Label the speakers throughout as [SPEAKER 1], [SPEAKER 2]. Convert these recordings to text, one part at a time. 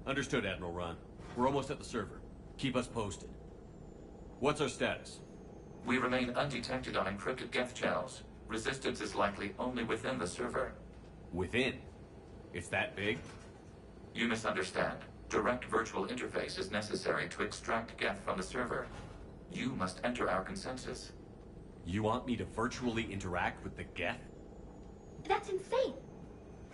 [SPEAKER 1] Understood, Admiral Ron. We're almost at the server. Keep us posted. What's our status?
[SPEAKER 2] We remain undetected on encrypted Geth channels. Resistance is likely only within the server.
[SPEAKER 1] Within? It's that big?
[SPEAKER 2] You misunderstand. Direct virtual interface is necessary to extract Geth from the server. You must enter our consensus.
[SPEAKER 1] You want me to virtually interact with the Geth?
[SPEAKER 3] That's insane!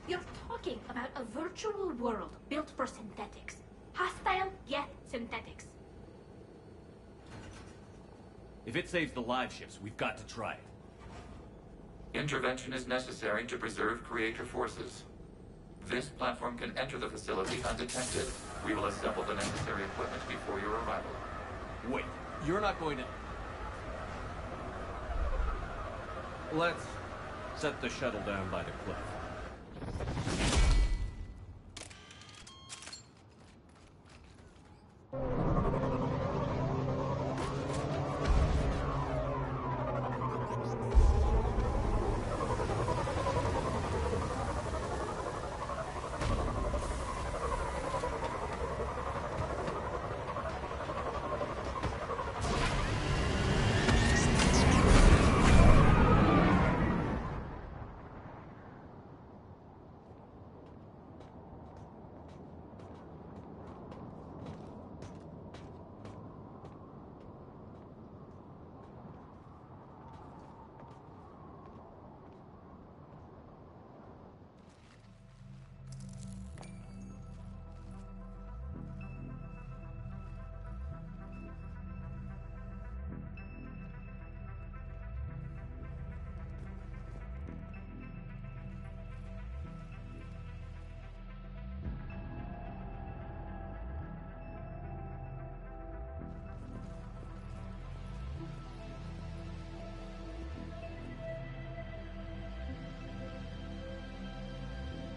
[SPEAKER 3] You're talking about a virtual world built for synthetics. Hostile Geth synthetics.
[SPEAKER 1] If it saves the live ships, we've got to try it.
[SPEAKER 2] Intervention is necessary to preserve creator forces. This platform can enter the facility undetected. We will assemble the necessary equipment before your arrival.
[SPEAKER 1] Wait, you're not going to... Let's set the shuttle down by the cliff.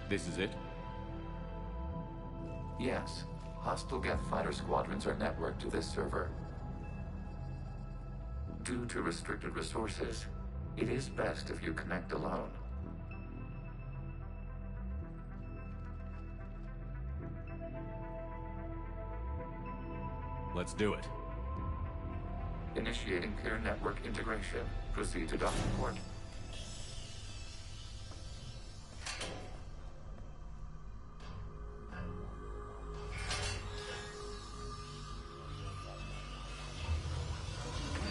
[SPEAKER 1] This is it?
[SPEAKER 2] Yes. Hostile Geth fighter squadrons are networked to this server. Due to restricted resources, it is best if you connect alone.
[SPEAKER 1] Let's do it.
[SPEAKER 2] Initiating peer network integration. Proceed to docking port.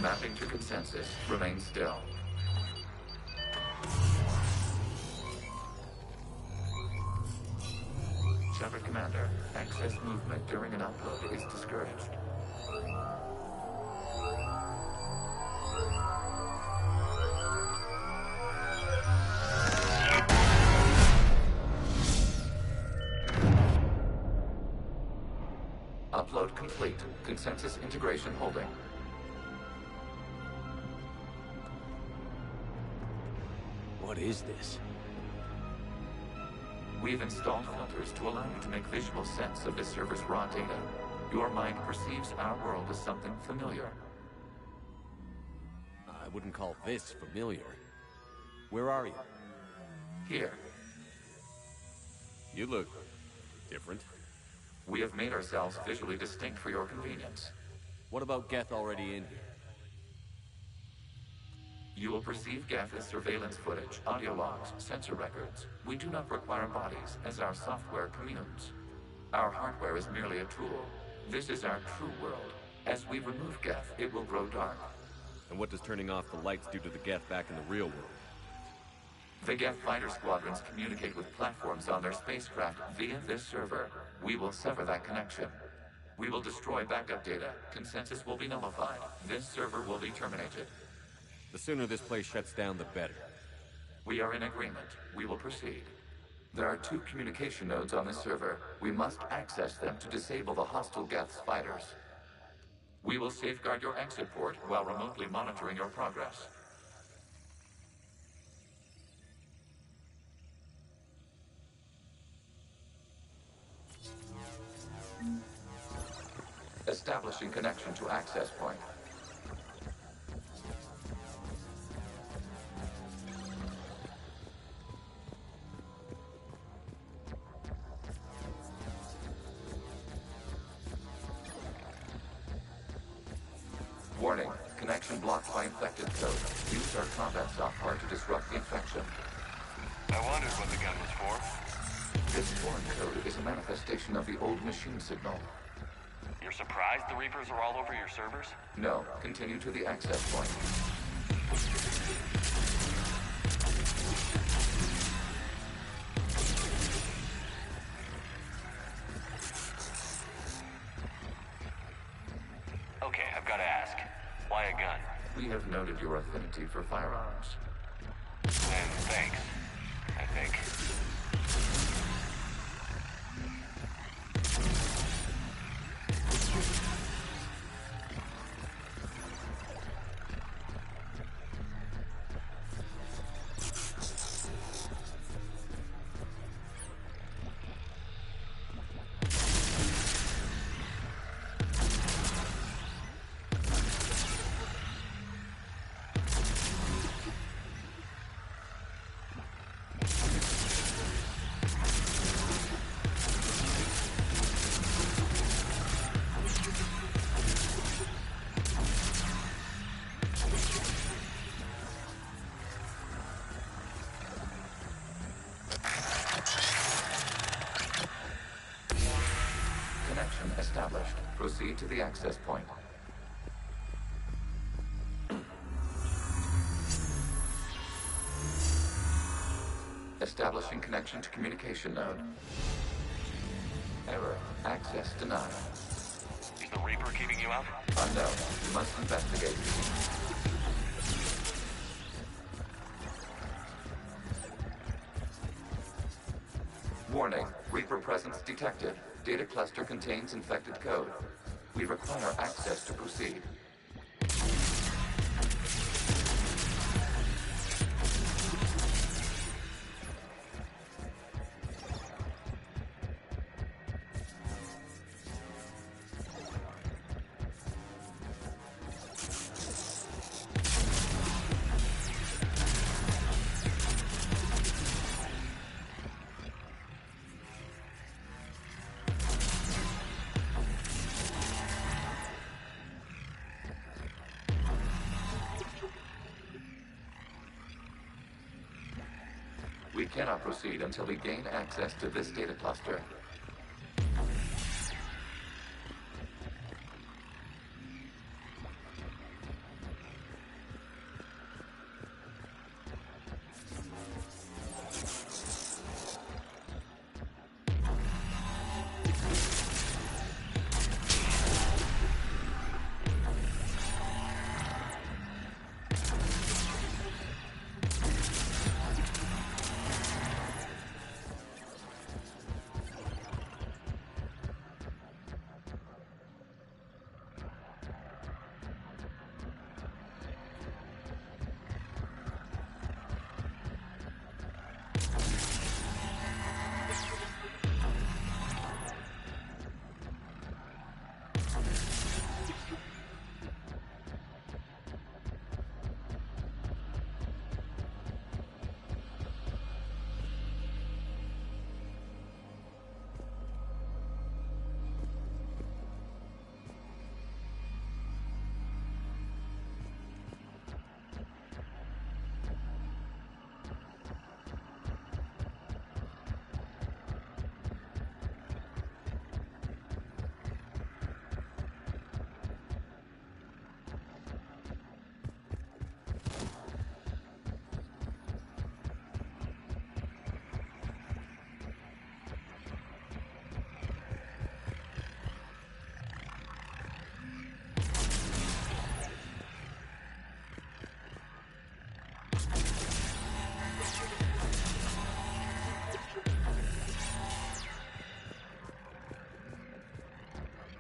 [SPEAKER 2] Mapping to consensus. Remain still. Shepard Commander, excess movement during an upload is discouraged. Upload complete. Consensus integration holding.
[SPEAKER 1] What is this?
[SPEAKER 2] We've installed filters to allow you to make visual sense of this server's raw data. Your mind perceives our world as something familiar.
[SPEAKER 1] I wouldn't call this familiar. Where are you?
[SPEAKER 2] Here,
[SPEAKER 1] You look... different.
[SPEAKER 2] we have made ourselves visually distinct for your convenience.
[SPEAKER 1] What about Geth already in here?
[SPEAKER 2] You will perceive Geth as surveillance footage, audio logs, sensor records. We do not require bodies, as our software communes. Our hardware is merely a tool. This is our true world. As we remove Geth, it will grow dark.
[SPEAKER 1] And what does turning off the lights do to the Geth back in the real world?
[SPEAKER 2] The Geth fighter squadrons communicate with platforms on their spacecraft via this server. We will sever that connection. We will destroy backup data. Consensus will be nullified. This server will be terminated.
[SPEAKER 1] The sooner this place shuts down, the better.
[SPEAKER 2] We are in agreement. We will proceed. There are 2 communication nodes on this server. We must access them to disable the hostile Geth's fighters. We will safeguard your exit port while remotely monitoring your progress. Establishing connection to access point. connection blocked by infected code. Use our combat software to disrupt the infection.
[SPEAKER 4] I wondered what the gun was for.
[SPEAKER 2] This foreign code is a manifestation of the old machine signal.
[SPEAKER 4] You're surprised the Reapers are all over your servers?
[SPEAKER 2] No, continue to the access point.
[SPEAKER 4] Okay, I've got to ask. Why a gun?
[SPEAKER 2] We have noted your affinity for firearms.
[SPEAKER 4] And thanks, I think.
[SPEAKER 2] Connection established. Proceed to the access point. Establishing connection to communication node. Error. Access denied.
[SPEAKER 4] Is the Reaper keeping you out?
[SPEAKER 2] Unknown. You must investigate. Warning. Reaper presence detected. Data cluster contains infected code. We require access to proceed. We cannot proceed until we gain access to this data cluster.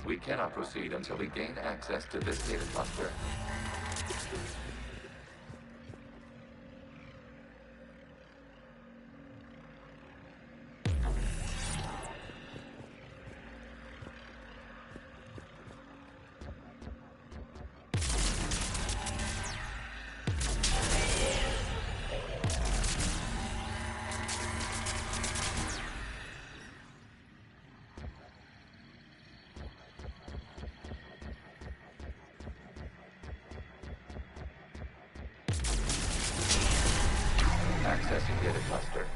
[SPEAKER 2] We cannot proceed until we gain access to this data cluster. Accessing data cluster.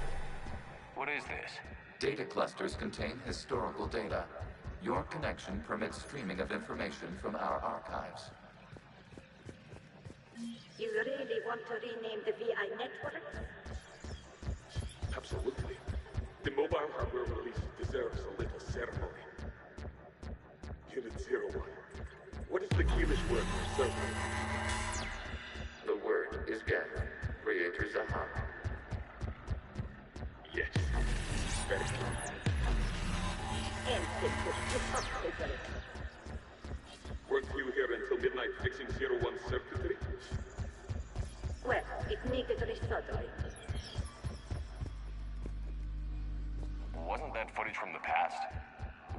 [SPEAKER 4] What is this?
[SPEAKER 2] Data clusters contain historical data. Your connection permits streaming of information from our archives.
[SPEAKER 5] You really want to rename the VI network?
[SPEAKER 6] Absolutely. The mobile hardware release deserves a little ceremony. Unit 01. What is the Keelish word for server?
[SPEAKER 2] The word is Geth. Creator Zaha.
[SPEAKER 6] Yes. Very good.
[SPEAKER 5] And to hospital.
[SPEAKER 6] Weren't you here until midnight fixing 01 circuitry?
[SPEAKER 5] Well, it needed resoldering.
[SPEAKER 4] Wasn't that footage from the past?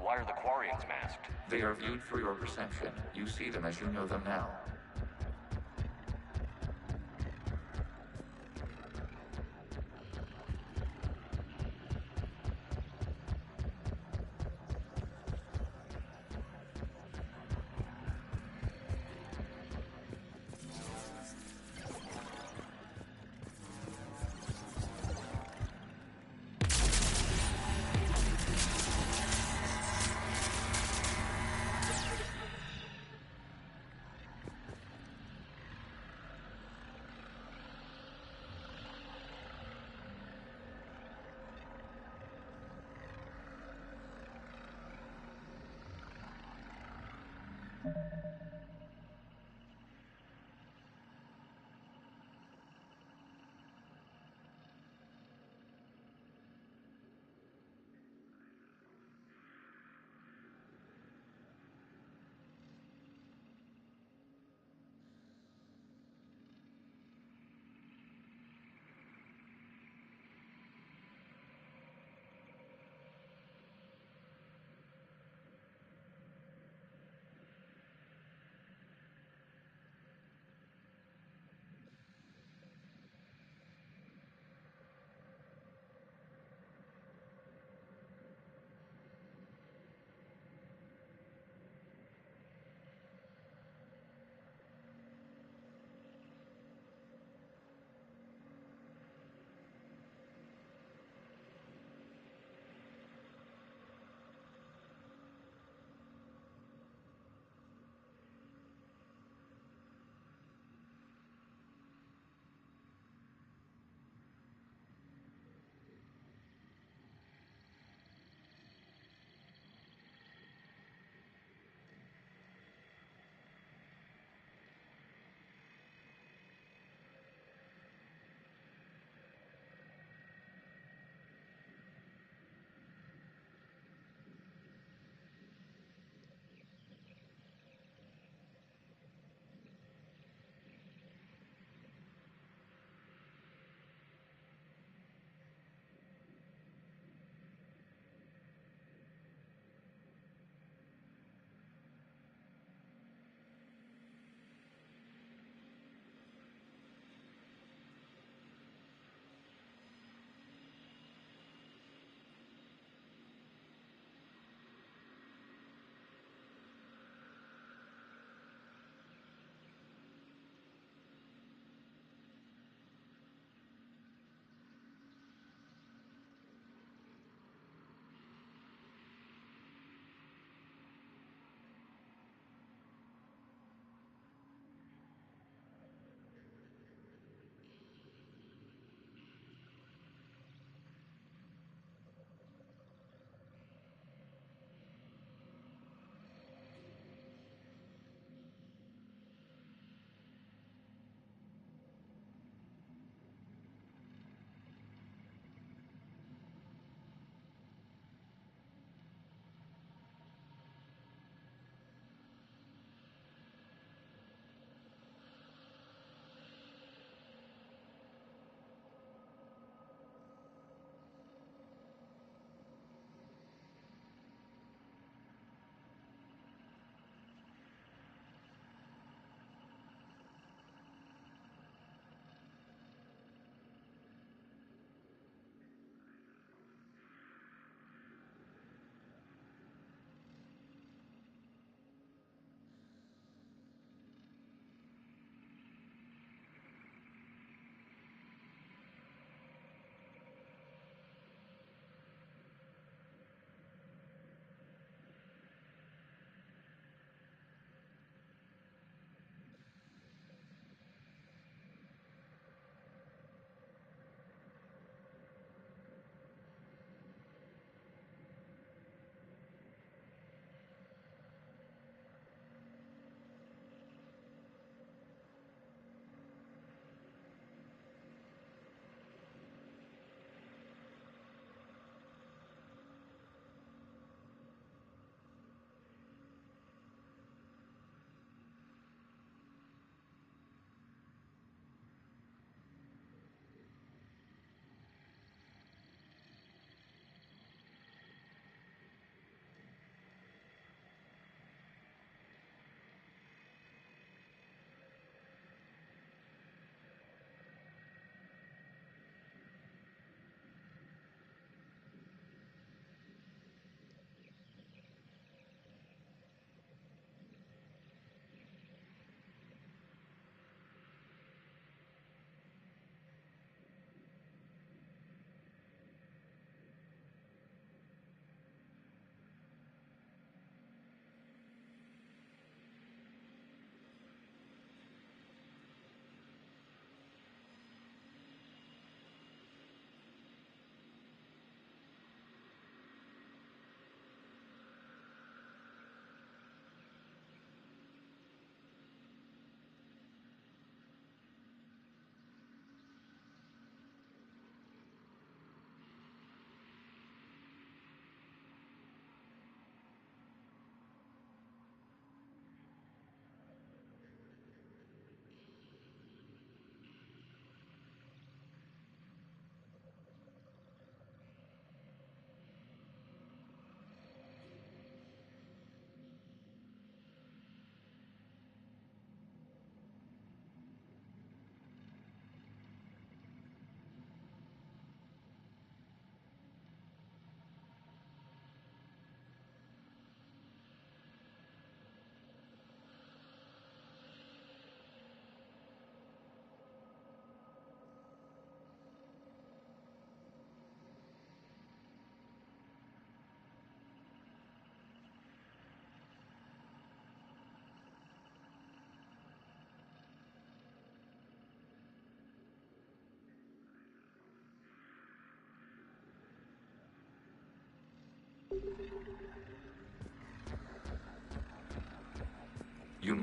[SPEAKER 4] Why are the Quarians masked?
[SPEAKER 2] They are viewed for your perception. You see them as you know them now.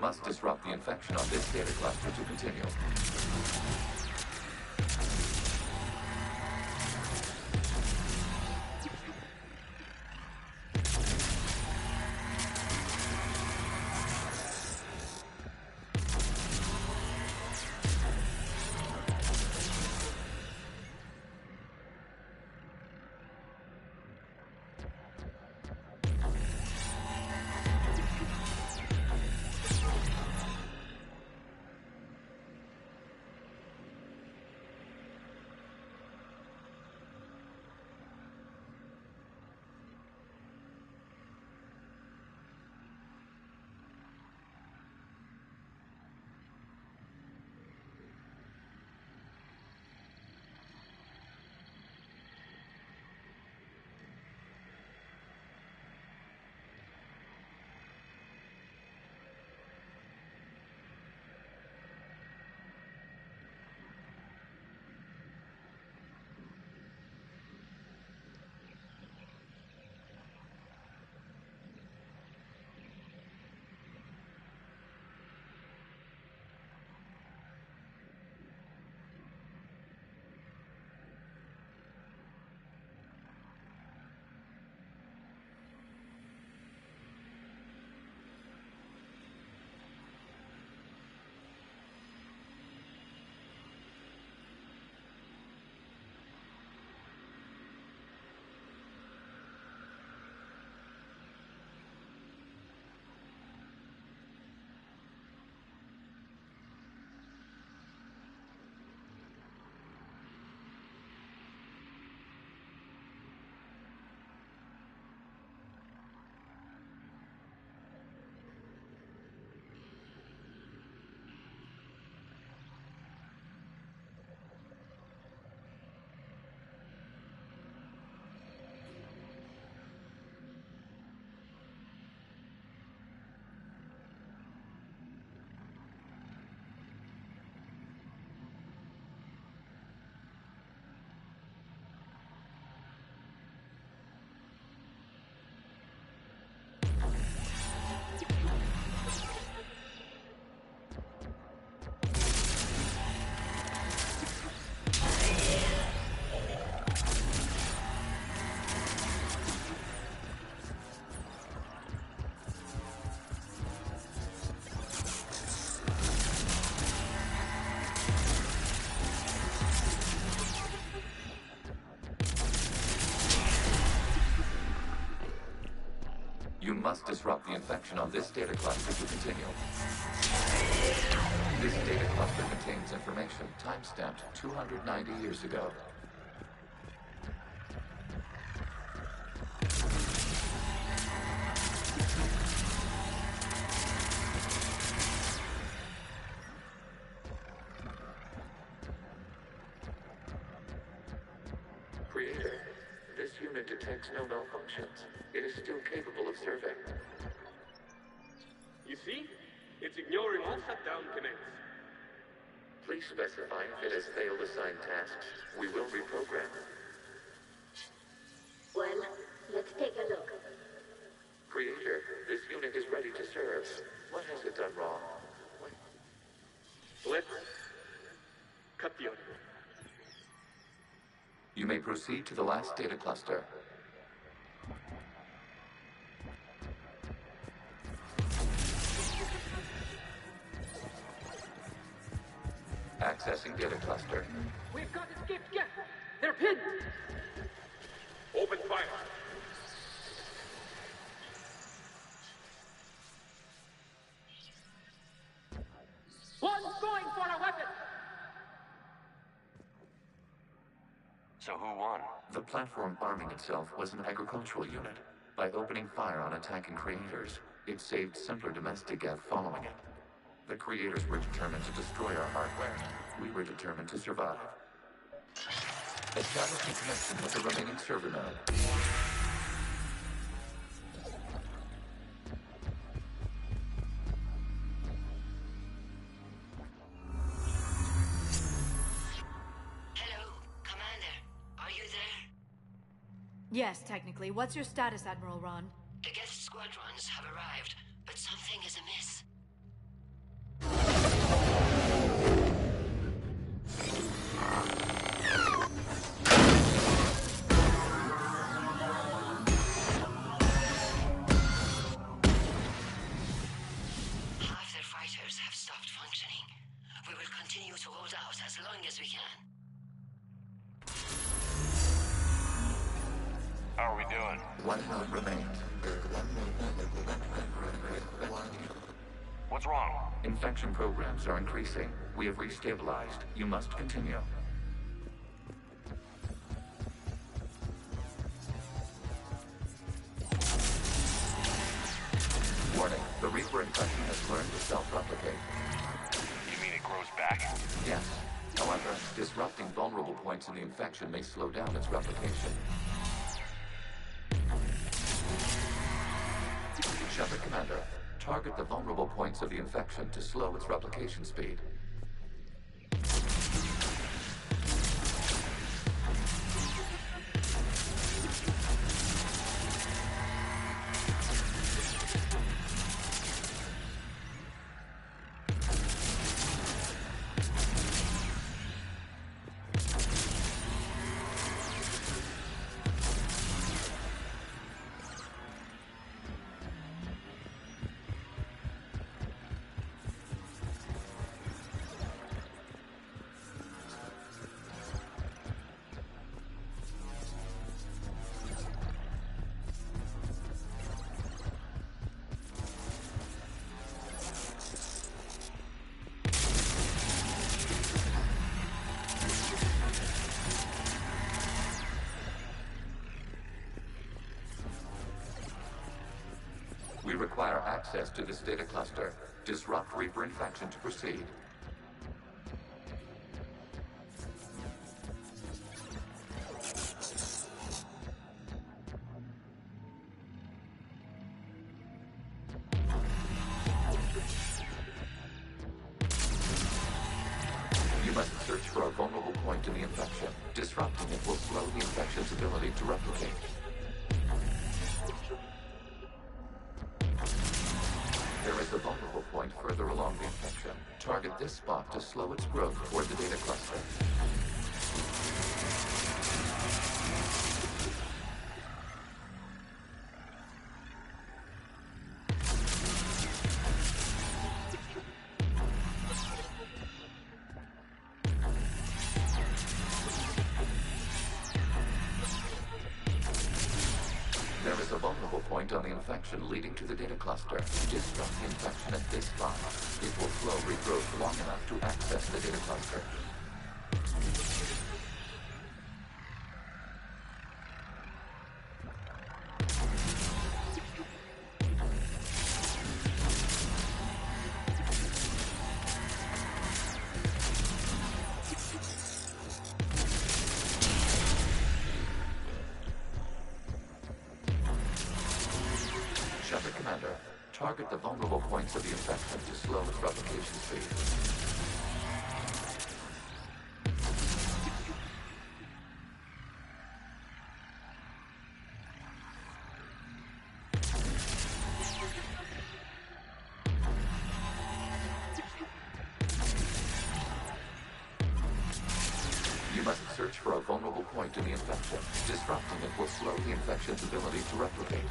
[SPEAKER 2] must disrupt the infection on this data cluster to continue. You must disrupt the infection on this data cluster to continue. This data cluster contains information time-stamped 290 years ago. Creator, this unit detects no malfunctions. It is still capable of serving.
[SPEAKER 6] You see? It's ignoring all shutdown connects.
[SPEAKER 2] Please specify if it has failed assigned tasks. We will reprogram.
[SPEAKER 5] Well, let's take a look.
[SPEAKER 2] Creator, this unit is ready to serve. What has it done wrong?
[SPEAKER 6] Let's cut the audio.
[SPEAKER 2] You may proceed to the last data cluster. Accessing data cluster.
[SPEAKER 7] We've got escaped guests. They're pinned.
[SPEAKER 6] Open fire.
[SPEAKER 7] One's going for a weapon.
[SPEAKER 4] So who won?
[SPEAKER 2] The platform arming itself was an agricultural unit. By opening fire on attacking creators, it saved simpler domestic geth following it. The creators were determined to destroy our hardware. We were determined to survive. Establishing connection with the remaining server node.
[SPEAKER 8] Hello, Commander. Are you there?
[SPEAKER 9] Yes, technically. What's your status, Admiral Ron?
[SPEAKER 8] The guest squadrons have arrived, but something is amiss.
[SPEAKER 4] doing?
[SPEAKER 2] One node remains.
[SPEAKER 4] What's wrong?
[SPEAKER 2] Infection programs are increasing. We have restabilized. You must continue. Warning, the Reaper infection has learned to self-replicate.
[SPEAKER 4] You mean it grows back?
[SPEAKER 2] Yes. However, disrupting vulnerable points in the infection may slow down its replication. Shepard Commander, target the vulnerable points of the infection to slow its replication speed. We require access to this data cluster. Disrupt Reaper infection to proceed. You must search for a vulnerable point in the infection. Disrupting it will slow the infection's ability to replicate. There is a vulnerable point further along the infection. Target this spot to slow its growth toward the data cluster. There is a vulnerable point on the infection leading to the data cluster. Disrupt the infection at this spot. It will slow regrowth long enough to access the data cluster. Shepard Commander, target the vulnerable points of the infection to slow its replication speed. You must search for a vulnerable point in the infection. Disrupting it will slow the infection's ability to replicate.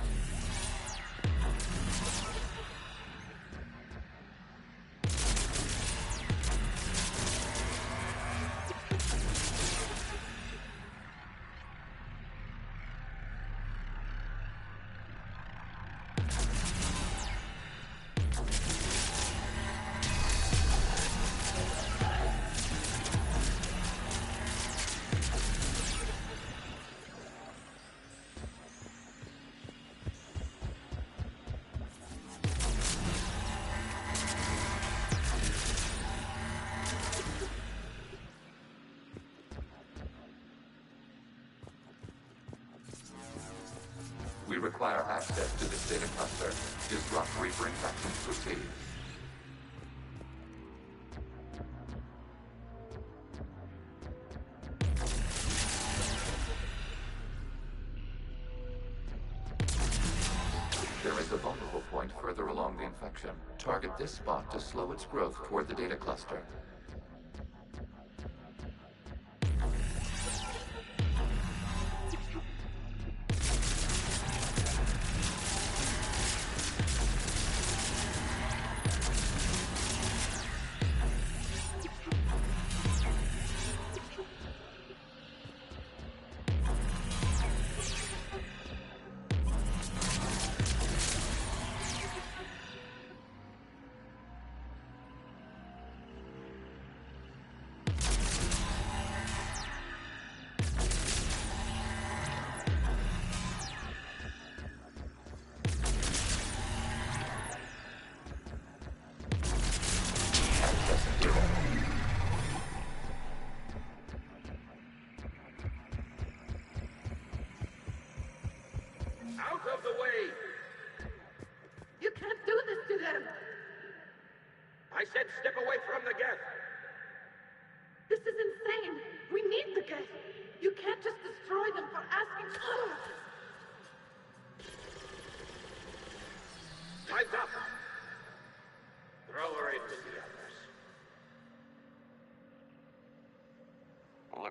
[SPEAKER 2] We require access to this data cluster. Disrupt Reaper infection to proceed. There is a vulnerable point further along the infection. Target this spot to slow its growth toward the data cluster.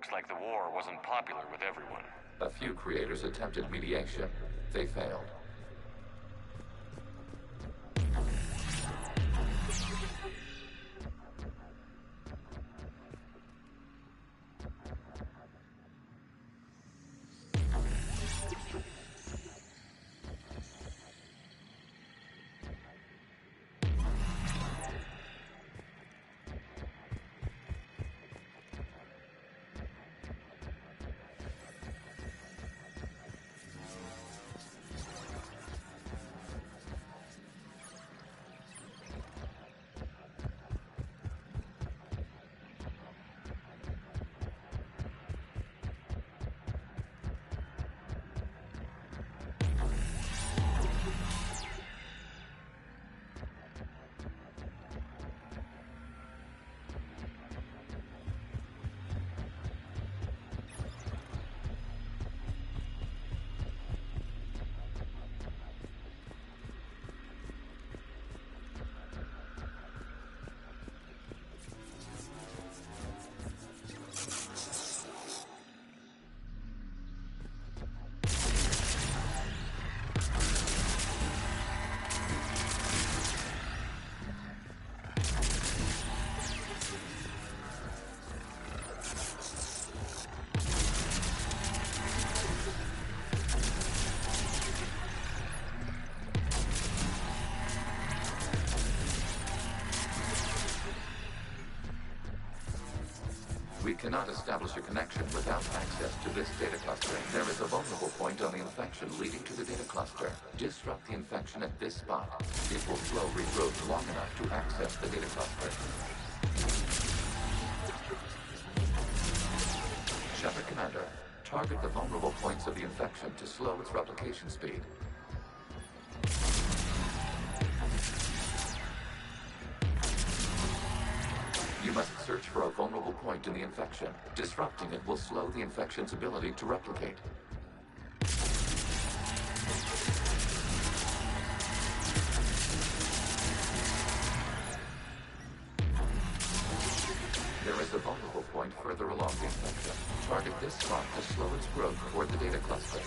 [SPEAKER 4] Looks like the war wasn't popular with everyone.
[SPEAKER 2] A few creators attempted mediation. They failed. We cannot establish a connection without access to this data cluster. There is a vulnerable point on the infection leading to the data cluster. Disrupt the infection at this spot. It will slow regrowth long enough to access the data cluster. Shepard Commander, target the vulnerable points of the infection to slow its replication speed. You must search for a vulnerable point in the infection. Disrupting it will slow the infection's ability to replicate. There is a vulnerable point further along the infection. Target this spot to slow its growth toward the data cluster.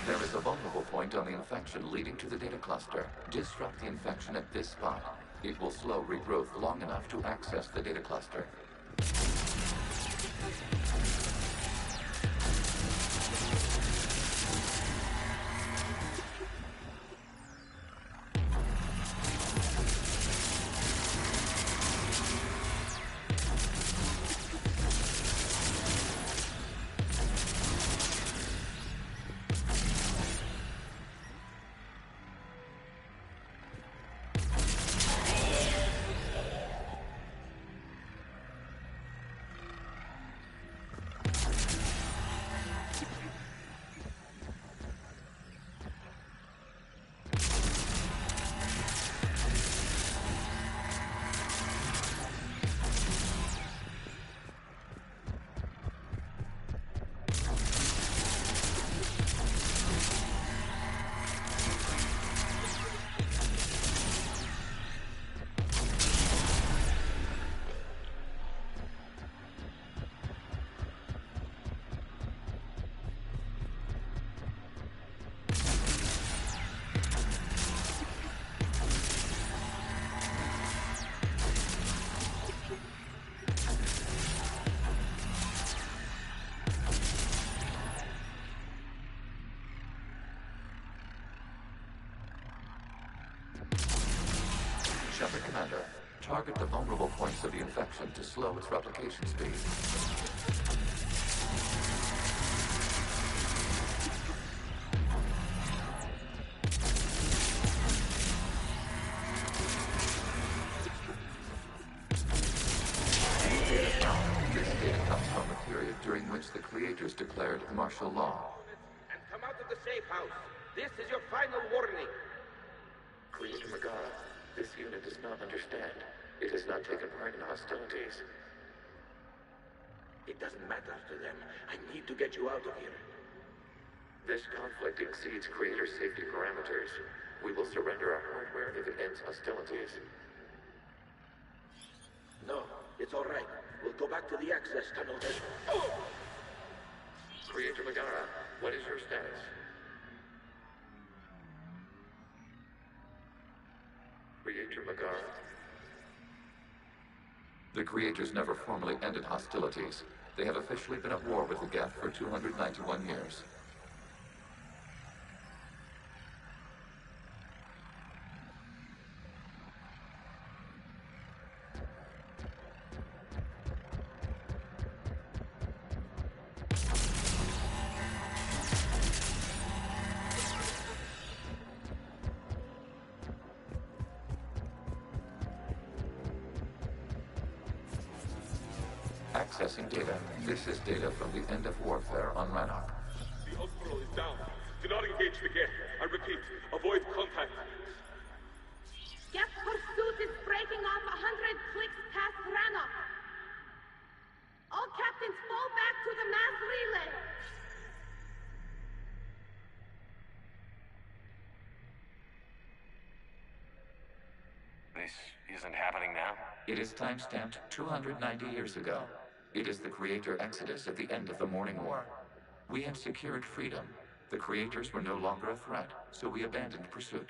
[SPEAKER 2] There is a vulnerable point on the infection leading to the data cluster. Disrupt the infection at this spot. It will slow regrowth long enough to access the data cluster. Shepard Commander, target the vulnerable points of the infection to slow its replication speed. This data comes from a period during which the creators declared martial law.
[SPEAKER 6] And come out of the safe house. This is your final warning.
[SPEAKER 2] Creator Magara, this unit does not understand. It has not taken part in hostilities.
[SPEAKER 6] It doesn't matter to them. I need to get you out of here.
[SPEAKER 2] This conflict exceeds Creator's safety parameters. We will surrender our hardware if it ends hostilities.
[SPEAKER 6] No, it's all right. We'll go back to the access tunnel then. Oh!
[SPEAKER 2] Creator Megara, what is your status? Creator Megara? The Creators never formally ended hostilities. They have officially been at war with the Geth for 291 years. Accessing data. This is data from the end of warfare on Rannoch.
[SPEAKER 6] The hospital is down. Do not engage the Geth. I repeat, avoid contact.
[SPEAKER 7] Geth pursuit is breaking off 100 clicks past Rannoch. All captains fall back to the mass relay.
[SPEAKER 4] This isn't happening now?
[SPEAKER 2] It is timestamped 290 years ago. It is the Creator Exodus at the end of the Morning War. We had secured freedom. The Creators were no longer a threat, so we abandoned pursuit.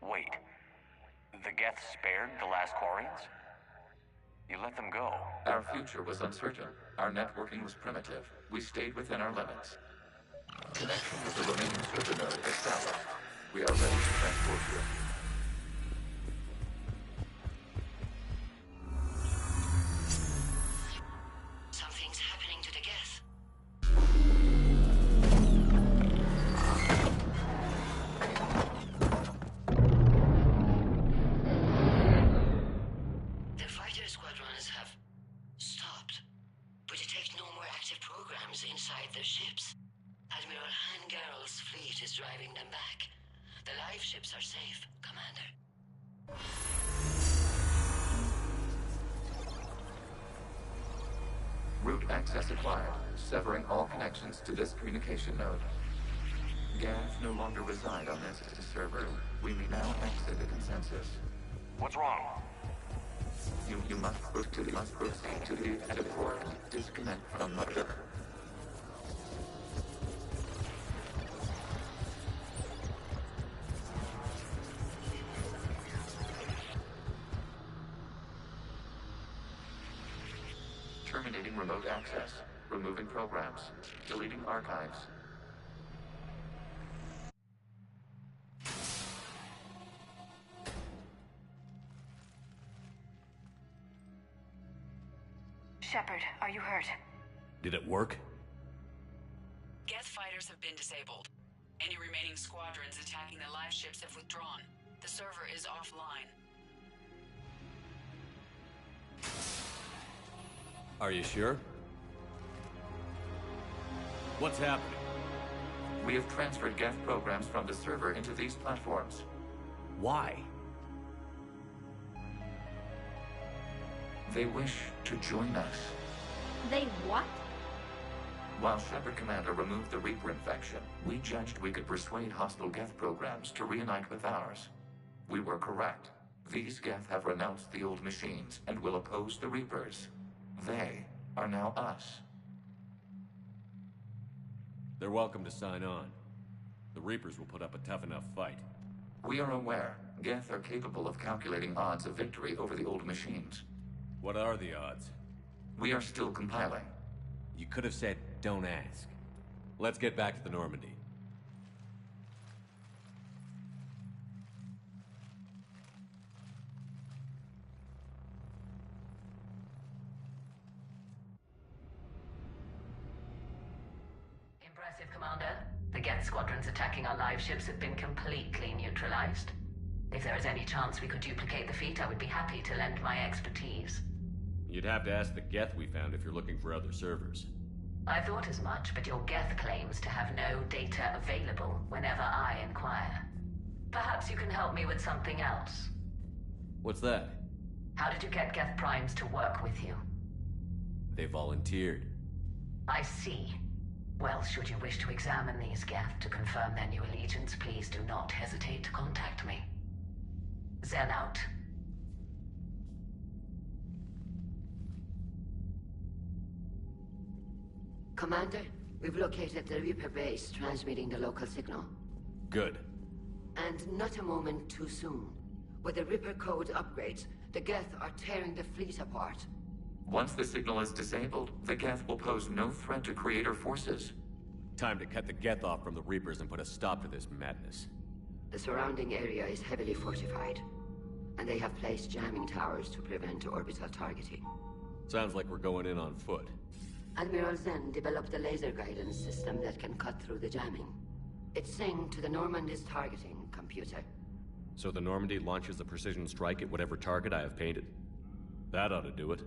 [SPEAKER 4] Wait. The Geth spared the last Quarians? You let them go.
[SPEAKER 2] Our future was uncertain. Our networking was primitive. We stayed within our limits. Connection with the remaining server node established. We are ready to transport you.
[SPEAKER 8] Something's happening to the Geth. The fighter squadrons have stopped, but detect no more active programs inside their ships. Admiral Hangarl's fleet is driving them back. The live ships are safe, Commander.
[SPEAKER 2] Route access acquired, severing all connections to this communication node. Geth no longer reside on this server. We may now exit the consensus.
[SPEAKER 4] What's wrong?
[SPEAKER 2] You must proceed to the exit port. Disconnect from mother. Terminating remote access. Removing programs. Deleting archives.
[SPEAKER 10] Shepard, are you hurt?
[SPEAKER 1] Did it work?
[SPEAKER 11] Geth fighters have been disabled. Any remaining squadrons attacking the live ships have withdrawn. The server is offline.
[SPEAKER 1] Are you sure? What's happening?
[SPEAKER 2] We have transferred Geth programs from the server into these platforms.
[SPEAKER 1] Why?
[SPEAKER 2] They wish to join us.
[SPEAKER 3] They what?
[SPEAKER 2] While Shepard Commander removed the Reaper infection, we judged we could persuade hostile Geth programs to reunite with ours. We were correct. These Geth have renounced the old machines and will oppose the Reapers. They are now us.
[SPEAKER 1] They're welcome to sign on. The Reapers will put up a tough enough fight.
[SPEAKER 2] We are aware. Geth are capable of calculating odds of victory over the old machines.
[SPEAKER 1] What are the odds?
[SPEAKER 2] We are still compiling.
[SPEAKER 1] You could have said, don't ask. Let's get back to the Normandy.
[SPEAKER 12] Impressive, Commander. The Geth squadrons attacking our live ships have been completely neutralized. If there is any chance we could duplicate the feat, I would be happy to lend my expertise.
[SPEAKER 1] You'd have to ask the Geth we found if you're looking for other servers.
[SPEAKER 12] I thought as much, but your Geth claims to have no data available whenever I inquire. Perhaps you can help me with something else.
[SPEAKER 1] What's that?
[SPEAKER 12] How did you get Geth Primes to work with you?
[SPEAKER 1] They volunteered.
[SPEAKER 12] I see. Well, should you wish to examine these Geth to confirm their new allegiance, please do not hesitate to contact me. Zen out.
[SPEAKER 8] Commander, we've located the Reaper base transmitting the local signal.
[SPEAKER 1] Good.
[SPEAKER 8] And not a moment too soon. With the Reaper code upgrades, the Geth are tearing the fleet apart.
[SPEAKER 2] Once the signal is disabled, the Geth will pose no threat to Creator forces.
[SPEAKER 1] Time to cut the Geth off from the Reapers and put a stop to this madness.
[SPEAKER 8] The surrounding area is heavily fortified, and they have placed jamming towers to prevent orbital targeting.
[SPEAKER 1] Sounds like we're going in on foot.
[SPEAKER 8] Admiral Zen developed a laser guidance system that can cut through the jamming. It's synced to the Normandy's targeting computer.
[SPEAKER 1] So the Normandy launches a precision strike at whatever target I have painted? That ought to do it.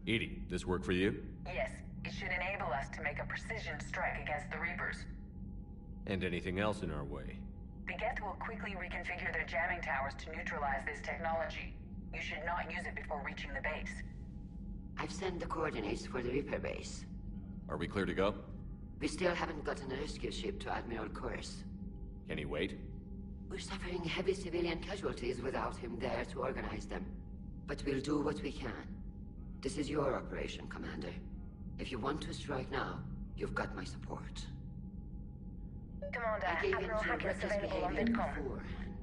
[SPEAKER 1] Edie, this work for you?
[SPEAKER 10] Yes, it should enable us to make a precision strike against the Reapers.
[SPEAKER 1] And anything else in our way?
[SPEAKER 10] The Geth will quickly reconfigure their jamming towers to neutralize this technology. You should not use it before reaching the base.
[SPEAKER 8] I've sent the coordinates for the Reaper base.
[SPEAKER 1] Are we clear to go?
[SPEAKER 8] We still haven't gotten a rescue ship to Admiral Kurz.
[SPEAKER 1] Can he wait?
[SPEAKER 8] We're suffering heavy civilian casualties without him there to organize them. But we'll do what we can. This is your operation, Commander. If you want to strike now, you've got my support.
[SPEAKER 10] Commander,
[SPEAKER 8] I gave in
[SPEAKER 10] Admiral
[SPEAKER 8] to
[SPEAKER 10] Hackett's
[SPEAKER 8] reckless
[SPEAKER 10] available on
[SPEAKER 8] behavior
[SPEAKER 10] VidCom.
[SPEAKER 8] beforehand.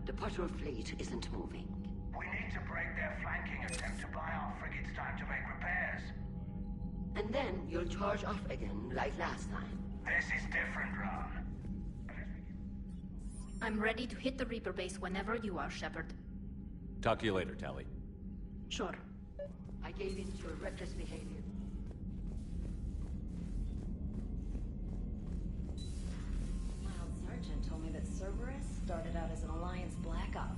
[SPEAKER 8] The patrol fleet isn't moving.
[SPEAKER 13] We need to break their flanking attempt to buy our frigates time to make repairs.
[SPEAKER 8] And then you'll charge off again, like last time.
[SPEAKER 13] This is different, Ron.
[SPEAKER 3] I'm ready to hit the Reaper base whenever you are, Shepard.
[SPEAKER 1] Talk to you later, Tally.
[SPEAKER 3] Sure.
[SPEAKER 8] I gave in to your reckless behavior.
[SPEAKER 9] Mild Sergeant told me that Cerberus started out as an Alliance Black Op.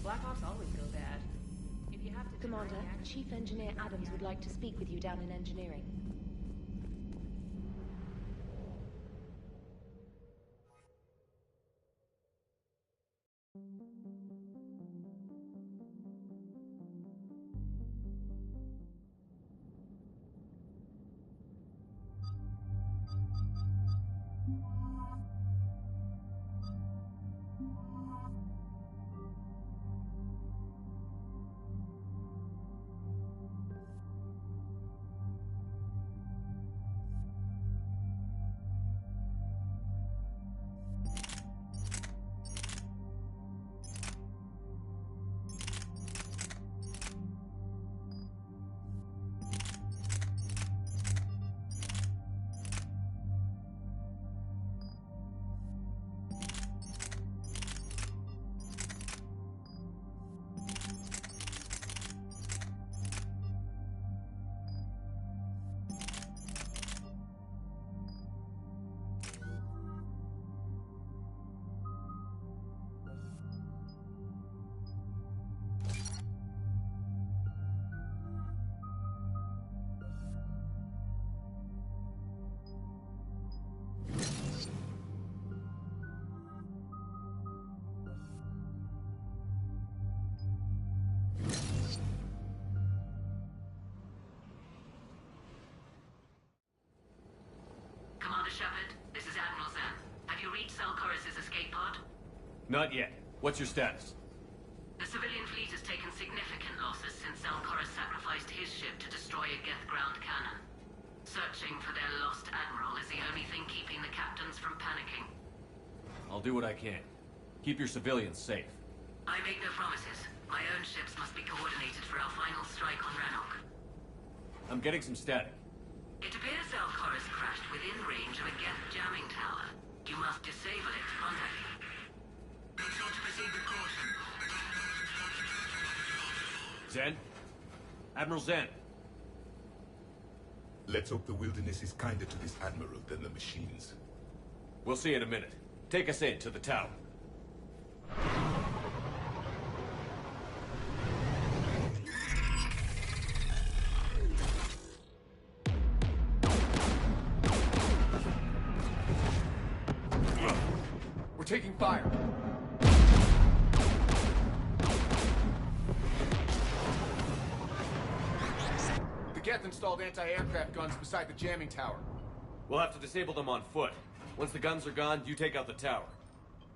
[SPEAKER 14] Black Ops always go bad. If you have to...
[SPEAKER 15] Commander, Chief Engineer Adams would like to speak with you down in engineering.
[SPEAKER 12] Shepard, this is Admiral Zen. Have you reached Starchild's escape pod?
[SPEAKER 1] Not yet. What's your status?
[SPEAKER 12] The civilian fleet has taken significant losses since Starchild sacrificed his ship to destroy a Geth ground cannon. Searching for their lost admiral is the only thing keeping the captains from panicking.
[SPEAKER 1] I'll do what I can. Keep your civilians safe.
[SPEAKER 12] I make no promises. My own ships must be coordinated for our final strike on Rannoch.
[SPEAKER 1] I'm getting some static.
[SPEAKER 12] It appears Starchild crashed within range of a Geth jamming tower. You must disable it to contact him. Make sure to proceed with caution.
[SPEAKER 1] Zen? Admiral Zen?
[SPEAKER 6] Let's hope the wilderness is kinder to this admiral than the machines.
[SPEAKER 1] We'll see in a minute. Take us in to the tower. We're taking fire.
[SPEAKER 16] Geth installed anti-aircraft guns beside the jamming tower.
[SPEAKER 1] We'll have to disable them on foot. Once the guns are gone, you take out the tower.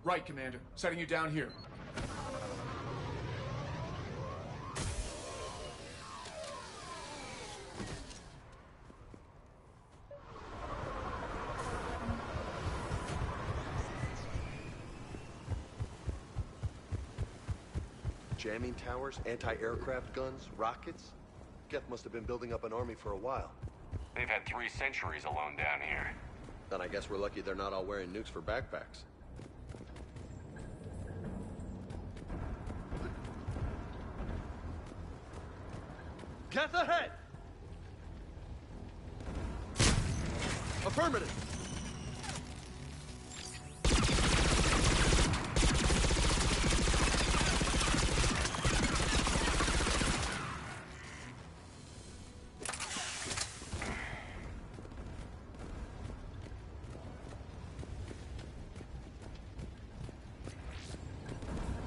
[SPEAKER 16] Right, Commander. Setting you down here.
[SPEAKER 17] Jamming towers, anti-aircraft guns, rockets? Geth must have been building up an army for a while.
[SPEAKER 4] They've had 3 centuries alone down here.
[SPEAKER 17] Then I guess we're lucky they're not all wearing nukes for backpacks. Geth ahead! Affirmative!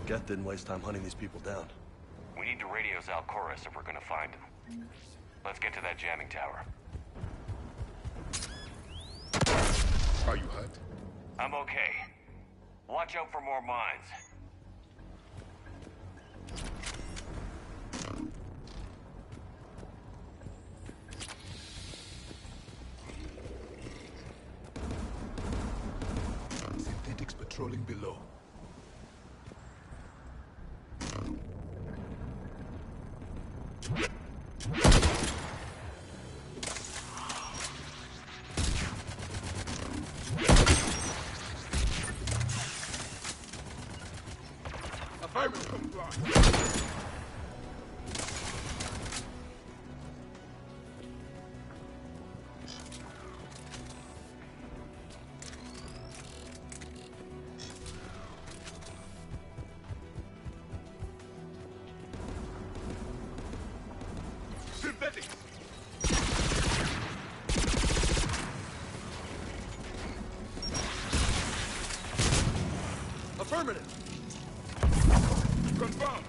[SPEAKER 17] Geth didn't waste time hunting these people down.
[SPEAKER 4] We need to radio Zalcoris if we're gonna find him. Let's get to that jamming tower.
[SPEAKER 6] Are you hurt?
[SPEAKER 4] I'm okay. Watch out for more mines.
[SPEAKER 6] Synthetics patrolling below.
[SPEAKER 17] Affirmative!
[SPEAKER 6] Confirmed!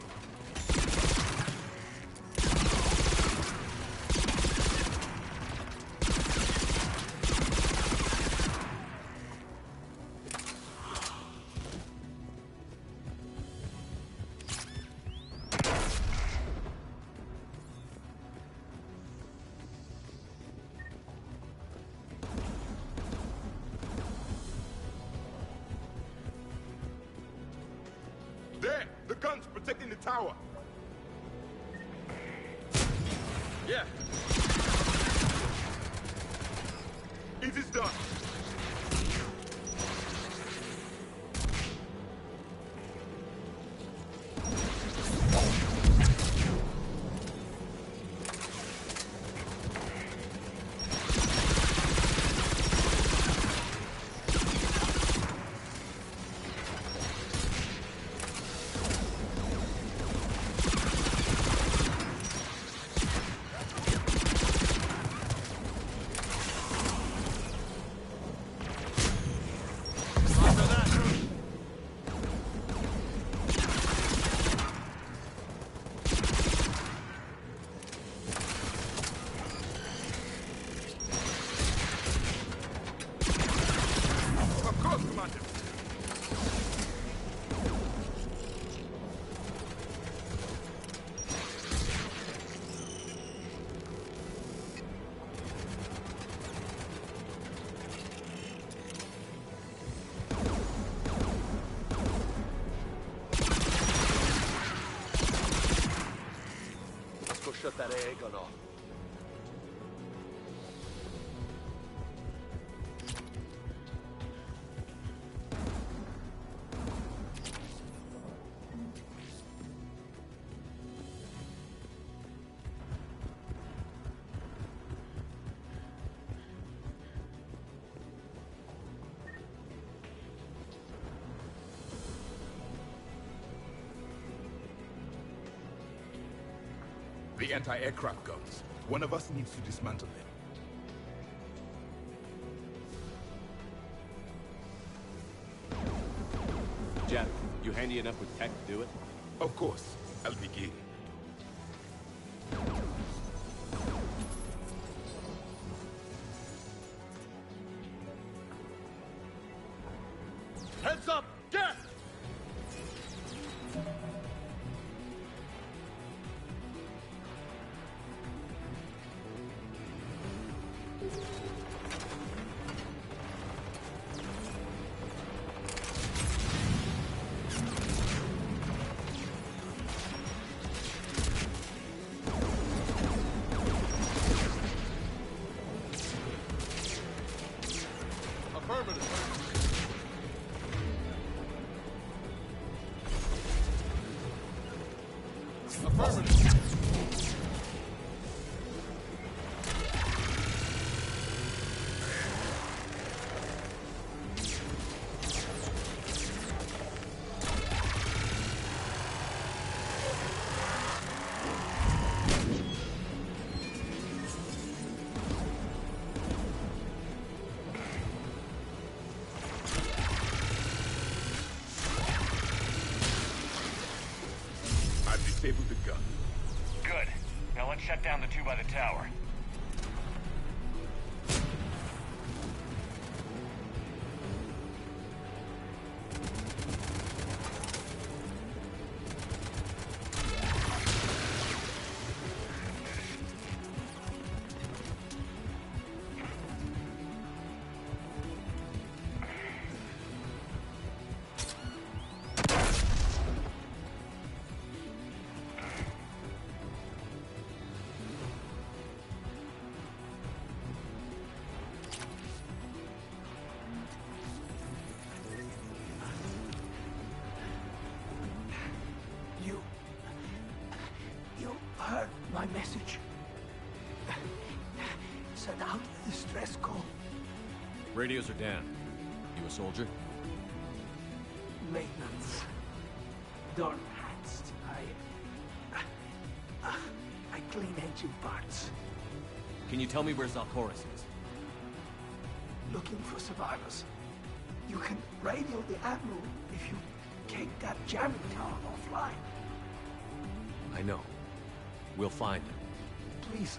[SPEAKER 6] There! The guns protecting the tower!
[SPEAKER 17] Yeah!
[SPEAKER 6] It is done!
[SPEAKER 17] Shut that AA gun off.
[SPEAKER 6] The anti-aircraft guns. One of us needs to dismantle them.
[SPEAKER 1] Jack, you handy enough with tech to do it?
[SPEAKER 6] Of course. I'll begin.
[SPEAKER 4] shut down the two by the tower.
[SPEAKER 18] My message. Send out a distress call.
[SPEAKER 1] Radios are down. You a soldier?
[SPEAKER 18] Maintenance. Door enhanced. I clean engine parts.
[SPEAKER 1] Can you tell me where Zalcoris is?
[SPEAKER 18] Looking for survivors. You can radio the Admiral if you take that jamming tower offline.
[SPEAKER 1] I know. We'll find him.
[SPEAKER 18] Please,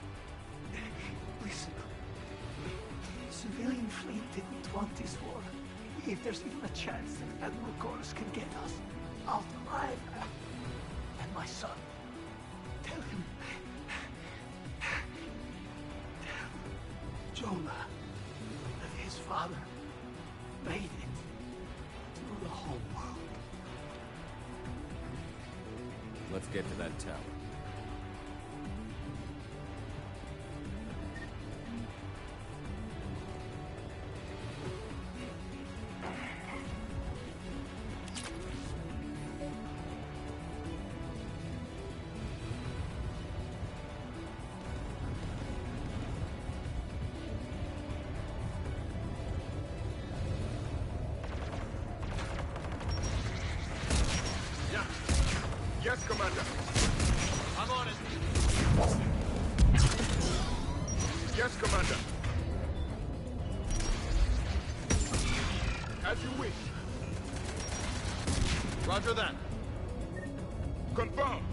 [SPEAKER 18] listen. Civilian fleet didn't want this war. If there's even a chance that Admiral Chorus can get us out alive, and my son, tell him, Jonah, that his father made it through the whole world.
[SPEAKER 1] Let's get to that tower.
[SPEAKER 6] Yes, Commander.
[SPEAKER 1] I'm on it.
[SPEAKER 6] Yes, Commander. As you wish.
[SPEAKER 1] Roger that.
[SPEAKER 6] Confirm.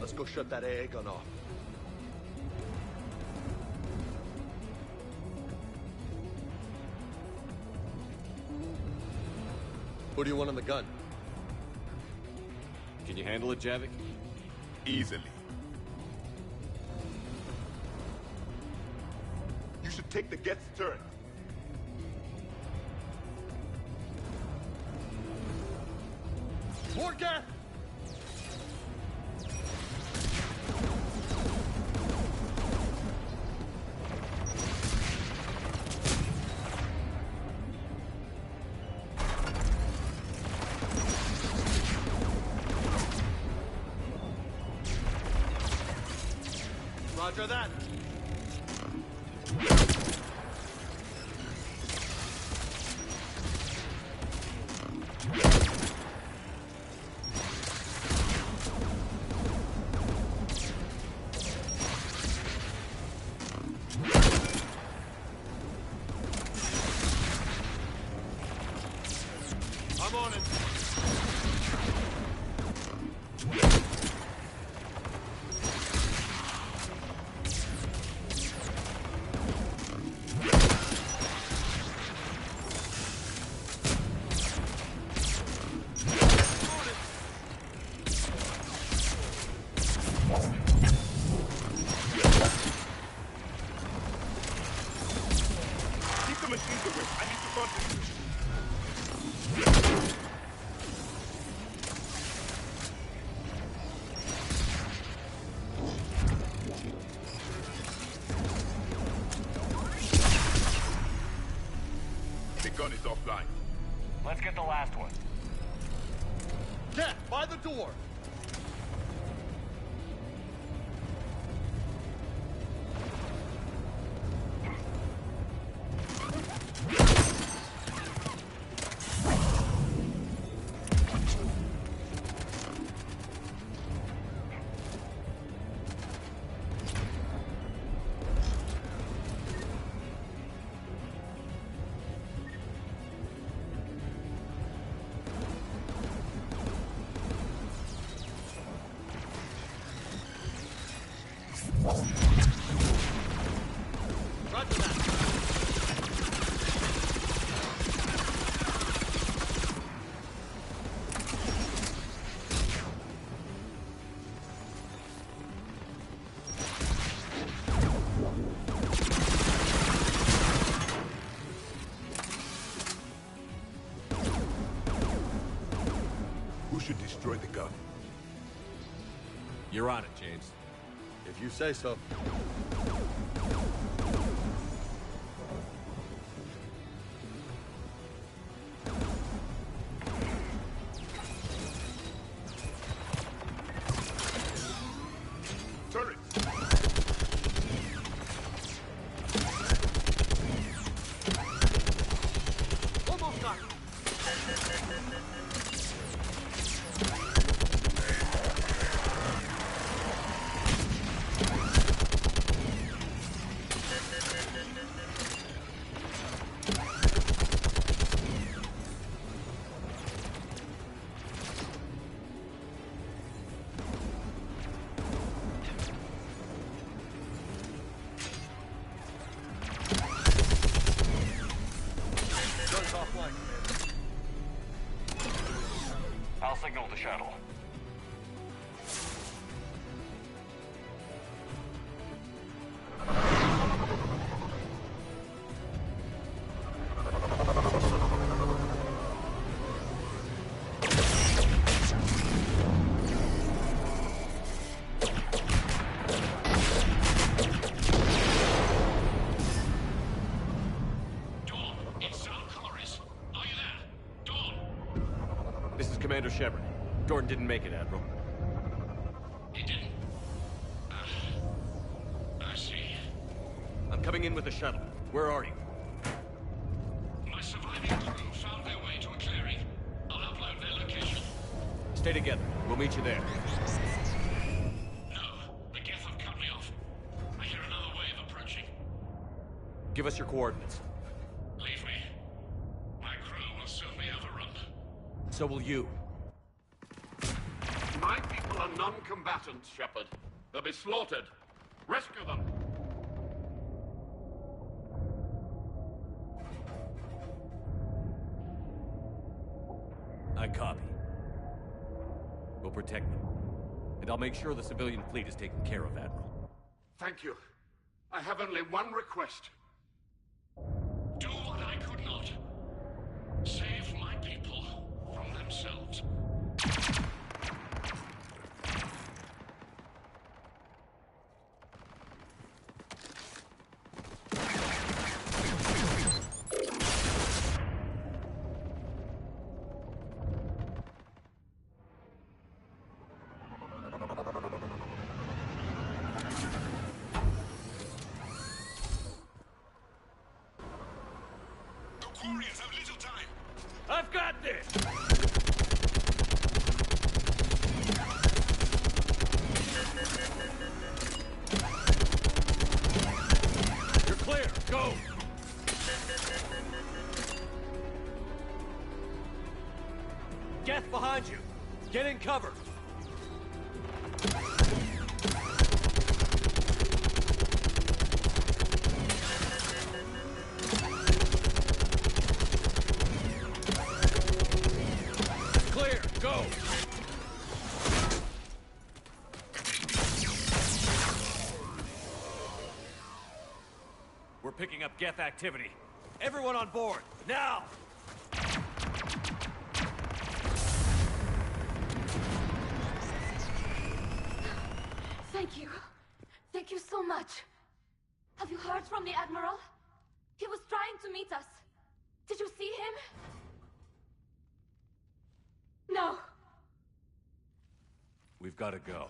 [SPEAKER 17] Let's go shut that AA gun off. Who do you want on the gun?
[SPEAKER 1] Can you handle it, Javik?
[SPEAKER 6] Easily. You should take the Geth's turret.
[SPEAKER 1] More Geth! Roger that. I'm on it.
[SPEAKER 6] machines are with. I need to find them. The gun is offline.
[SPEAKER 4] Let's get the last one.
[SPEAKER 17] Yeah, by the door.
[SPEAKER 6] Who should destroy the gun?
[SPEAKER 1] You're on it, James.
[SPEAKER 17] If you say so.
[SPEAKER 6] Turret!
[SPEAKER 17] Almost got it.
[SPEAKER 4] I'll signal the shuttle.
[SPEAKER 1] This is Commander Shepard. Gordon didn't make it, Admiral.
[SPEAKER 19] He didn't? I see.
[SPEAKER 1] I'm coming in with the shuttle. Where are you?
[SPEAKER 19] My surviving crew found their way to a clearing. I'll upload their location.
[SPEAKER 1] Stay together. We'll meet you there.
[SPEAKER 19] No, the Geth have cut me off. I hear another wave approaching.
[SPEAKER 1] Give us your coordinates.
[SPEAKER 19] Leave me. My crew will soon be overrun.
[SPEAKER 1] So will you.
[SPEAKER 6] My people are non-combatants, Shepard. They'll be slaughtered. Rescue them!
[SPEAKER 1] I copy. We'll protect them. And I'll make sure the civilian fleet is taken care of, Admiral.
[SPEAKER 6] Thank you. I have only one request.
[SPEAKER 19] Do what I could not. Save my people from themselves.
[SPEAKER 6] Warriors have little time.
[SPEAKER 1] I've got this! You're clear. Go! Geth behind you. Get in cover. Clear. Go! We're picking up Geth activity. everyone on board, now!
[SPEAKER 3] Thank you. Thank you so much. Have you heard from the Admiral? He was trying to meet us. Did you see him? No.
[SPEAKER 1] We've got to go.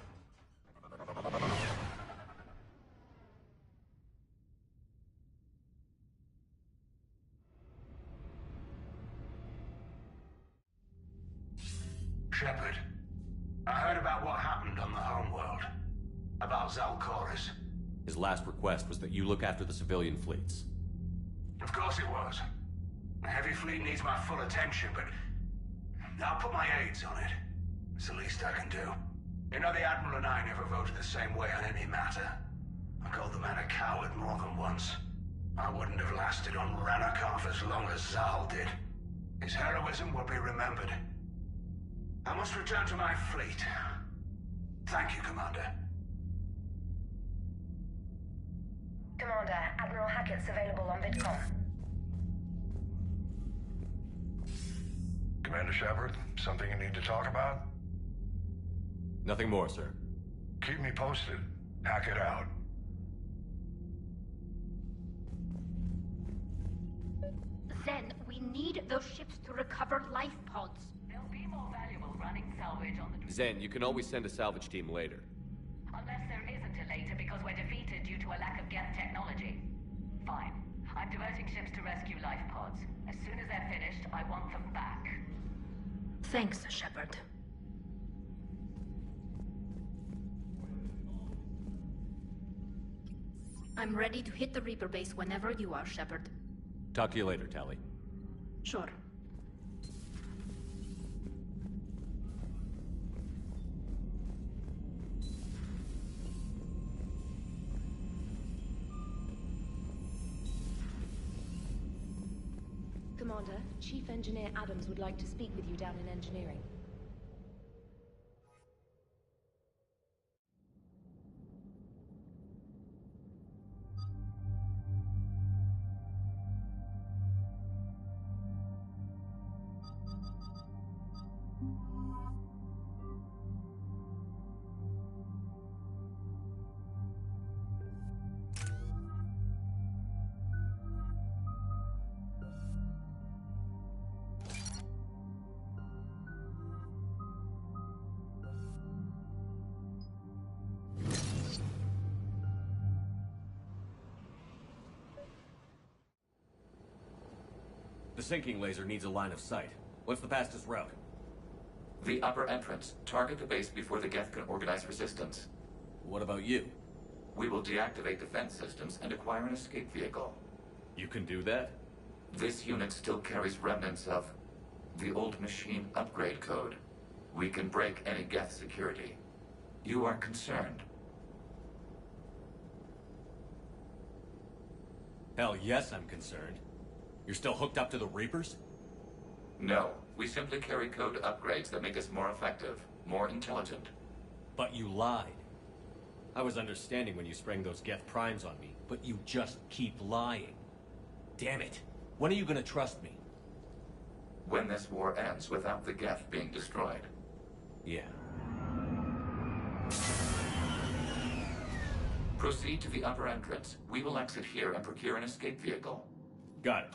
[SPEAKER 13] Shepard, I heard about what happened on the homeworld. About Zalcoris.
[SPEAKER 1] His last request was that you look after the civilian fleets.
[SPEAKER 13] Of course it was. The heavy fleet needs my full attention, but I'll put my aids on it. It's the least I can do. You know, the Admiral and I never voted the same way on any matter. I called the man a coward more than once. I wouldn't have lasted on Ranakov as long as Zal did. His heroism will be remembered. I must return to my fleet. Thank you, Commander.
[SPEAKER 10] Commander, Admiral Hackett's available on VidCom.
[SPEAKER 20] Commander Shepard, something you need to talk about?
[SPEAKER 1] Nothing more, sir.
[SPEAKER 20] Keep me posted. Hackett out.
[SPEAKER 3] Zen, we need those ships to recover life pods.
[SPEAKER 12] They'll be more valuable running salvage on the...
[SPEAKER 1] Zen, you can always send a salvage team later.
[SPEAKER 12] Unless there isn't a later because we're defeated due to a lack of Geth technology. Fine. I'm diverting ships to rescue life pods. As soon as they're finished, I want them back.
[SPEAKER 3] Thanks, Shepard. I'm ready to hit the Reaper base whenever you are, Shepard.
[SPEAKER 1] Talk to you later, Tally.
[SPEAKER 3] Sure.
[SPEAKER 15] Commander, Chief Engineer Adams would like to speak with you down in engineering.
[SPEAKER 1] The sinking laser needs a line of sight. What's the fastest route?
[SPEAKER 2] The upper entrance. Target the base before the Geth can organize resistance.
[SPEAKER 1] What about you?
[SPEAKER 2] We will deactivate defense systems and acquire an escape vehicle.
[SPEAKER 1] You can do that?
[SPEAKER 2] This unit still carries remnants of the old machine upgrade code. We can break any Geth security. You are concerned?
[SPEAKER 1] Hell yes, I'm concerned. You're still hooked up to the Reapers?
[SPEAKER 2] No. We simply carry code upgrades that make us more effective, more intelligent.
[SPEAKER 1] But you lied. I was understanding when you sprang those Geth primes on me, but you just keep lying. Damn it. When are you gonna trust me?
[SPEAKER 2] When this war ends without the Geth being destroyed.
[SPEAKER 1] Yeah.
[SPEAKER 2] Proceed to the upper entrance. We will exit here and procure an escape vehicle.
[SPEAKER 1] Got it.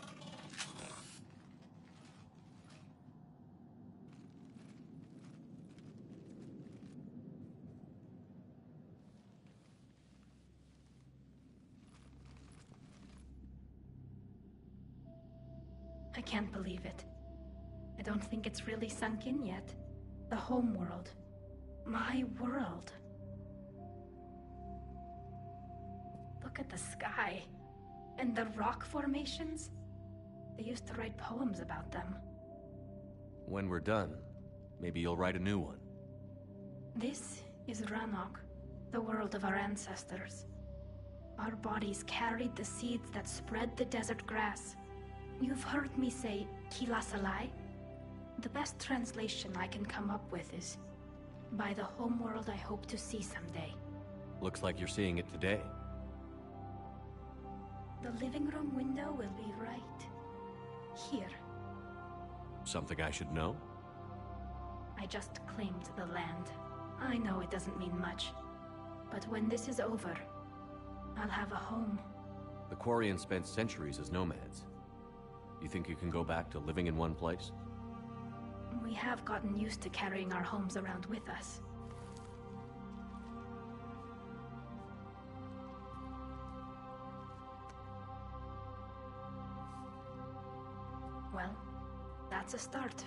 [SPEAKER 3] I can't believe it. I don't think it's really sunk in yet. The home world. My world. Look at the sky. And the rock formations. They used to write poems about them.
[SPEAKER 1] When we're done, maybe you'll write a new one.
[SPEAKER 3] This is Ranok, the world of our ancestors. Our bodies carried the seeds that spread the desert grass. You've heard me say, Kilasalai? The best translation I can come up with is, by the homeworld I hope to see someday.
[SPEAKER 1] Looks like you're seeing it today.
[SPEAKER 3] The living room window will be right
[SPEAKER 1] Something I should know?
[SPEAKER 3] I just claimed the land. I know it doesn't mean much. But when this is over, I'll have a home.
[SPEAKER 1] The Quarians spent centuries as nomads. You think you can go back to living in one place?
[SPEAKER 3] We have gotten used to carrying our homes around with us. Well, that's a start.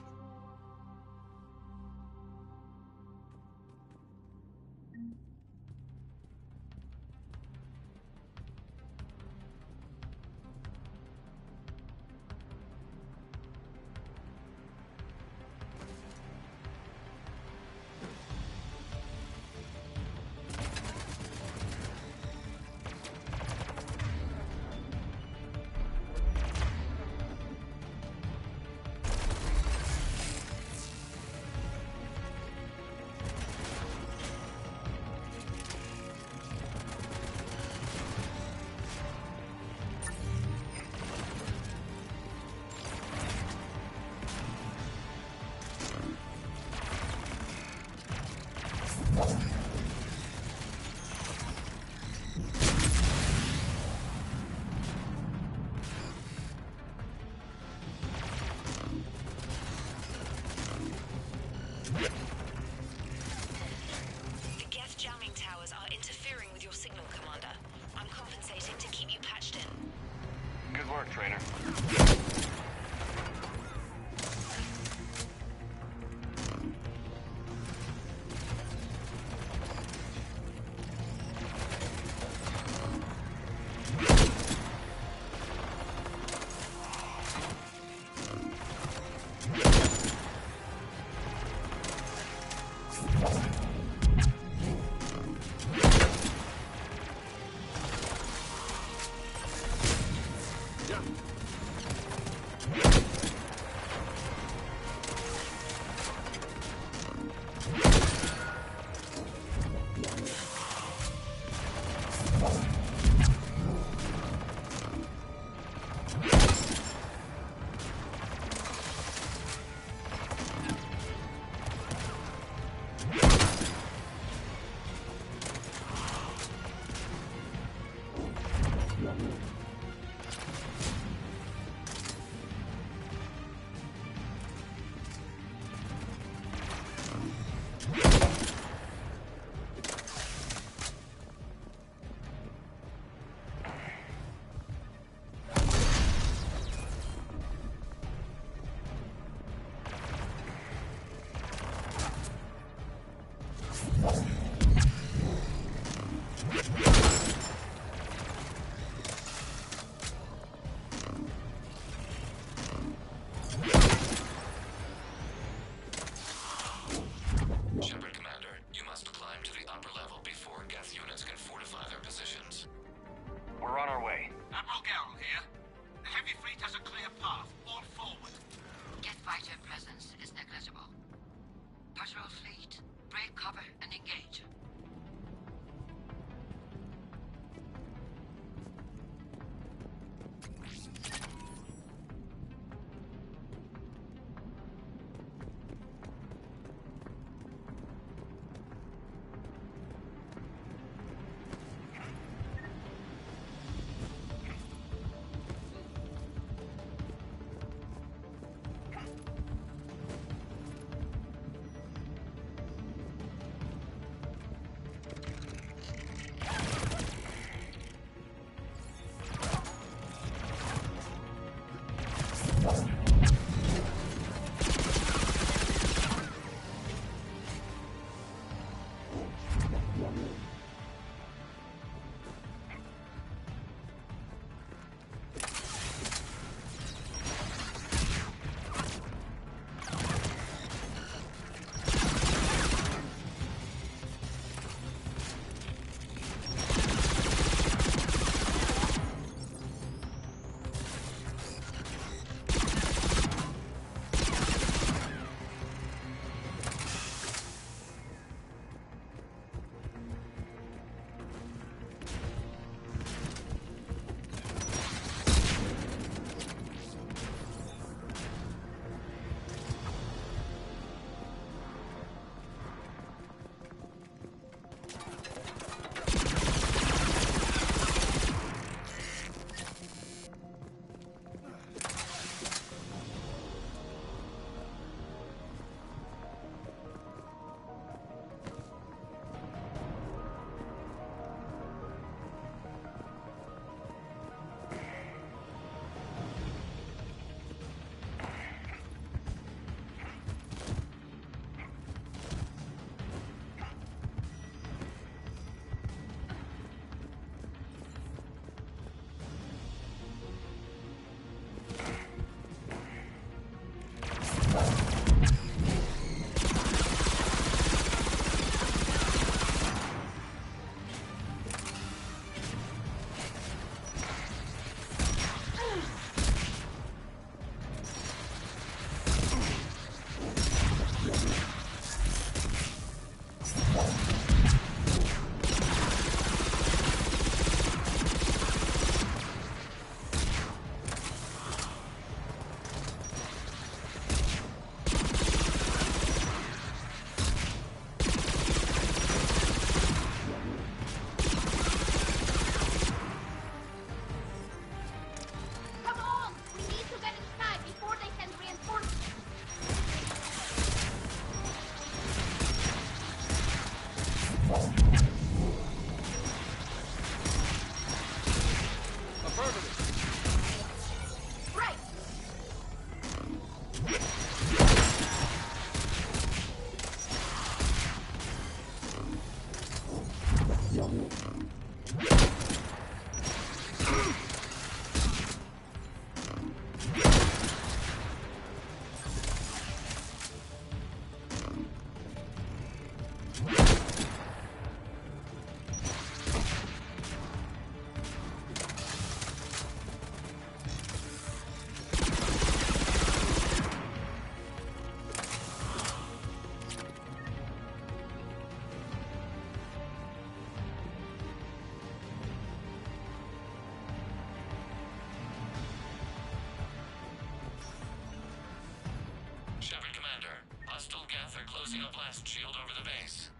[SPEAKER 19] Placing a blast shield over the base.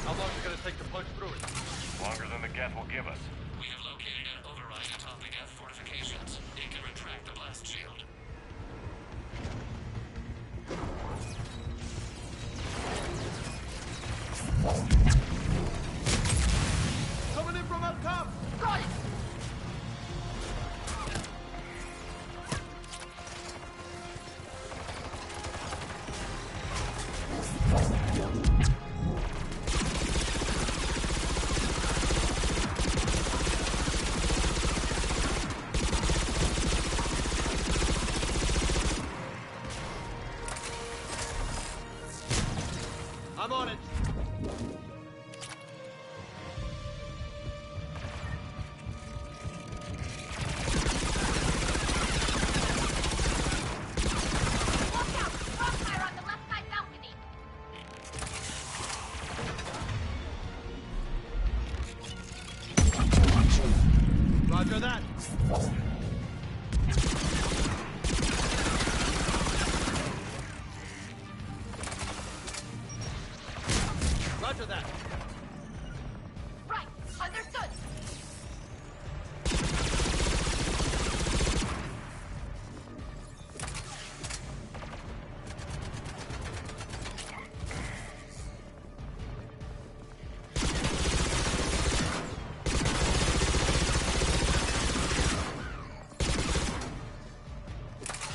[SPEAKER 1] How long is it gonna take to punch through it?
[SPEAKER 4] Longer than the Geth will give us.
[SPEAKER 19] We have located an override atop the Geth fortifications. It can retract the blast shield.
[SPEAKER 16] Coming in from up top!
[SPEAKER 7] Got it!
[SPEAKER 16] I'm on it.
[SPEAKER 7] Watch out! Crossfire on the left side balcony!
[SPEAKER 16] Roger that. Roger that.
[SPEAKER 7] Right, understood!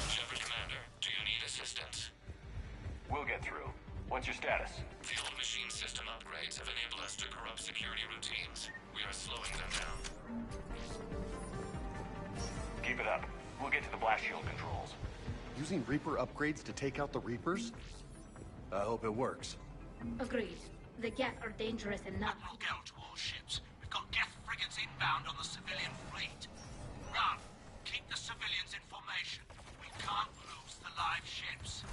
[SPEAKER 19] Shepard Commander, do you need assistance?
[SPEAKER 4] We'll get through. What's your status?
[SPEAKER 19] The old machine system upgrades have enabled us to corrupt security routines. We are slowing them down.
[SPEAKER 4] Keep it up. We'll get to the blast shield controls.
[SPEAKER 17] Using Reaper upgrades to take out the Reapers? I hope it works.
[SPEAKER 3] Agreed. The Geth are dangerous enough.
[SPEAKER 18] Look out to all ships. We've got Geth frigates inbound on the civilian fleet. Run. Keep the civilians in formation. We can't lose the live ships.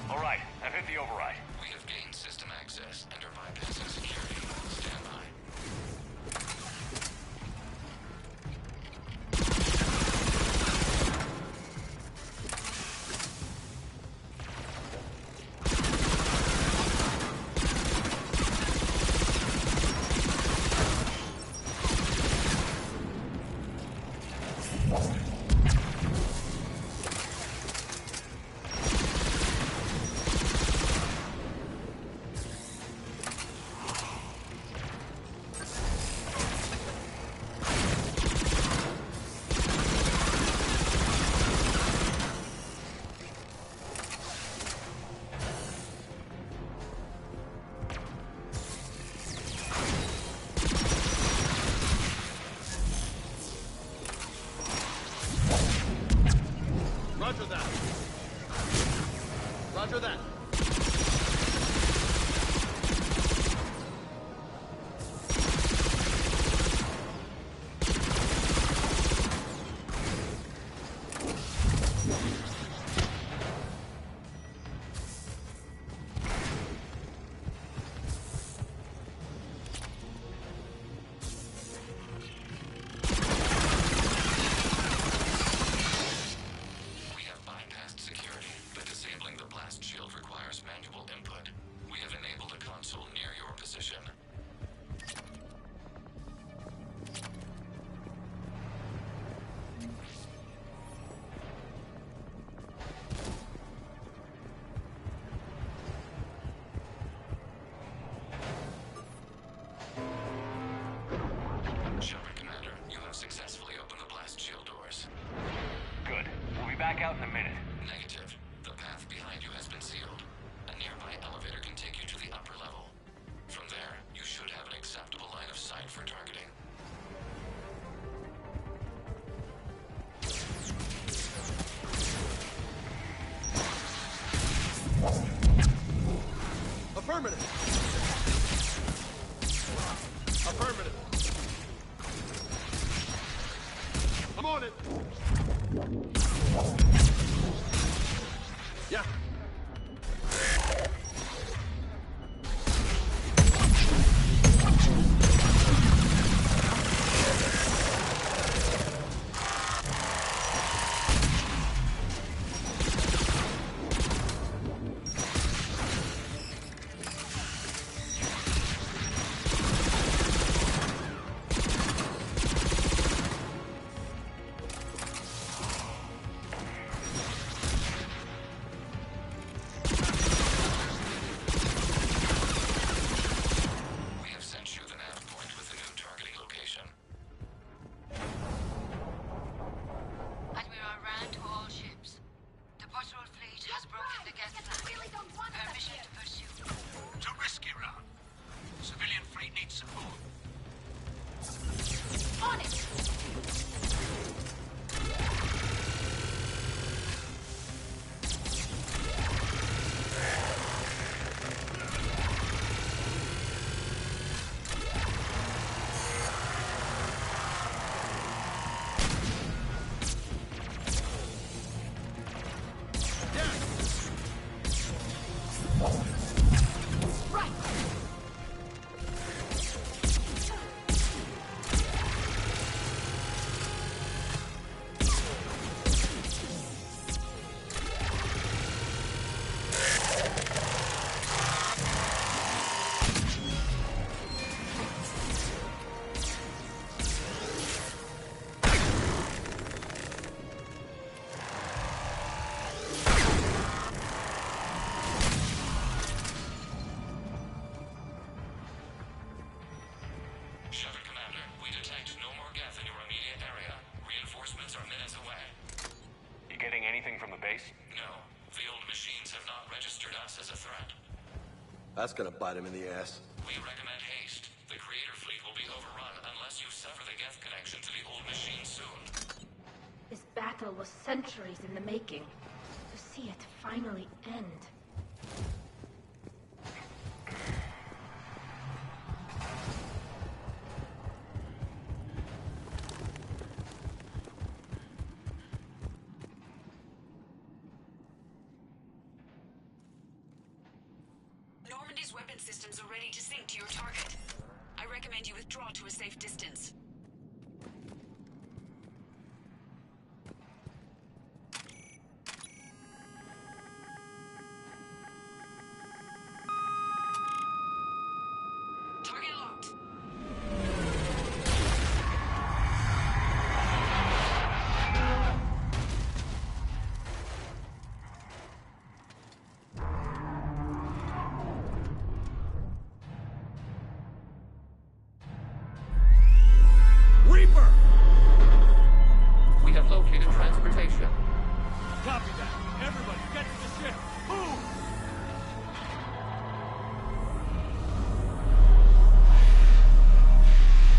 [SPEAKER 4] All right, I've hit the override.
[SPEAKER 19] We have gained system access and are bypassing security. Stand by.
[SPEAKER 16] Roger that. Roger that.
[SPEAKER 19] We have bypassed security, but disabling the blast shield requires manual input. We have enabled a console near your position. Shepard Commander, you have successfully opened the blast shield doors.
[SPEAKER 4] Good. We'll be back out in a minute.
[SPEAKER 19] Negative. The path behind you has been sealed. A nearby elevator can take you to the upper level. From there, you should have an acceptable line of sight for targeting.
[SPEAKER 16] Affirmative. Affirmative. I'm on it. Yeah.
[SPEAKER 19] Shepard Commander, we detect no more Geth in your immediate area. Reinforcements are minutes away.
[SPEAKER 4] You getting anything from the base?
[SPEAKER 19] No. The old machines have not registered us as a threat.
[SPEAKER 17] That's gonna bite him in the ass.
[SPEAKER 19] We recommend haste. The Creator fleet will be overrun unless you sever the Geth connection to the old machine soon.
[SPEAKER 3] This battle was centuries in the making. To see it finally end.
[SPEAKER 11] Normandy's weapon systems are ready to sync to your target. I recommend you withdraw to a safe distance. Target locked.
[SPEAKER 1] Reaper!
[SPEAKER 2] We have located transportation.
[SPEAKER 1] Copy that. Everybody, get to the ship. Move!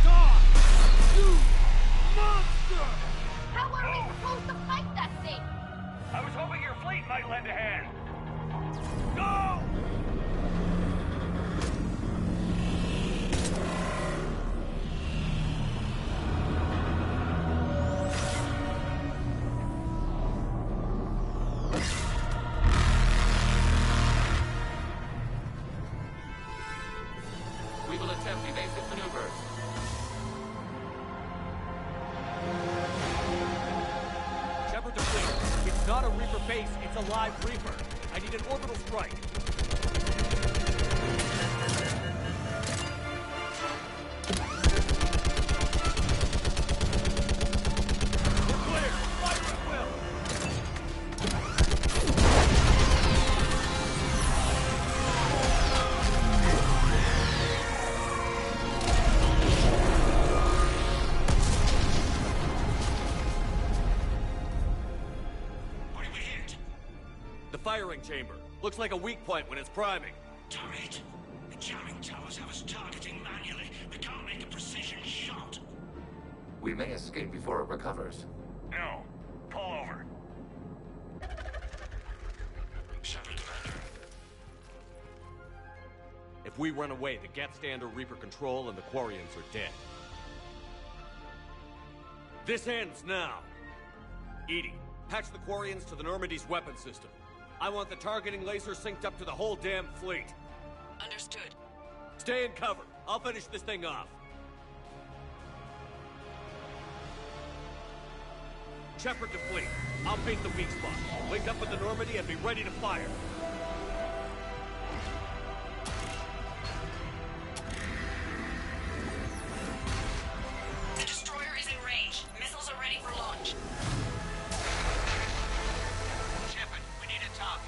[SPEAKER 1] Die! You monster!
[SPEAKER 7] How are we supposed to fight that thing?
[SPEAKER 4] I was hoping your fleet might lend a hand.
[SPEAKER 1] Go!
[SPEAKER 2] We will attempt evasive maneuvers.
[SPEAKER 1] Shepard to fleet. It's not a Reaper base, it's a live Reaper. I need an orbital strike. We're clear! Fire at will!
[SPEAKER 19] What did we hit?
[SPEAKER 1] The firing chamber. Looks like a weak point when it's priming.
[SPEAKER 13] Damn it! The jamming towers have us targeting manually. We can't make a precision shot.
[SPEAKER 2] We may escape before it recovers.
[SPEAKER 4] No. Pull over.
[SPEAKER 19] Shepard, Commander.
[SPEAKER 1] If we run away, the Geth stand under Reaper control and the Quarians are dead. This ends now. Edie, patch the Quarians to the Normandy's weapon system. I want the targeting laser synced up to the whole damn fleet.
[SPEAKER 11] Understood.
[SPEAKER 1] Stay in cover. I'll finish this thing off. Shepard to fleet. I'll beat the weak spot. Link up with the Normandy and be ready to fire.
[SPEAKER 11] The destroyer is in range. Missiles are ready for launch.
[SPEAKER 13] Shepard, we need a target.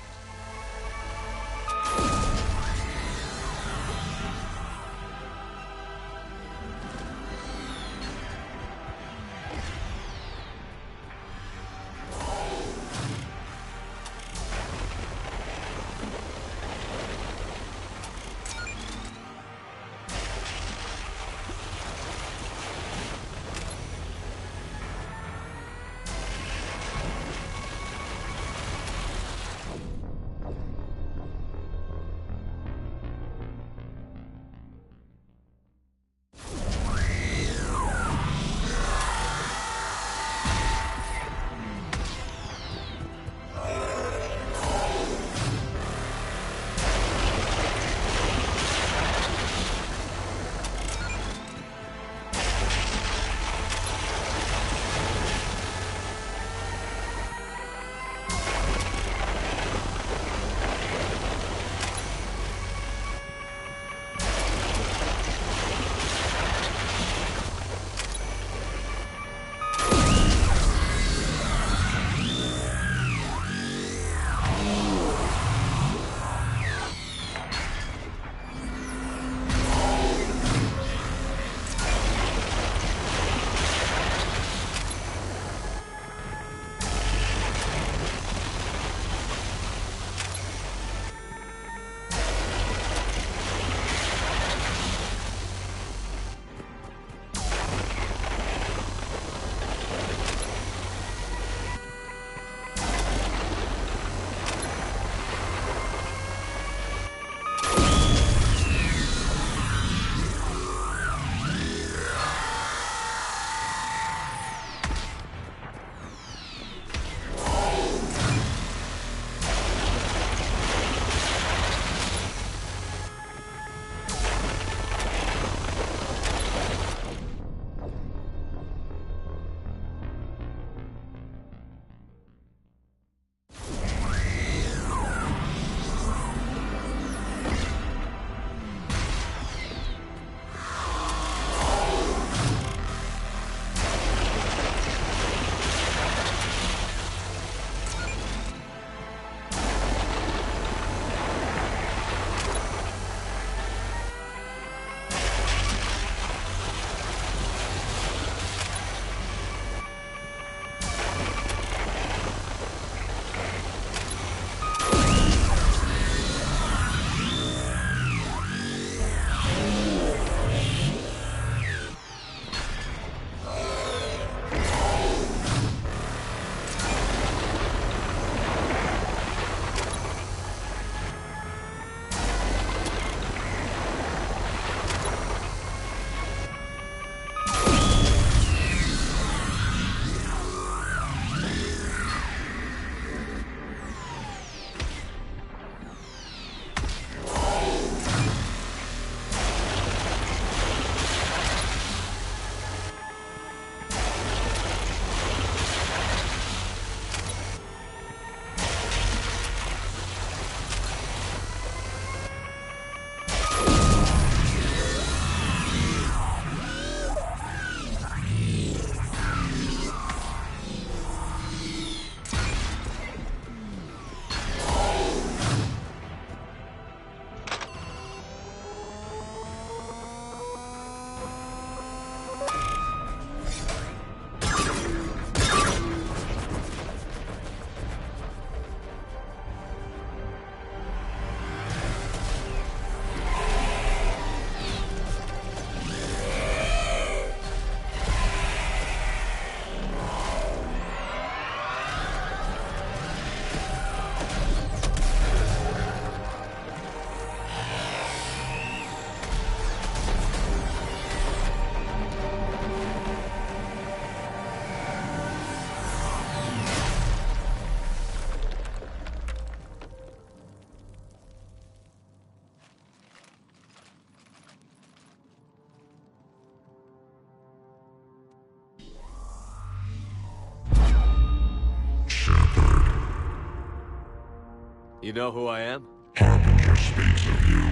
[SPEAKER 1] You know who I am?
[SPEAKER 20] Harbinger speaks of you.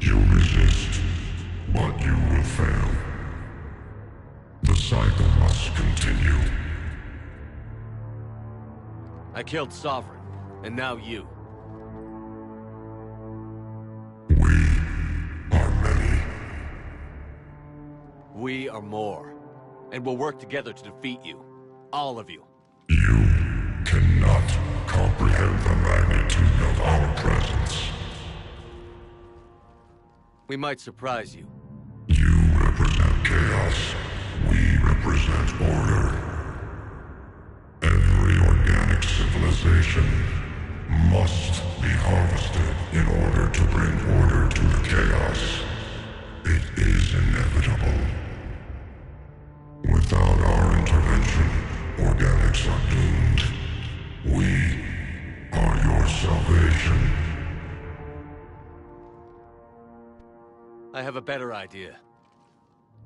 [SPEAKER 20] You resist, but you will fail. The cycle must continue.
[SPEAKER 1] I killed Sovereign, and now you. We are more, and we'll work together to defeat you. All of you.
[SPEAKER 20] You cannot comprehend the magnitude of our presence.
[SPEAKER 1] We might surprise you.
[SPEAKER 20] You represent chaos. We represent order. Every organic civilization must be harvested in order to bring order to the chaos. It is inevitable. Without our intervention, organics are doomed. We are your salvation.
[SPEAKER 1] I have a better idea.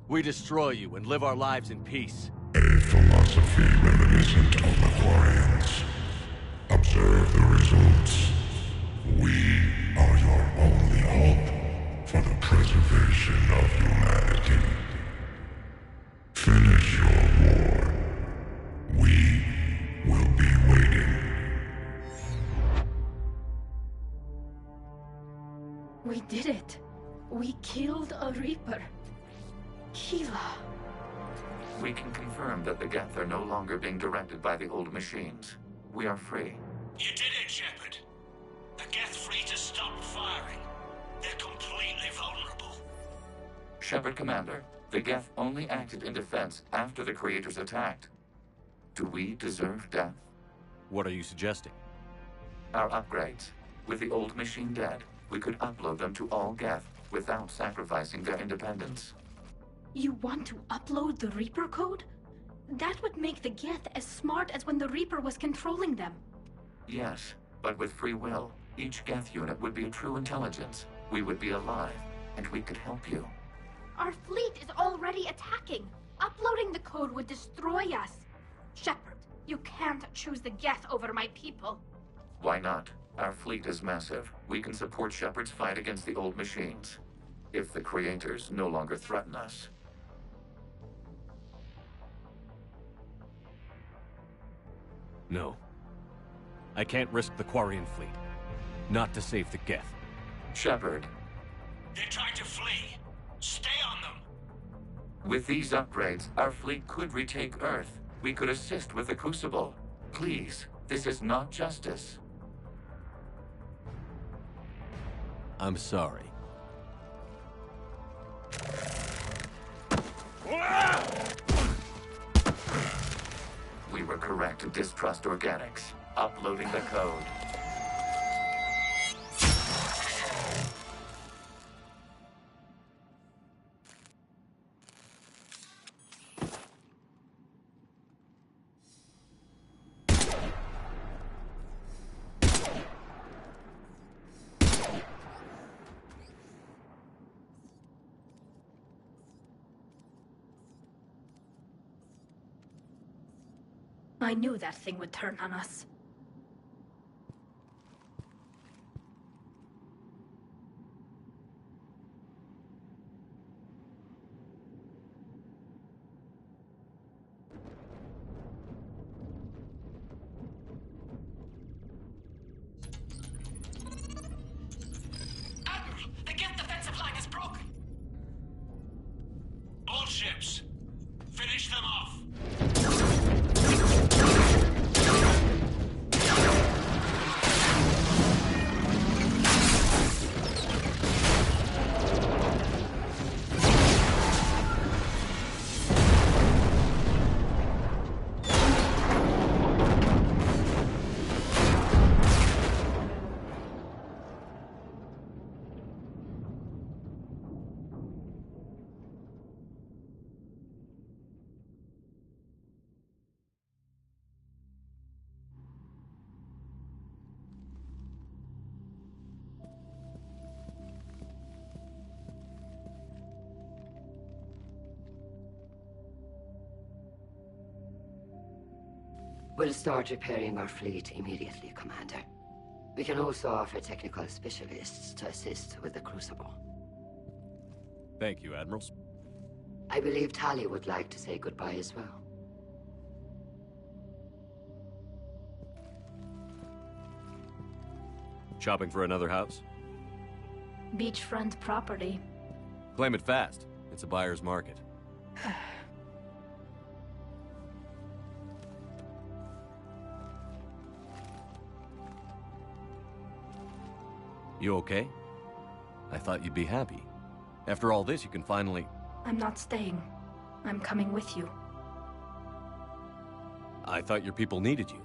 [SPEAKER 1] We destroy you and live our lives in peace.
[SPEAKER 20] A philosophy reminiscent of the Quarians. Observe the results. We are your only hope for the preservation of humanity. Finish your war. We will be waiting.
[SPEAKER 3] We did it. We killed a Reaper. Kiva.
[SPEAKER 2] We can confirm that the Geth are no longer being directed by the old machines. We are free.
[SPEAKER 13] You did it, Shepard. The Geth fleet has stopped firing. They're completely vulnerable.
[SPEAKER 2] Shepard, Commander, the Geth only acted in defense after the Creators attacked. Do we deserve death?
[SPEAKER 1] What are you suggesting?
[SPEAKER 2] Our upgrades. With the old machine dead, we could upload them to all Geth without sacrificing their independence.
[SPEAKER 3] You want to upload the Reaper code? That would make the Geth as smart as when the Reaper was controlling them.
[SPEAKER 2] Yes, but with free will, each Geth unit would be a true intelligence. We would be alive, and we could help you.
[SPEAKER 3] Our fleet is already attacking. Uploading the code would destroy us. Shepard, you can't choose the Geth over my people.
[SPEAKER 2] Why not? Our fleet is massive. We can support Shepard's fight against the old machines. If the Creators no longer threaten us.
[SPEAKER 1] No. I can't risk the Quarian fleet. Not to save the Geth.
[SPEAKER 2] Shepard.
[SPEAKER 13] They're trying to flee. Stay on them.
[SPEAKER 2] With these upgrades, our fleet could retake Earth. We could assist with the Crucible. Please, this is not justice.
[SPEAKER 1] I'm sorry.
[SPEAKER 2] We were correct to distrust organics. Uploading the code.
[SPEAKER 3] I knew that thing would turn on us.
[SPEAKER 13] Admiral, the Geth defensive line is broken. All ships, finish them off.
[SPEAKER 8] We'll start repairing our fleet immediately, Commander. We can also offer technical specialists to assist with the Crucible.
[SPEAKER 1] Thank you, Admirals.
[SPEAKER 8] I believe Tali would like to say goodbye as well.
[SPEAKER 1] Shopping for another house?
[SPEAKER 3] Beachfront property.
[SPEAKER 1] Claim it fast. It's a buyer's market. You okay? I thought you'd be happy. After all this, you can finally...
[SPEAKER 3] I'm not staying. I'm coming with you.
[SPEAKER 1] I thought your people needed you.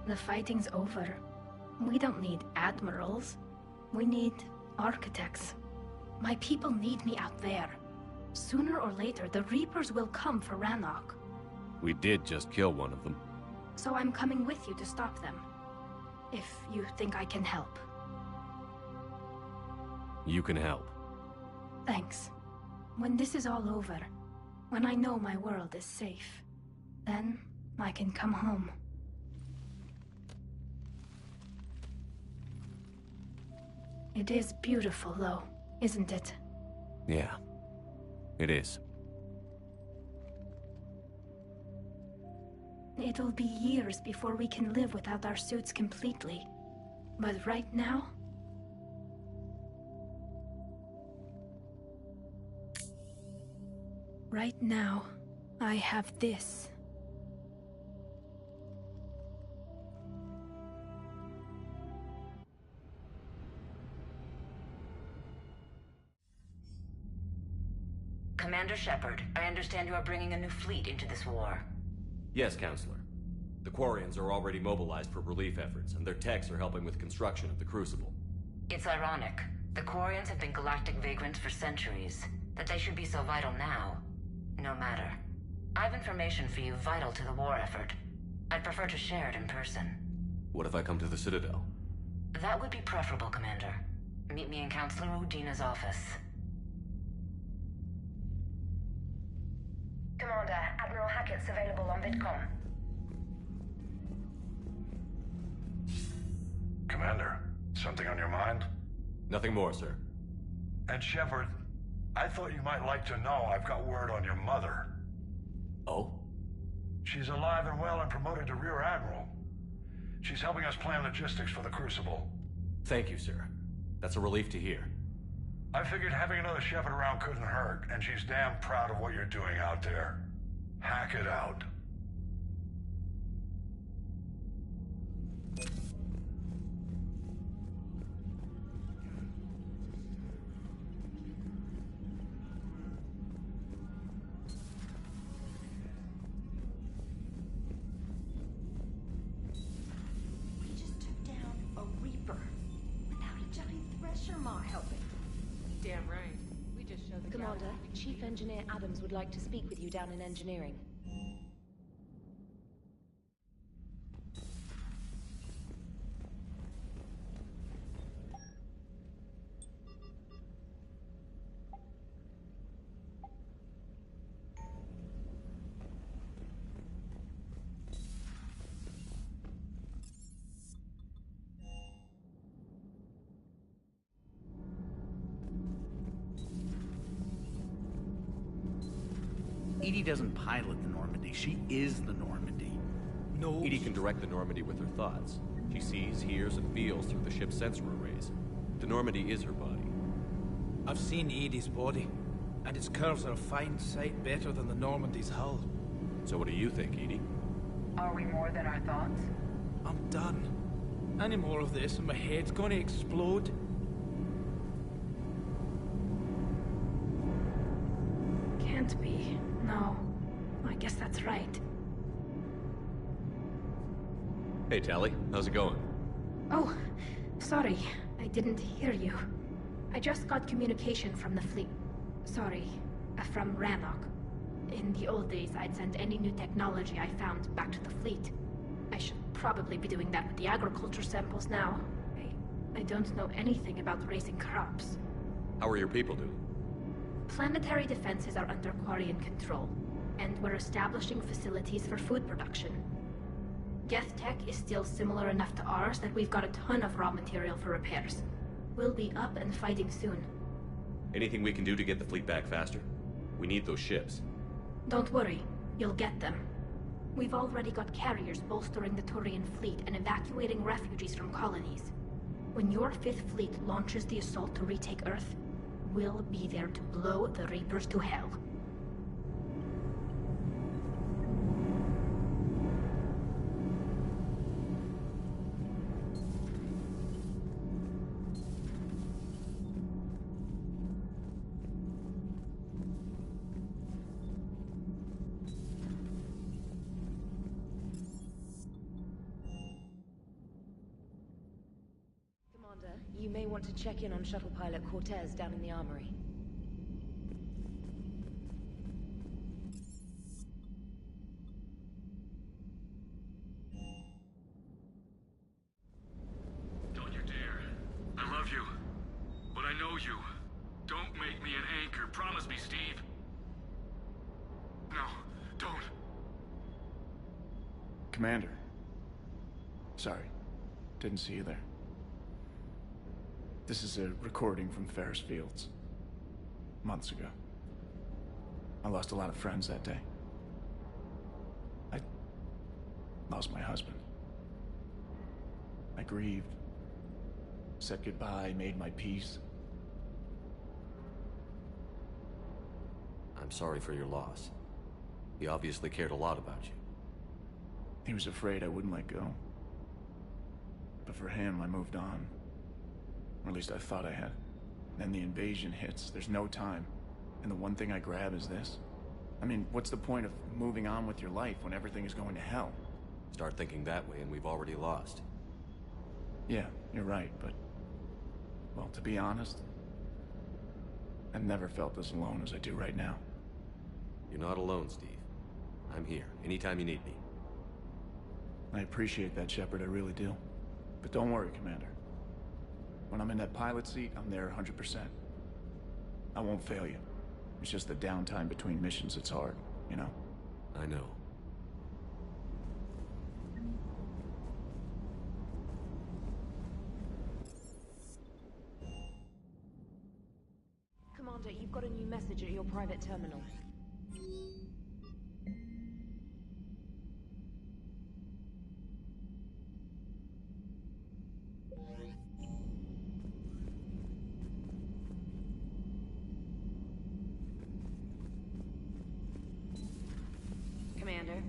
[SPEAKER 3] The fighting's over. We don't need admirals. We need architects. My people need me out there. Sooner or later, the Reapers will come for Rannoch.
[SPEAKER 1] We did just kill one of them.
[SPEAKER 3] So I'm coming with you to stop them. If you think I can help.
[SPEAKER 1] You can help.
[SPEAKER 3] Thanks. When this is all over, when I know my world is safe, then I can come home. It is beautiful, though, isn't it?
[SPEAKER 1] Yeah, it is.
[SPEAKER 3] It'll be years before we can live without our suits completely. But right now... Right now, I have this.
[SPEAKER 10] Commander Shepard, I understand you are bringing a new fleet into this war.
[SPEAKER 1] Yes, Counselor. The Quarians are already mobilized for relief efforts, and their techs are helping with construction of the Crucible.
[SPEAKER 10] It's ironic. The Quarians have been galactic vagrants for centuries. That they should be so vital now. No matter. I have information for you vital to the war effort. I'd prefer to share it in person.
[SPEAKER 1] What if I come to the Citadel?
[SPEAKER 10] That would be preferable, Commander. Meet me in Counselor Udina's office.
[SPEAKER 21] Commander, Admiral Hackett's available on VidCom.
[SPEAKER 13] Commander, something on your mind?
[SPEAKER 1] Nothing more, sir.
[SPEAKER 13] And Shepard, I thought you might like to know I've got word on your mother.
[SPEAKER 1] Oh?
[SPEAKER 13] She's alive and well and promoted to Rear Admiral. She's helping us plan logistics for the Crucible.
[SPEAKER 1] Thank you, sir. That's a relief to hear.
[SPEAKER 13] I figured having another Shepard around couldn't hurt, and she's damn proud of what you're doing out there. Hack it out.
[SPEAKER 9] We just took down a Reaper without a giant thresher maw helping.
[SPEAKER 14] Damn right. We just showed the
[SPEAKER 15] Commander,
[SPEAKER 14] galaxy.
[SPEAKER 15] Chief Engineer Adams would like to speak with you down in engineering.
[SPEAKER 22] EDI doesn't pilot the Normandy, she is the Normandy.
[SPEAKER 1] No. EDI can direct the Normandy with her thoughts. She sees, hears, and feels through the ship's sensor arrays. The Normandy is her body.
[SPEAKER 23] I've seen Edie's body, and its curves are a fine sight better than the Normandy's hull.
[SPEAKER 1] So what do you think, EDI?
[SPEAKER 10] Are we more than our thoughts?
[SPEAKER 23] I'm done. Any more of this and my head's gonna explode.
[SPEAKER 3] Can't be. No. I guess that's right.
[SPEAKER 1] Hey, Tali. How's it going?
[SPEAKER 3] Oh, sorry. I didn't hear you. I just got communication from the fleet. Sorry, from Rannoch. In the old days, I'd send any new technology I found back to the fleet. I should probably be doing that with the agriculture samples now. I don't know anything about raising crops.
[SPEAKER 1] How are your people doing?
[SPEAKER 3] Planetary defenses are under Quarian control, and we're establishing facilities for food production. Geth tech is still similar enough to ours that we've got a ton of raw material for repairs. We'll be up and fighting soon.
[SPEAKER 1] Anything we can do to get the fleet back faster? We need those ships.
[SPEAKER 3] Don't worry, you'll get them. We've already got carriers bolstering the Turian fleet and evacuating refugees from colonies. When your Fifth Fleet launches the assault to retake Earth, we'll be there to blow the Reapers to hell.
[SPEAKER 15] You may want to check in on shuttle pilot Cortez down in the armory.
[SPEAKER 5] Don't you dare. I love you. But I know you. Don't make me an anchor. Promise me, Steve. No, don't.
[SPEAKER 6] Commander. Sorry. Didn't see you there. This is a recording from Ferris Fields. Months ago. I lost a lot of friends that day. I lost my husband. I grieved. Said goodbye, made my peace.
[SPEAKER 1] I'm sorry for your loss. He obviously cared a lot about you.
[SPEAKER 6] He was afraid I wouldn't let go. But for him, I moved on. Or at least I thought I had. Then the invasion hits, there's no time. And the one thing I grab is this. I mean, what's the point of moving on with your life when everything is going to hell?
[SPEAKER 1] Start thinking that way and we've already lost.
[SPEAKER 6] Yeah, you're right, but... well, to be honest, I've never felt as alone as I do right now.
[SPEAKER 1] You're not alone, Steve. I'm here, anytime you need me.
[SPEAKER 6] I appreciate that, Shepard, I really do. But don't worry, Commander. When I'm in that pilot seat, I'm there 100%. I won't fail you. It's just the downtime between missions that's hard, you know?
[SPEAKER 1] I know.
[SPEAKER 15] Commander, you've got a new message at your private terminal. Commander.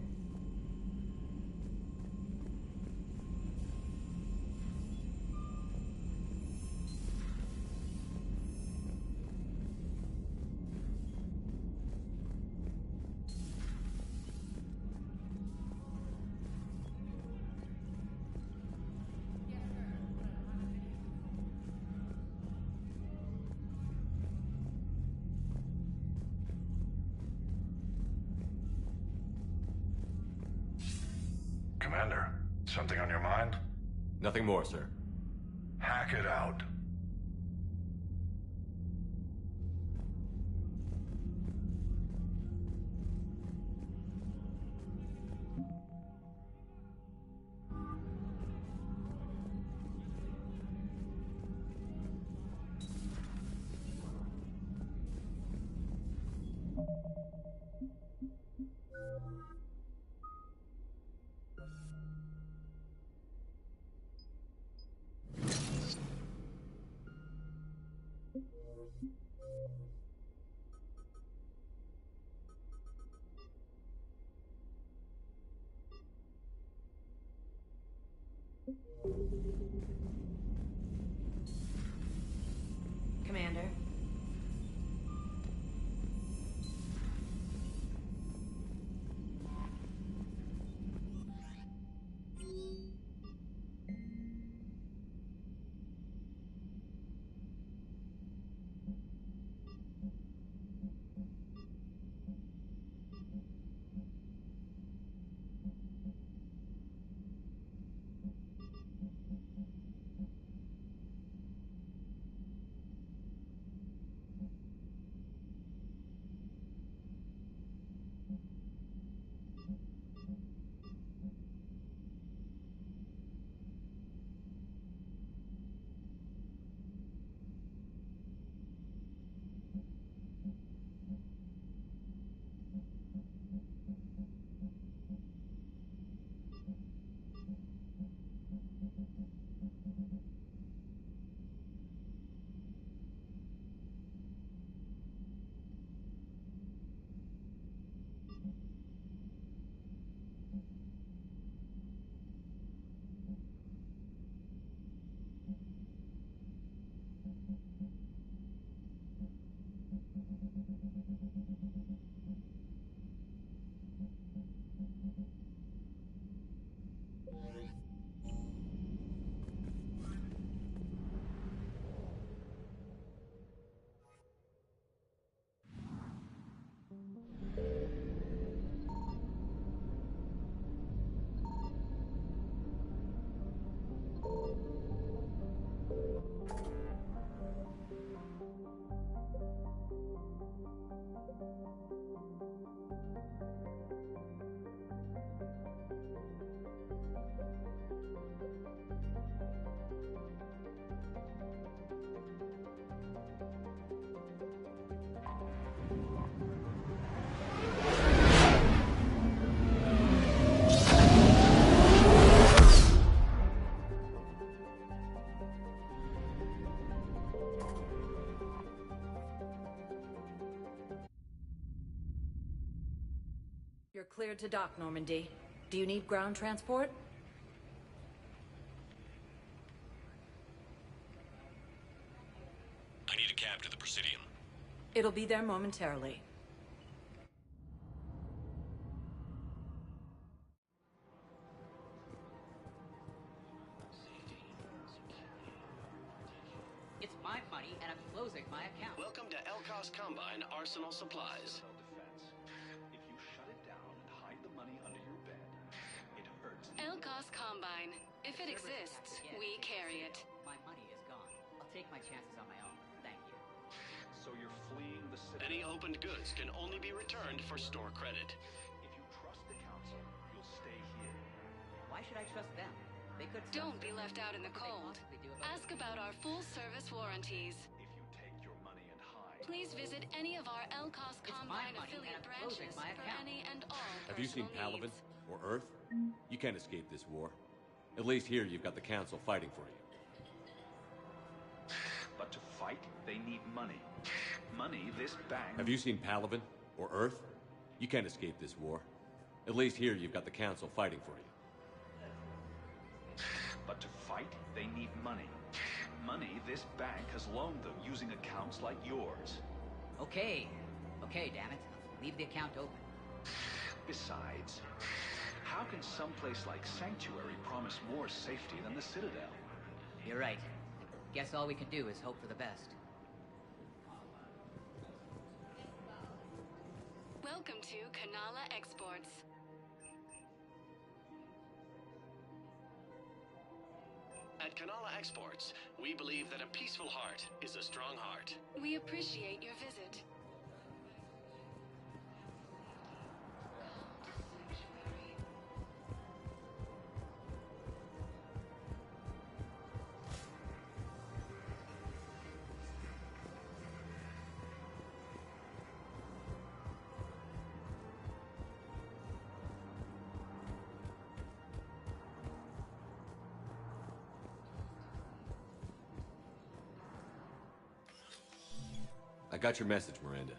[SPEAKER 13] Commander, something on your mind?
[SPEAKER 1] Nothing more, sir.
[SPEAKER 13] Hack it out.
[SPEAKER 15] Commander.
[SPEAKER 12] You're cleared to dock, Normandy. Do you need ground transport?
[SPEAKER 16] I need a cab to the Presidium.
[SPEAKER 12] It'll be there momentarily.
[SPEAKER 18] It's my money, and I'm closing my account.
[SPEAKER 24] Welcome to Elkos Combine Arsenal Supplies.
[SPEAKER 11] Elkos Combine. If it exists, we carry it.
[SPEAKER 18] My money is gone. I'll take my chances on my own. Thank you.
[SPEAKER 24] So you're fleeing the city. Any opened goods can only be returned for store credit. If you trust the council, you'll stay here.
[SPEAKER 18] Why should I trust them? They could.
[SPEAKER 11] Don't be left out in the cold. Ask about our full-service warranties.
[SPEAKER 24] If you take your money and hide.
[SPEAKER 11] Please visit any of our Elkos Combine affiliate branches for any and all
[SPEAKER 1] Have you seen
[SPEAKER 11] personal
[SPEAKER 1] Palaven
[SPEAKER 11] needs.
[SPEAKER 1] or Earth? You can't escape this war. At least here you've got the council fighting for you.
[SPEAKER 24] But to fight, they need money. Money this bank...
[SPEAKER 1] Have you seen Palaven or Earth? You can't escape this war. At least here you've got the council fighting for you.
[SPEAKER 24] But to fight, they need money. Money this bank has loaned them using accounts like yours.
[SPEAKER 18] Okay. Okay, damn it. Leave the account open.
[SPEAKER 24] Besides, how can someplace like Sanctuary promise more safety than the Citadel?
[SPEAKER 18] You're right. Guess all we can do is hope for the best.
[SPEAKER 11] Welcome to Kanala Exports.
[SPEAKER 24] At Kanala Exports, we believe that a peaceful heart is a strong heart.
[SPEAKER 11] We appreciate your visit.
[SPEAKER 1] I got your message, Miranda.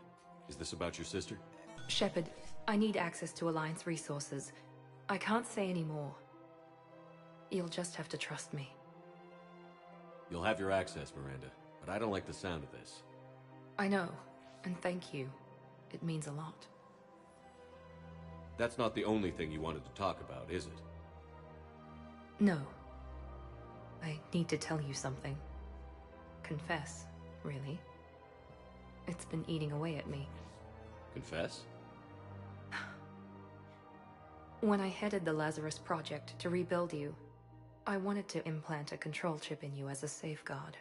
[SPEAKER 1] Is this about your sister?
[SPEAKER 25] Shepard, I need access to Alliance resources. I can't say any more. You'll just have to trust me.
[SPEAKER 1] You'll have your access, Miranda, but I don't like the sound of this.
[SPEAKER 25] I know, and thank you. It means a lot.
[SPEAKER 1] That's not the only thing you wanted to talk about, is it?
[SPEAKER 25] No. I need to tell you something. Confess, really. It's been eating away at me.
[SPEAKER 1] Confess?
[SPEAKER 25] When I headed the Lazarus Project to rebuild you, I wanted to implant a control chip in you as a safeguard.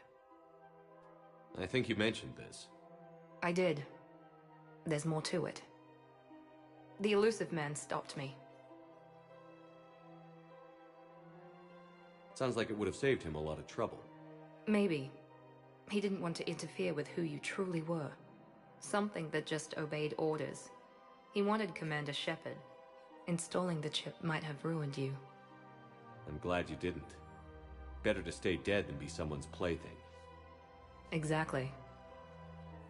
[SPEAKER 1] I think you mentioned this.
[SPEAKER 25] I did. There's more to it. The elusive man stopped me.
[SPEAKER 1] Sounds like it would have saved him a lot of trouble.
[SPEAKER 25] Maybe. He didn't want to interfere with who you truly were. Something that just obeyed orders. He wanted Commander Shepard. Installing the chip might have ruined you.
[SPEAKER 1] I'm glad you didn't. Better to stay dead than be someone's plaything.
[SPEAKER 25] Exactly.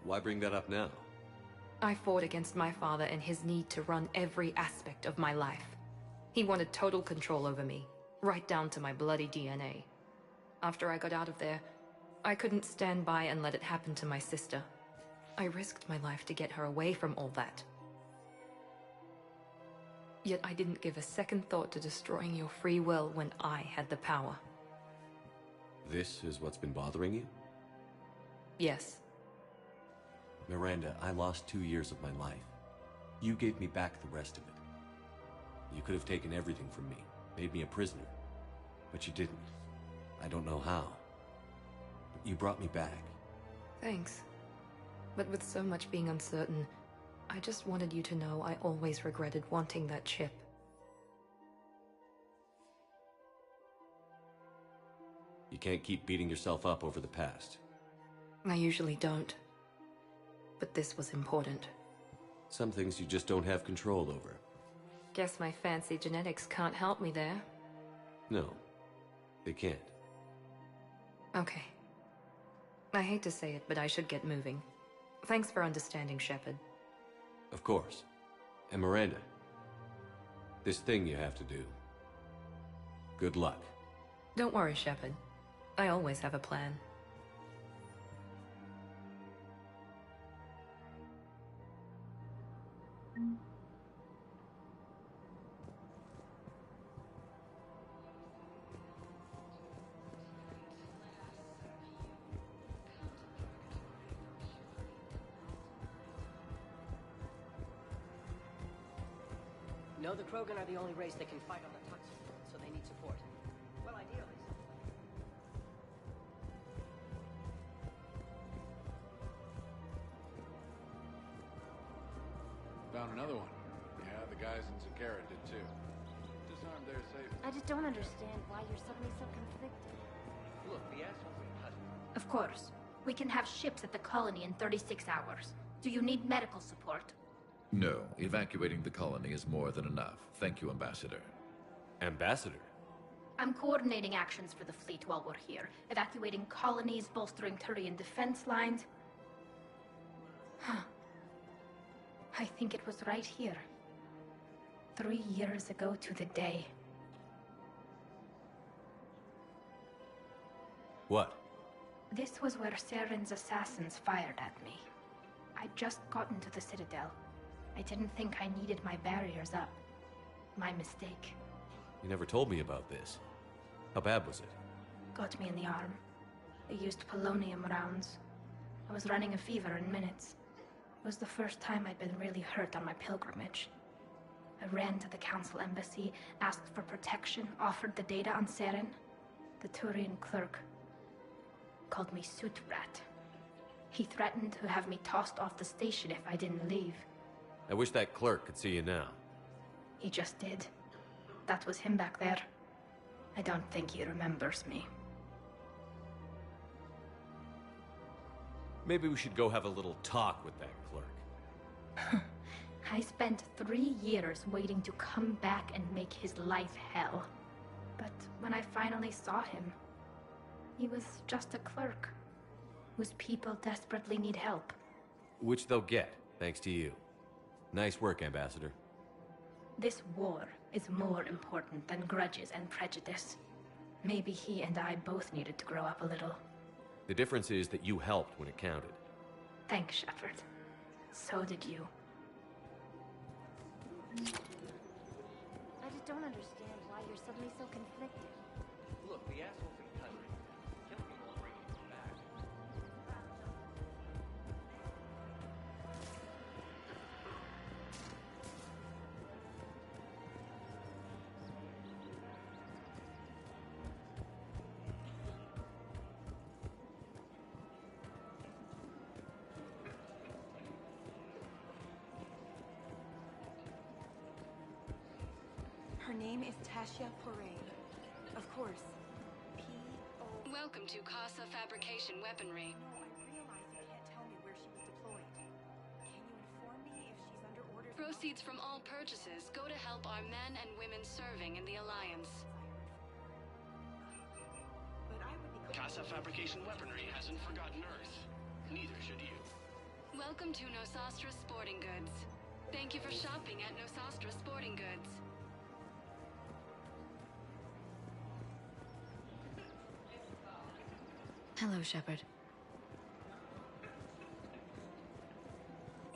[SPEAKER 1] Why bring that up now?
[SPEAKER 25] I fought against my father and his need to run every aspect of my life. He wanted total control over me, right down to my bloody DNA. After I got out of there, I couldn't stand by and let it happen to my sister. I risked my life to get her away from all that. Yet I didn't give a second thought to destroying your free will when I had the power.
[SPEAKER 1] This is what's been bothering you?
[SPEAKER 25] Yes.
[SPEAKER 1] Miranda, I lost 2 years of my life. You gave me back the rest of it. You could have taken everything from me, made me a prisoner. But you didn't. I don't know how. But you brought me back.
[SPEAKER 25] Thanks. But with so much being uncertain, I just wanted you to know I always regretted wanting that chip.
[SPEAKER 1] You can't keep beating yourself up over the past.
[SPEAKER 25] I usually don't. But this was important.
[SPEAKER 1] Some things you just don't have control over.
[SPEAKER 25] Guess my fancy genetics can't help me there.
[SPEAKER 1] No, they can't.
[SPEAKER 25] Okay. I hate to say it, but I should get moving. Thanks for understanding, Shepard.
[SPEAKER 1] Of course. And Miranda, this thing you have to do. Good luck.
[SPEAKER 25] Don't worry, Shepard. I always have a plan.
[SPEAKER 4] No, the Krogan are the only race that can fight on the Tuxpan, so they need support. Well, ideally.
[SPEAKER 6] Found another one. Yeah, the guys in Zakara did too. Disarmed their safe.
[SPEAKER 15] I just don't understand why you're suddenly so conflicted.
[SPEAKER 4] Look, the assholes are cut.
[SPEAKER 3] Of course. We can have ships at the colony in 36 hours. Do you need medical support?
[SPEAKER 2] No, evacuating the colony is more than enough. Thank you, Ambassador.
[SPEAKER 1] Ambassador?
[SPEAKER 3] I'm coordinating actions for the fleet while we're here. Evacuating colonies, bolstering Turian defense lines. Huh. I think it was right here. 3 years ago to the day.
[SPEAKER 1] What?
[SPEAKER 3] This was where Saren's assassins fired at me. I'd just gotten to the Citadel. I didn't think I needed my barriers up. My mistake.
[SPEAKER 1] You never told me about this. How bad was it?
[SPEAKER 3] Got me in the arm. They used polonium rounds. I was running a fever in minutes. It was the first time I'd been really hurt on my pilgrimage. I ran to the Council embassy, asked for protection, offered the data on Saren. The Turian clerk called me suit rat. He threatened to have me tossed off the station if I didn't leave.
[SPEAKER 1] I wish that clerk could see you now.
[SPEAKER 3] He just did. That was him back there. I don't think he remembers me.
[SPEAKER 1] Maybe we should go have a little talk with that clerk.
[SPEAKER 3] I spent 3 years waiting to come back and make his life hell. But when I finally saw him, he was just a clerk whose people desperately need help.
[SPEAKER 1] Which they'll get, thanks to you. Nice work, Ambassador.
[SPEAKER 3] This war is more important than grudges and prejudice. Maybe he and I both needed to grow up a little.
[SPEAKER 1] The difference is that you helped when it counted.
[SPEAKER 3] Thanks, Shepard. So did you.
[SPEAKER 15] I just don't understand why you're suddenly so conflicted.
[SPEAKER 4] Look, the assholes are cut. Kill people and bring them back.
[SPEAKER 7] Her name is Tasha Foray. Of course. P.O.
[SPEAKER 11] Welcome to Casa Fabrication Weaponry.
[SPEAKER 7] No, I realize you can't tell me where she was deployed. Can you inform me if she's under orders?
[SPEAKER 11] Proceeds from all purchases go to help our men and women serving in the Alliance.
[SPEAKER 7] But
[SPEAKER 24] fabrication weaponry hasn't forgotten Earth. Neither should you.
[SPEAKER 8] Welcome to Nosastra Sporting Goods. Thank you for shopping at Nosastra Sporting Goods.
[SPEAKER 25] Hello, Shepard.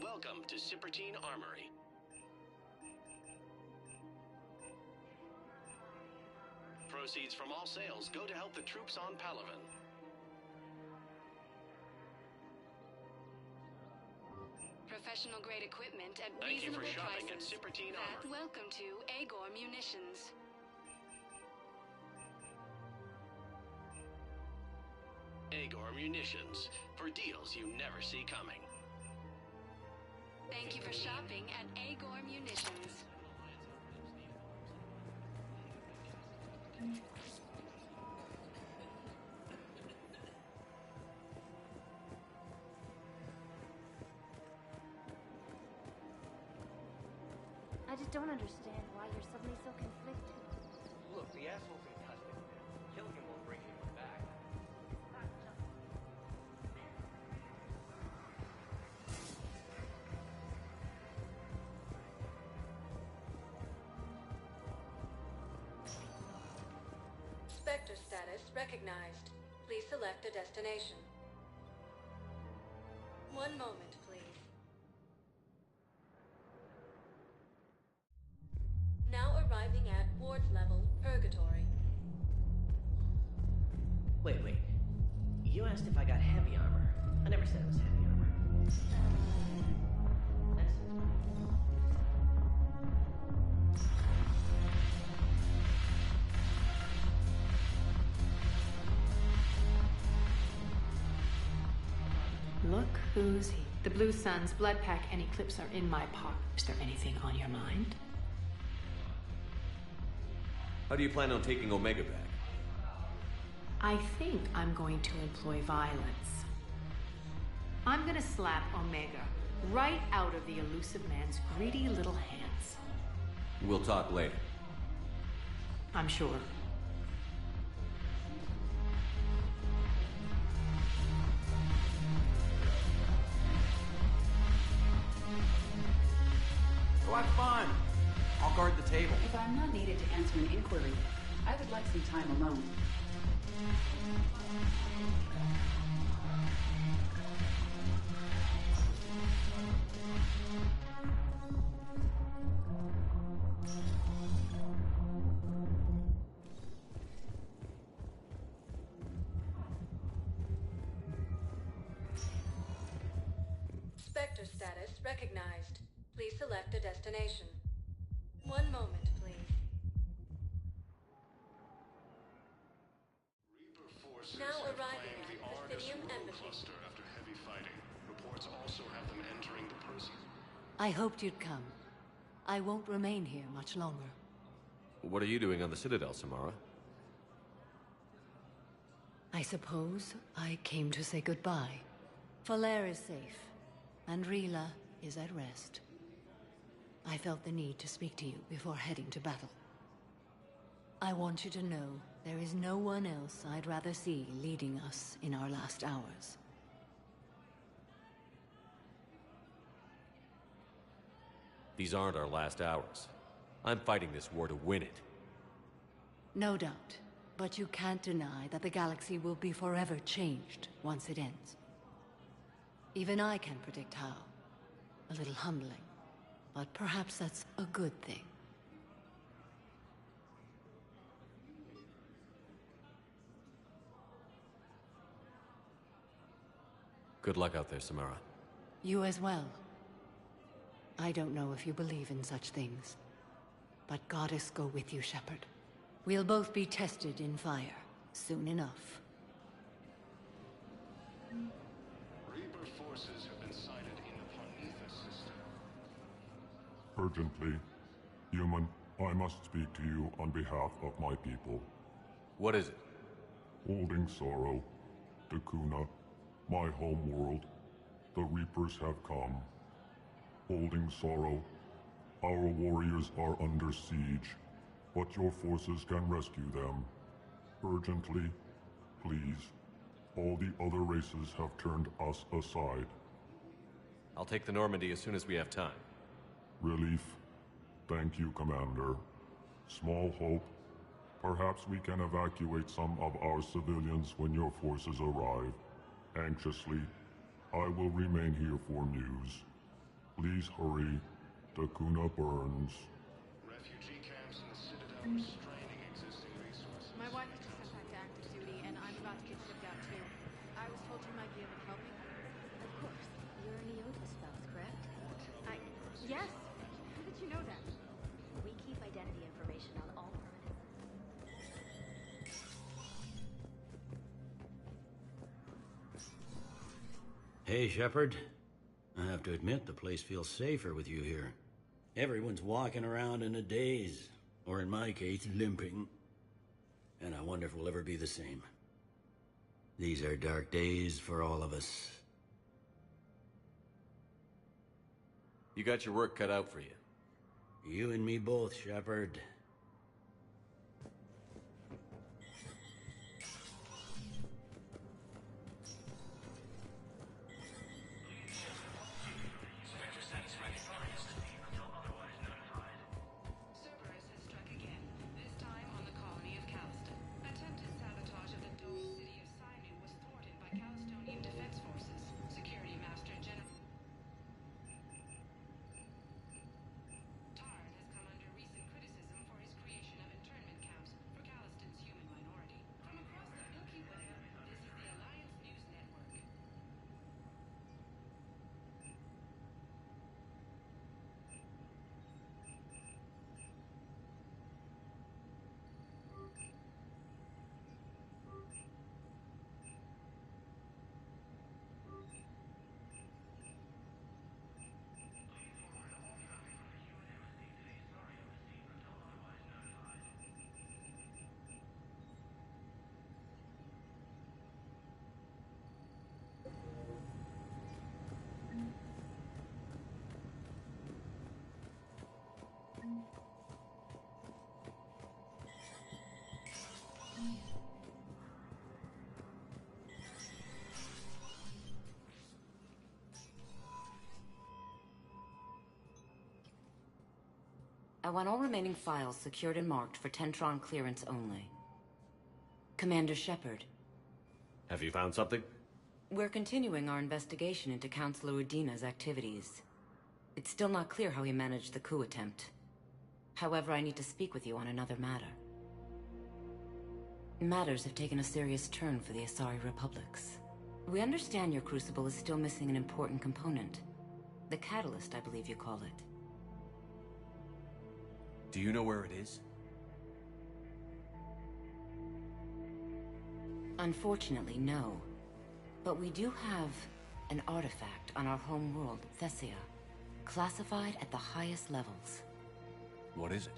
[SPEAKER 24] Welcome to Cypertine Armory. Proceeds from all sales go to help the troops on Palaven.
[SPEAKER 8] Professional grade equipment at
[SPEAKER 24] Thank you for
[SPEAKER 8] reasonable
[SPEAKER 24] shopping
[SPEAKER 8] prices.
[SPEAKER 24] at Cypertine Armory.
[SPEAKER 8] Welcome to Agor Munitions.
[SPEAKER 24] Agor Munitions, for deals you never see coming.
[SPEAKER 8] Thank you for shopping at Agor Munitions.
[SPEAKER 15] I just don't understand why you're suddenly so conflicted.
[SPEAKER 16] Look, the asshole's in custody. Killing him won't bring anyone back.
[SPEAKER 12] Spectre status recognized. Please select a destination. One moment, please. Now arriving at Ward's level, Purgatory.
[SPEAKER 17] Wait. You asked if I got heavy armor. I never said it was heavy armor.
[SPEAKER 11] Look who's he. The Blue Suns, Blood Pack, and Eclipse are in my pocket. Is there anything on your mind?
[SPEAKER 1] How do you plan on taking Omega back?
[SPEAKER 11] I think I'm going to employ violence. I'm gonna slap Omega right out of the elusive man's greedy little hands.
[SPEAKER 1] We'll talk later.
[SPEAKER 11] I'm sure.
[SPEAKER 19] Go have fun. I'll guard the table.
[SPEAKER 20] If I'm not needed to answer an inquiry, I would like some time alone.
[SPEAKER 12] Spectre status recognized. Please select a destination. One moment, please. Now arriving at Presidium Embassy.
[SPEAKER 24] Cluster after heavy fighting. Reports also have them entering the proceeds.
[SPEAKER 26] I hoped you'd come. I won't remain here much longer.
[SPEAKER 1] What are you doing on the Citadel, Samara?
[SPEAKER 26] I suppose I came to say goodbye. Falair is safe, and Rila is at rest. I felt the need to speak to you before heading to battle. I want you to know there is no one else I'd rather see leading us in our last hours.
[SPEAKER 1] These aren't our last hours. I'm fighting this war to win it.
[SPEAKER 26] No doubt, but you can't deny that the galaxy will be forever changed once it ends. Even I can't predict how. A little humbling. But perhaps that's a good thing.
[SPEAKER 1] Good luck out there, Samara.
[SPEAKER 26] You as well. I don't know if you believe in such things, but Goddess go with you, Shepard. We'll both be tested in fire, soon enough.
[SPEAKER 24] Reaper forces have been sighted in the Planetha system.
[SPEAKER 27] Urgently. Human, I must speak to you on behalf of my people.
[SPEAKER 1] What is it?
[SPEAKER 27] Holding sorrow. Dakuna, my home world. The Reapers have come. Holding sorrow. Our warriors are under siege, but your forces can rescue them. Urgently, please. All the other races have turned us aside.
[SPEAKER 1] I'll take the Normandy as soon as we have time.
[SPEAKER 27] Relief. Thank you, Commander. Small hope. Perhaps we can evacuate some of our civilians when your forces arrive. Anxiously, I will remain here for news. Please hurry. The Kuna burns.
[SPEAKER 24] Refugee camps and Citadel are straining existing resources.
[SPEAKER 11] My wife just sent back to active duty, and I'm about to get shipped out too. I was told you might be able to help me.
[SPEAKER 15] Of course. You're a Neopa spouse, correct?
[SPEAKER 11] Yes. How did you know that?
[SPEAKER 15] We keep identity information on all permanent.
[SPEAKER 5] Hey, Shepard. I have to admit, the place feels safer with you here. Everyone's walking around in a daze, or in my case, limping. And I wonder if we'll ever be the same. These are dark days for all of us.
[SPEAKER 1] You got your work cut out for you.
[SPEAKER 5] You and me both, Shepard.
[SPEAKER 8] Cerberus has struck again, this time on the colony of Calston. Attempted sabotage of the domed city of Sinu was thwarted by Calstonian defense forces. Security Master General Tard has come under recent criticism for his creation of internment camps for Calston's human minority. From across the Milky Way, this is the Alliance News Network.
[SPEAKER 9] I want all remaining files secured and marked for Tentron clearance only. Commander Shepard,
[SPEAKER 1] Have you found something?
[SPEAKER 9] we're continuing our investigation into Councilor Udina's activities. It's still not clear how he managed the coup attempt. However, I need to speak with you on another matter. Matters have taken a serious turn for the Asari Republics. We understand your Crucible is still missing an important component. The catalyst, I believe you call it.
[SPEAKER 1] Do you know where it is?
[SPEAKER 9] Unfortunately, no. But we do have an artifact on our home world, Thessia, classified at the highest levels.
[SPEAKER 1] What is it?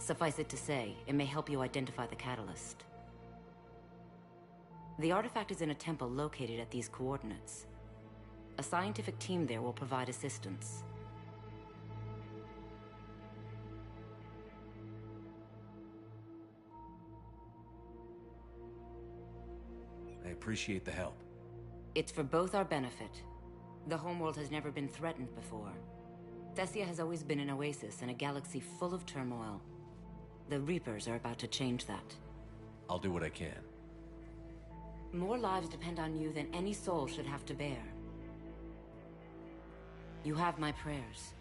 [SPEAKER 9] Suffice it to say, it may help you identify the catalyst. The artifact is in a temple located at these coordinates. A scientific team there will provide assistance.
[SPEAKER 1] I appreciate the help.
[SPEAKER 9] It's for both our benefit. The homeworld has never been threatened before. Thessia has always been an oasis in a galaxy full of turmoil. The Reapers are about to change that.
[SPEAKER 1] I'll do what I can.
[SPEAKER 9] More lives depend on you than any soul should have to bear. You have my prayers.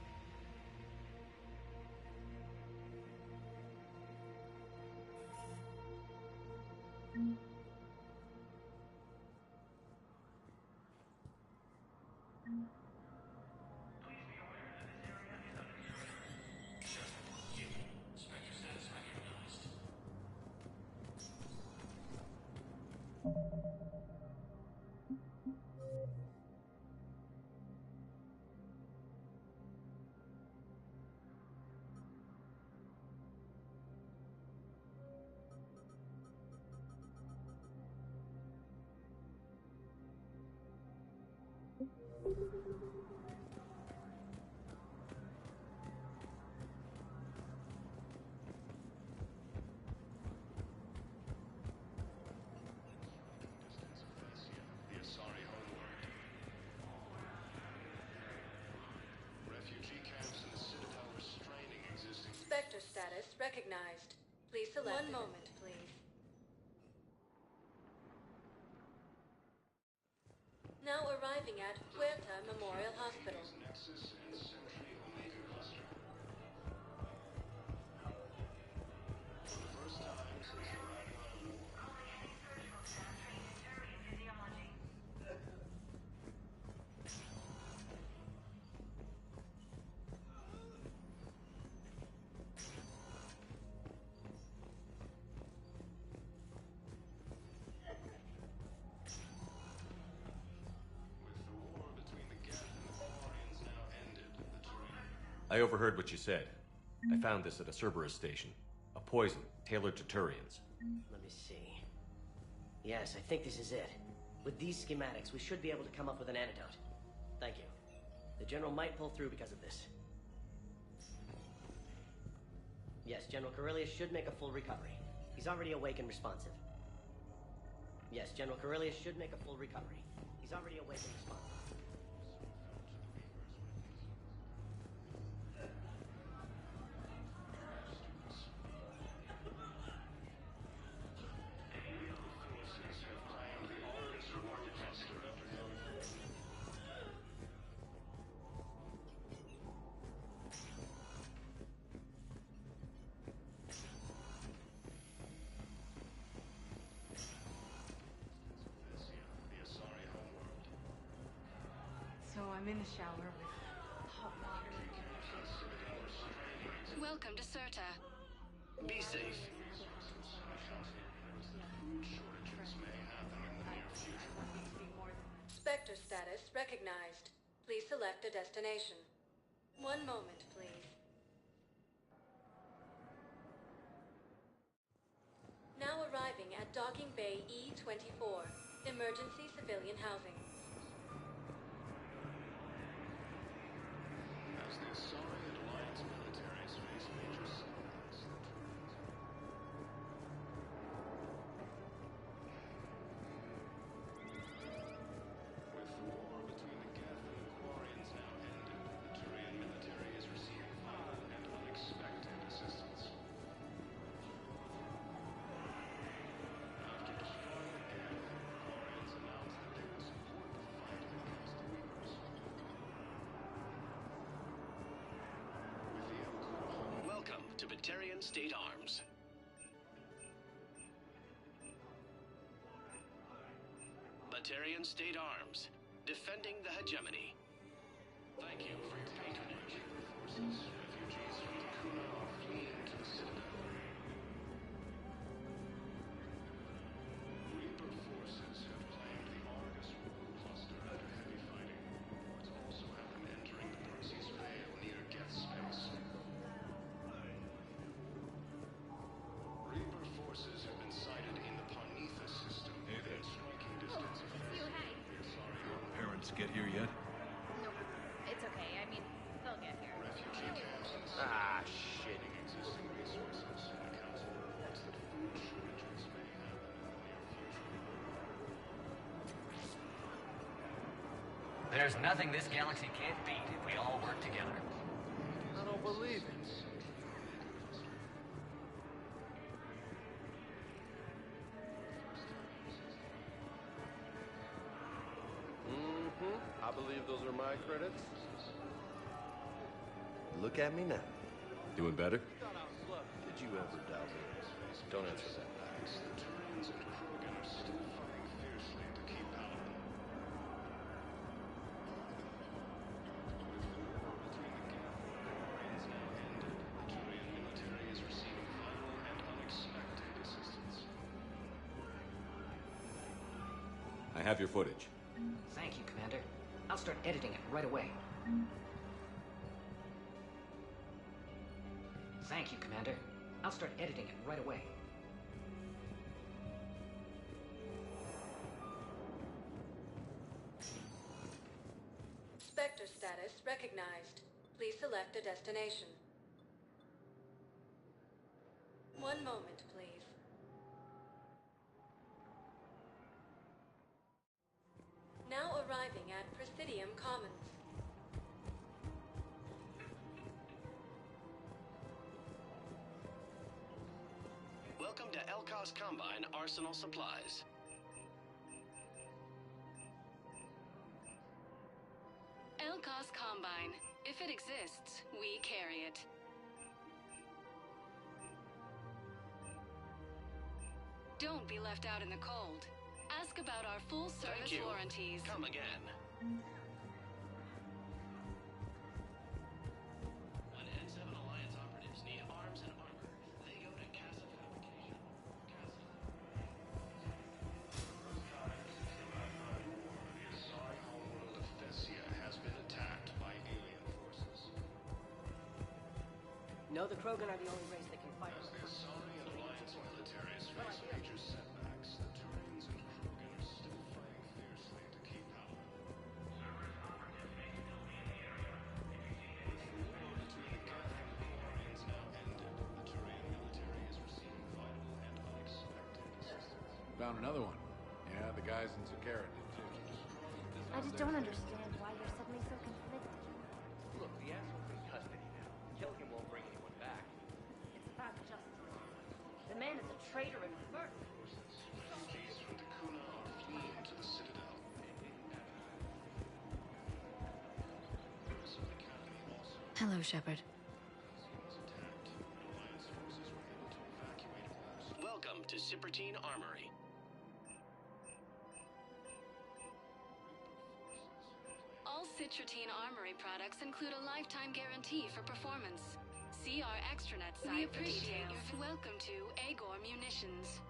[SPEAKER 10] recognized. Please select. One moment, please. Now arriving at Huerta Memorial Hospital.
[SPEAKER 24] Nexus and Sentry Omega cluster. For the first time since the Ragnarok War.
[SPEAKER 1] I overheard what you said. I found this at a Cerberus station. A poison tailored to Turians.
[SPEAKER 17] Let me see. Yes, I think this is it. With these schematics, we should be able to come up with an antidote. Thank you. The General might pull through because of this. Yes, General Corellius should make a full recovery. He's already awake and responsive. Yes, General Corellius should make a full recovery. He's already awake and responsive.
[SPEAKER 15] So I'm in the shower with hot water.
[SPEAKER 8] Welcome to Serta.
[SPEAKER 24] Be safe. Food shortages may happen in the near future.
[SPEAKER 10] Spectre status recognized. Please select a destination. One moment, please. Now arriving at Docking Bay E-24, emergency civilian housing.
[SPEAKER 24] As the Asari and Alliance militaries face major setbacks, with the war between the Geth and the Quarians now ended, the Turian military is receiving vital and unexpected assistance. After destroying the Geth, the Quarians announced that they would support the fight against the Reapers. Welcome to Batarian State Arms. Batarian State Arms, defending the hegemony. Thank you for your patronage. Forces, refugees from the Kuna are fleeing to the Citadel. Reaper forces have claimed the Argus World Cluster after heavy fighting. Reports also have them entering the Percy's Vale near Geth space. Reaper forces have been sighted in the Parnitha system within striking distance of
[SPEAKER 15] You, hey.
[SPEAKER 13] Parents get here yet?
[SPEAKER 15] No, it's okay. I mean, they'll get here.
[SPEAKER 24] Refugee camps in the
[SPEAKER 13] Ah,
[SPEAKER 24] shit. Existing resources, and the council reports that food shortages may happen in the near future.
[SPEAKER 14] There's nothing this galaxy can't beat if we all work together.
[SPEAKER 13] I don't believe it.
[SPEAKER 18] I believe those are my credits. Look at me now.
[SPEAKER 1] Doing better?
[SPEAKER 18] Did you ever doubt me? Don't answer that.
[SPEAKER 24] The Turians and Krogan are still fighting fiercely to keep Paladin. With the war between the Geth and the Quarians now ended, the Turian military is receiving vital and unexpected assistance.
[SPEAKER 1] I have your footage.
[SPEAKER 14] Thank you, Commander. I'll start editing it right away. Thank you, Commander. I'll start editing it right away.
[SPEAKER 10] Spectre status recognized. Please select a destination. One moment, please. Now arriving at Presidium Commons.
[SPEAKER 24] Elcos Combine arsenal supplies.
[SPEAKER 8] Elcos Combine. If it exists, we carry it. Don't be left out in the cold. Ask about our full service warranties.
[SPEAKER 24] Come again. When N7 Alliance operatives need arms and armor, they go to Casa Fabrication. The Asari homeworld of Thessia has been attacked by alien forces.
[SPEAKER 17] No, the Krogan are the only race that can fight.
[SPEAKER 24] As the Asari and Alliance militaries face major setbacks, the Turians and Krogan are still fighting fiercely to keep power. With the war between the Geth and the Quarians now ended, the Turian military is receiving vital and unexpected assistance.
[SPEAKER 13] Found another one. Yeah, the guys in Zakara did too.
[SPEAKER 15] I just don't understand why you're suddenly so conflicted.
[SPEAKER 16] Look, the asshole's in custody now. Killing him won't bring anyone back.
[SPEAKER 15] It's about justice. The man is a traitor and murderer.
[SPEAKER 24] Refugees from Dakuna are fleeing to the Citadel.
[SPEAKER 25] Hello, Shepard.
[SPEAKER 24] Welcome to Cipertine Armory.
[SPEAKER 8] All Citrotine Armory products include a lifetime guarantee for performance. See our extranet site. We appreciate your welcome to Agor Munitions.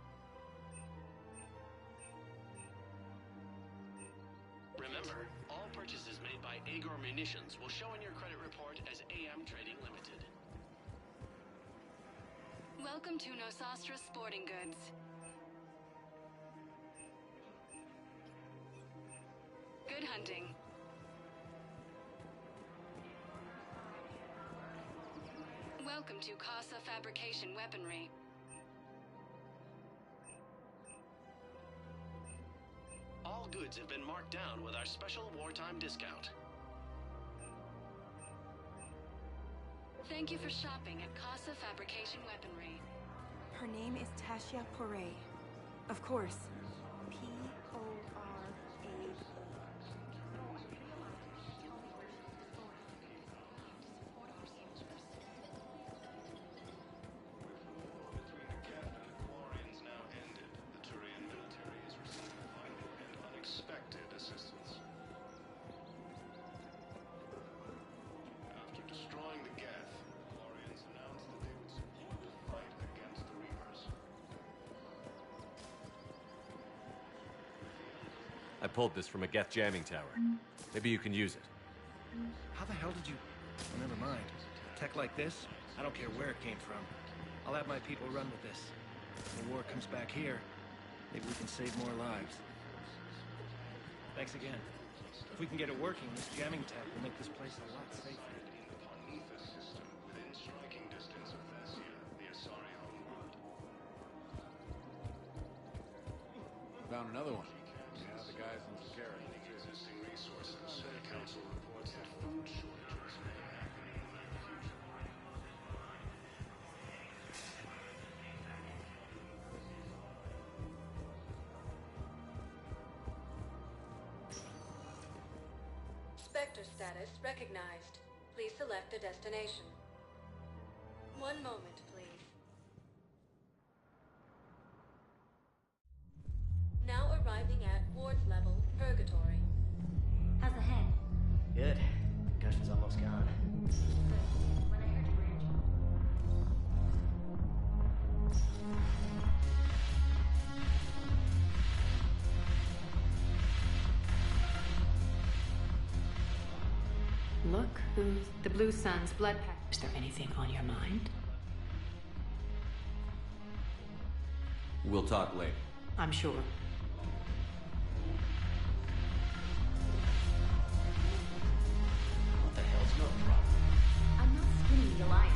[SPEAKER 24] Remember, all purchases made by Agor Munitions will show in your credit report as AM Trading Limited.
[SPEAKER 8] Welcome to Nosastra Sporting Goods. Good hunting. Welcome to Casa Fabrication Weaponry.
[SPEAKER 24] All goods have been marked down with our special wartime discount.
[SPEAKER 8] Thank you for shopping at Casa Fabrication Weaponry.
[SPEAKER 7] Her name is Tasha Poray. Of course. P-O-R-A.
[SPEAKER 24] Unexpected assistance. After destroying the Geth, the Quarians announced that they would support the fight against the Reapers.
[SPEAKER 1] I pulled this from a Geth jamming tower. Maybe you can use it.
[SPEAKER 16] How the hell did you... Oh, never mind. Tech like this, I don't care where it came from. I'll have my people run with this. If the war comes back here, maybe we can save more lives. Thanks again. If we can get it working, this jamming tech will make this place a lot safer.
[SPEAKER 24] Upon Nethus system, within striking distance of Thessia, the Asari homeworld.
[SPEAKER 13] Found another one. Yeah, the guys in Zakara did too.
[SPEAKER 24] Existing resources, the Council reports that food shortages may happen in the near future.
[SPEAKER 10] Spectre status recognized. Please select a destination. One moment, please. Now arriving at Ward's level, Purgatory.
[SPEAKER 15] How's the head?
[SPEAKER 17] Good. Concussion's almost gone.
[SPEAKER 15] When I heard you were injured.
[SPEAKER 11] Look who's the Blue Sun's blood pack. Is there anything on your mind?
[SPEAKER 1] We'll talk later.
[SPEAKER 11] I'm sure.
[SPEAKER 17] What the hell's your problem?
[SPEAKER 15] I'm not skinning the Alliance.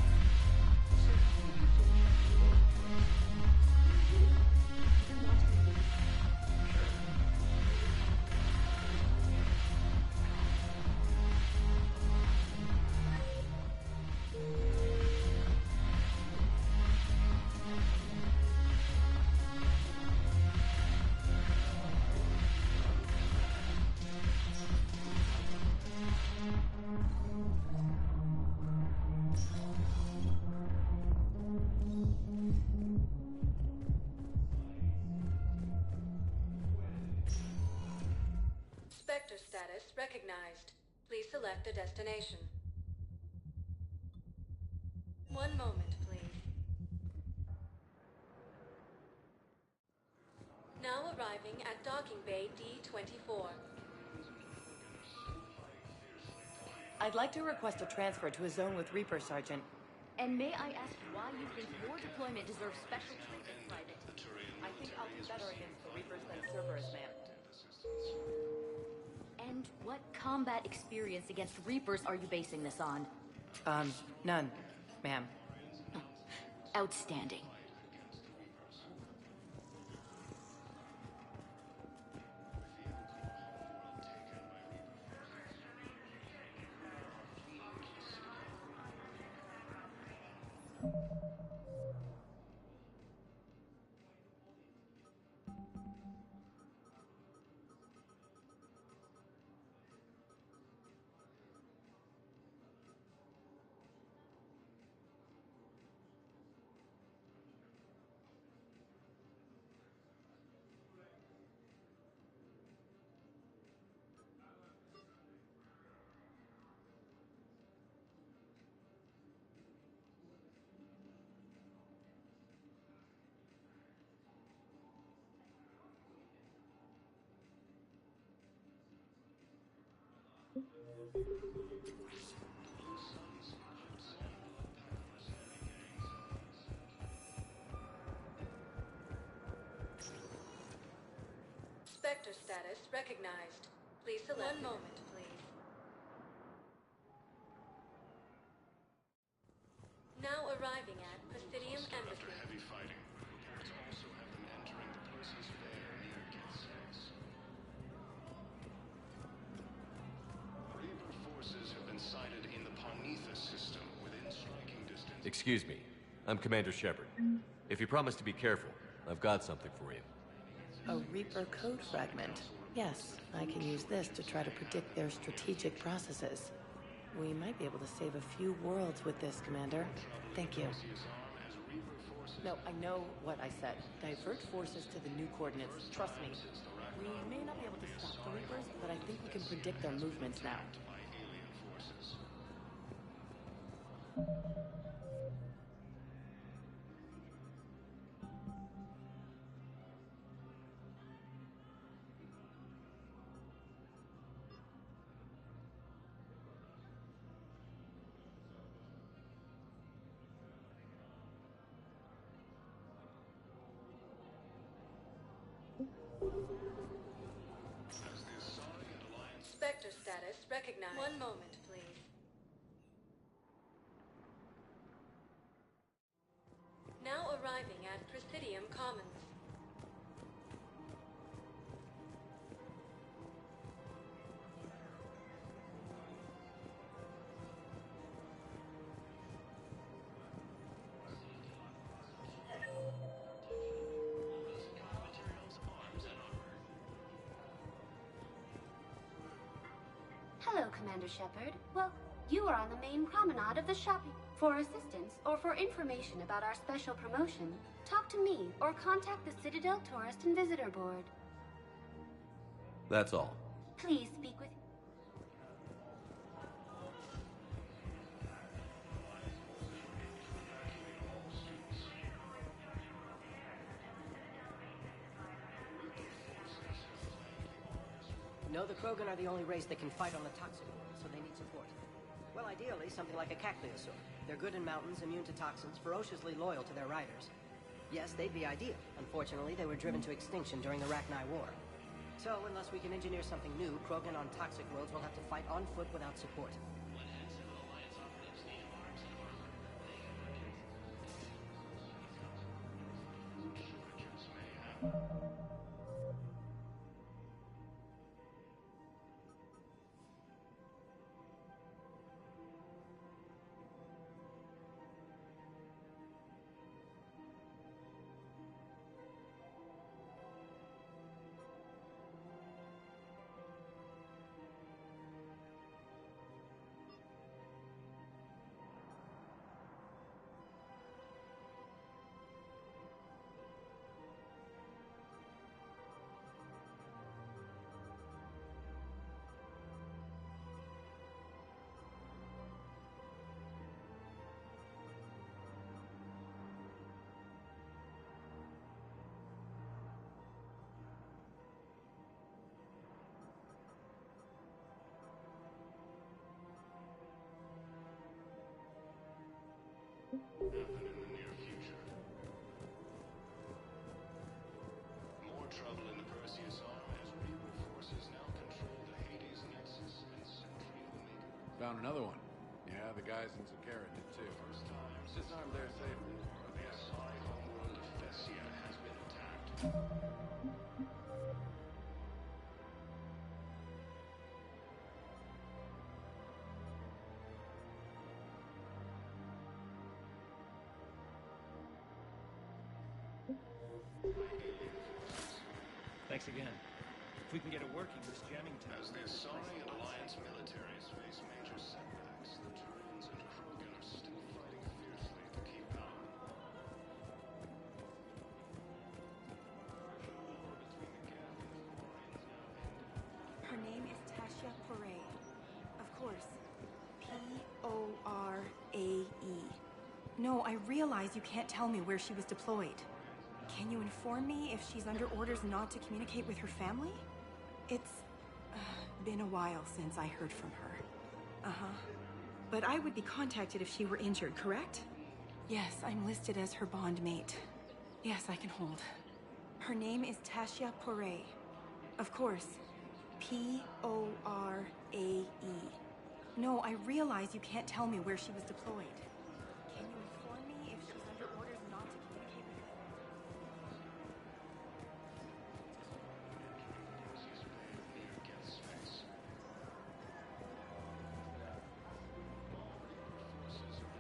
[SPEAKER 10] Spectre status recognized. Please select a destination. One moment, please. Now arriving at docking bay D-24.
[SPEAKER 2] I'd like to request a transfer to a zone with Reaper, Sergeant.
[SPEAKER 15] And may I ask why you think your deployment deserves special treatment, Private?
[SPEAKER 2] I think I'll do better against the Reapers than Cerberus, ma'am.
[SPEAKER 15] And what combat experience against Reapers are you basing this on?
[SPEAKER 2] None, ma'am.
[SPEAKER 15] Outstanding.
[SPEAKER 10] Spectre status recognized. Please select. One moment, please. Now arriving at Presidium Embassy.
[SPEAKER 24] After heavy fighting, reports also have them entering the Percy's Fair near Gate 6. Reaper forces have been sighted in the Parnitha system within striking distance.
[SPEAKER 1] Excuse me. I'm Commander Shepard. If you promise to be careful, I've got something for you.
[SPEAKER 2] A Reaper code fragment. Yes, I can use this to try to predict their strategic processes. We might be able to save a few worlds with this, Commander. Thank you. No, I know what I said. Divert forces to the new coordinates. Trust me. We may not be able to stop the Reapers, but I think we can predict their movements now.
[SPEAKER 10] Spectre status recognized. One moment, please. Now arriving at Presidium Commons.
[SPEAKER 3] Hello, Commander Shepard. Well, you are on the main promenade of the shopping. For assistance or for information about our special promotion, talk to me or contact the Citadel Tourist and Visitor Board.
[SPEAKER 1] That's all.
[SPEAKER 3] Please speak with...
[SPEAKER 17] No, the Krogan are the only race that can fight on the toxic world, so they need support. Well, ideally, something like a cacliosaur. They're good in mountains, immune to toxins, ferociously loyal to their riders. Yes, they'd be ideal. Unfortunately, they were driven to extinction during the Rachni War. So, unless we can engineer something new, Krogan on toxic worlds will have to fight on foot without support.
[SPEAKER 13] Found another one. Yeah, the guys in Zakara did too. Disarmed their safely.
[SPEAKER 24] The SI homeworld of Thessia has been attacked.
[SPEAKER 16] Thanks again. If we can get it working, this jamming time...
[SPEAKER 24] As the Asari and Alliance militaries face major setbacks, the Turians and Krogan are still fighting fiercely to keep power.
[SPEAKER 7] Her name is Tasha Poray. Of course. P-O-R-A-E. No, I realize you can't tell me where she was deployed. Can you inform me if she's under orders not to communicate with her family? It's been a while since I heard from her. Uh-huh. But I would be contacted if she were injured, correct? Yes, I'm listed as her bond mate. Yes, I can hold. Her name is Tasha Poray. Of course. P-O-R-A-E. No, I realize you can't tell me where she was deployed. Can you inform me if she's under orders not to communicate with her?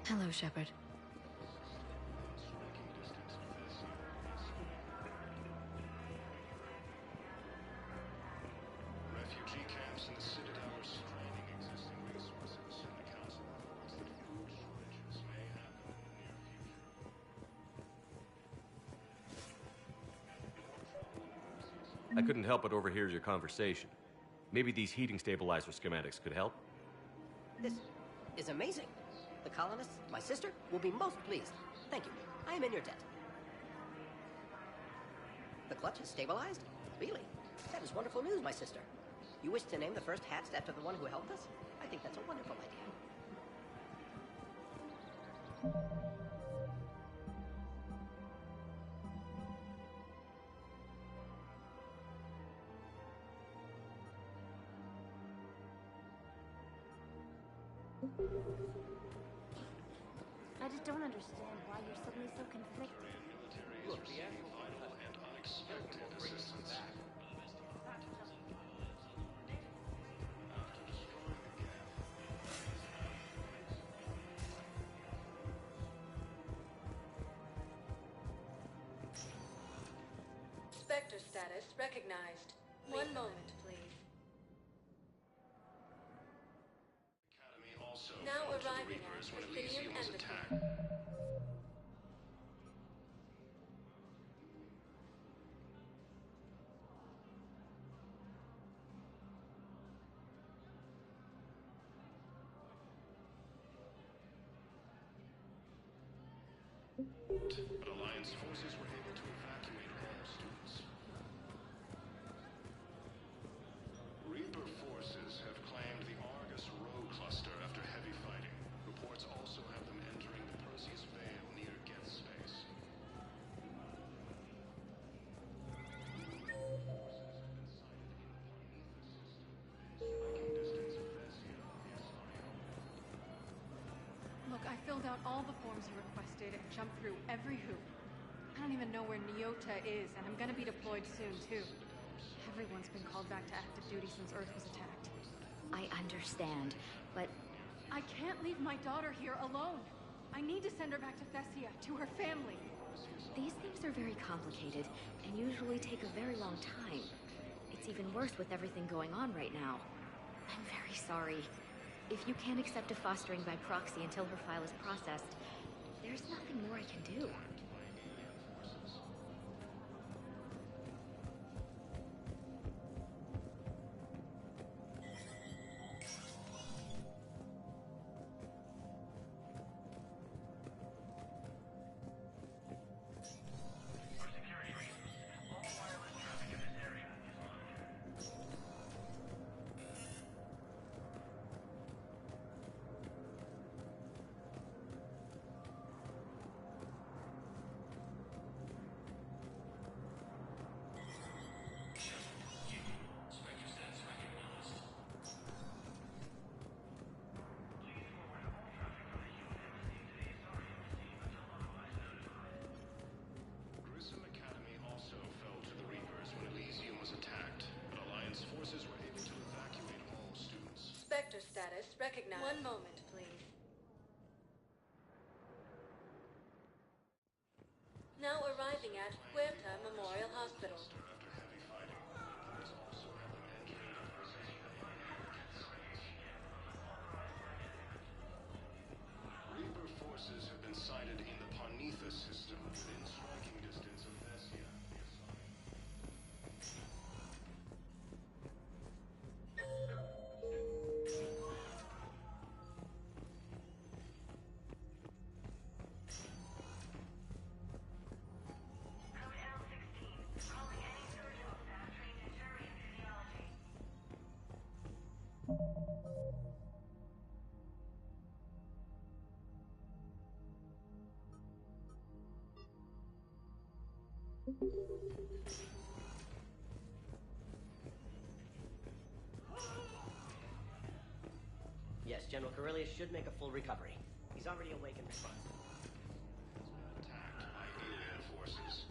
[SPEAKER 26] Hello, Shepard.
[SPEAKER 24] Refugee camps in the Citadel are straining existing resources, and the Council reports that food shortages may happen in the near future.
[SPEAKER 1] I couldn't help but overhear your conversation. Maybe these heating stabilizer schematics could help?
[SPEAKER 17] This is amazing. The colonists, my sister, will be most pleased. Thank you. I am in your debt. The clutch is stabilized? Really? That is wonderful news, my sister. You wish to name the first hatched after the one who helped us? I think that's a wonderful idea.
[SPEAKER 15] I just don't understand why you're suddenly so conflicted.
[SPEAKER 24] Look, the vital and unexpected assistance.
[SPEAKER 10] Spectre status recognized. One moment, please.
[SPEAKER 24] Academy also
[SPEAKER 10] Now
[SPEAKER 24] fell to the
[SPEAKER 10] arriving
[SPEAKER 24] Reapers
[SPEAKER 10] at
[SPEAKER 24] when
[SPEAKER 10] Elysium
[SPEAKER 24] Elysium was
[SPEAKER 10] Embassy.
[SPEAKER 24] attacked. But Alliance forces were able to evacuate all students. Reaper forces have claimed the Argus Row cluster after heavy fighting. Reports also have them entering the Perseus Vale near Geth space.
[SPEAKER 7] Look, I filled out all the forms you requested and jumped through every hoop. I don't even know where Nyota is, and I'm gonna be deployed soon, too. Everyone's been called back to active duty since Earth was attacked.
[SPEAKER 15] I understand, but
[SPEAKER 7] I can't leave my daughter here alone. I need to send her back to Thessia, to her family.
[SPEAKER 15] these things are very complicated and usually take a very long time. It's even worse with everything going on right now. I'm very sorry. If you can't accept a fostering by proxy until her file is processed, there's nothing more I can do.
[SPEAKER 10] Spectre status recognized. One moment, please. Now arriving at Huerta Memorial Hospital.
[SPEAKER 24] Reaper forces have been sighted in the Parnitha system within striking distance of Thessia.
[SPEAKER 17] Yes, General Corellius should make a full recovery. He's already awake and responsive.
[SPEAKER 24] Attacked by alien forces.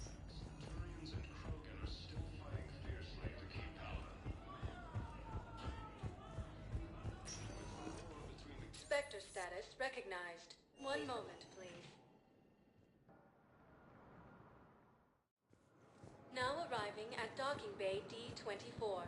[SPEAKER 24] Centurions and Krogan are still fighting fiercely to keep power.
[SPEAKER 10] Spectre status recognized. One moment, please. Now arriving at docking bay D-24.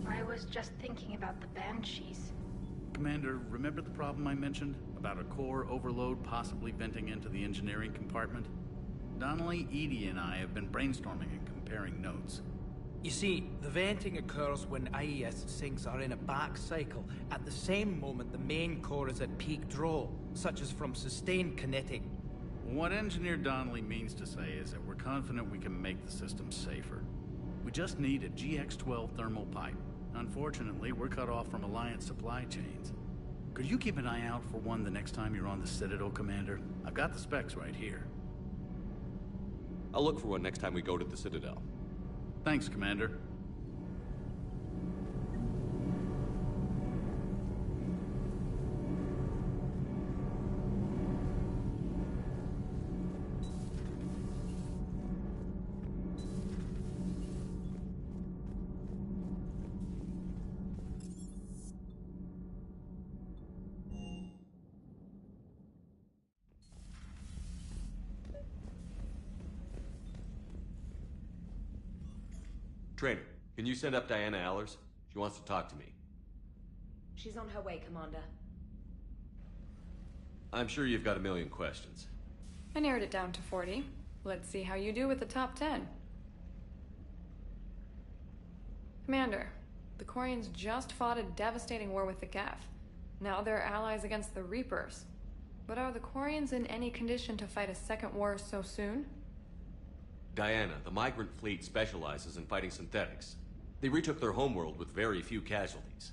[SPEAKER 4] I was just thinking about the Banshees.
[SPEAKER 6] Commander, remember the problem I mentioned? About a core overload possibly venting into the engineering compartment? Donnelly, Edie, and I have been brainstorming and comparing notes.
[SPEAKER 19] You see, the venting occurs when IES sinks are in a back cycle at the same moment the main core is at peak draw, such as from sustained kinetic.
[SPEAKER 6] What Engineer Donnelly means to say is that we're confident we can make the system safer. We just need a GX-12 thermal pipe. Unfortunately, we're cut off from Alliance supply chains. Could you keep an eye out for one the next time you're on the Citadel, Commander? I've got the specs right here.
[SPEAKER 1] I'll look for one next time we go to the Citadel.
[SPEAKER 6] Thanks, Commander.
[SPEAKER 1] Trainer, can you send up Diana Allers? She wants to talk to me.
[SPEAKER 25] She's on her way, Commander.
[SPEAKER 1] I'm sure you've got a million questions.
[SPEAKER 25] I narrowed it down to 40. Let's see how you do with the top 10. Commander, the Quarians just fought a devastating war with the Geth. Now they're allies against the Reapers. But are the Quarians in any condition to fight a second war so soon?
[SPEAKER 1] Diana, the migrant fleet specializes in fighting synthetics. They retook their homeworld with very few casualties.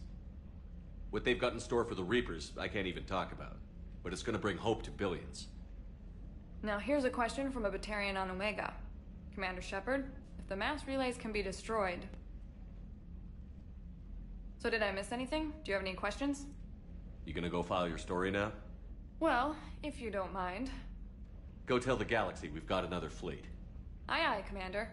[SPEAKER 1] What they've got in store for the Reapers, I can't even talk about. But it's gonna bring hope to billions.
[SPEAKER 25] Now here's a question from a Batarian on Omega. Commander Shepard, if the mass relays can be destroyed... So did I miss anything? Do you have any questions?
[SPEAKER 1] You gonna go file your story now?
[SPEAKER 25] Well, if you don't mind.
[SPEAKER 1] Go tell the galaxy we've got another fleet.
[SPEAKER 25] Aye, aye, Commander.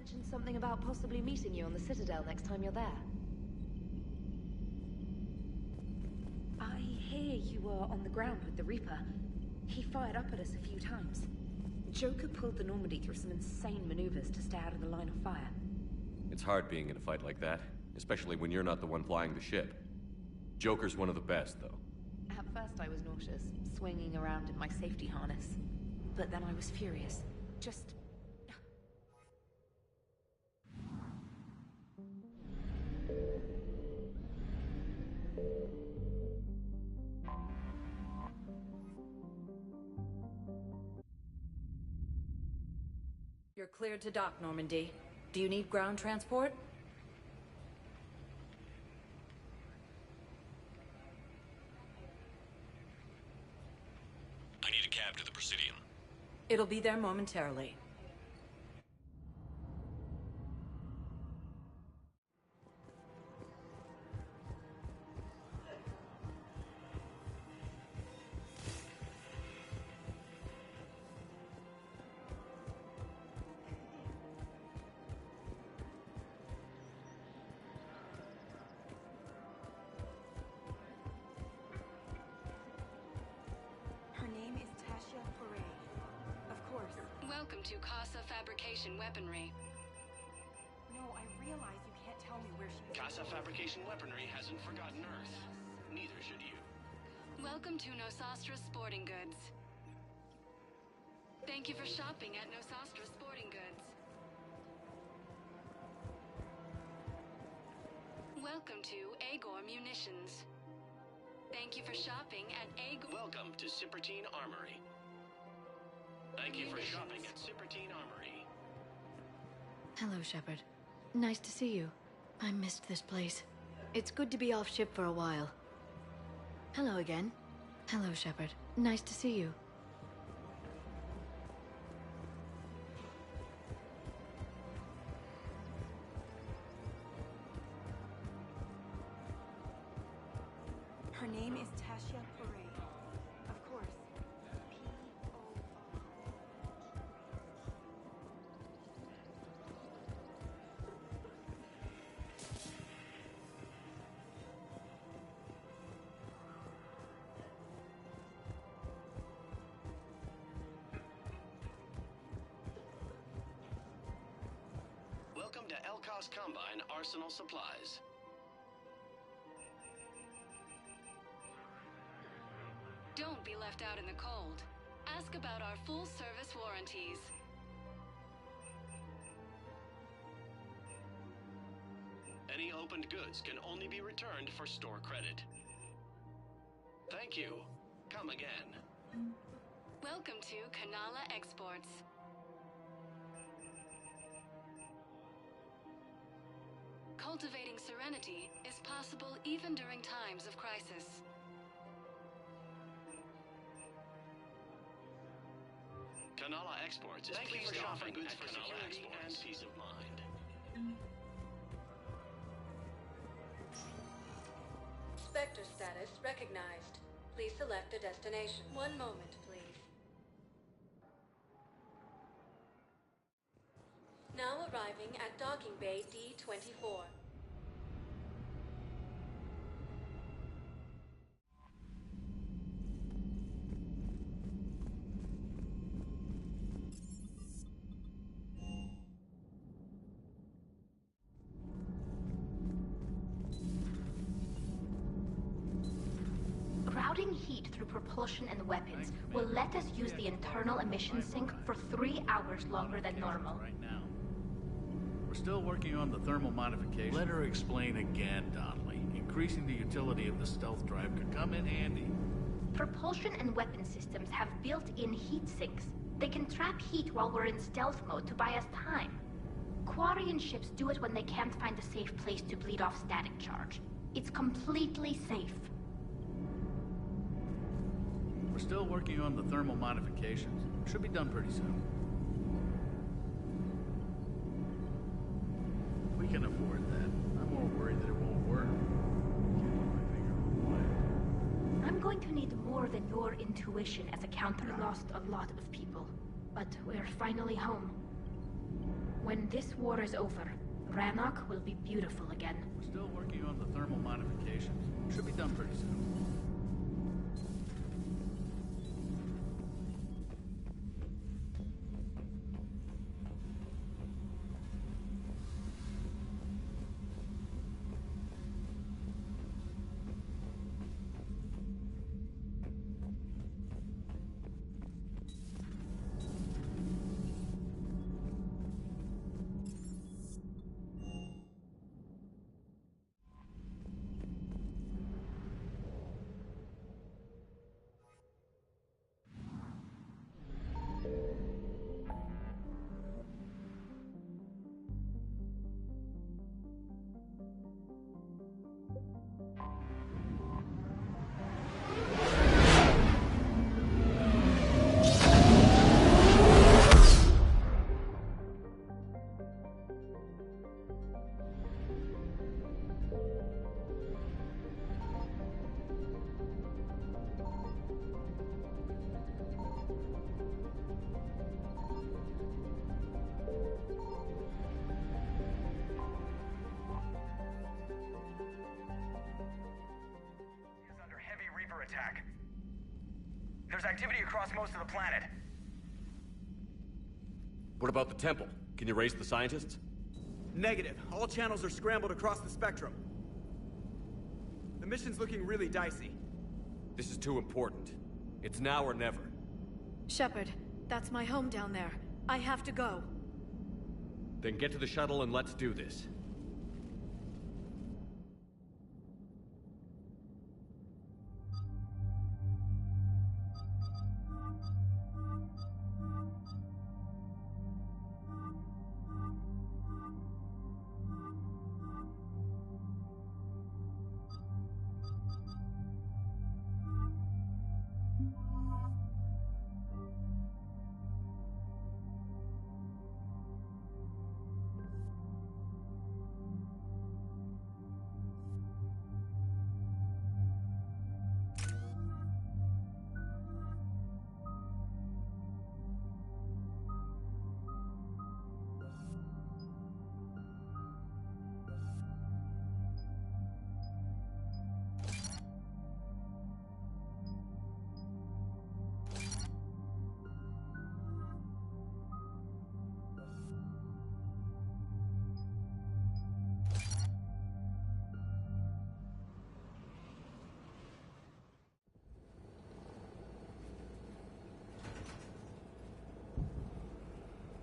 [SPEAKER 5] mentioned something about possibly meeting you on the Citadel next time you're there. I hear you were on the ground with the Reaper. He fired up at us a few times. Joker pulled the Normandy through some insane maneuvers to stay out of the line of fire.
[SPEAKER 1] It's hard being in a fight like that, especially when you're not the one flying the ship. Joker's one of the best, though.
[SPEAKER 5] At first I was nauseous, swinging around in my safety harness. But then I was furious. Just...
[SPEAKER 9] You're cleared to dock, Normandy. Do you need ground transport?
[SPEAKER 12] I need a cab to the Presidium.
[SPEAKER 9] It'll be there momentarily.
[SPEAKER 10] Welcome to Casa Fabrication Weaponry.
[SPEAKER 7] No, I realize you can't tell me where she was.
[SPEAKER 24] Casa Fabrication Weaponry hasn't forgotten Earth. Neither should you.
[SPEAKER 10] Welcome to Nosastra Sporting Goods. Thank you for shopping at Nosastra Sporting Goods. Welcome to Agor Munitions. Thank you for shopping at Agor...
[SPEAKER 24] Welcome to Cippertine Armory. Thank you for shopping at Cippertine Armory.
[SPEAKER 26] Hello, Shepard. Nice to see you. I missed this place. It's good to be off ship for a while. Hello again. Hello, Shepard. Nice to see you.
[SPEAKER 7] Her name is Tasha Parade. Of course.
[SPEAKER 24] Welcome to Elcos Combine Arsenal Supplies.
[SPEAKER 10] Don't be left out in the cold. Ask about our full-service warranties.
[SPEAKER 24] Any opened goods can only be returned for store credit. Thank you. Come again.
[SPEAKER 10] Welcome to Kanala Exports. Cultivating serenity is possible even during times of crisis.
[SPEAKER 24] Kanala Exports is pleased to offer goods for security and peace of mind.
[SPEAKER 10] Spectre status recognized. Please select a destination. One moment, please. Now arriving at Docking Bay D-24.
[SPEAKER 15] Routing heat through propulsion and weapons will let us use the internal emission sink for 3 hours longer than normal.
[SPEAKER 6] Right now. We're still working on the thermal modification. Let her explain again, Donnelly. Increasing the utility of the stealth drive could come in handy.
[SPEAKER 15] Propulsion and weapon systems have built-in heat sinks. They can trap heat while we're in stealth mode to buy us time. Quarian ships do it when they can't find a safe place to bleed off static charge. It's completely safe.
[SPEAKER 6] We're still working on the thermal modifications. Should be done pretty soon. We can afford that. I'm more worried that it won't work.
[SPEAKER 15] I'm going to need more than your intuition as a counter. We lost a lot of people, but we're finally home.
[SPEAKER 4] When this war is over, Rannoch will be beautiful again.
[SPEAKER 6] We're still working on the thermal modifications. Should be done pretty soon.
[SPEAKER 12] Attack. There's activity across most of the planet.
[SPEAKER 1] What about the temple? Can you raise the scientists?
[SPEAKER 18] Negative. All channels are scrambled across the spectrum. The mission's looking really dicey.
[SPEAKER 1] This is too important. It's now or never.
[SPEAKER 20] Shepard, that's my home down there. I have to go.
[SPEAKER 1] Then get to the shuttle and let's do this.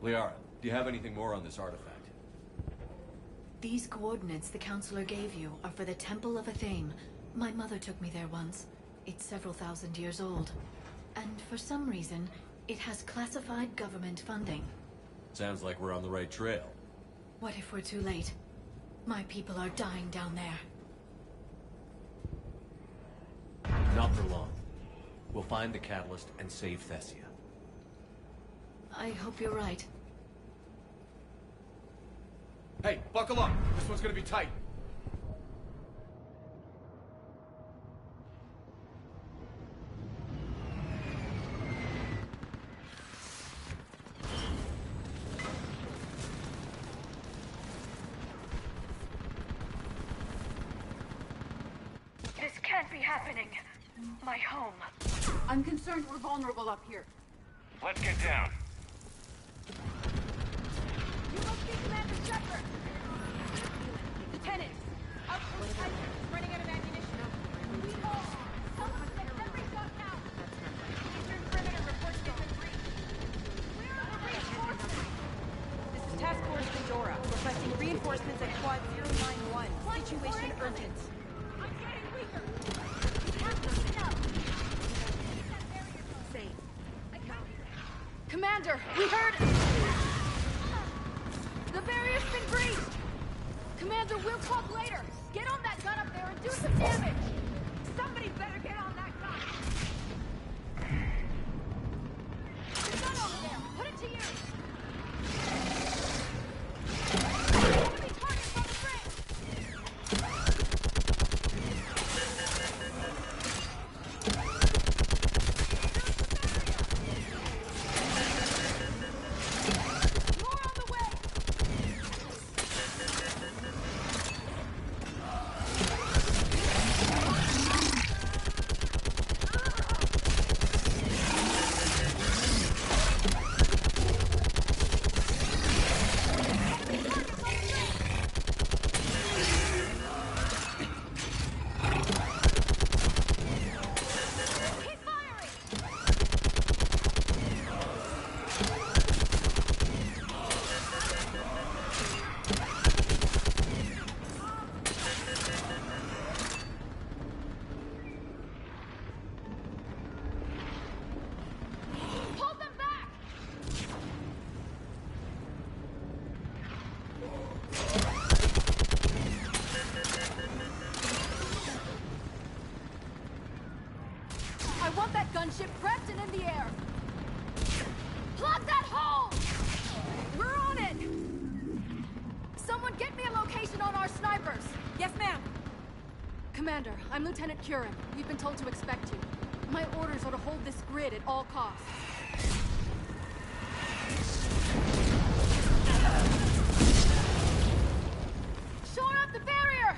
[SPEAKER 1] Liara, do you have anything more on this artifact?
[SPEAKER 20] These coordinates the Counselor gave you are for the Temple of Athame. My mother took me there once. It's several thousand years old. And for some reason, it has classified government funding.
[SPEAKER 1] Sounds like we're on the right trail.
[SPEAKER 20] What if we're too late? My people are dying down there.
[SPEAKER 1] Not for long. We'll find the catalyst and save Thessia.
[SPEAKER 20] I hope you're right.
[SPEAKER 13] Hey, buckle up. This one's gonna be tight.
[SPEAKER 20] This can't be happening. My home.
[SPEAKER 21] I'm concerned we're vulnerable up here.
[SPEAKER 12] Let's get down.
[SPEAKER 21] You must be Commander Shepard! Lieutenant! Outpost Titan is running out of ammunition. Someone get every shot now! Eastern perimeter reports they've been breached. Where are the reinforcements?
[SPEAKER 7] This is Task Force Fedora, requesting reinforcements at Quad 091. Situation urgent.
[SPEAKER 21] I'm getting weaker! We have to get out!
[SPEAKER 20] Safe.
[SPEAKER 21] Commander, we heard... The barrier's been breached! Commander, we'll talk later! Get on that gun up there and do some damage! Somebody better get on that gun! The gun over there! Put it to use! Enemy targets on the bridge! More on the way! gunship prepped and in the air! Plug that hole! We're on it! Someone get me a location on our snipers!
[SPEAKER 7] Yes, ma'am!
[SPEAKER 21] Commander, I'm Lieutenant Curran. We've been told to expect you. My orders are to hold this grid at all costs. Shore up the barrier!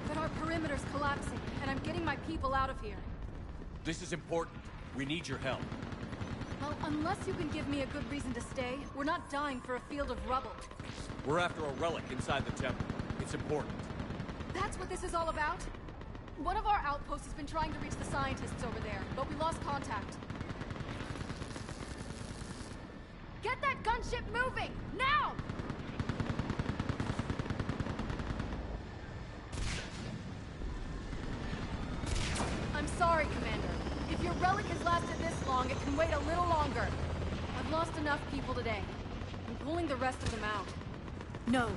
[SPEAKER 21] But our perimeter's collapsing, and I'm getting my people out of here.
[SPEAKER 1] This is important. We need your help.
[SPEAKER 21] Well, unless you can give me a good reason to stay, we're not dying for a field of rubble.
[SPEAKER 1] We're after a relic inside the temple. It's important.
[SPEAKER 21] That's what this is all about? One of our outposts has been trying to reach the scientists over there, but we lost contact. Get that gunship moving! Now! I'm sorry, Commander. If your relic has lasted this long, it can wait a little longer. I've lost enough people today. I'm pulling the rest of them out.
[SPEAKER 20] No.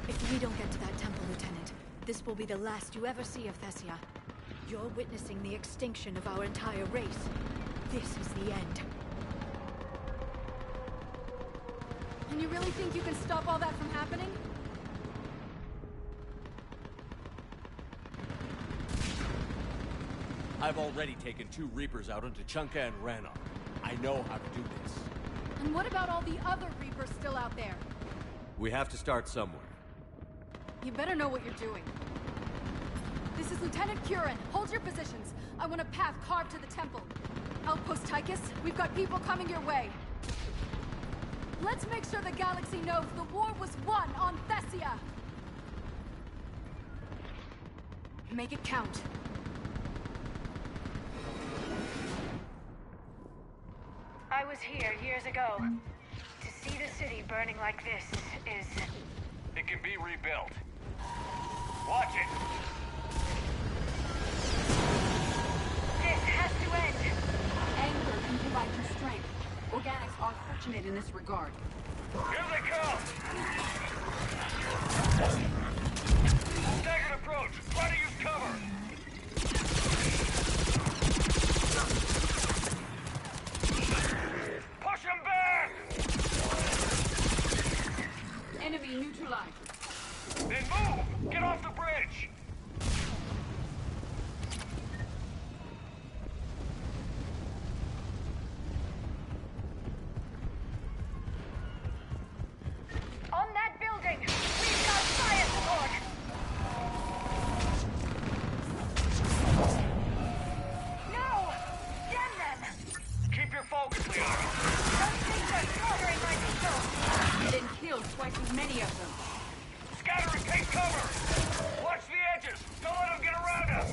[SPEAKER 20] If we don't get to that temple, Lieutenant, this will be the last you ever see of Thessia. You're witnessing the extinction of our entire race. This is the end.
[SPEAKER 21] And you really think you can stop all that from happening?
[SPEAKER 1] I've already taken 2 Reapers out into Chunka and Rannoch. I know how to do this.
[SPEAKER 21] And what about all the other Reapers still out there?
[SPEAKER 1] We have to start somewhere.
[SPEAKER 21] You better know what you're doing. This is Lieutenant Curran. Hold your positions. I want a path carved to the temple. Outpost Tychus, we've got people coming your way. Let's make sure the galaxy knows the war was won on Thessia. Make it count.
[SPEAKER 4] I was here years ago. To see the city burning like this is...
[SPEAKER 12] It can be rebuilt. Watch it!
[SPEAKER 4] This has to end!
[SPEAKER 2] Anger can provide you strength. Organics are fortunate in this regard.
[SPEAKER 12] Here they come! Staggered approach! Try to use cover! Push him back!
[SPEAKER 2] Enemy neutralized.
[SPEAKER 12] Then move! Get off the bridge!
[SPEAKER 4] On that building! We've got fire support! No! Damn them!
[SPEAKER 12] Keep your focus, Leon!
[SPEAKER 4] Those things are slaughtering my people!
[SPEAKER 2] Then kill twice as many of them.
[SPEAKER 12] Scatter and take cover! Watch the edges! Don't let them get around us!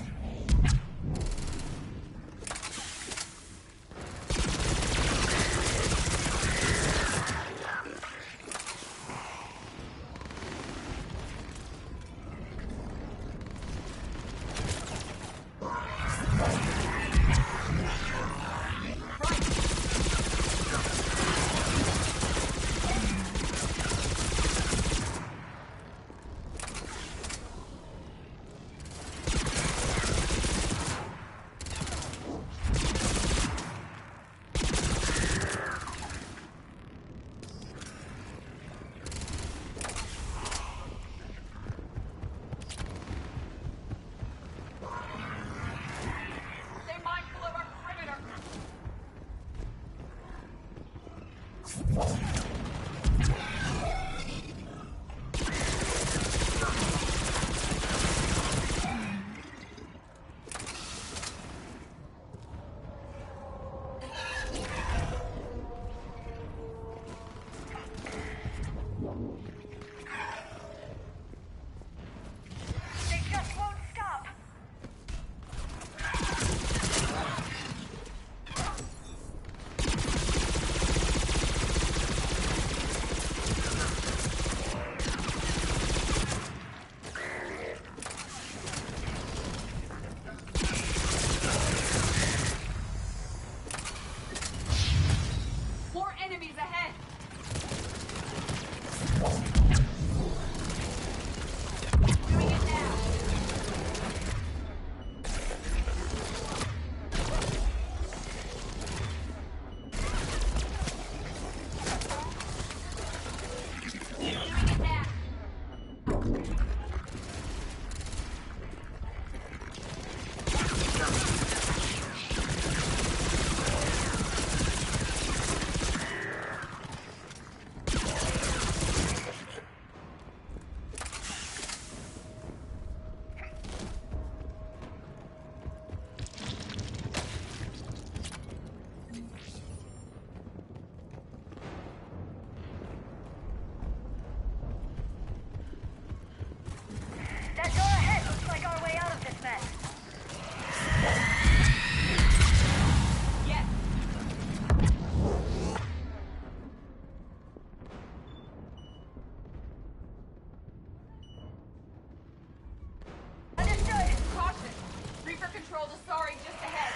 [SPEAKER 2] patrol to Sorry just ahead.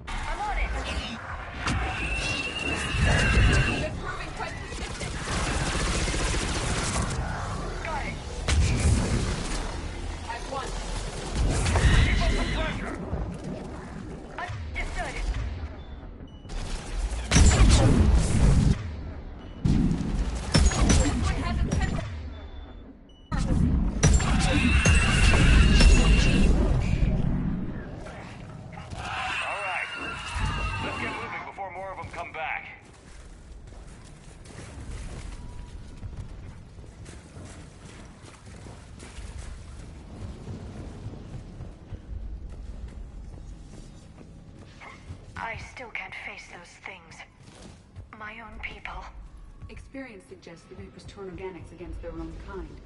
[SPEAKER 2] I'm on it. They're proving quite persistent. Got it. At once.
[SPEAKER 12] Keep up the pressure.
[SPEAKER 2] Understood. This one has a 10.
[SPEAKER 12] All right. Let's get moving before more of them come back.
[SPEAKER 4] I still can't face those things. My own people.
[SPEAKER 2] Experience suggests the Reapers turn organics against their own kind.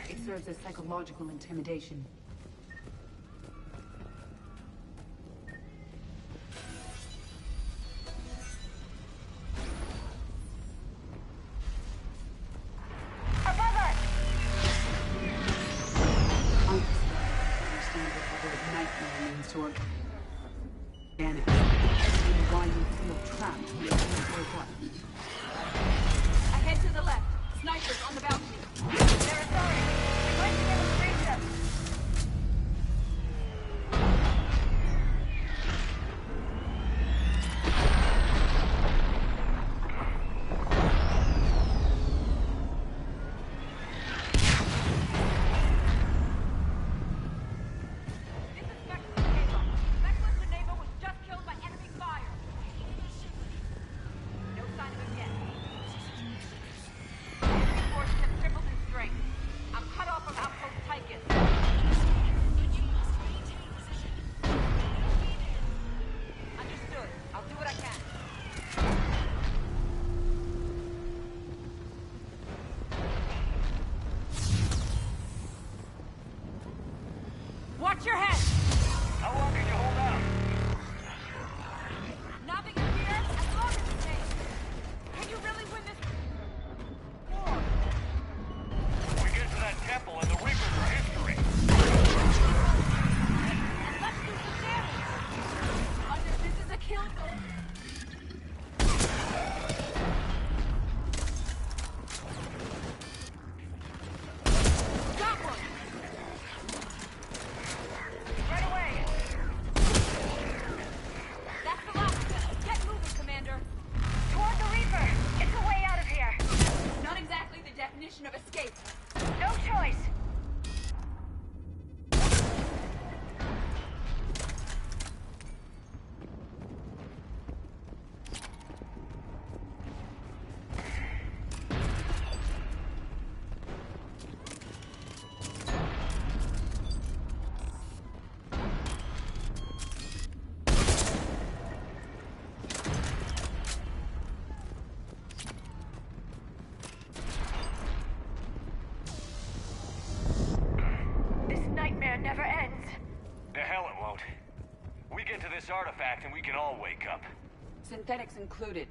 [SPEAKER 2] It serves as psychological intimidation.
[SPEAKER 4] Above us!
[SPEAKER 2] Understand what the word nightmare means to organics. And why you feel trapped when it doesn't wake up. Ahead to the left. Snipers on the balcony.
[SPEAKER 4] They're authority. We're going to be able to reach them.
[SPEAKER 2] This is Spectre Neva. Spectre Neva was just killed by enemy fire. No sign of him yet. Forces have tripled in strength. I'm cut off from outpost Tychus. Understood. I'll do what I can. Watch your head!
[SPEAKER 12] How long can you hold out?
[SPEAKER 2] Nothing in here as long as it takes. Can you really win this war?
[SPEAKER 12] We get to that temple and the Reapers are history.
[SPEAKER 2] And let's do some damage. This is a kill zone. Got one.
[SPEAKER 4] Right away!
[SPEAKER 2] That's the last. Get moving, Commander.
[SPEAKER 4] Toward the Reaper! It's a way out of here!
[SPEAKER 2] Not exactly the definition of escape.
[SPEAKER 4] No choice! This nightmare never ends.
[SPEAKER 12] The hell it won't. We get to this artifact and we can all wake up.
[SPEAKER 2] Synthetics included.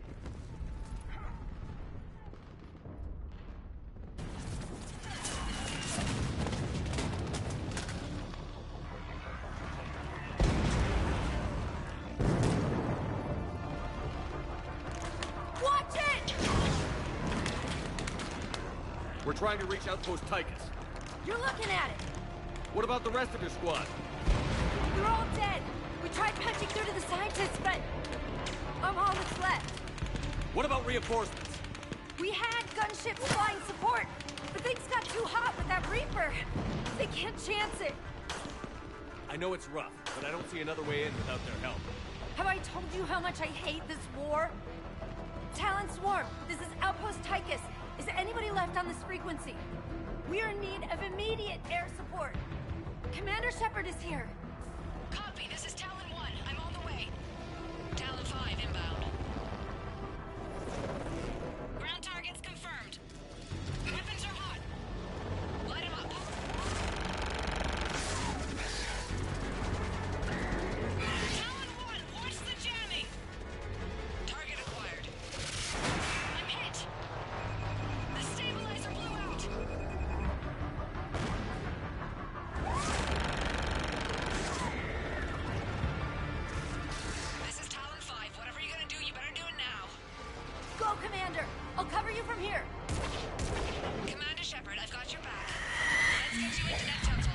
[SPEAKER 21] Watch it!
[SPEAKER 1] We're trying to reach Outpost Tychus.
[SPEAKER 21] You're looking at it.
[SPEAKER 1] What about the rest of your squad?
[SPEAKER 21] They're all dead. We tried punching through to the scientists, but I'm all that's left.
[SPEAKER 1] What about reinforcements?
[SPEAKER 21] We had gunships flying support, but things got too hot with that Reaper. They can't chance it.
[SPEAKER 1] I know it's rough, but I don't see another way in without their help.
[SPEAKER 21] Have I told you how much I hate this war? Talon Swarm, this is Outpost Tychus. Is anybody left on this frequency? We are in need of immediate air support. Commander Shepard is here.
[SPEAKER 20] Copy, this is Talon 1. I'm on the way. Talon 5 inbound. Ground targets confirmed. Weapons are hot. Light 'em up. Talon 1, watch the jamming. Target acquired. I'm hit. The stabilizer blew out.
[SPEAKER 15] Go, Commander! I'll cover you from here!
[SPEAKER 3] Commander Shepard, I've got your back. Let's get you into that temple.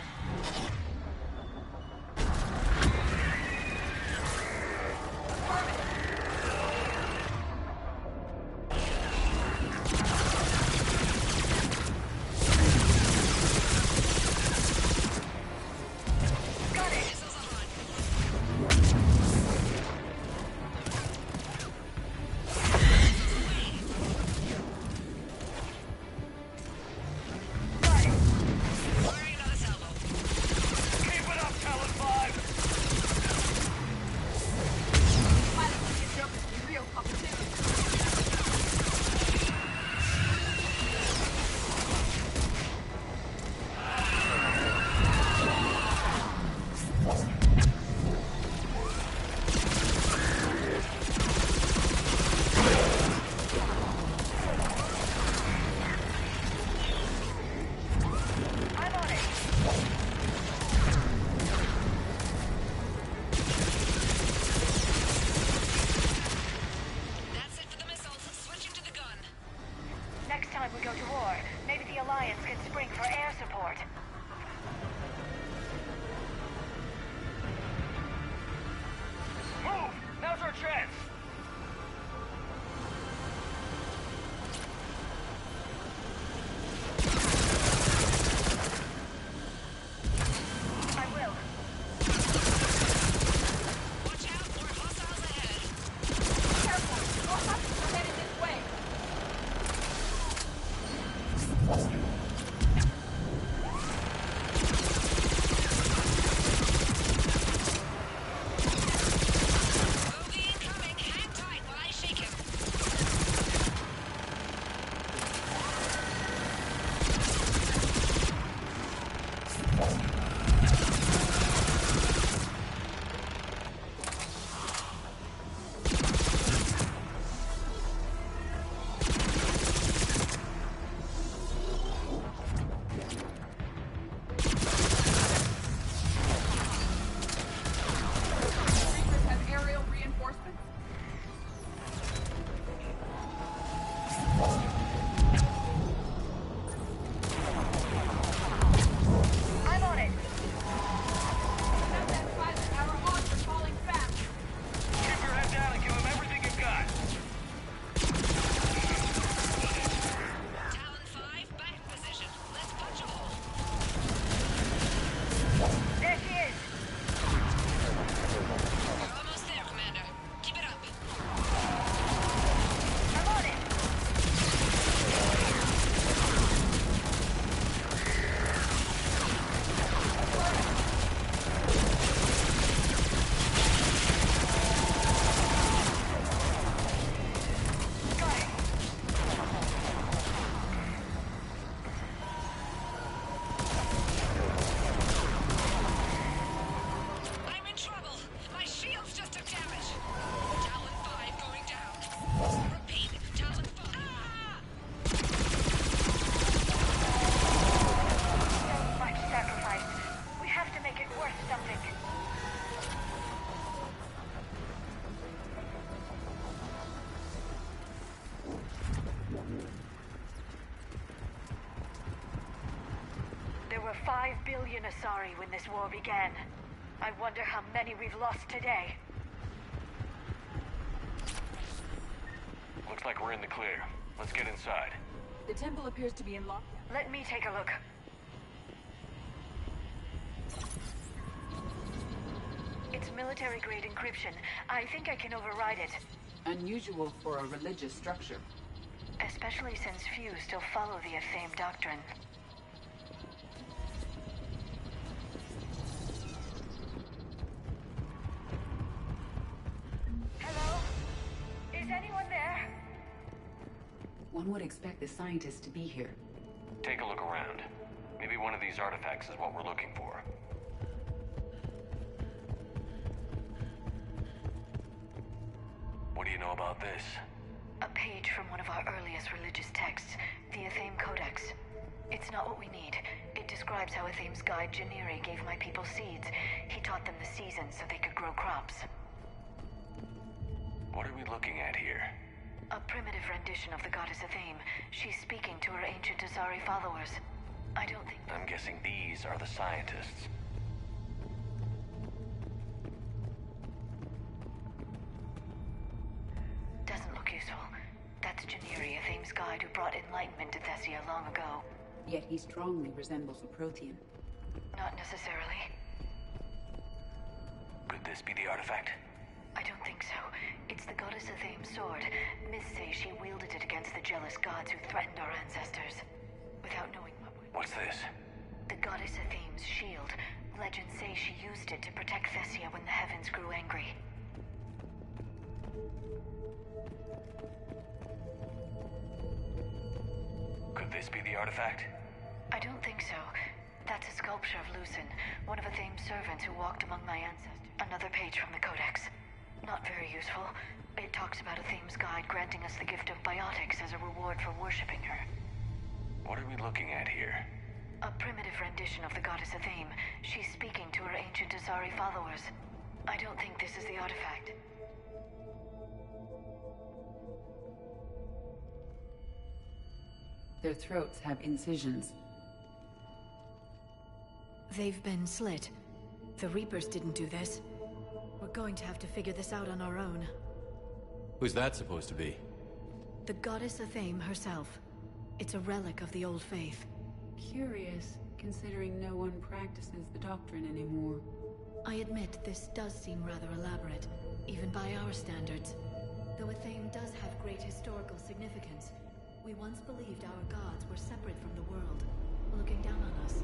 [SPEAKER 4] There were 5 billion Asari when this war began. I wonder how many we've lost today.
[SPEAKER 12] Looks like we're in the clear. Let's get inside.
[SPEAKER 2] The temple appears to be in lockdown.
[SPEAKER 4] Let me take a look. It's military-grade encryption. I think I can override it.
[SPEAKER 2] Unusual for a religious structure.
[SPEAKER 4] Especially since few still follow the Athame doctrine. Hello? Is anyone there?
[SPEAKER 2] One would expect the scientists to be here.
[SPEAKER 12] Take a look around. Maybe one of these artifacts is what we're looking for. What do you know about this?
[SPEAKER 4] A page from one of our earliest religious texts, the Athame Codex. It's not what we need. It describes how Athame's guide Janiri gave my people seeds. He taught them the seasons so they could grow crops.
[SPEAKER 12] What are we looking at here?
[SPEAKER 4] A primitive rendition of the goddess Athame. She's speaking to her ancient Asari followers. I don't think...
[SPEAKER 12] I'm guessing these are the scientists.
[SPEAKER 4] Doesn't look useful. That's Janiri, Athame's guide who brought enlightenment to Thessia long ago.
[SPEAKER 2] Yet he strongly resembles a Prothean.
[SPEAKER 4] Not necessarily.
[SPEAKER 12] Could this be the artifact?
[SPEAKER 4] I don't think so. It's the goddess Athame's sword. Myths say she wielded it against the jealous gods who threatened our ancestors. Without knowing what...
[SPEAKER 12] What's this?
[SPEAKER 4] The goddess Athame's shield. Legends say she used it to protect Thessia when the heavens grew angry.
[SPEAKER 12] Could this be the artifact?
[SPEAKER 4] I don't think so. That's a sculpture of Lucen, one of Athame's servants who walked among my ancestors. Another page from the Codex. Not very useful. It talks about Athame's guide granting us the gift of biotics as a reward for worshipping her.
[SPEAKER 12] What are we looking at here?
[SPEAKER 4] A primitive rendition of the goddess Athame. She's speaking to her ancient Asari followers. I don't think this is the artifact.
[SPEAKER 2] Their throats have incisions.
[SPEAKER 20] They've been slit. The Reapers didn't do this. We're going to have to figure this out on our own.
[SPEAKER 1] Who's that supposed to be?
[SPEAKER 20] The goddess Athame herself. It's a relic of the old faith.
[SPEAKER 2] Curious, considering no one practices the doctrine anymore.
[SPEAKER 20] I admit this does seem rather elaborate, even by our standards. Though Athame does have great historical significance. We once believed our gods were separate from the world, looking down on us.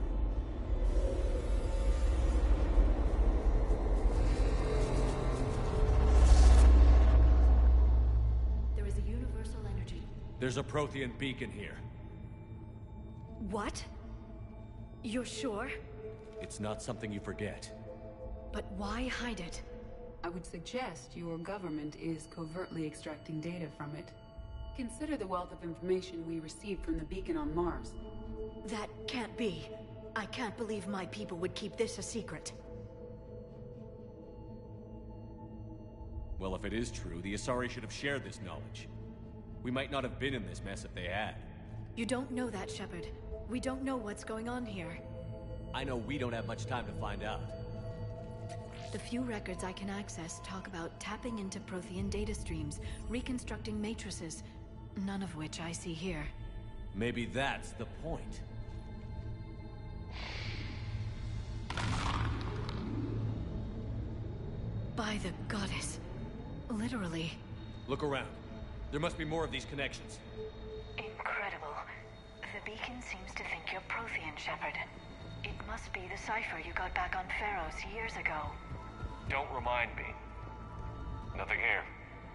[SPEAKER 20] There is a universal energy.
[SPEAKER 1] There's a Prothean beacon here.
[SPEAKER 20] What? You're sure?
[SPEAKER 1] It's not something you forget.
[SPEAKER 20] But why hide it?
[SPEAKER 2] I would suggest your government is covertly extracting data from it. Consider the wealth of information we received from the beacon on Mars.
[SPEAKER 20] That can't be. I can't believe my people would keep this a secret.
[SPEAKER 1] Well, if it is true, the Asari should have shared this knowledge. We might not have been in this mess if they had.
[SPEAKER 20] You don't know that, Shepard. We don't know what's going on here.
[SPEAKER 1] I know we don't have much time to find out.
[SPEAKER 20] The few records I can access talk about tapping into Prothean data streams, reconstructing matrices, none of which I see here.
[SPEAKER 1] Maybe that's the point.
[SPEAKER 20] By the goddess. Literally.
[SPEAKER 1] Look around. There must be more of these connections.
[SPEAKER 4] Incredible. The beacon seems to think you're Prothean, Shepard. It must be the cipher you got back on Pharaohs years ago.
[SPEAKER 12] Don't remind me. Nothing here.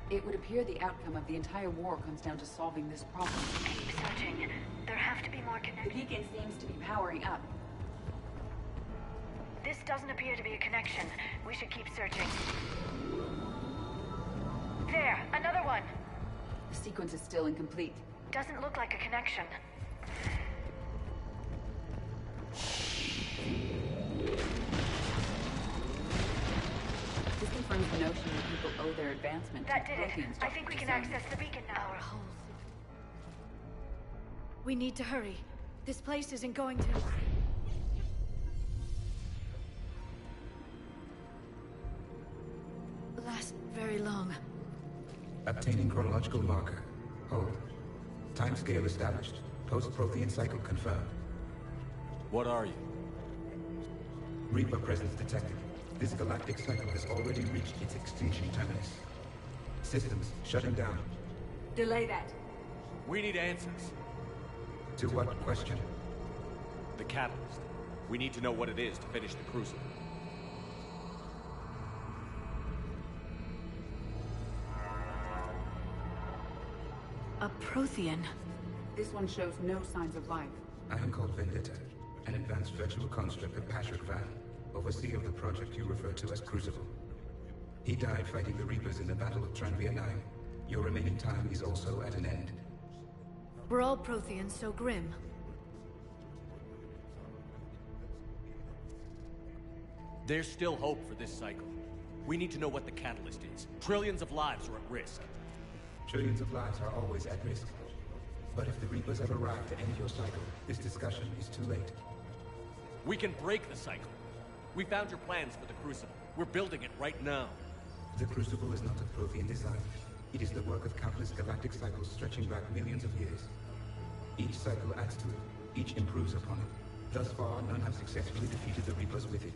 [SPEAKER 2] It would appear the outcome of the entire war comes down to solving this problem.
[SPEAKER 4] Keep searching. There have to be more
[SPEAKER 2] The
[SPEAKER 4] connections.
[SPEAKER 2] beacon seems to be powering up.
[SPEAKER 4] This doesn't appear to be a connection. We should keep searching. There, another one.
[SPEAKER 2] The sequence is still incomplete.
[SPEAKER 4] Doesn't look like a connection.
[SPEAKER 2] This confirms the notion that people owe their advancement
[SPEAKER 4] That
[SPEAKER 2] to
[SPEAKER 4] did it.
[SPEAKER 2] Protheans'
[SPEAKER 4] I think we can access the beacon now.
[SPEAKER 20] We need to hurry. This place isn't going to... last very long.
[SPEAKER 8] Obtaining chronological marker. Hold. Timescale established. Post-Prothean cycle confirmed.
[SPEAKER 1] What are you?
[SPEAKER 8] Reaper presence detected. This galactic cycle has already reached its extinction terminus. Systems shutting down.
[SPEAKER 2] Delay that.
[SPEAKER 1] We need answers.
[SPEAKER 8] To what question?
[SPEAKER 1] The catalyst. We need to know what it is to finish the Crucible.
[SPEAKER 20] A Prothean.
[SPEAKER 2] This one shows no signs of life.
[SPEAKER 8] I am called Vendetta, an advanced virtual construct of Patrick Van, overseer of the project you refer to as Crucible. He died fighting the Reapers in the Battle of Tranvia 9. Your remaining time is also at an end.
[SPEAKER 20] We're all Protheans so grim.
[SPEAKER 1] There's still hope for this cycle. We need to know what the catalyst is. Trillions of lives are at risk.
[SPEAKER 8] Trillions of lives are always at risk. But if the Reapers have arrived to end your cycle, this discussion is too late.
[SPEAKER 1] We can break the cycle. We found your plans for the Crucible. We're building it right now.
[SPEAKER 8] The Crucible is not a Prothean design. It is the work of countless galactic cycles stretching back millions of years. Each cycle adds to it. Each improves upon it. Thus far, none have successfully defeated the Reapers with it.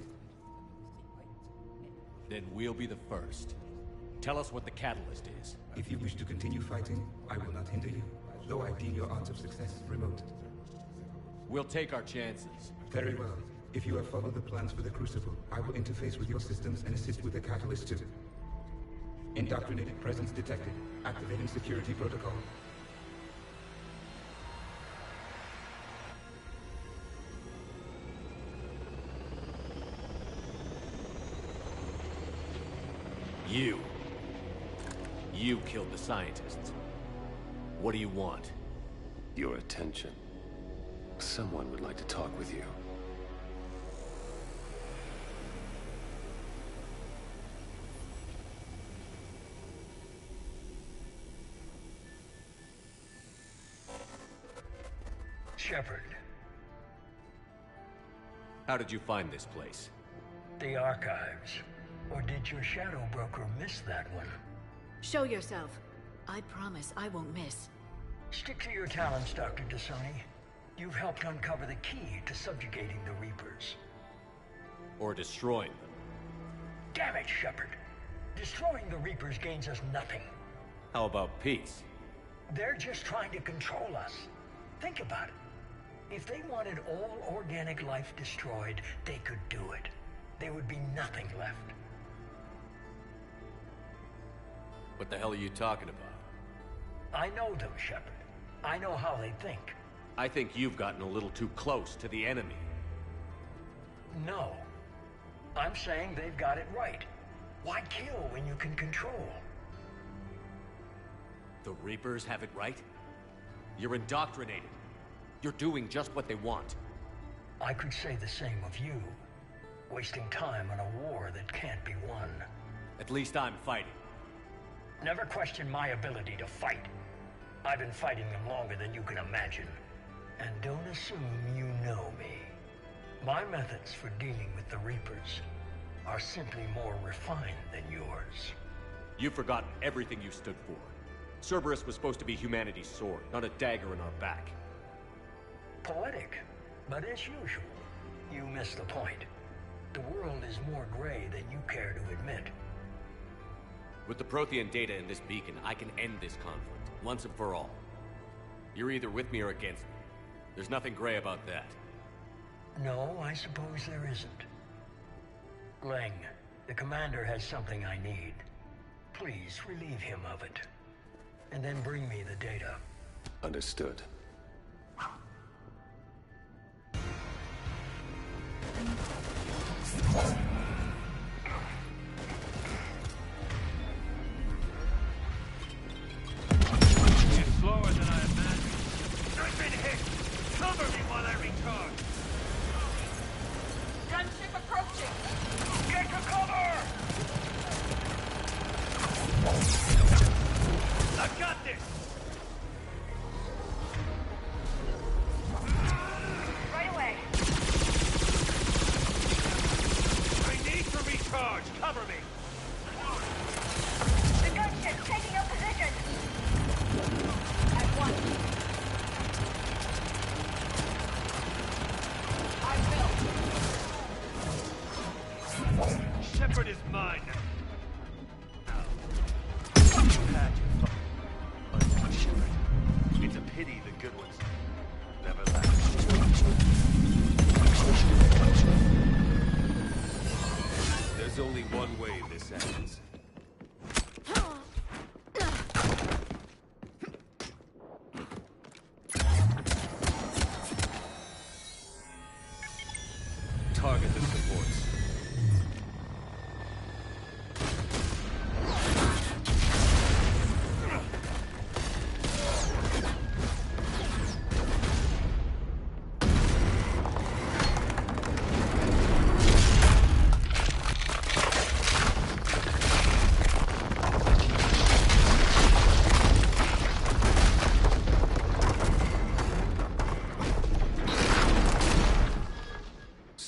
[SPEAKER 1] Then we'll be the first. Tell us what the catalyst is.
[SPEAKER 8] If you wish to continue fighting, I will not hinder you, though I deem your odds of success remote.
[SPEAKER 1] We'll take our chances.
[SPEAKER 8] Very well. If you have followed the plans for the Crucible, I will interface with your systems and assist with the catalyst too. Indoctrinated presence detected. Activating security protocol.
[SPEAKER 1] You killed the scientists. What do you want?
[SPEAKER 11] Your attention. Someone would like to talk with you.
[SPEAKER 14] Shepard.
[SPEAKER 1] How did you find this place?
[SPEAKER 14] The archives. Or did your shadow broker miss that one?
[SPEAKER 20] Show yourself. I promise I won't miss.
[SPEAKER 14] Stick to your talents, Dr. Dasani. You've helped uncover the key to subjugating the Reapers.
[SPEAKER 1] Or destroying them.
[SPEAKER 14] Damn it, Shepard. Destroying the Reapers gains us nothing.
[SPEAKER 1] How about peace?
[SPEAKER 14] They're just trying to control us. Think about it. If they wanted all organic life destroyed, they could do it. There would be nothing left.
[SPEAKER 1] What the hell are you talking about?
[SPEAKER 14] I know them, Shepard. I know how they think.
[SPEAKER 1] I think you've gotten a little too close to the enemy.
[SPEAKER 14] No. I'm saying they've got it right. Why kill when you can control?
[SPEAKER 1] The Reapers have it right? You're indoctrinated. You're doing just what they want.
[SPEAKER 14] I could say the same of you. Wasting time on a war that can't be won.
[SPEAKER 1] At least I'm fighting.
[SPEAKER 14] Never question my ability to fight. I've been fighting them longer than you can imagine. And don't assume you know me. My methods for dealing with the Reapers are simply more refined than yours.
[SPEAKER 1] You've forgotten everything you stood for. Cerberus was supposed to be humanity's sword, not a dagger in our back.
[SPEAKER 14] Poetic, but as usual, you missed the point. The world is more gray than you care to admit.
[SPEAKER 1] With the Prothean data in this beacon, I can end this conflict, once and for all. You're either with me or against me. There's nothing gray about that.
[SPEAKER 14] No, I suppose there isn't. Leng, the commander has something I need. Please relieve him of it. And then bring me the data.
[SPEAKER 11] Understood.
[SPEAKER 12] It's slower than I imagined. I've been hit! Cover me while I recharge!
[SPEAKER 2] Gunship approaching!
[SPEAKER 12] Get to cover! I've got this!
[SPEAKER 2] Right away!
[SPEAKER 12] I need to recharge! Cover me!
[SPEAKER 2] The gunship taking up position! At once! I will!
[SPEAKER 12] Shepard is mine!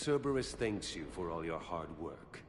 [SPEAKER 11] Cerberus thanks you for all your hard work.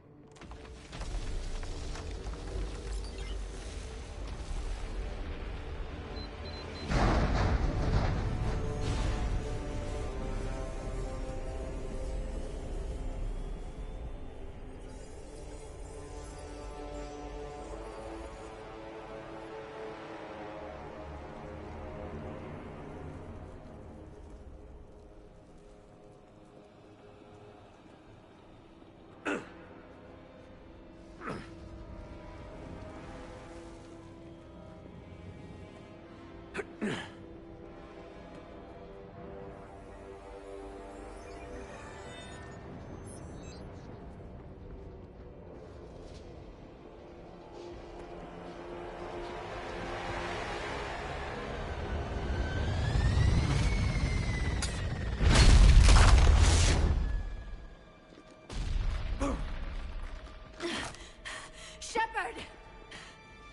[SPEAKER 21] Shepard!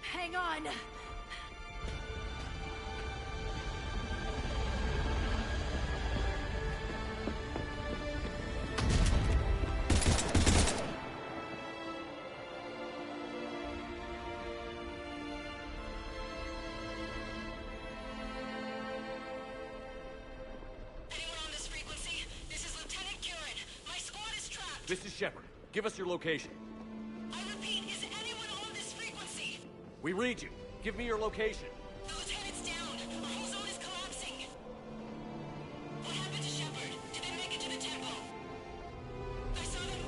[SPEAKER 21] Hang on!
[SPEAKER 1] This is Shepard. Give us your location.
[SPEAKER 3] I repeat, is anyone on this frequency?
[SPEAKER 1] We read you. Give me your location.
[SPEAKER 3] The lieutenant's down. Our whole zone is collapsing. What happened to Shepard? Did they make it to the temple? I saw them.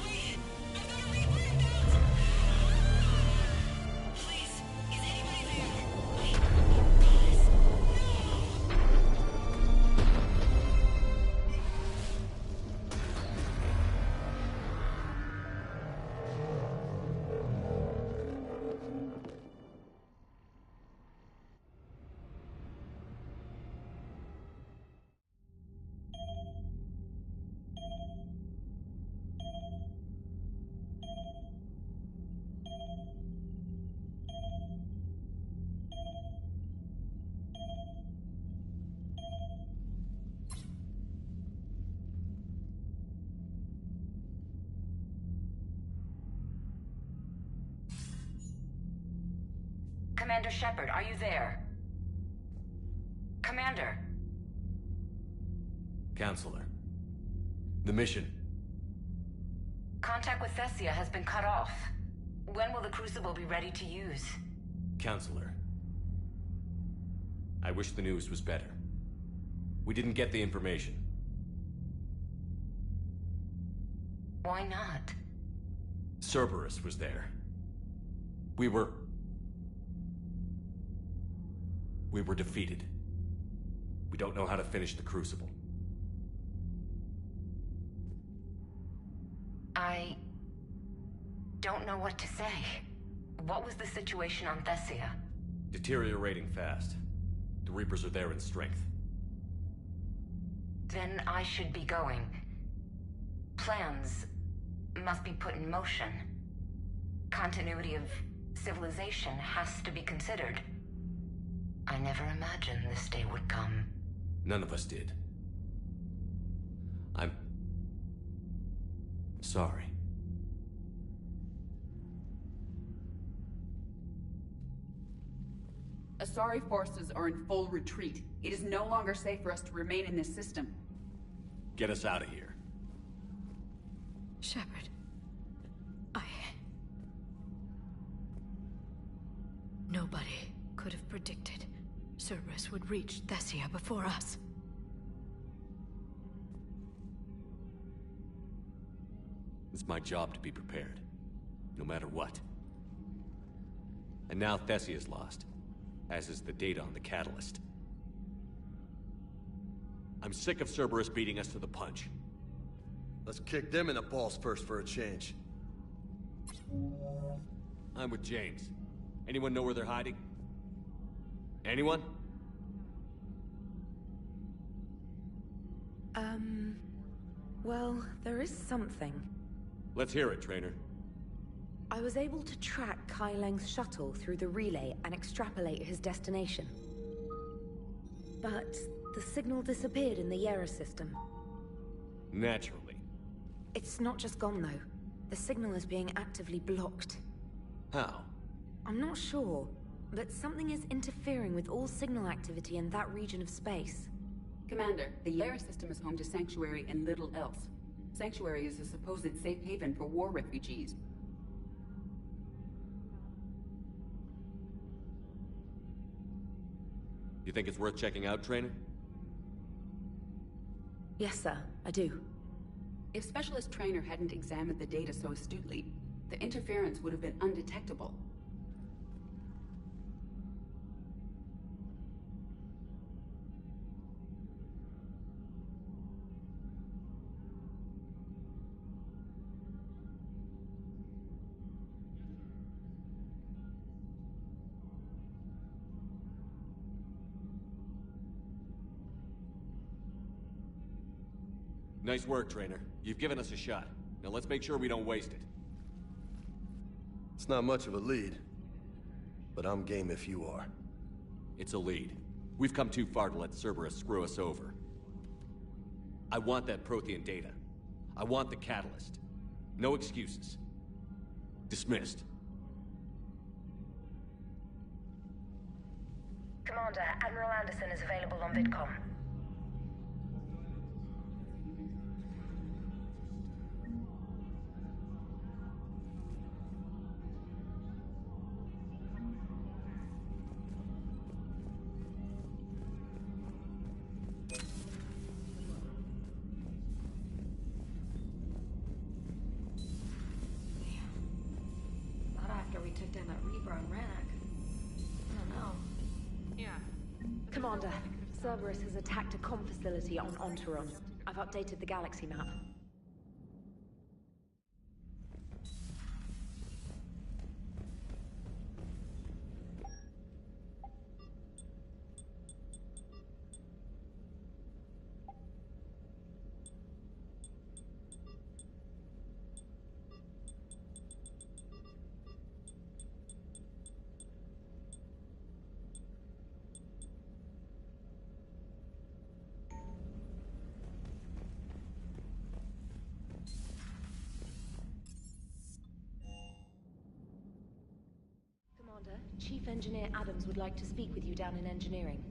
[SPEAKER 3] Wait! I've got a Reaper inbound! Please, is anybody there? Wait, guys.
[SPEAKER 9] Commander Shepard, are you there? Commander!
[SPEAKER 1] Counselor. The mission.
[SPEAKER 9] Contact with Thessia has been cut off. When will the Crucible be ready to use?
[SPEAKER 1] Counselor. I wish the news was better. We didn't get the information.
[SPEAKER 9] Why not?
[SPEAKER 1] Cerberus was there. We were defeated. We don't know how to finish the Crucible.
[SPEAKER 9] I don't know what to say. What was the situation on Thessia?
[SPEAKER 1] Deteriorating fast. The Reapers are there in strength.
[SPEAKER 9] Then I should be going. Plans must be put in motion. Continuity of civilization has to be considered. I never imagined this day would come.
[SPEAKER 1] None of us did. I'm sorry.
[SPEAKER 2] Asari forces are in full retreat. It is no longer safe for us to remain in this system.
[SPEAKER 1] Get us out of here.
[SPEAKER 20] Shepard. Nobody could have predicted Cerberus would reach Thessia before us.
[SPEAKER 1] It's my job to be prepared, no matter what. And now Thessia's lost, as is the data on the catalyst. I'm sick of Cerberus beating us to the punch.
[SPEAKER 16] Let's kick them in the balls first for a change.
[SPEAKER 1] I'm with James. Anyone know where they're hiding? Anyone?
[SPEAKER 5] Well, there is something.
[SPEAKER 1] Let's hear it, Trainer.
[SPEAKER 5] I was able to track Kai Leng's shuttle through the relay and extrapolate his destination. But the signal disappeared in the Yera system.
[SPEAKER 1] Naturally.
[SPEAKER 5] It's not just gone, though. The signal is being actively blocked.
[SPEAKER 1] How?
[SPEAKER 5] I'm not sure, but something is interfering with all signal activity in that region of space.
[SPEAKER 2] Commander, the Yara system is home to Sanctuary and little else. Sanctuary is a supposed safe haven for war refugees.
[SPEAKER 1] You think it's worth checking out, Trainer?
[SPEAKER 5] Yes, sir, I do.
[SPEAKER 2] If Specialist Trainer hadn't examined the data so astutely, the interference would have been undetectable.
[SPEAKER 1] Nice work, Trainer. You've given us a shot. Now let's make sure we don't waste it.
[SPEAKER 16] It's not much of a lead, but I'm game if you are.
[SPEAKER 1] It's a lead. We've come too far to let Cerberus screw us over. I want that Prothean data. I want the catalyst. No excuses. Dismissed.
[SPEAKER 5] Commander, Admiral Anderson is available on VidCom. Commander, Cerberus has attacked a comm facility on Ontaron. I've updated the galaxy map. Chief Engineer Adams would like to speak with you down in engineering.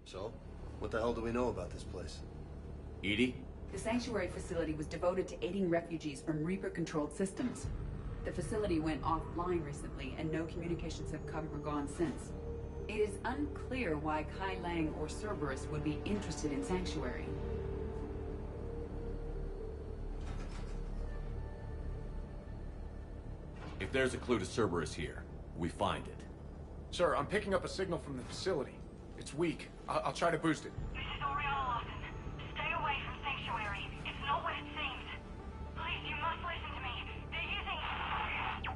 [SPEAKER 16] So, what the hell do we know about this place?
[SPEAKER 1] Edie?
[SPEAKER 2] The Sanctuary facility was devoted to aiding refugees from Reaper-controlled systems. The facility went offline recently, and no communications have come or gone since. It is unclear why Kai Lang or Cerberus would be interested in Sanctuary.
[SPEAKER 1] If there's a clue to Cerberus here, we find it.
[SPEAKER 12] Sir, I'm picking up a signal from the facility. It's weak. I'll try to boost it.
[SPEAKER 3] This is Oriana Lawson. Stay away from Sanctuary. It's not what it seems. Please, you must listen to me. They're using...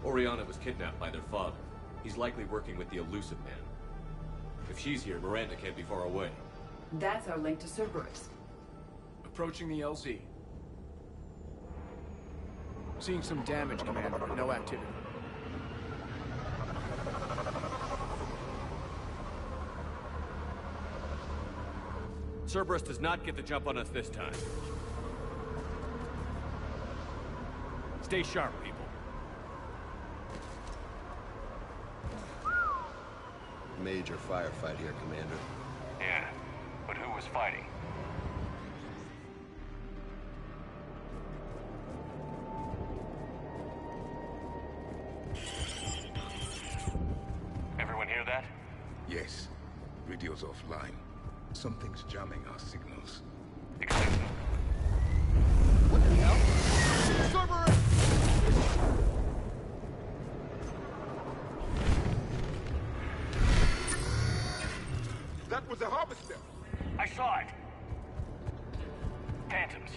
[SPEAKER 1] Oriana was kidnapped by their father. He's likely working with the Elusive Man. If she's here, Miranda can't be far away.
[SPEAKER 2] That's our link to Cerberus.
[SPEAKER 17] Approaching the LZ. Seeing some damage, Commander, but no activity.
[SPEAKER 1] Cerberus does not get the jump on us this time. Stay sharp, people.
[SPEAKER 16] Major firefight here, Commander.
[SPEAKER 12] Yeah, but who was fighting? Everyone hear that?
[SPEAKER 8] Yes. Radio's offline. Something's jamming our signals.
[SPEAKER 17] What the hell? Cerberus!
[SPEAKER 12] That was a harvester! I saw it! Phantoms.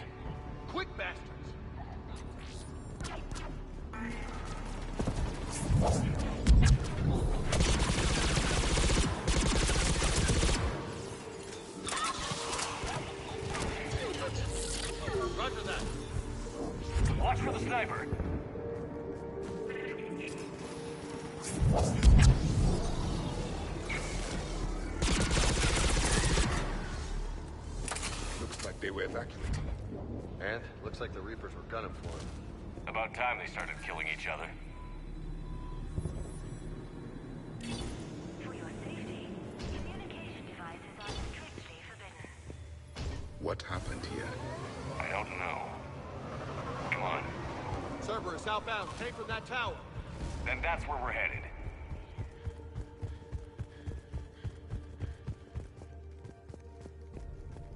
[SPEAKER 17] Quick, bastards!
[SPEAKER 12] Roger that. Watch for the sniper.
[SPEAKER 8] Looks like they were evacuating.
[SPEAKER 16] And looks like the Reapers were gunning for him.
[SPEAKER 12] About time they started killing each other.
[SPEAKER 4] For your safety, communication devices are strictly forbidden.
[SPEAKER 8] What happened here?
[SPEAKER 12] I don't know. Come on.
[SPEAKER 17] Cerberus outbound. Take from that tower.
[SPEAKER 12] Then that's where we're headed.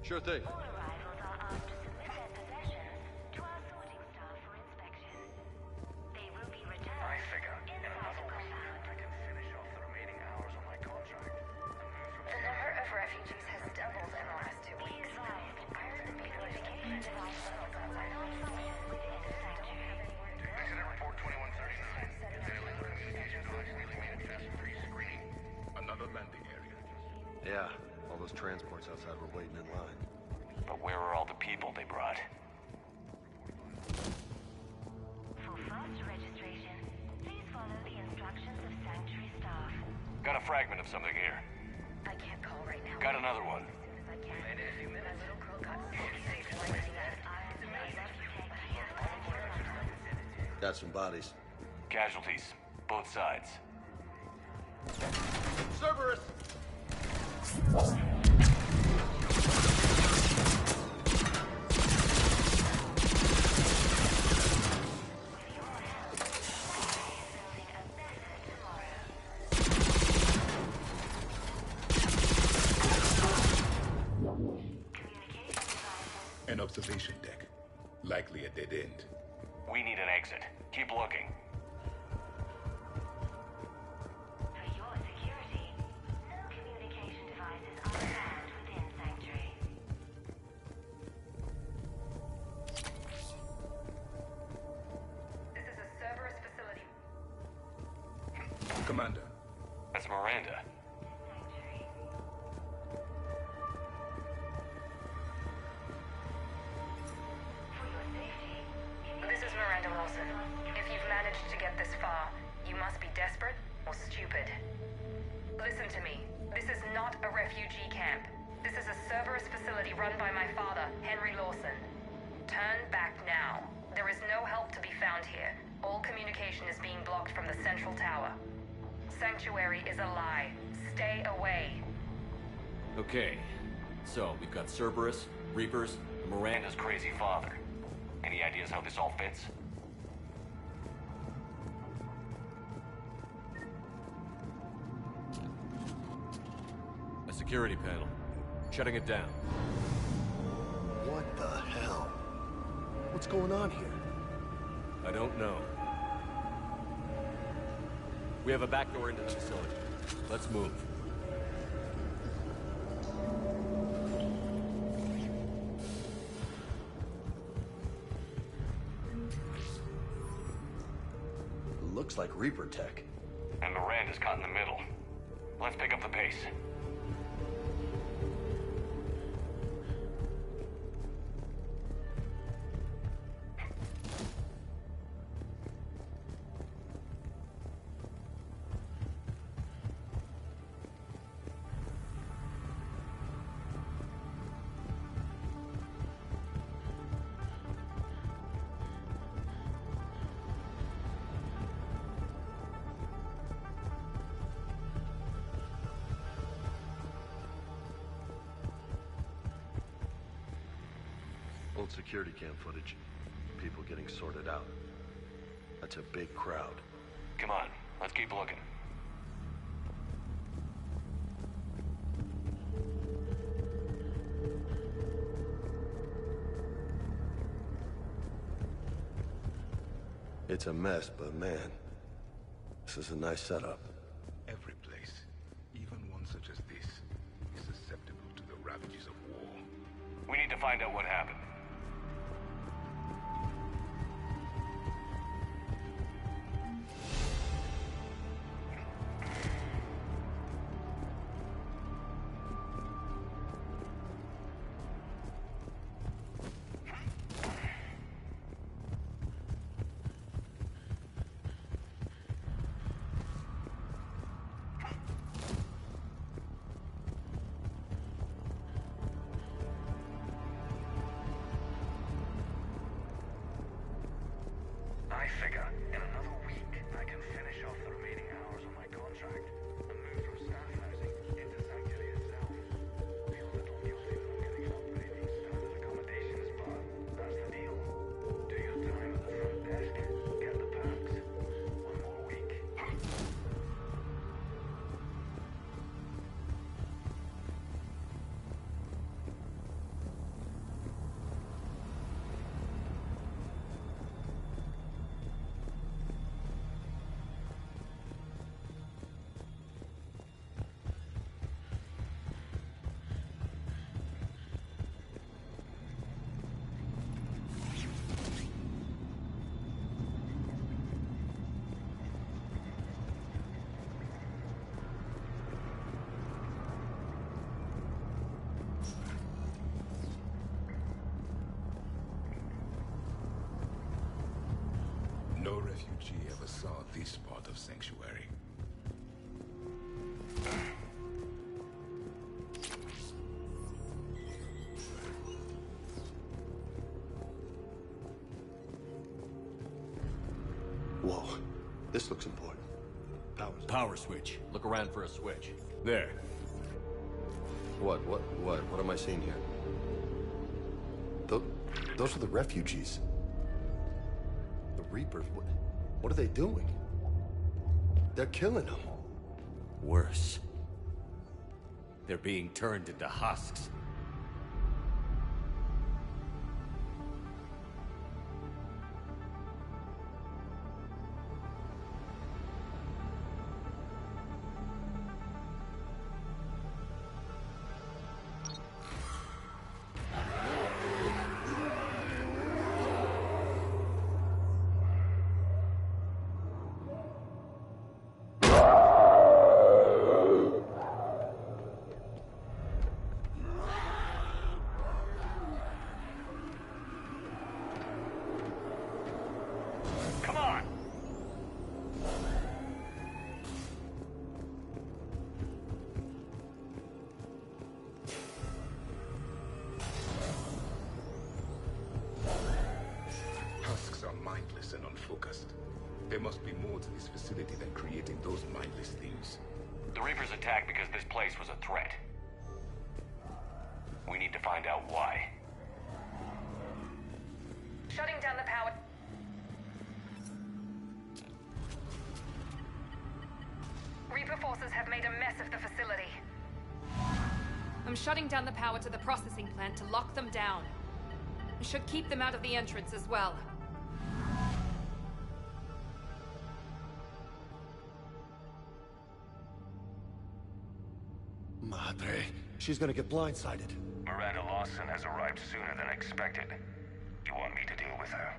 [SPEAKER 16] Sure thing.
[SPEAKER 4] All arrivals are asked to submit their possessions to our sorting staff for inspection. They will be returned.
[SPEAKER 12] I figure in another week I can finish off the remaining hours on my contract.
[SPEAKER 5] The number of refugees has doubled in the last 2 weeks. I heard the communication device levels are
[SPEAKER 12] Incident report 2139. Communication device really manifest pre-screening.
[SPEAKER 8] Another landing area.
[SPEAKER 16] Yeah, all those transports outside were waiting in line.
[SPEAKER 12] But where are all the people they brought?
[SPEAKER 4] For fast registration, please follow the instructions of Sanctuary staff.
[SPEAKER 12] Got a fragment of something here.
[SPEAKER 5] I can't call right now.
[SPEAKER 12] Got another one.
[SPEAKER 5] I can. My little girl got sick.
[SPEAKER 16] Got some bodies.
[SPEAKER 12] Casualties. Both sides.
[SPEAKER 17] Cerberus!
[SPEAKER 8] An observation deck. Likely a dead end.
[SPEAKER 12] We need an exit. Keep looking.
[SPEAKER 4] For your security, no communication devices are allowed within Sanctuary.
[SPEAKER 5] This is a Cerberus facility.
[SPEAKER 8] Commander.
[SPEAKER 12] That's Miranda.
[SPEAKER 5] This is Miranda Wilson. If you've managed to get this far, you must be desperate or stupid. Listen to me. This is not a refugee camp. This is a Cerberus facility run by my father, Henry Lawson. Turn back now. There is no help to be found here. All communication is being blocked from the central tower. Sanctuary is a lie. Stay away.
[SPEAKER 1] Okay. So, we've got Cerberus, Reapers, and
[SPEAKER 12] Miranda's crazy father. Any ideas how this all fits?
[SPEAKER 1] a security panel. Shutting it down.
[SPEAKER 16] What the hell? What's going on here?
[SPEAKER 1] I don't know. We have a back door into the facility. Let's move.
[SPEAKER 16] Looks like Reaper tech.
[SPEAKER 12] And Miranda's caught in the middle. Let's pick up the pace.
[SPEAKER 16] old security cam footage. People getting sorted out. That's a big crowd.
[SPEAKER 12] Come on, let's keep looking.
[SPEAKER 16] It's a mess, but man, this is a nice setup.
[SPEAKER 8] Every place, even one such as this, is susceptible to the ravages of war.
[SPEAKER 12] We need to find out what happened.
[SPEAKER 14] I figure in another week I can finish off the remaining hours on my contract and move from staff housing into Sanctuary itself. Feel a little guilty that I'm getting an upgrade in standard accommodations, but that's the deal. Do your time at the front desk, get the perks. One more week.
[SPEAKER 8] No refugee ever saw this part of Sanctuary.
[SPEAKER 16] Whoa, this looks important.
[SPEAKER 1] Power switch. Look around for a switch. There.
[SPEAKER 16] What am I seeing here? Those are the refugees. The Reapers, what are they doing? They're killing them.
[SPEAKER 1] Worse. They're being turned into husks.
[SPEAKER 8] Mindless and unfocused. There must be more to this facility than creating those mindless things.
[SPEAKER 12] The Reapers attacked because this place was a threat. We need to find out why.
[SPEAKER 5] Shutting down the power. Reaper forces have made a mess of the facility.
[SPEAKER 19] I'm shutting down the power to the processing plant to lock them down. It should keep them out of the entrance as well.
[SPEAKER 16] Madre, she's gonna get blindsided.
[SPEAKER 12] Miranda Lawson has arrived sooner than expected. You want me to deal with her?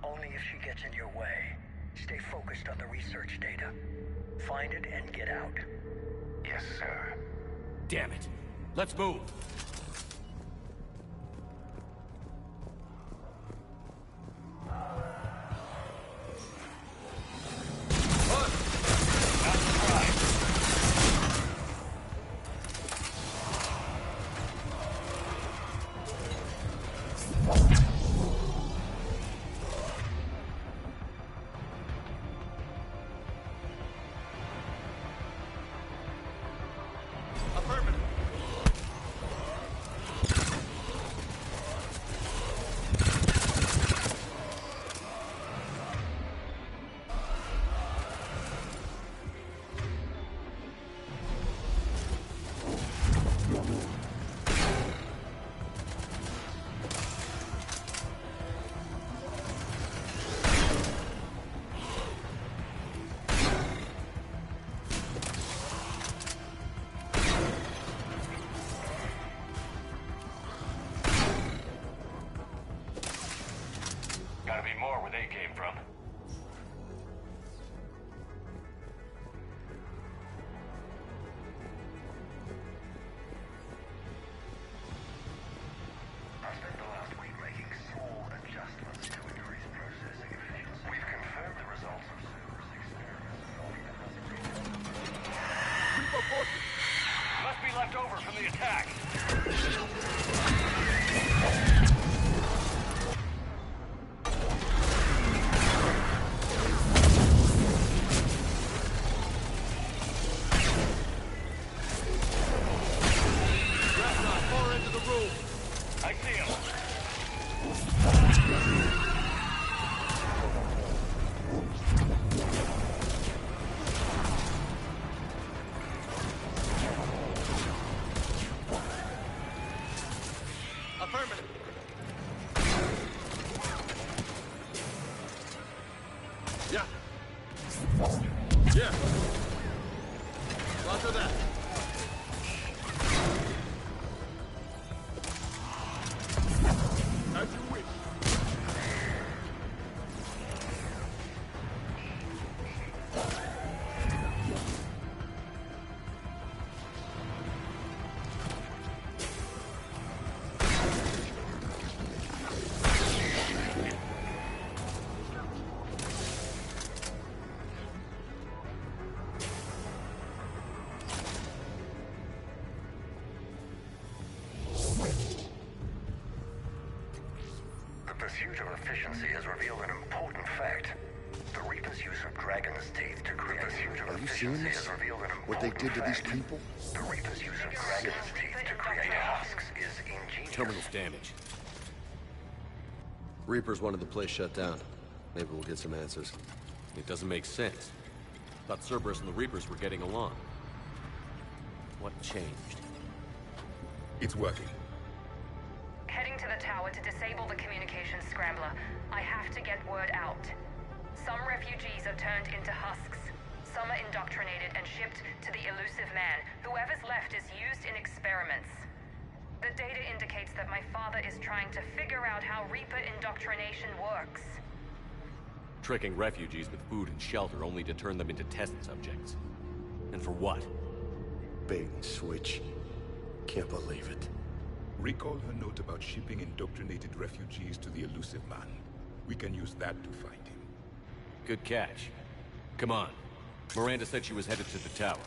[SPEAKER 14] Only if she gets in your way. Stay focused on the research data. Find it and get out.
[SPEAKER 12] Yes, sir.
[SPEAKER 1] Damn it. Let's move.
[SPEAKER 12] left over from the attack.
[SPEAKER 17] Far into the room.
[SPEAKER 12] I see him.
[SPEAKER 17] Affirmative. Yeah. Yeah. Roger that. As you wish.
[SPEAKER 10] The pursuit of efficiency has revealed an important fact. The Reaper's use of Dragon's teeth to create
[SPEAKER 16] Are you seeing this? What they did to these people?
[SPEAKER 10] The Reaper's use of Dragon's teeth to create husks is ingenious.
[SPEAKER 1] Terminal's damaged.
[SPEAKER 11] Reapers wanted the place shut down. Maybe we'll get some answers.
[SPEAKER 1] It doesn't make sense. Thought Cerberus and the Reapers were getting along. What changed?
[SPEAKER 8] It's working.
[SPEAKER 5] Heading to the tower to disable the communications scrambler. I have to get word out. Some refugees are turned into husks. Some are indoctrinated and shipped to the elusive man. Whoever's left is used in experiments. The data indicates that my father is trying to figure out how Reaper indoctrination works.
[SPEAKER 1] Tricking refugees with food and shelter only to turn them into test subjects. And for what?
[SPEAKER 16] Bait and switch. Can't believe it.
[SPEAKER 8] Recall her note about shipping indoctrinated refugees to the elusive man. We can use that to find him.
[SPEAKER 1] Good catch. Come on. Miranda said she was headed to the tower.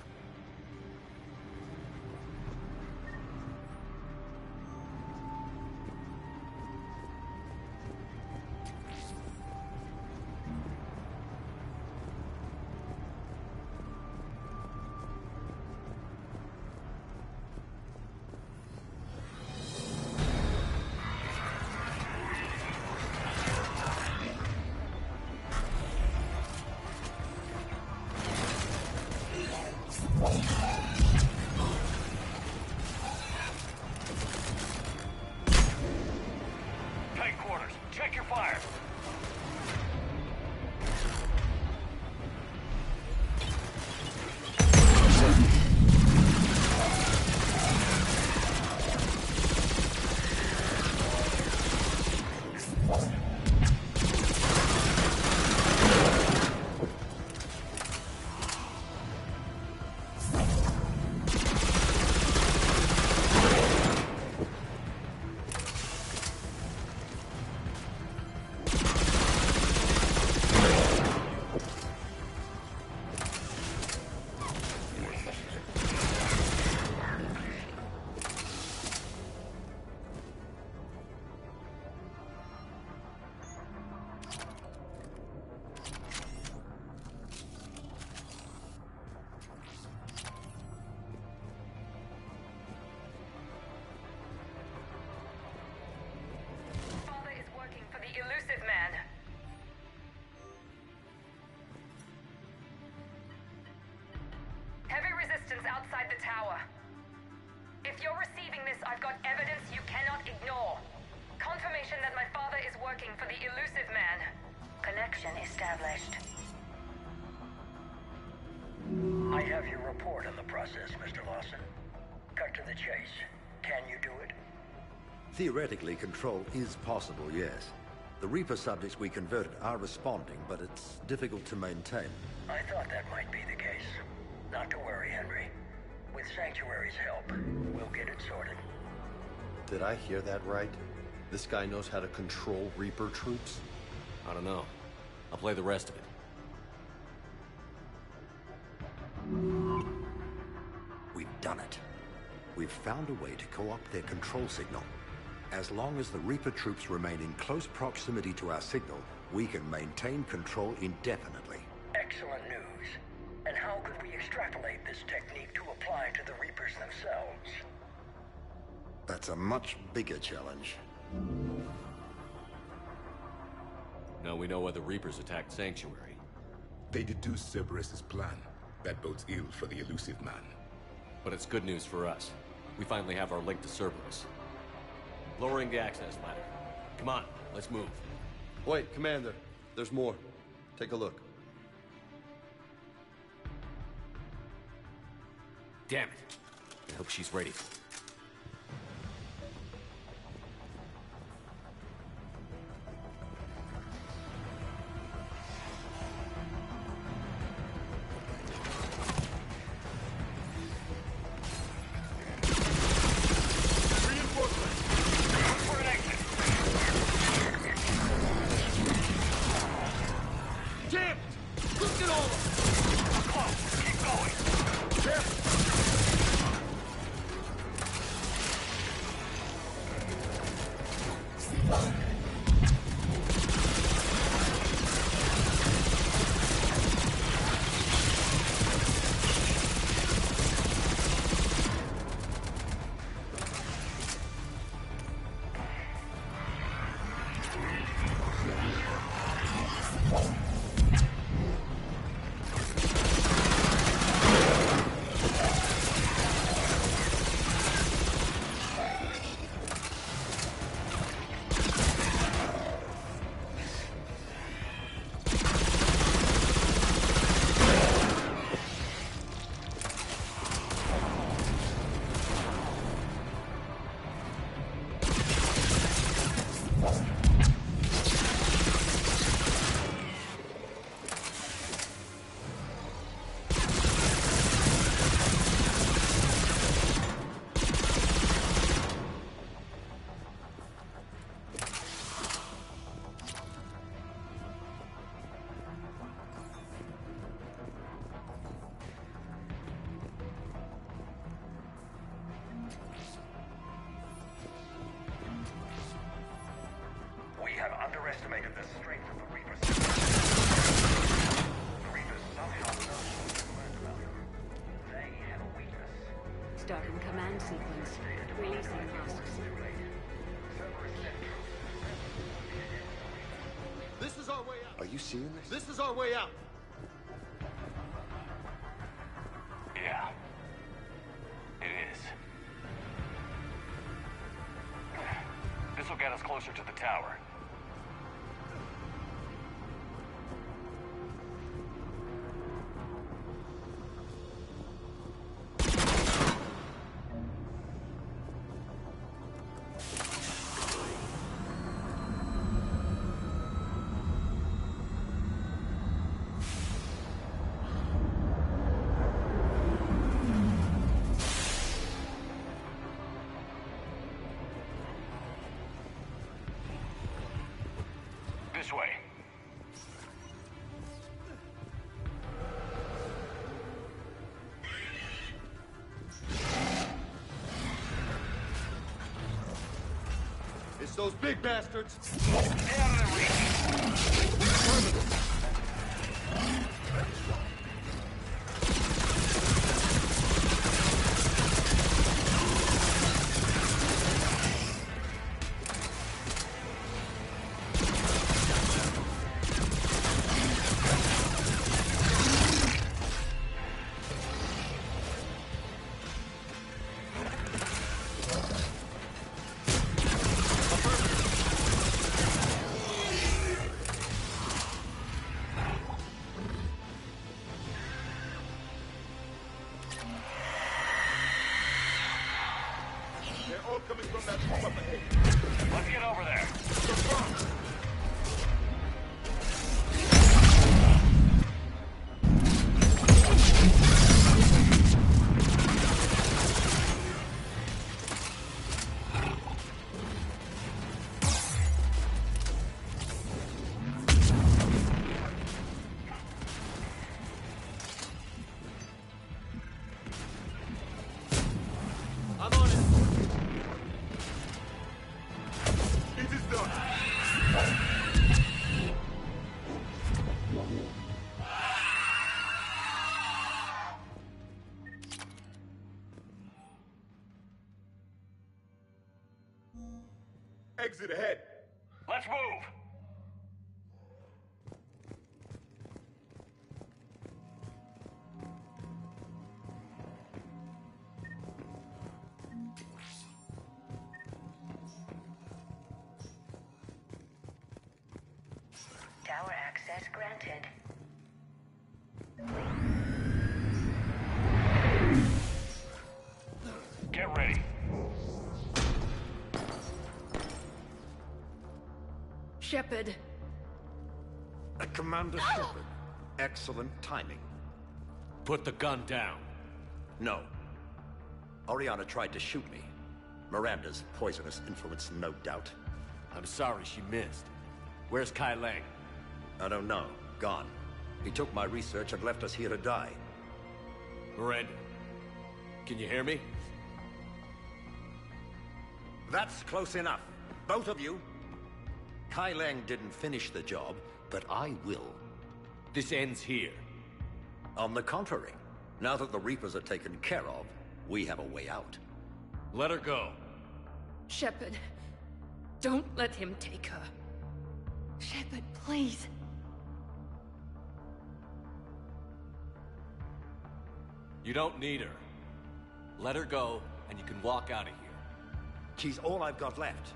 [SPEAKER 12] Tight quarters. Check your fire.
[SPEAKER 5] Father is working for the elusive man. Heavy resistance outside the tower. If you're receiving this, I've got evidence you cannot ignore. Confirmation that my father is working for the elusive man.
[SPEAKER 4] Connection established.
[SPEAKER 14] I have your report on the process, Mr. Lawson. Cut to the chase. Can you do it?
[SPEAKER 22] Theoretically, control is possible, yes. The Reaper subjects we converted are responding, but it's difficult to maintain.
[SPEAKER 14] I thought that might be the case. Not to worry, Henry. With Sanctuary's help, we'll get it sorted.
[SPEAKER 16] Did I hear that right? This guy knows how to control Reaper troops?
[SPEAKER 1] I don't know. I'll play the rest of it.
[SPEAKER 22] We've done it. We've found a way to co-opt their control signal. As long as the Reaper troops remain in close proximity to our signal, we can maintain control indefinitely.
[SPEAKER 14] Excellent news. And how could we extrapolate this technique to apply to the Reapers themselves?
[SPEAKER 22] That's a much bigger challenge.
[SPEAKER 1] Now we know why the Reapers attacked Sanctuary.
[SPEAKER 8] They deduced Cerberus's plan. That bodes ill for the elusive man.
[SPEAKER 1] But it's good news for us. We finally have our link to Cerberus. Lowering the access ladder. Come on, let's move.
[SPEAKER 16] Wait, Commander. There's more. Take a look.
[SPEAKER 1] Damn it. I hope she's ready.
[SPEAKER 14] Underestimated the strength of the Reapers. The Reapers somehow learned about them. They have a weakness.
[SPEAKER 15] Starting command sequence. Releasing hosts.
[SPEAKER 16] This is our way out. Are you seeing this?
[SPEAKER 17] This is our way out.
[SPEAKER 12] Yeah. It is. This will get us closer to the tower. This way.
[SPEAKER 17] It's those big bastards.
[SPEAKER 12] Get out of the reach. Let's get over there.
[SPEAKER 17] I'm
[SPEAKER 12] Exit ahead.
[SPEAKER 14] Let's move!
[SPEAKER 4] Tower access granted.
[SPEAKER 14] Get ready.
[SPEAKER 21] Shepard.
[SPEAKER 22] Commander Shepard. Excellent timing.
[SPEAKER 1] Put the gun down.
[SPEAKER 22] No. Oriana tried to shoot me. Miranda's poisonous influence, no doubt.
[SPEAKER 1] I'm sorry she missed. Where's Kai Lang?
[SPEAKER 22] I don't know. Gone. He took my research and left us here to die.
[SPEAKER 1] Miranda, can you hear me?
[SPEAKER 22] That's close enough. Both of you. Kai Lang didn't finish the job, but I will.
[SPEAKER 1] This ends here.
[SPEAKER 22] On the contrary, now that the Reapers are taken care of, we have a way out.
[SPEAKER 1] Let her go.
[SPEAKER 21] Shepard, don't let him take her. Shepard, please.
[SPEAKER 1] You don't need her. Let her go, and you can walk out of here.
[SPEAKER 22] She's all I've got left.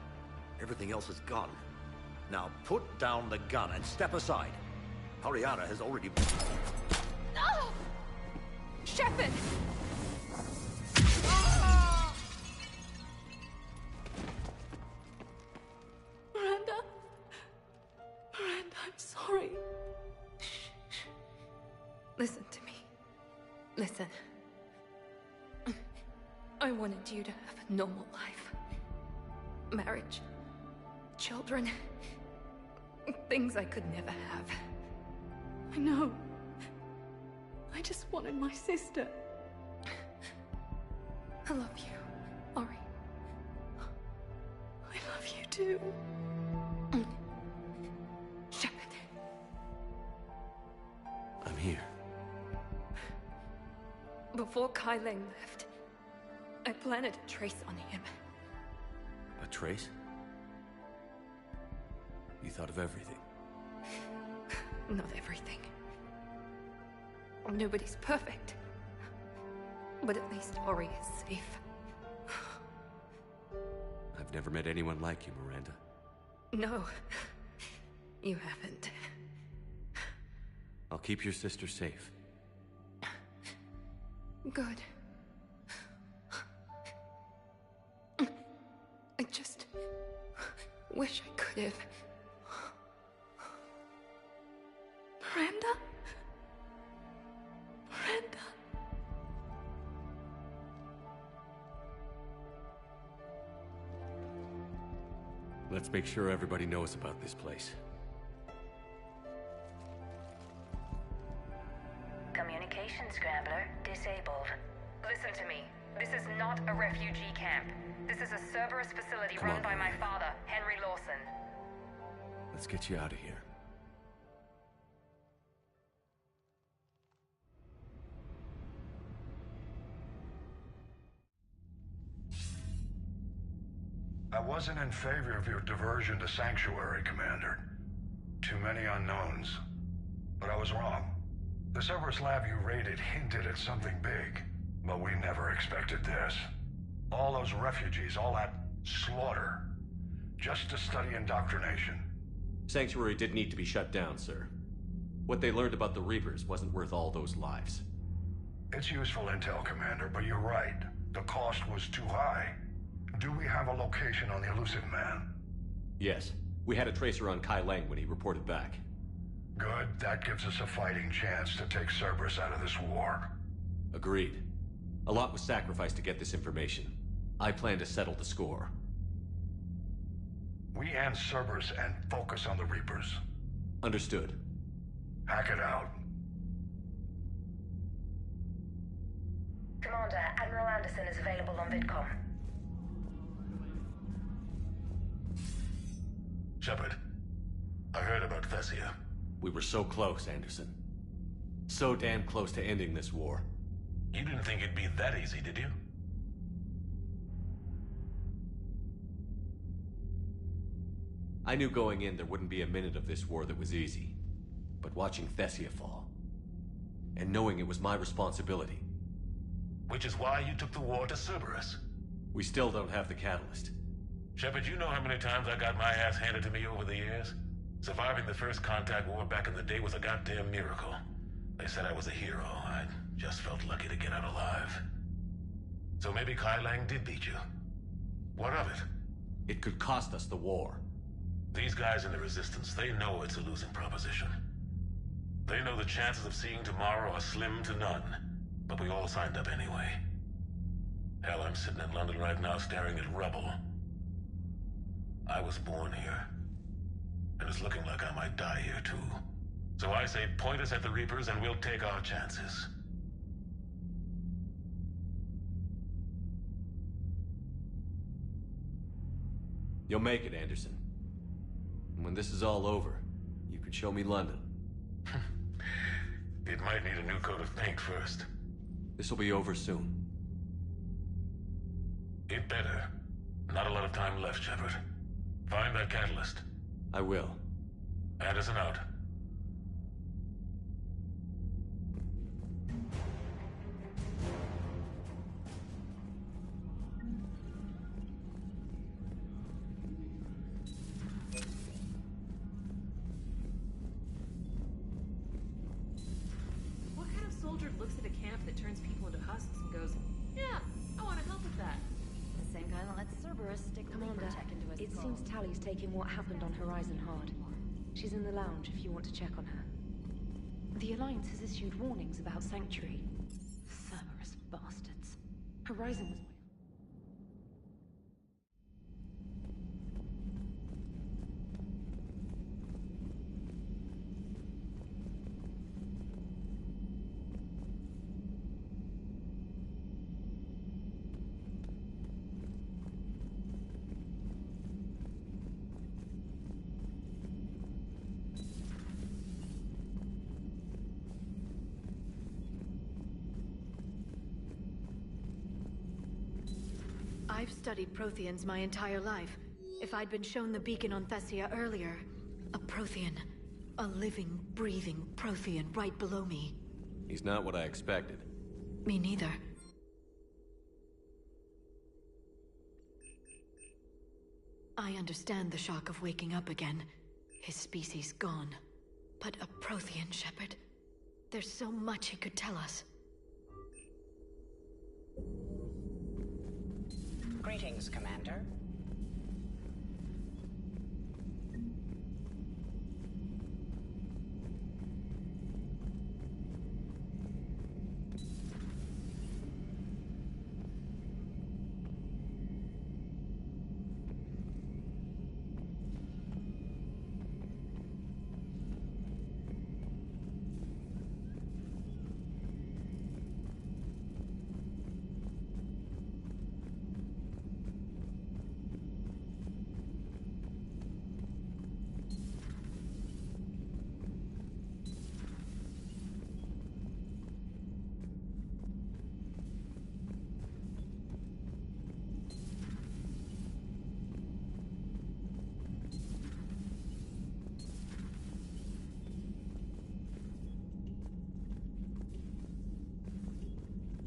[SPEAKER 22] Everything else is gone. Now put down the gun and step aside. Oriana has already...
[SPEAKER 21] No! Shepard! Miranda? Miranda, I'm sorry. Listen to me. Listen. I wanted you to have a normal life. Marriage. Children. Things I could never have. I know. I just wanted my sister. I love you, Ori. I love you too. Shepard.
[SPEAKER 1] I'm here.
[SPEAKER 21] Before Kai Lang left, I planted a trace on him.
[SPEAKER 1] A trace? You thought of everything.
[SPEAKER 21] Not everything. Nobody's perfect. But at least Ori is safe.
[SPEAKER 1] I've never met anyone like you, Miranda.
[SPEAKER 21] No, you haven't.
[SPEAKER 1] I'll keep your sister safe.
[SPEAKER 21] Good. I just wish I could have. Miranda? Miranda?
[SPEAKER 1] Let's make sure everybody knows about this place.
[SPEAKER 5] Communication scrambler disabled. Listen to me. This is not a refugee camp. This is a Cerberus facility run by my father, Henry Lawson.
[SPEAKER 1] Let's get you out of here.
[SPEAKER 6] I wasn't in favor of your diversion to Sanctuary, Commander. Too many unknowns. But I was wrong. The Cerberus lab you raided hinted at something big, but we never expected this. All those refugees, all that slaughter, just to study indoctrination.
[SPEAKER 1] Sanctuary did need to be shut down, sir. What they learned about the Reapers wasn't worth all those lives.
[SPEAKER 6] It's useful intel, Commander, but you're right. The cost was too high. Do we have a location on the elusive man?
[SPEAKER 1] Yes. We had a tracer on Kai Lang when he reported back.
[SPEAKER 6] Good. That gives us a fighting chance to take Cerberus out of this war.
[SPEAKER 1] Agreed. A lot was sacrificed to get this information. I plan to settle the score.
[SPEAKER 6] We end Cerberus and focus on the Reapers.
[SPEAKER 1] Understood.
[SPEAKER 6] Hack it out.
[SPEAKER 5] Commander, Admiral Anderson is available on VidCom.
[SPEAKER 6] Shepard, I heard about Thessia.
[SPEAKER 1] We were so close, Anderson. So damn close to ending this war.
[SPEAKER 6] You didn't think it'd be that easy, did you?
[SPEAKER 1] I knew going in there wouldn't be a minute of this war that was easy. But watching Thessia fall, and knowing it was my responsibility.
[SPEAKER 13] Which is why you took the war to Cerberus.
[SPEAKER 1] We still don't have the catalyst.
[SPEAKER 13] Shepard, you know how many times I got my ass handed to me over the years? Surviving the first contact war back in the day was a goddamn miracle. They said I was a hero. I just felt lucky to get out alive. So maybe Kai Lang did beat you. What of it?
[SPEAKER 1] It could cost us the war.
[SPEAKER 13] These guys in the Resistance, they know it's a losing proposition. They know the chances of seeing tomorrow are slim to none. But we all signed up anyway. Hell, I'm sitting in London right now staring at rubble. I was born here. And it's looking like I might die here too. So I say point us at the Reapers and we'll take our chances.
[SPEAKER 1] You'll make it, Anderson. And when this is all over, you can show me London.
[SPEAKER 13] It might need a new coat of paint first.
[SPEAKER 1] This'll be over soon.
[SPEAKER 13] It better. Not a lot of time left, Shepard. Find that catalyst.
[SPEAKER 1] I will.
[SPEAKER 13] Anderson out.
[SPEAKER 18] What kind of soldier looks at a camp that turns people into husks and goes, yeah, I want to help with that?
[SPEAKER 15] The same guy that lets Cerberus stick the Reaper tech into his
[SPEAKER 23] It
[SPEAKER 15] skull.
[SPEAKER 23] seems Tally's taking what happened on Horizon hard. She's in the lounge if you want to check on her. The Alliance has issued warnings about Sanctuary. Cerberus bastards. Horizon was...
[SPEAKER 20] I've studied Protheans my entire life. If I'd been shown the beacon on Thessia earlier, a Prothean, a living, breathing Prothean right below me.
[SPEAKER 1] He's not what I expected.
[SPEAKER 20] Me neither. I understand the shock of waking up again. His species gone. But a Prothean, Shepard. There's so much he could tell us.
[SPEAKER 24] Greetings, Commander.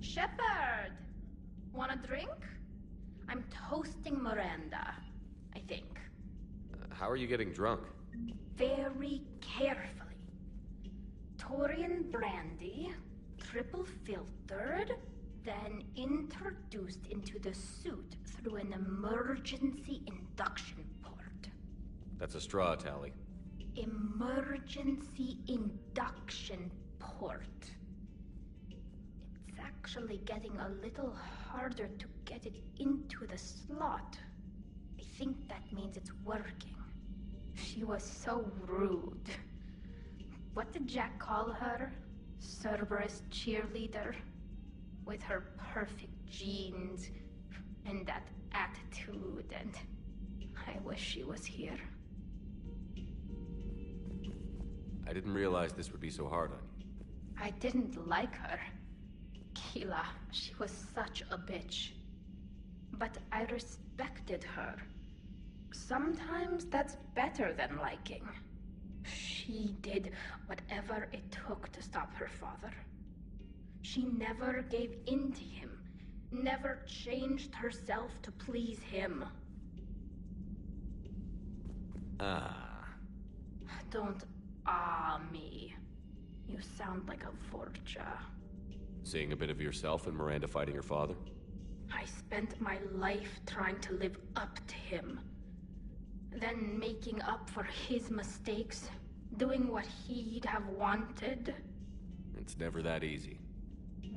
[SPEAKER 25] Shepard! Want a drink? I'm toasting Miranda, I think.
[SPEAKER 1] How are you getting drunk?
[SPEAKER 25] Very carefully. Taurian brandy, triple filtered, then introduced into the suit through an emergency induction port.
[SPEAKER 1] That's a straw, Tally.
[SPEAKER 25] Emergency induction port. It's actually getting a little harder to get it into the slot. I think that means it's working. She was so rude. What did Jack call her? Cerberus cheerleader? With her perfect genes and that attitude, and I wish she was here.
[SPEAKER 1] I didn't realize this would be so hard on you.
[SPEAKER 25] I didn't like her. Keela, she was such a bitch. But I respected her. Sometimes that's better than liking. She did whatever it took to stop her father. She never gave in to him, never changed herself to please him. Don't me. You sound like a Vorcha.
[SPEAKER 1] Seeing a bit of yourself in Miranda fighting her father?
[SPEAKER 25] I spent my life trying to live up to him. Then making up for his mistakes, doing what he'd have wanted.
[SPEAKER 1] It's never that easy.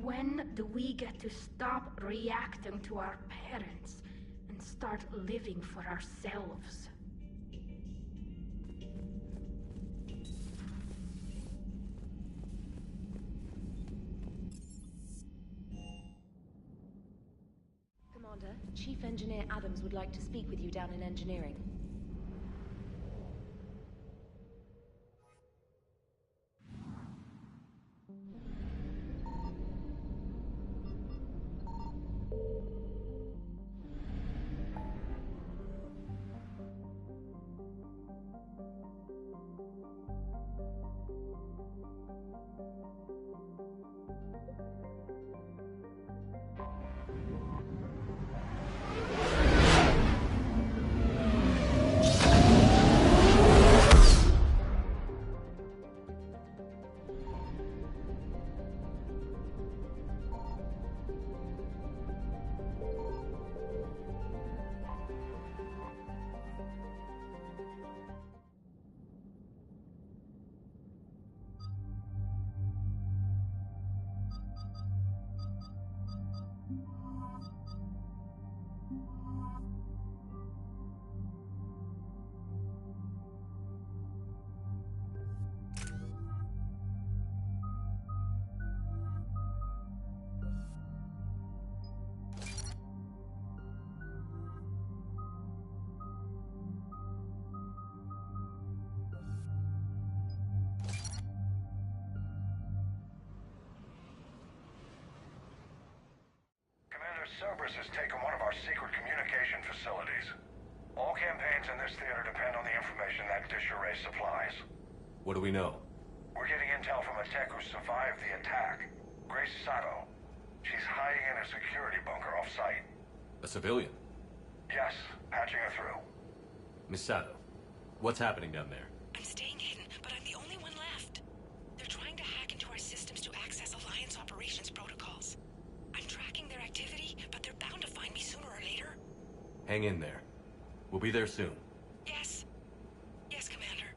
[SPEAKER 25] When do we get to stop reacting to our parents and start living for ourselves?
[SPEAKER 23] Commander, Chief Engineer Adams would like to speak with you down in engineering.
[SPEAKER 6] Cerberus has taken one of our secret communication facilities. All campaigns in this theater depend on the information that dish array supplies.
[SPEAKER 1] What do we know?
[SPEAKER 6] We're getting intel from a tech who survived the attack. Grace Sato. She's hiding in a security bunker off-site.
[SPEAKER 1] A civilian?
[SPEAKER 6] Yes, patching her through.
[SPEAKER 1] Miss Sato, what's happening down there?
[SPEAKER 23] I'm staying hidden, but I'm the only one left. They're trying to hack into our systems to access Alliance operations protocols. I'm tracking their activity, but they're bound to find me sooner or later.
[SPEAKER 1] Hang in there. We'll be there soon.
[SPEAKER 23] Yes. Yes, Commander.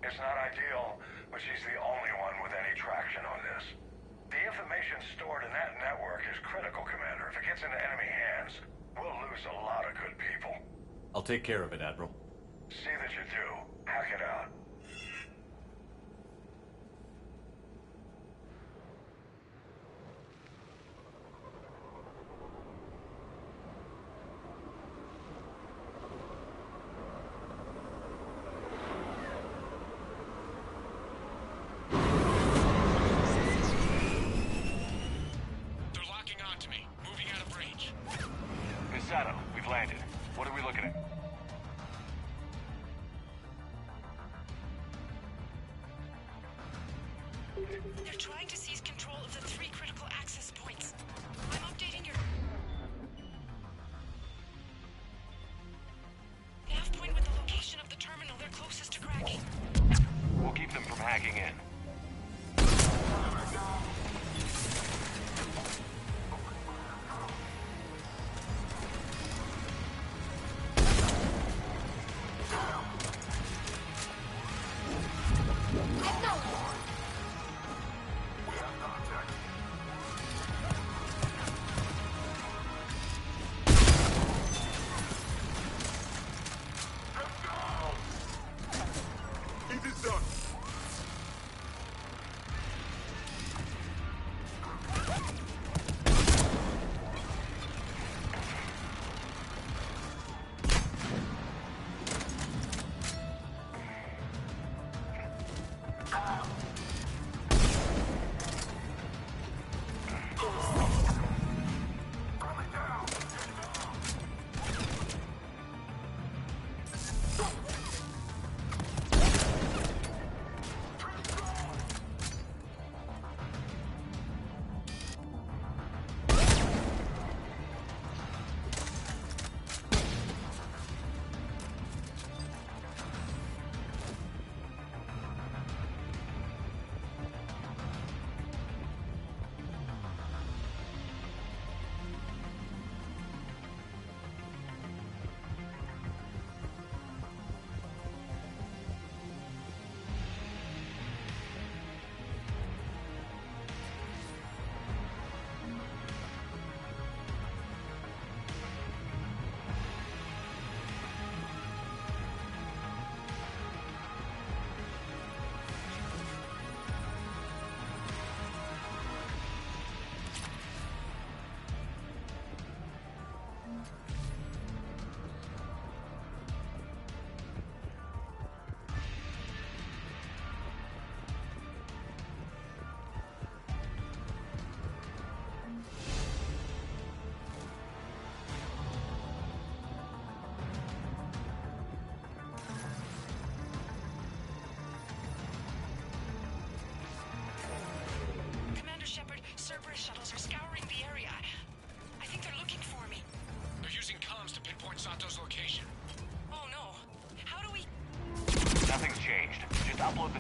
[SPEAKER 6] It's not ideal, but she's the only one with any traction on this. The information stored in that network is critical, Commander. If it gets into enemy hands, we'll lose a lot of good people.
[SPEAKER 1] I'll take care of it, Admiral.
[SPEAKER 6] See that you do. Hack it out.
[SPEAKER 12] We've landed. What are we looking at?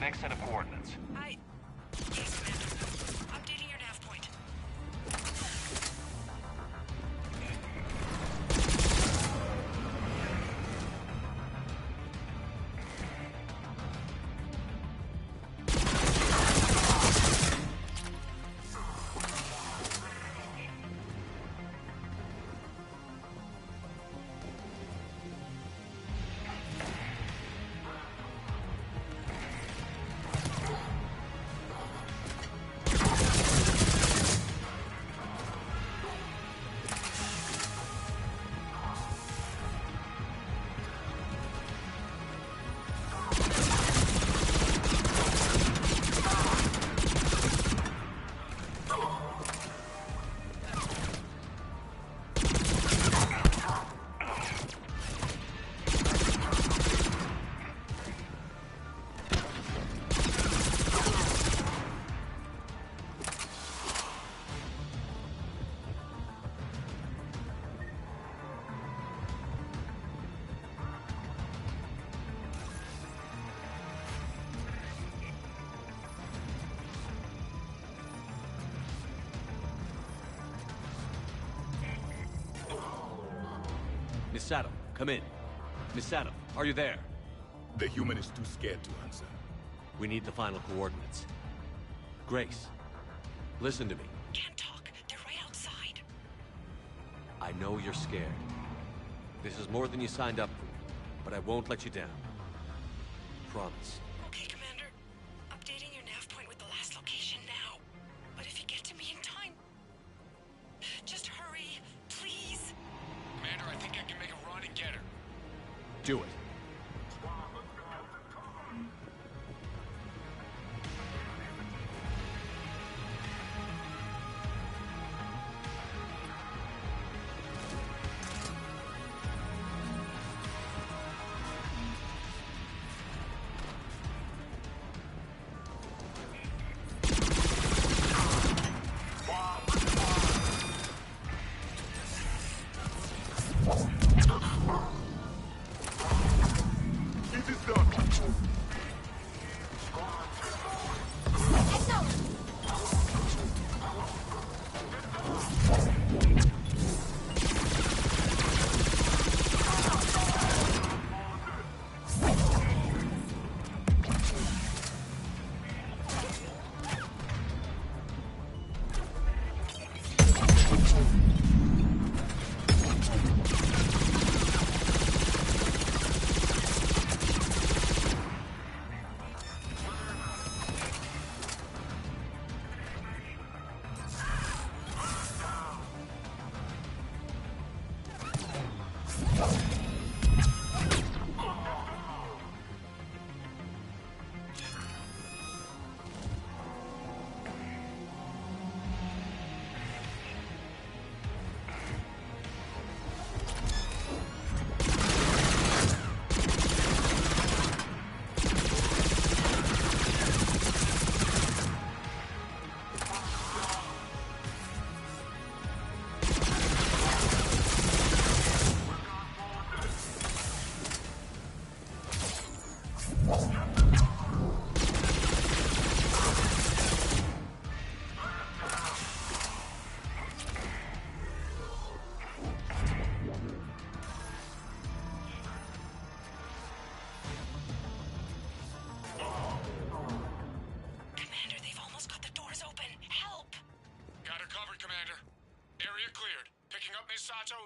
[SPEAKER 12] next set of coordinates.
[SPEAKER 5] Yes, Commander. Updating your nav point.
[SPEAKER 1] Miss Sato, come in. Miss Sato, are you there?
[SPEAKER 2] The human is too scared to answer.
[SPEAKER 1] We need the final coordinates. Grace, listen to me.
[SPEAKER 5] Can't talk. They're right outside.
[SPEAKER 1] I know you're scared. This is more than you signed up for, but I won't let you down. Promise.
[SPEAKER 5] Okay, Commander. Updating your nav point with the last location now. But if you get to me in time, just hurry, please.
[SPEAKER 12] Commander, I think I can make a run and get her.
[SPEAKER 1] Do it.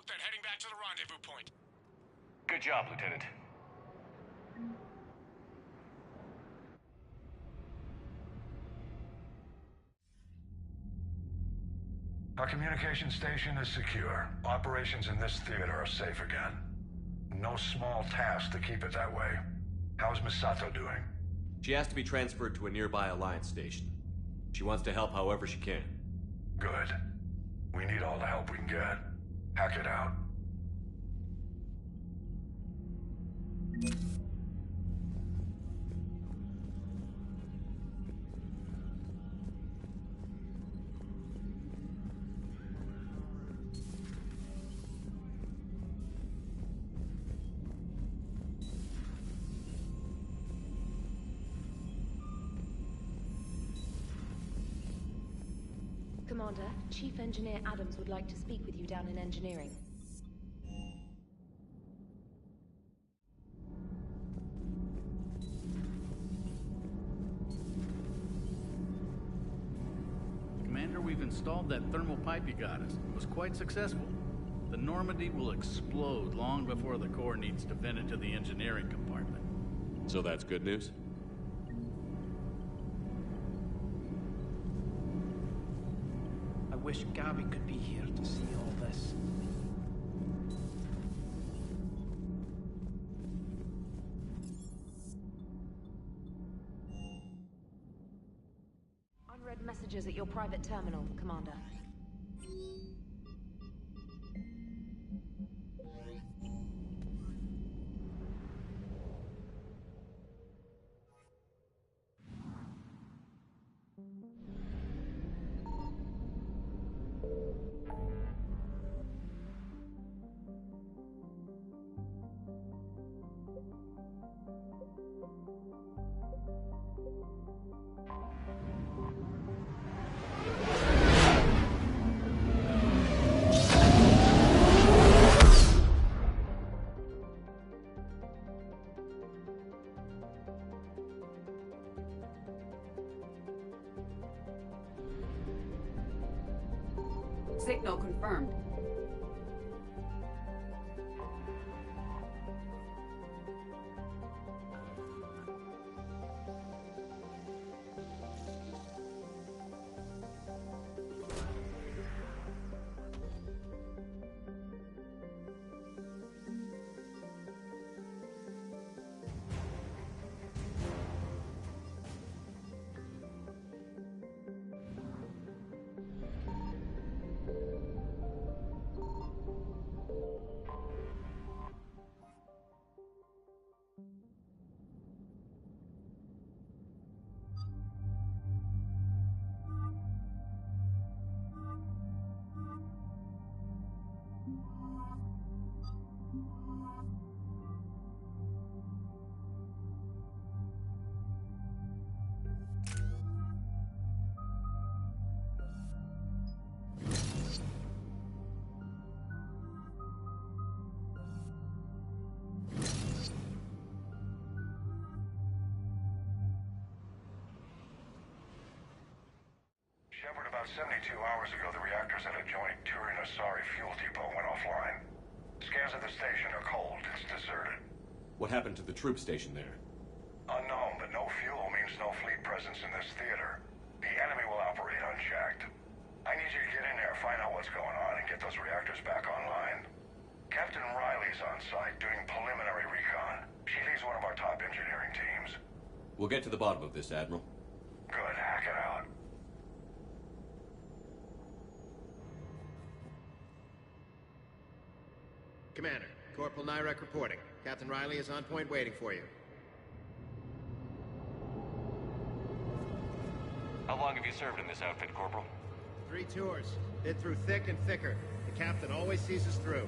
[SPEAKER 12] then heading back to the rendezvous point. Good job, Lieutenant.
[SPEAKER 6] Our communication station is secure. Operations in this theater are safe again. No small task to keep it that way. How's Misato doing?
[SPEAKER 1] She has to be transferred to a nearby Alliance station. She wants to help however she can.
[SPEAKER 6] Good. We need all the help we can get. Hack it out.
[SPEAKER 23] Commander, Chief Engineer Adams would like to speak with you down in engineering.
[SPEAKER 12] Commander, we've installed that thermal pipe you got us. It was quite successful. The Normandy will explode long before the core needs to vent into the engineering compartment.
[SPEAKER 1] So that's good news?
[SPEAKER 3] I wish Gabby could be here to see all this.
[SPEAKER 23] Unread messages at your private terminal, Commander.
[SPEAKER 7] Signal confirmed.
[SPEAKER 6] Shepard, about 72 hours ago, the reactors at a joint Turin-Asari fuel depot went offline. Scans at the station are cold. It's deserted.
[SPEAKER 1] What happened to the troop station there?
[SPEAKER 6] Unknown, but no fuel means no fleet presence in this theater. The enemy will operate unchecked. I need you to get in there, find out what's going on, and get those reactors back online. Captain Riley's on site doing preliminary recon. She leads one of our top engineering teams.
[SPEAKER 1] We'll get to the bottom of this, Admiral.
[SPEAKER 6] Good, hack it out.
[SPEAKER 9] Commander, Corporal Nyrek reporting. Captain Riley is on point waiting for you.
[SPEAKER 10] How long have you served in this outfit, Corporal?
[SPEAKER 9] 3 tours. Been through thick and thicker. The captain always sees us through.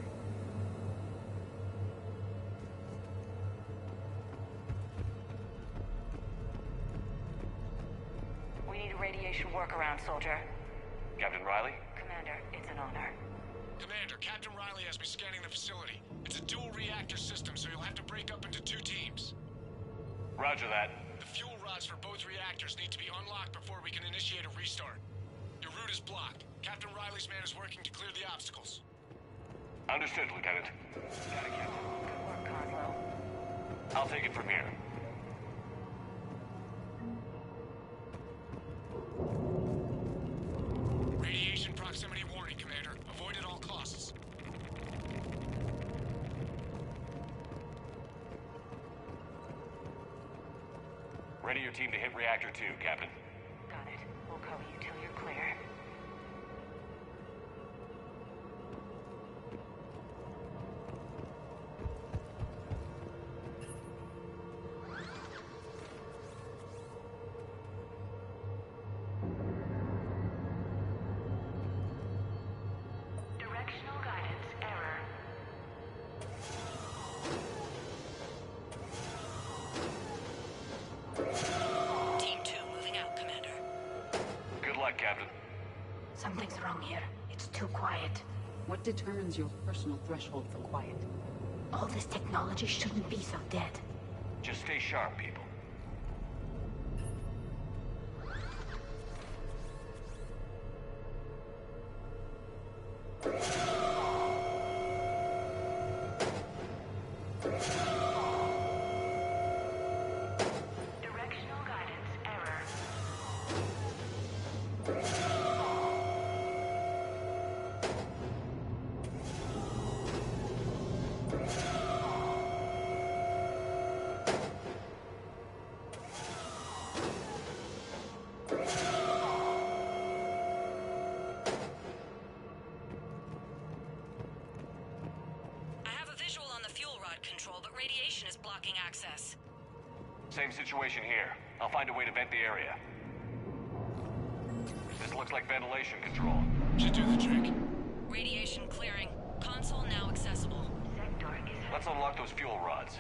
[SPEAKER 5] We need a radiation workaround, soldier.
[SPEAKER 10] Captain Riley?
[SPEAKER 5] Commander, it's an honor.
[SPEAKER 19] Commander, Captain Riley has me scanning the facility. It's a dual reactor system, so you'll have to break up into 2 teams.
[SPEAKER 10] Roger that.
[SPEAKER 19] The fuel rods for both reactors need to be unlocked before we can initiate a restart. Your route is blocked. Captain Riley's man is working to clear the obstacles.
[SPEAKER 10] Understood, Lieutenant.
[SPEAKER 5] Got it, Captain. Good work, Conlo.
[SPEAKER 10] I'll take it from here.
[SPEAKER 19] Radiation proximity warning, Commander. Avoid at all costs.
[SPEAKER 10] Ready your team to hit Reactor 2, Captain.
[SPEAKER 5] Got it. We'll cover you till you're clear. Directional guidance error. Team 2 moving out.
[SPEAKER 25] Something's wrong here. It's too quiet.
[SPEAKER 18] What determines your personal threshold for quiet?
[SPEAKER 25] All this technology shouldn't be so dead.
[SPEAKER 10] Just stay sharp, people.
[SPEAKER 4] Directional guidance error.
[SPEAKER 5] Radiation is blocking access.
[SPEAKER 10] Same situation here. I'll find a way to vent the area. This looks like ventilation control.
[SPEAKER 19] Should do the trick.
[SPEAKER 5] Radiation clearing. Console now accessible.
[SPEAKER 10] Let's unlock those fuel rods.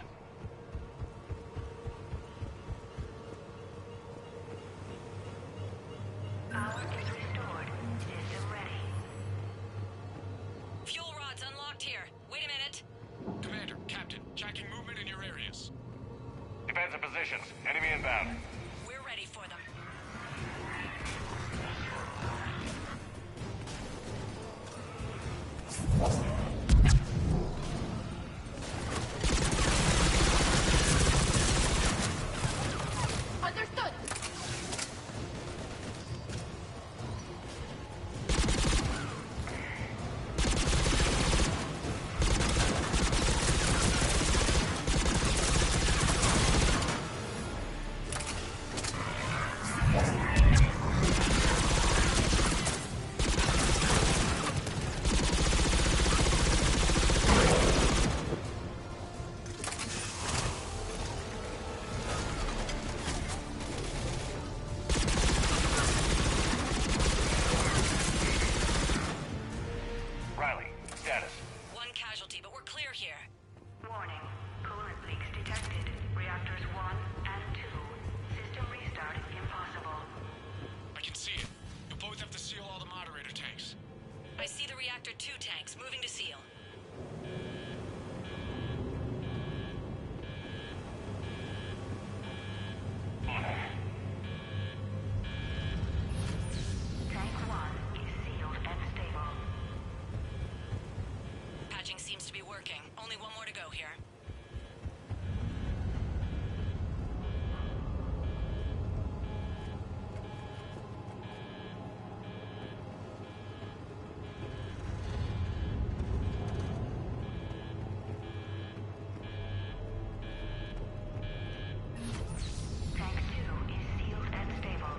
[SPEAKER 4] Power is restored. System ready.
[SPEAKER 5] Fuel rods unlocked here. Wait a minute.
[SPEAKER 19] Commander, Captain, tracking movement in your areas.
[SPEAKER 10] Defensive positions. Enemy inbound.
[SPEAKER 5] We're ready for them.
[SPEAKER 21] Understood!
[SPEAKER 10] Riley, status.
[SPEAKER 5] One casualty, but we're clear here.
[SPEAKER 4] Warning. Coolant leaks detected. Reactors 1 and 2. System restart impossible.
[SPEAKER 19] I can see it. You'll both have to seal all the moderator tanks.
[SPEAKER 5] I see the reactor 2 tanks moving to seal.
[SPEAKER 4] Tank 1 is sealed and stable.
[SPEAKER 5] Patching seems to be working. Only one more to go here.
[SPEAKER 4] Tank 2 is sealed and stable.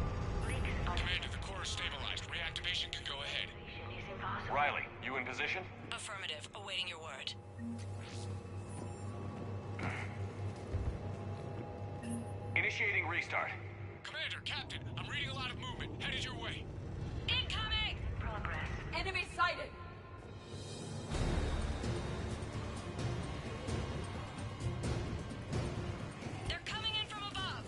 [SPEAKER 4] Leaks are...
[SPEAKER 19] Commander, the core is stabilized. Reactivation can go ahead.
[SPEAKER 4] Is impossible.
[SPEAKER 10] Riley, you in position?
[SPEAKER 5] Affirmative. Awaiting your word.
[SPEAKER 10] Initiating restart.
[SPEAKER 19] Commander, Captain, I'm reading a lot of movement. Headed your way.
[SPEAKER 5] Incoming!
[SPEAKER 4] Progress.
[SPEAKER 21] Enemy sighted!
[SPEAKER 5] They're coming in from above!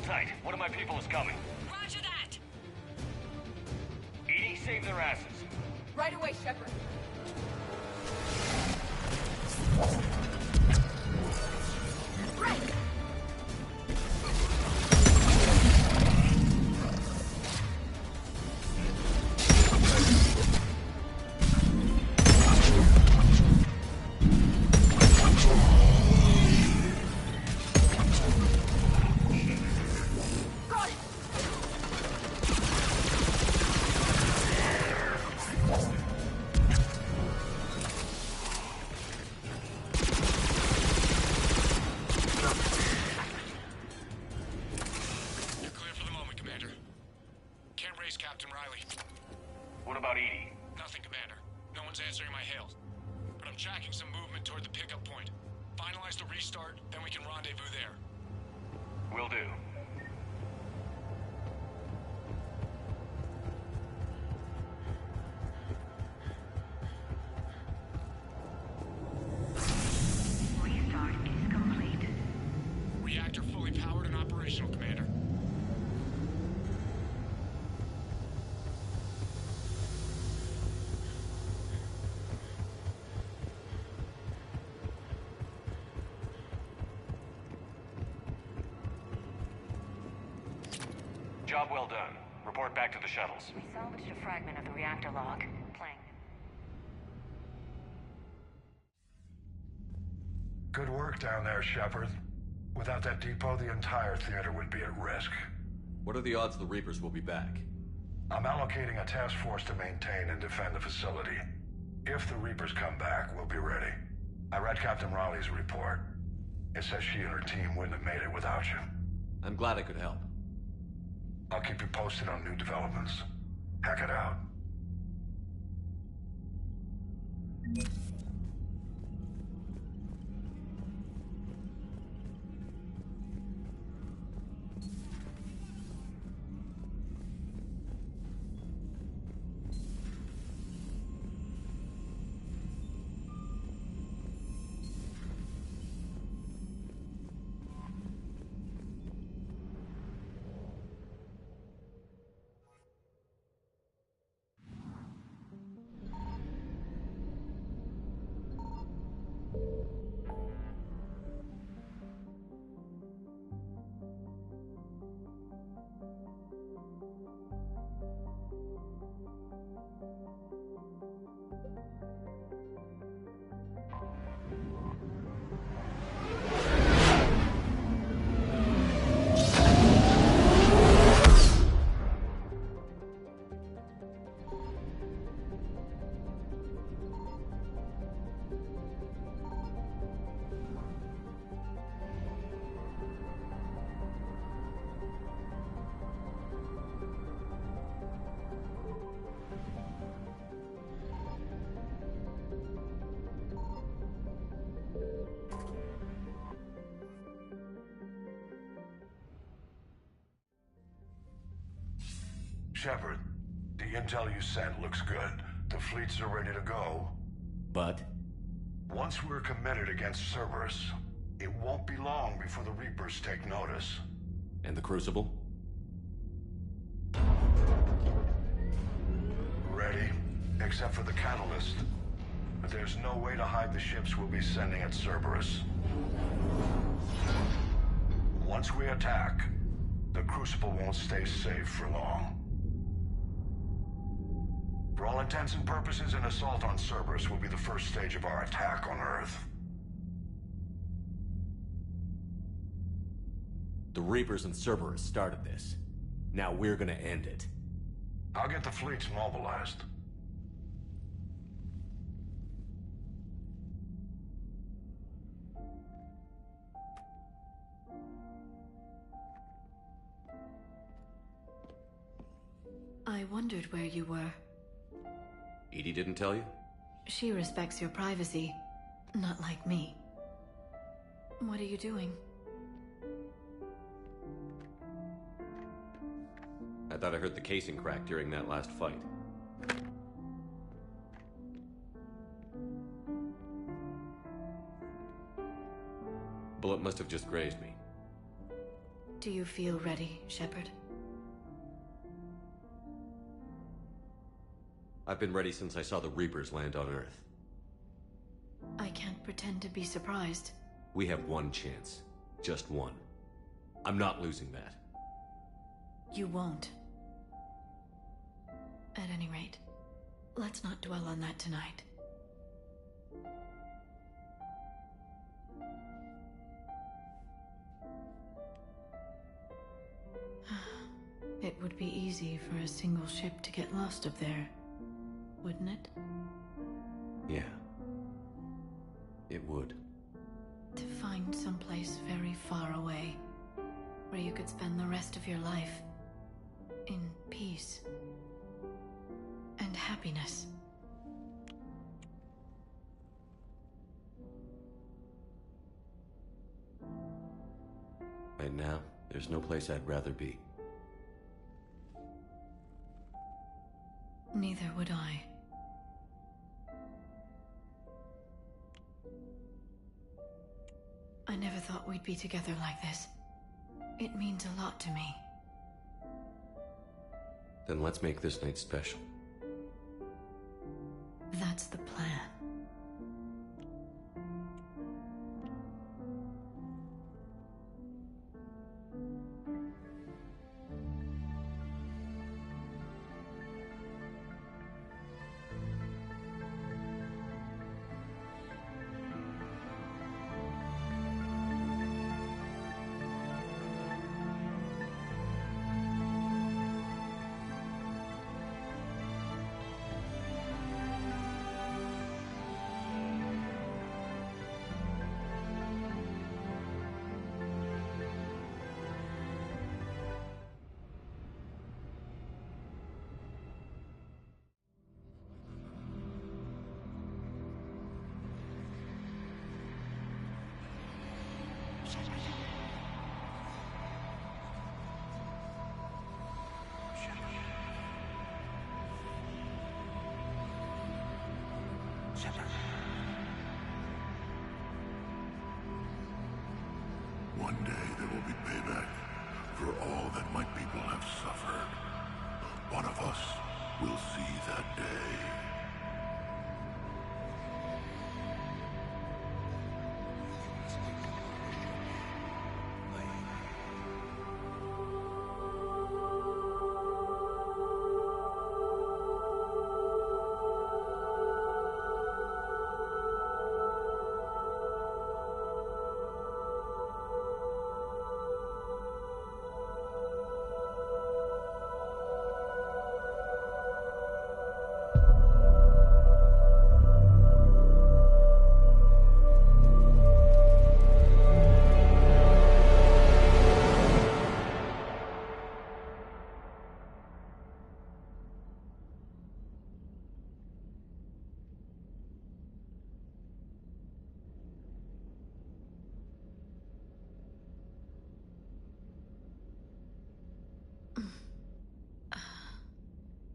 [SPEAKER 10] Hold tight. One of my people is coming.
[SPEAKER 18] Roger that!
[SPEAKER 10] EDI, save their asses.
[SPEAKER 18] Right away, Shepard. Right!
[SPEAKER 19] Captain Riley.
[SPEAKER 10] What about EDI?
[SPEAKER 19] Nothing, Commander. No one's answering my hails. But I'm tracking some movement toward the pickup point. Finalize the restart, then we can rendezvous there.
[SPEAKER 10] Will do.
[SPEAKER 19] Restart is complete. Reactor fully powered and operational, Commander.
[SPEAKER 10] Job well done. Report back to the shuttles.
[SPEAKER 4] We salvaged a fragment of the reactor log. Playing.
[SPEAKER 6] Good work down there, Shepard. Without that depot, the entire theater would be at risk.
[SPEAKER 1] What are the odds the Reapers will be back?
[SPEAKER 6] I'm allocating a task force to maintain and defend the facility. If the Reapers come back, we'll be ready. I read Captain Raleigh's report. It says she and her team wouldn't have made it without you.
[SPEAKER 1] I'm glad I could help.
[SPEAKER 6] I'll keep you posted on new developments. Hack it out. Shepard, the intel you sent looks good. The fleets are ready to go.
[SPEAKER 1] But?
[SPEAKER 6] Once we're committed against Cerberus, it won't be long before the Reapers take notice.
[SPEAKER 1] And the Crucible?
[SPEAKER 6] Ready, except for the catalyst. But there's no way to hide the ships we'll be sending at Cerberus. Once we attack, the Crucible won't stay safe for long. For all intents and purposes, an assault on Cerberus will be the first stage of our attack on Earth.
[SPEAKER 1] The Reapers and Cerberus started this. Now we're gonna end it.
[SPEAKER 6] I'll get the fleets mobilized.
[SPEAKER 20] I wondered where you were.
[SPEAKER 1] EDI didn't tell you?
[SPEAKER 20] She respects your privacy. Not like me. What are you doing?
[SPEAKER 1] I thought I heard the casing crack during that last fight. Bullet must have just grazed me.
[SPEAKER 20] Do you feel ready, Shepard?
[SPEAKER 1] I've been ready since I saw the Reapers land on Earth.
[SPEAKER 20] I can't pretend to be surprised.
[SPEAKER 1] We have one chance. Just one. I'm not losing that.
[SPEAKER 20] You won't. At any rate, let's not dwell on that tonight. It would be easy for a single ship to get lost up there, wouldn't it?
[SPEAKER 1] Yeah. It would.
[SPEAKER 20] To find someplace very far away, where you could spend the rest of your life in peace and happiness.
[SPEAKER 1] Right now, there's no place I'd rather be.
[SPEAKER 20] Neither would I. I never thought we'd be together like this. It means a lot to me.
[SPEAKER 1] Then let's make this night special.
[SPEAKER 20] That's the plan.
[SPEAKER 2] One day there will be payback for all that my people have suffered. One of us will see that day.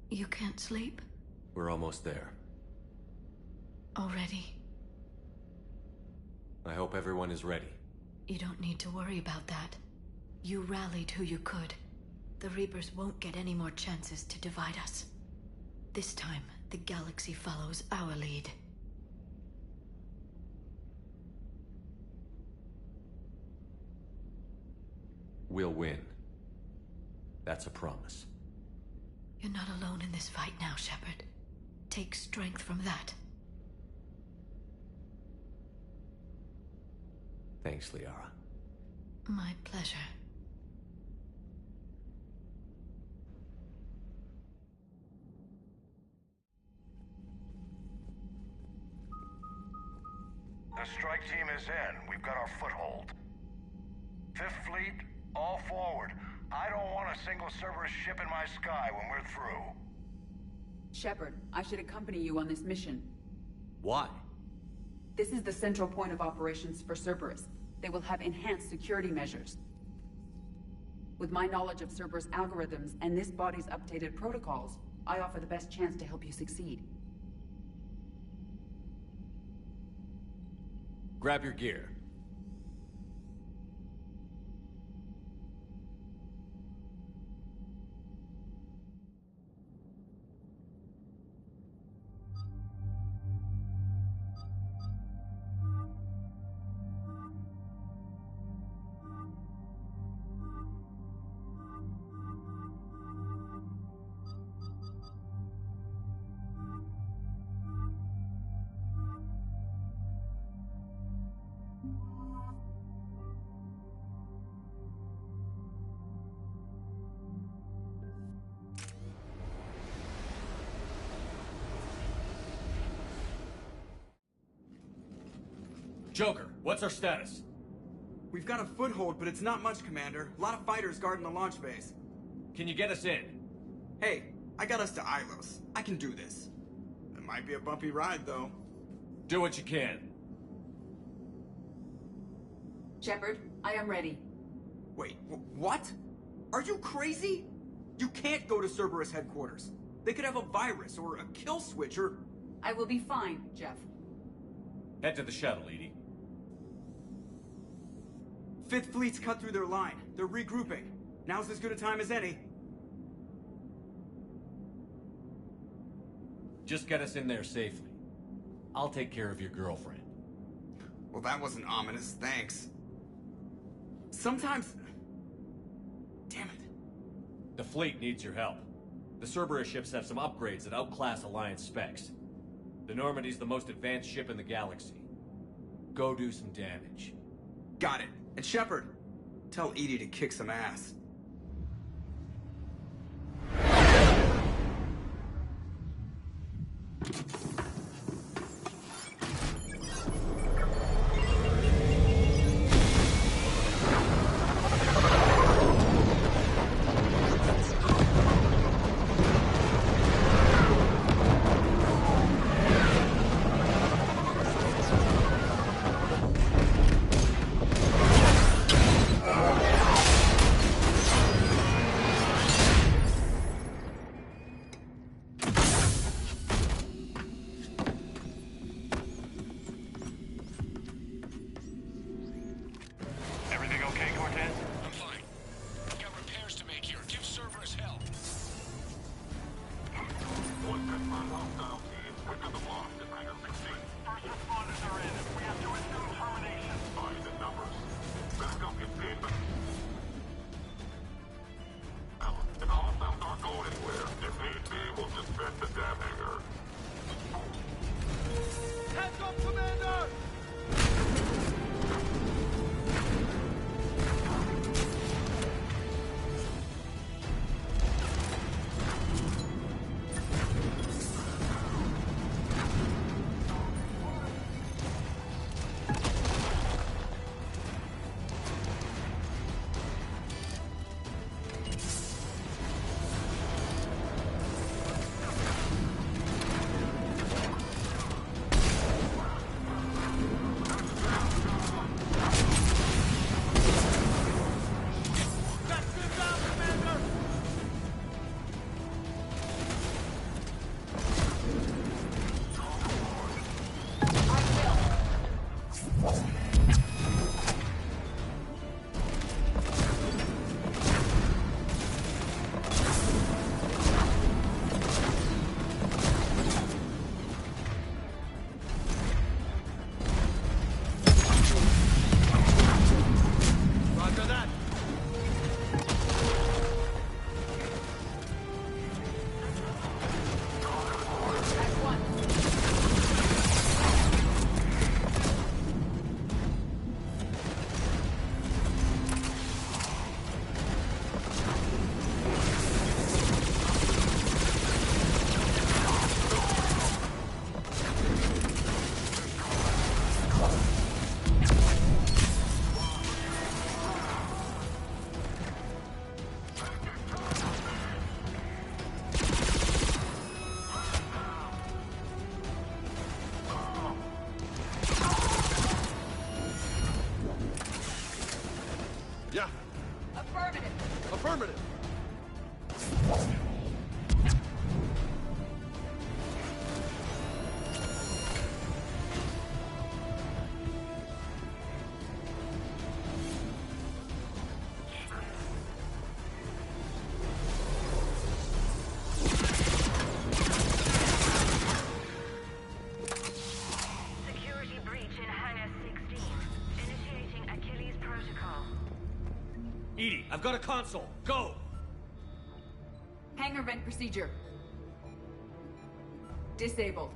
[SPEAKER 20] You can't sleep?
[SPEAKER 1] We're almost there.
[SPEAKER 20] Already?
[SPEAKER 1] I hope everyone is ready.
[SPEAKER 20] You don't need to worry about that. You rallied who you could. The Reapers won't get any more chances to divide us. This time, the galaxy follows our lead.
[SPEAKER 1] We'll win. That's a promise.
[SPEAKER 20] You're not alone in this fight now, Shepard. Take strength from that.
[SPEAKER 1] Thanks, Liara.
[SPEAKER 20] My pleasure.
[SPEAKER 6] The strike team is in. We've got our foothold. Fifth Fleet, all forward. I don't want a single Cerberus ship in my sky when we're through.
[SPEAKER 7] Shepard, I should accompany you on this mission.
[SPEAKER 1] Why?
[SPEAKER 7] This is the central point of operations for Cerberus. They will have enhanced security measures. With my knowledge of Cerberus algorithms and this body's updated protocols, I offer the best chance to help you succeed.
[SPEAKER 1] Grab your gear. Joker, what's our status?
[SPEAKER 8] We've got a foothold, but it's not much, Commander. A lot of fighters guarding the launch base.
[SPEAKER 1] Can you get us in?
[SPEAKER 8] Hey, I got us to Ilos. I can do this. It might be a bumpy ride, though.
[SPEAKER 1] Do what you can.
[SPEAKER 7] Shepard, I am ready.
[SPEAKER 8] Wait, what? Are you crazy? You can't go to Cerberus headquarters. They could have a virus or a kill switch or...
[SPEAKER 7] I will be fine, Jeff.
[SPEAKER 1] Head to the shuttle, Edie.
[SPEAKER 8] Fifth Fleet's cut through their line. They're regrouping. Now's as good a time as any.
[SPEAKER 1] Just get us in there safely. I'll take care of your girlfriend.
[SPEAKER 8] Well, that wasn't ominous, thanks. Sometimes... Damn it.
[SPEAKER 1] The fleet needs your help. The Cerberus ships have some upgrades that outclass Alliance specs. The Normandy's the most advanced ship in the galaxy. Go do some damage.
[SPEAKER 8] Got it. And Shepard, tell Edie to kick some ass.
[SPEAKER 11] Yeah.
[SPEAKER 21] Affirmative.
[SPEAKER 11] Affirmative.
[SPEAKER 5] Security breach in Hangar 16. Initiating Achilles Protocol.
[SPEAKER 1] Edie, I've got a console. Go!
[SPEAKER 7] Hangar vent procedure. Disabled.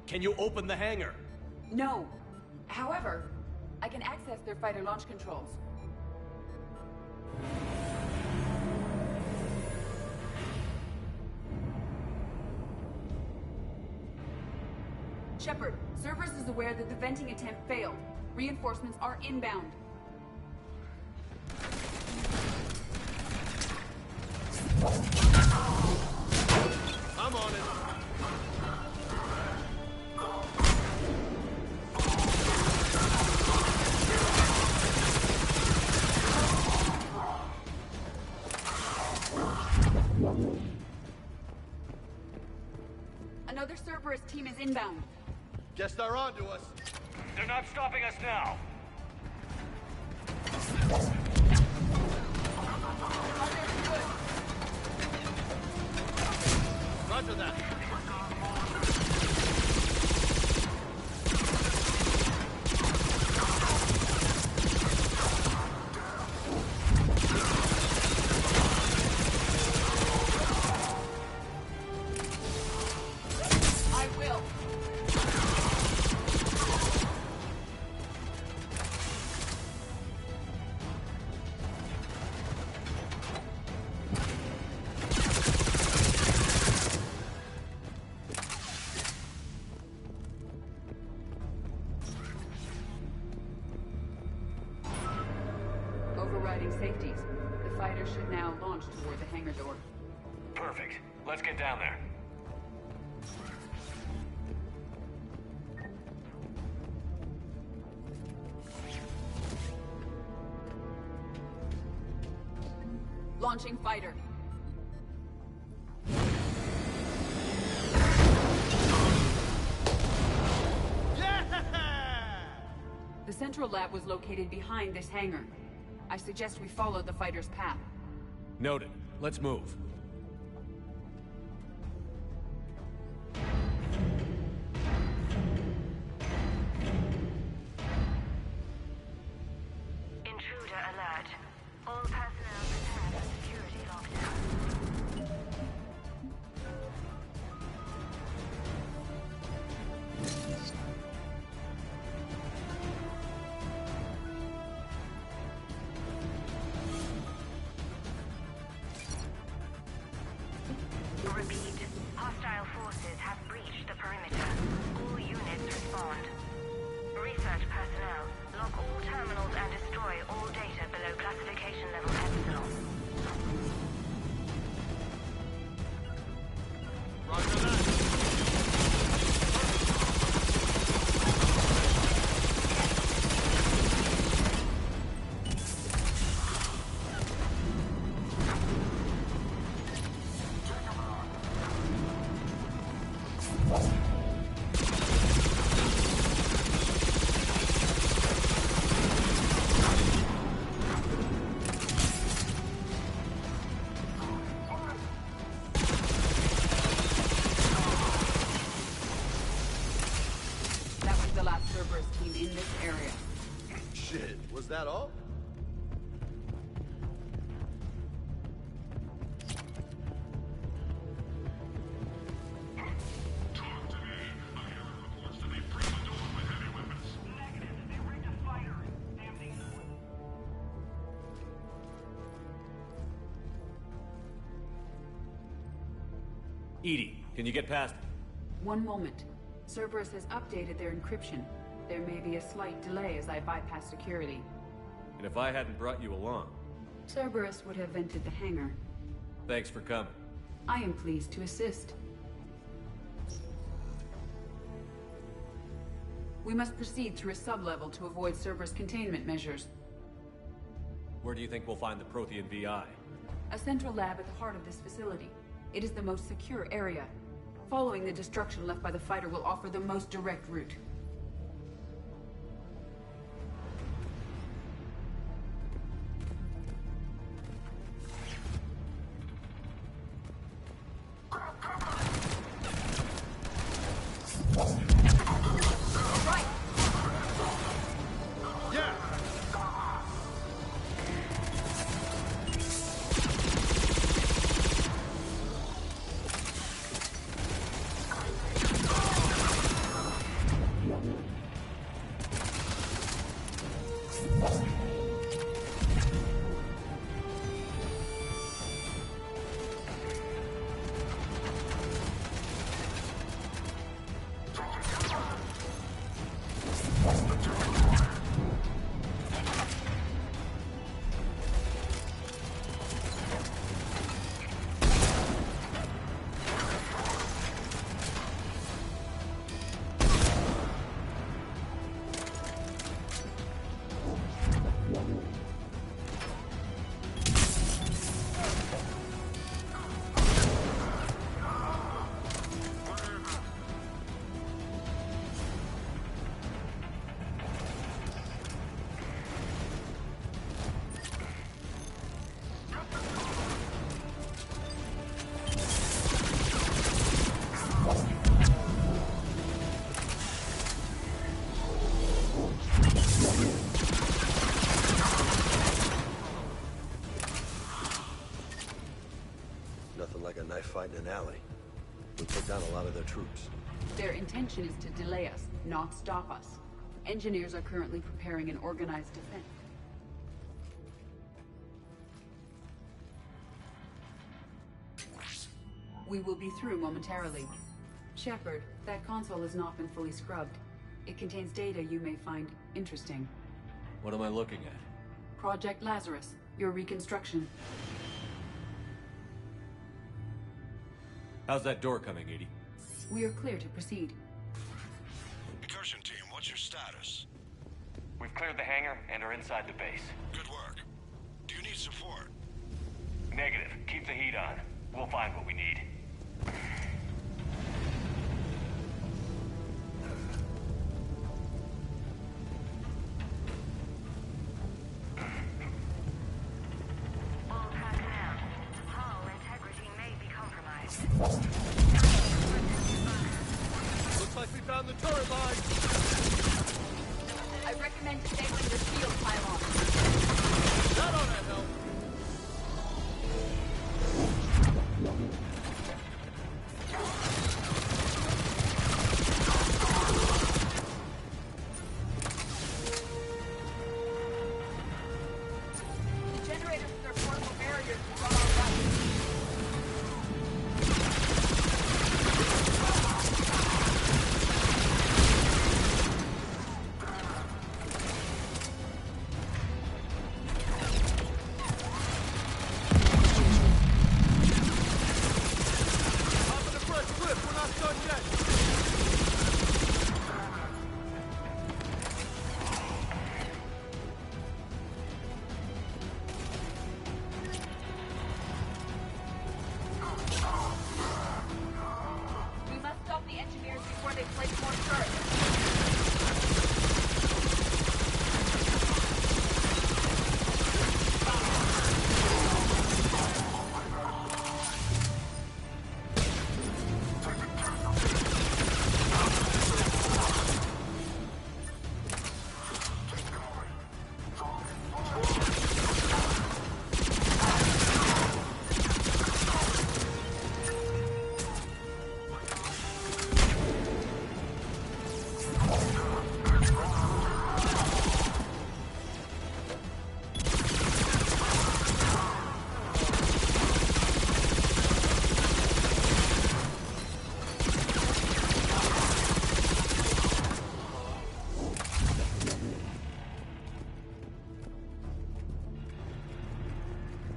[SPEAKER 1] Can you open the hangar?
[SPEAKER 7] No. However, I can access their fighter launch controls. Shepard, Cerberus is aware that the venting attempt failed. Reinforcements are inbound.
[SPEAKER 9] I'm on it.
[SPEAKER 7] Another Cerberus team is inbound.
[SPEAKER 9] Guess they're on to us.
[SPEAKER 10] They're not stopping us now.
[SPEAKER 9] Roger that.
[SPEAKER 7] I will. Overriding safeties. The fighter should now launch toward the hangar door.
[SPEAKER 10] Perfect. Let's get down there.
[SPEAKER 7] Launching fighter. The central lab was located behind this hangar. I suggest we follow the fighter's path.
[SPEAKER 1] Noted. Let's move.
[SPEAKER 4] Intruder alert. All personnel prepare for security lockdown. Repeat. Hostile forces have breached the perimeter. All units respond. Research personnel, lock all terminals and destroy all data below classification level Epsilon.
[SPEAKER 9] Roger that.
[SPEAKER 7] That was the last Cerberus team in this area.
[SPEAKER 9] Shit, was that all?
[SPEAKER 1] Edie, can you get past it?
[SPEAKER 7] One moment. Cerberus has updated their encryption. There may be a slight delay as I bypass security.
[SPEAKER 1] And if I hadn't brought you along?
[SPEAKER 7] Cerberus would have vented the hangar.
[SPEAKER 1] Thanks for coming.
[SPEAKER 7] I am pleased to assist. We must proceed through a sub-level to avoid Cerberus containment measures.
[SPEAKER 1] Where do you think we'll find the Prothean VI?
[SPEAKER 7] A central lab at the heart of this facility. It is the most secure area. Following the destruction left by the fighter will offer the most direct route.
[SPEAKER 11] down a lot of their troops.
[SPEAKER 7] Their intention is to delay us, not stop us. Engineers are currently preparing an organized defense. We will be through momentarily. Shepard, that console has not been fully scrubbed. It contains data you may find interesting.
[SPEAKER 1] What am I looking at?
[SPEAKER 7] Project Lazarus, your reconstruction.
[SPEAKER 1] How's that door coming, Edie?
[SPEAKER 7] We are clear to proceed.
[SPEAKER 19] Incursion team, what's your status?
[SPEAKER 10] We've cleared the hangar and are inside the base.
[SPEAKER 19] Good work. Do you need support?
[SPEAKER 10] Negative. Keep the heat on. We'll find what we need.
[SPEAKER 5] All personnel. Hull integrity may be compromised.
[SPEAKER 11] Looks like we found the turret line!
[SPEAKER 7] I recommend disabling the shield pylon.
[SPEAKER 11] That ought to help!
[SPEAKER 7] The generators in their portable barriers are all right. We must stop the engineers before they place more turrets.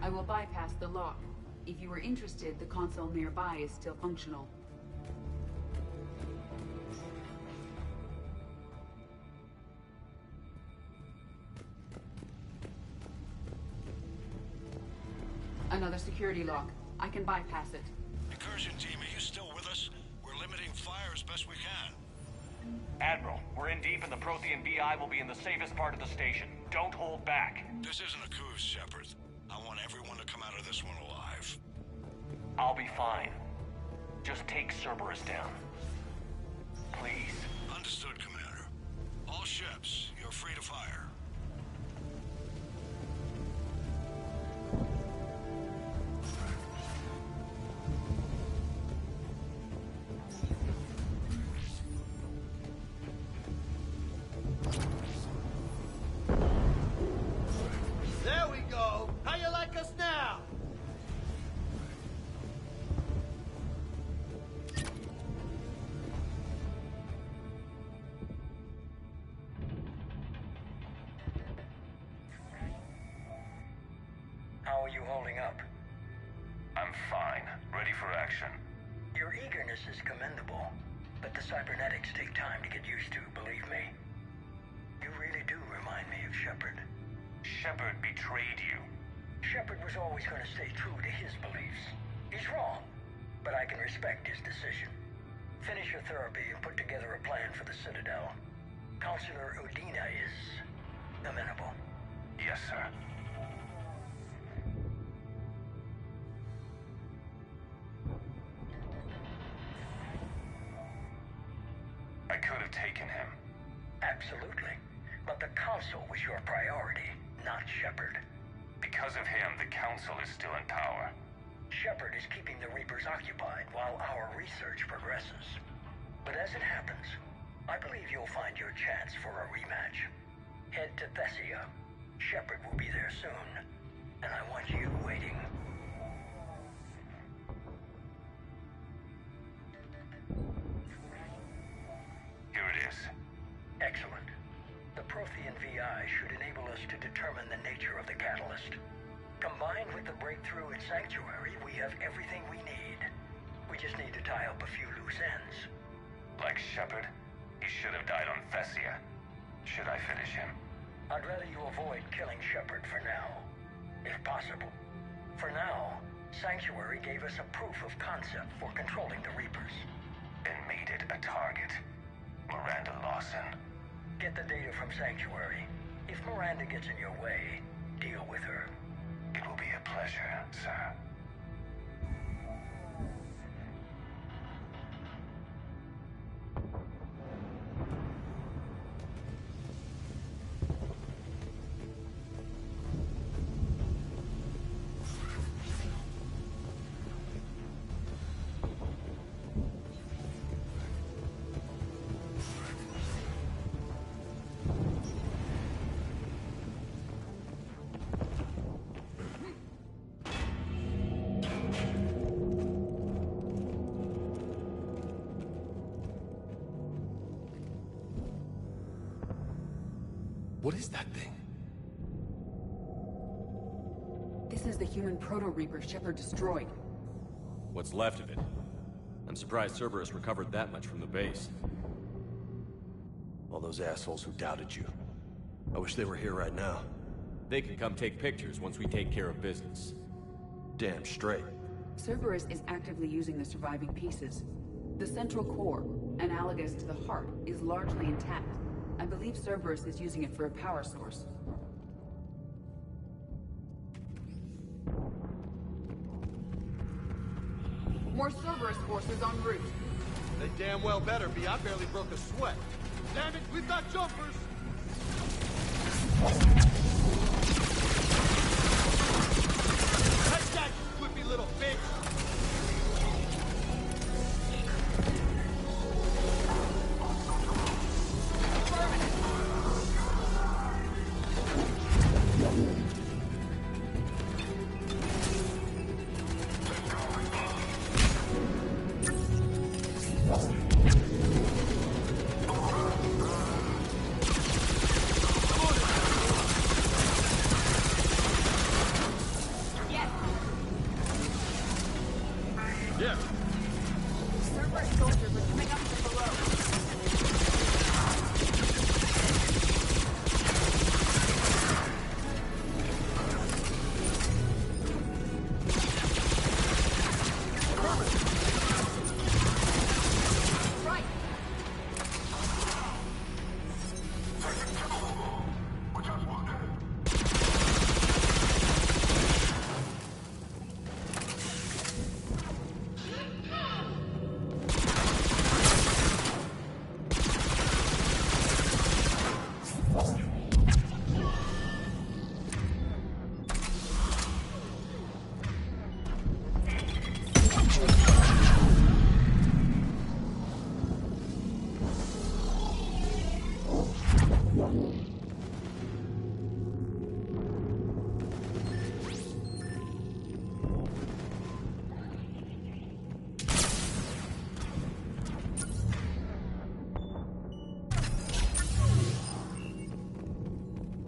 [SPEAKER 7] I will bypass the lock. If you were interested, the console nearby is still functional. Another security lock. I can bypass it.
[SPEAKER 19] Incursion team, are you still with us? We're limiting fire as best we can.
[SPEAKER 10] Admiral, we're in deep and the Prothean VI will be in the safest part of the station. Don't hold back.
[SPEAKER 19] This isn't a coup, Shepard. I want everyone to come out of this one alive.
[SPEAKER 10] I'll be fine. Just take Cerberus down. Please.
[SPEAKER 19] Understood, Commander. All ships, you're free to fire.
[SPEAKER 11] There we go! How you like us now?
[SPEAKER 14] How are you holding up?
[SPEAKER 10] I'm fine. Ready for action.
[SPEAKER 14] Your eagerness is commendable, but the cybernetics take time to get used to, believe me. You really do remind me of Shepard.
[SPEAKER 10] Shepard betrayed you.
[SPEAKER 14] Shepard was always going to stay true to his beliefs. He's wrong, but I can respect his decision. Finish your therapy and put together a plan for the Citadel. Counselor Udina is amenable.
[SPEAKER 10] Yes, sir. I could have taken him.
[SPEAKER 14] Absolutely. But the Council was your priority, not Shepard.
[SPEAKER 10] Because of him, the Council is still in power.
[SPEAKER 14] Shepard is keeping the Reapers occupied while our research progresses. But as it happens, I believe you'll find your chance for a rematch. Head to Thessia. Shepard will be there soon, and I want you waiting.
[SPEAKER 13] Here it is.
[SPEAKER 14] Excellent. The Prothean VI should enable us to determine the nature of the catalyst. Combined with the breakthrough in Sanctuary, we have everything we need. We just need to tie up a few loose ends.
[SPEAKER 13] Like Shepard? He should have died on Thessia. Should I finish him?
[SPEAKER 14] I'd rather you avoid killing Shepard for now, if possible. For now, Sanctuary gave us a proof of concept for controlling the Reapers.
[SPEAKER 13] And made it a target. Miranda Lawson.
[SPEAKER 14] Get the data from Sanctuary. If Miranda gets in your way, deal with her.
[SPEAKER 13] It will be a pleasure, sir.
[SPEAKER 1] What is that thing?
[SPEAKER 7] This is the human Proto-Reaper Shepard destroyed.
[SPEAKER 1] What's left of it? I'm surprised Cerberus recovered that much from the base.
[SPEAKER 15] All those assholes who doubted you. I wish they were here right now.
[SPEAKER 1] They can come take pictures once we take care of business.
[SPEAKER 15] Damn straight.
[SPEAKER 7] Cerberus is actively using the surviving pieces. The central core, analogous to the heart, is largely intact. I believe Cerberus is using it for a power source. More Cerberus forces en route.
[SPEAKER 11] They damn well better be. I barely broke a sweat. Damn it, we've got jumpers! Take that, you whippy little bitch!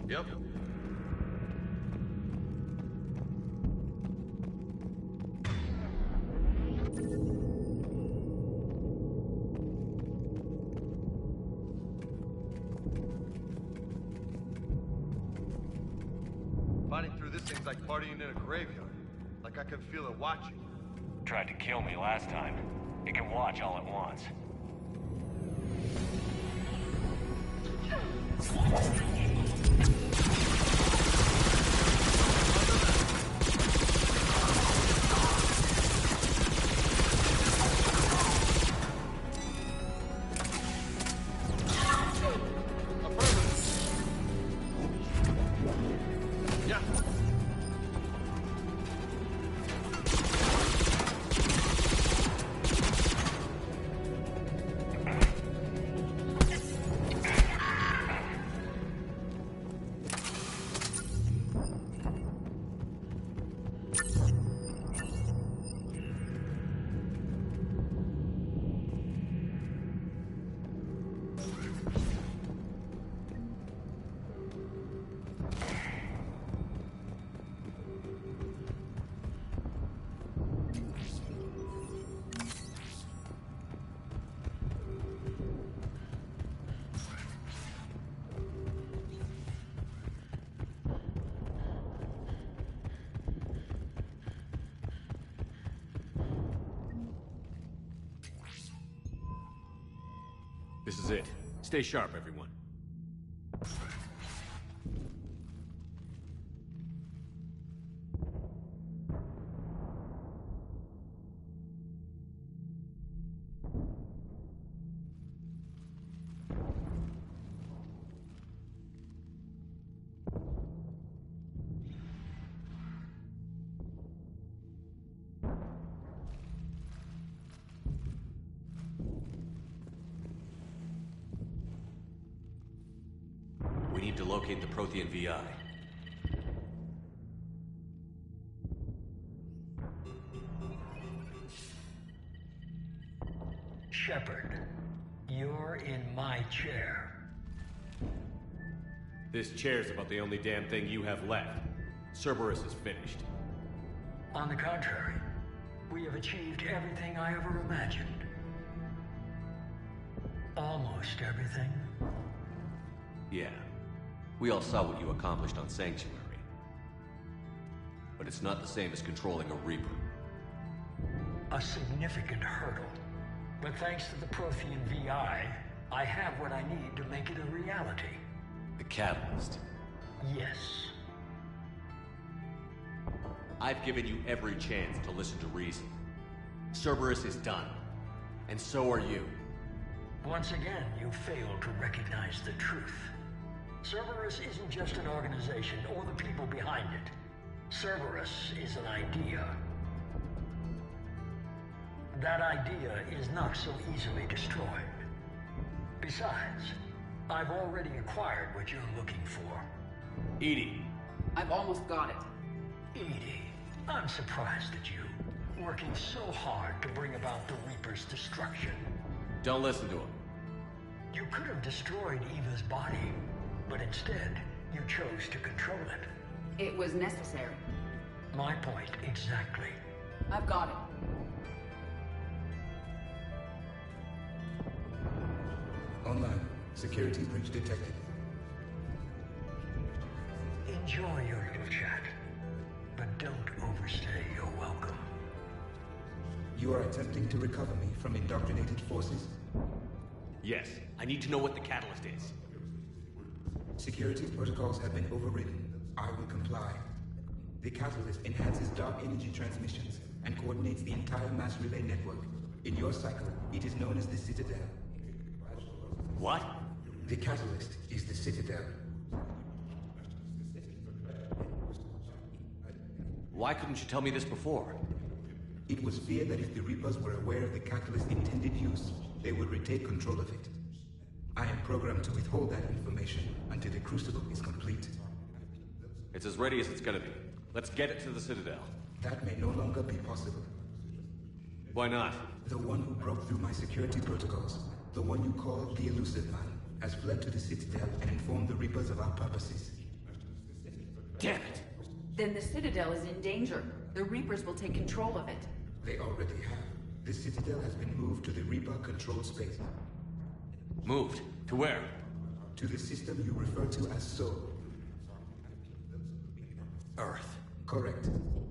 [SPEAKER 15] Yep.
[SPEAKER 11] Fighting through this thing's like partying in a graveyard. Like I can feel it watching.
[SPEAKER 10] Tried to kill me last time. It can watch all at once.
[SPEAKER 11] Yeah.
[SPEAKER 1] This is it. Stay sharp, everyone. We need to locate the Prothean VI.
[SPEAKER 14] Shepard, you're in my chair.
[SPEAKER 1] This chair's about the only damn thing you have left. Cerberus is finished.
[SPEAKER 14] On the contrary, we have achieved everything I ever imagined. Almost everything.
[SPEAKER 1] Yeah. We all saw what you accomplished on Sanctuary. But it's not the same as controlling a Reaper.
[SPEAKER 14] A significant hurdle. But thanks to the Prothean VI, I have what I need to make it a reality.
[SPEAKER 1] The catalyst.
[SPEAKER 14] Yes.
[SPEAKER 1] I've given you every chance to listen to reason. Cerberus is done. And so are you.
[SPEAKER 14] Once again, you failed to recognize the truth. Cerberus isn't just an organization or the people behind it. Cerberus is an idea. That idea is not so easily destroyed. Besides, I've already acquired what you're looking for.
[SPEAKER 1] EDI.
[SPEAKER 7] I've almost got it.
[SPEAKER 14] EDI, I'm surprised at you, working so hard to bring about the Reaper's destruction.
[SPEAKER 1] Don't listen to him.
[SPEAKER 14] You could have destroyed Eva's body, but instead, you chose to control it.
[SPEAKER 7] It was necessary.
[SPEAKER 14] My point exactly.
[SPEAKER 7] I've got it.
[SPEAKER 12] Online. Security breach detected.
[SPEAKER 14] Enjoy your little chat, but don't overstay your welcome.
[SPEAKER 12] You are attempting to recover me from indoctrinated forces?
[SPEAKER 1] Yes. I need to know what the catalyst is.
[SPEAKER 12] Security protocols have been overridden. I will comply. The catalyst enhances dark energy transmissions and coordinates the entire mass relay network. In your cycle, it is known as the Citadel.
[SPEAKER 1] What?
[SPEAKER 12] The catalyst is the Citadel.
[SPEAKER 1] Why couldn't you tell me this before?
[SPEAKER 12] It was feared that if the Reapers were aware of the catalyst's intended use, they would retake control of it. I am programmed to withhold that information until the Crucible is complete.
[SPEAKER 1] It's as ready as it's gonna be. Let's get it to the Citadel.
[SPEAKER 12] That may no longer be possible.
[SPEAKER 1] Why not?
[SPEAKER 12] The one who broke through my security protocols, the one you call the Elusive Man, has fled to the Citadel and informed the Reapers of our purposes.
[SPEAKER 1] Damn it!
[SPEAKER 7] Then the Citadel is in danger. The Reapers will take control of it.
[SPEAKER 12] They already have. The Citadel has been moved to the Reaper-controlled space.
[SPEAKER 1] Moved? To where?
[SPEAKER 12] To the system you refer to as Soul.
[SPEAKER 1] Earth.
[SPEAKER 12] Correct.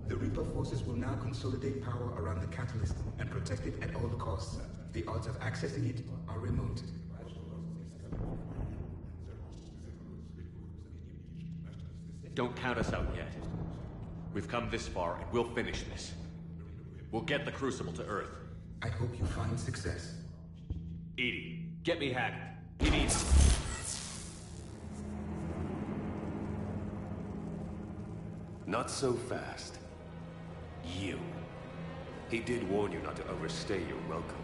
[SPEAKER 12] The Reaper forces will now consolidate power around the catalyst and protect it at all costs. The odds of accessing it are remote.
[SPEAKER 1] Don't count us out yet. We've come this far, and we'll finish this. We'll get the Crucible to Earth.
[SPEAKER 12] I hope you find success.
[SPEAKER 1] EDI, get me Haggard. He needs...
[SPEAKER 16] Not so fast. You. He did warn you not to overstay your welcome.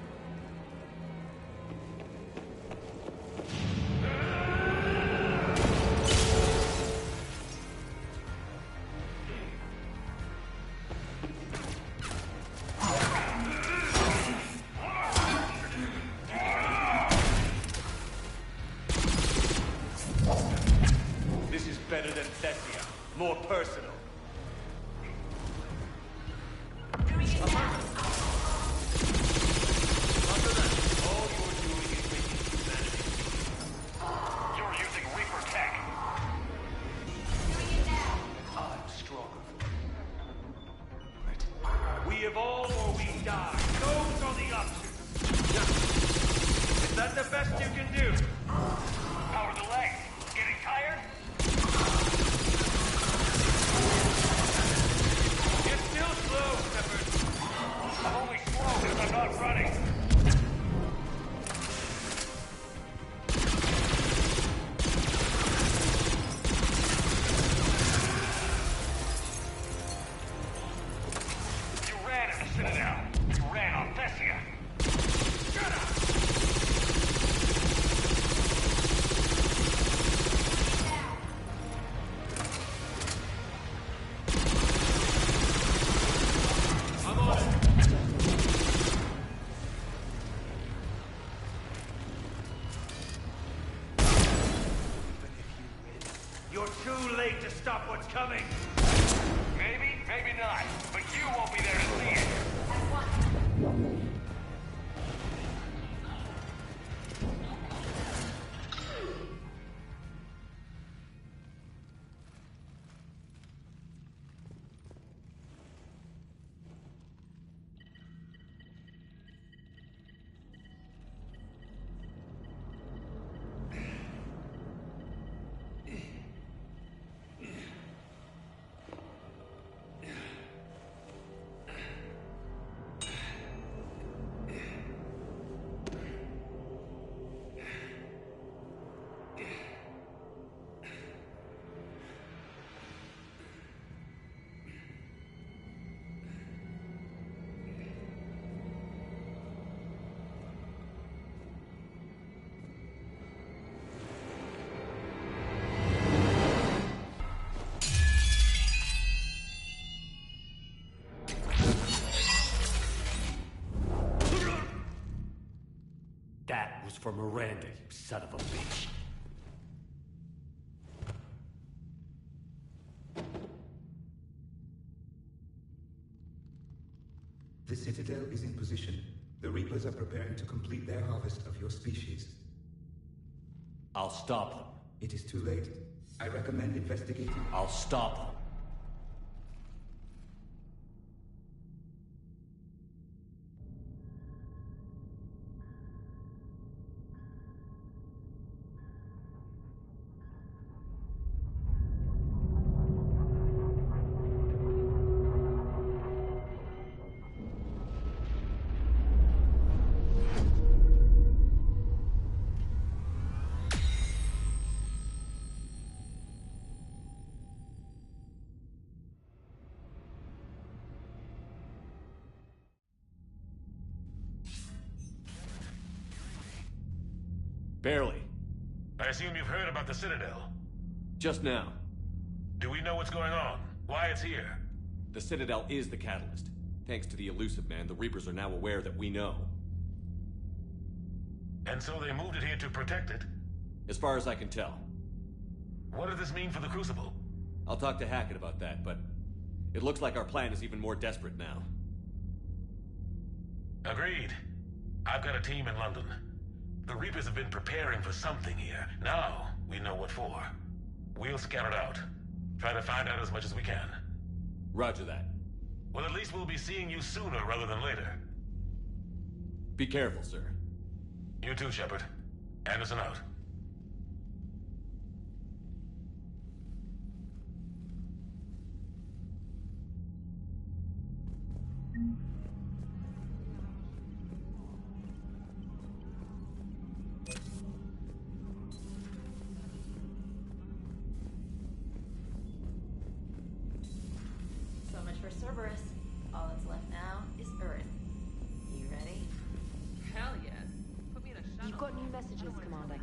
[SPEAKER 10] better than Thessia. More personal. All you're doing is making humanity. You're using Reaper tech. I'm stronger. Right. We evolve or we die. Those are the options. Is that the best you can do? Power the legs. Getting tired? You're still slow, Shepard. I'm only slow because I'm not running. You ran in the Citadel. You ran on Thessia. Shut up! I'm on it. You're too late to stop what's coming. Maybe, maybe not. But you won't be there to see it. That was for Miranda, you son of a bitch.
[SPEAKER 12] The Citadel is in position. The Reapers are preparing to complete their harvest of your species.
[SPEAKER 1] I'll stop them.
[SPEAKER 12] It is too late. I recommend investigating.
[SPEAKER 1] I'll stop them. Barely.
[SPEAKER 3] I assume you've heard about the Citadel.
[SPEAKER 1] Just now.
[SPEAKER 3] Do we know what's going on? Why it's here?
[SPEAKER 1] The Citadel is the catalyst. Thanks to the elusive man, the Reapers are now aware that we know.
[SPEAKER 3] And so they moved it here to protect it?
[SPEAKER 1] As far as I can tell.
[SPEAKER 3] What does this mean for the Crucible?
[SPEAKER 1] I'll talk to Hackett about that, but it looks like our plan is even more desperate now.
[SPEAKER 3] Agreed. I've got a team in London. The Reapers have been preparing for something here. Now, we know what for. We'll scout it out. Try to find out as much as we can.
[SPEAKER 1] Roger that.
[SPEAKER 3] Well, at least we'll be seeing you sooner rather than later.
[SPEAKER 1] Be careful, sir.
[SPEAKER 3] You too, Shepard. Anderson out.
[SPEAKER 18] So much for Cerberus. All that's left now is Earth. You ready? Hell yes. Put me in a shuttle.
[SPEAKER 21] You've got new messages, Commander.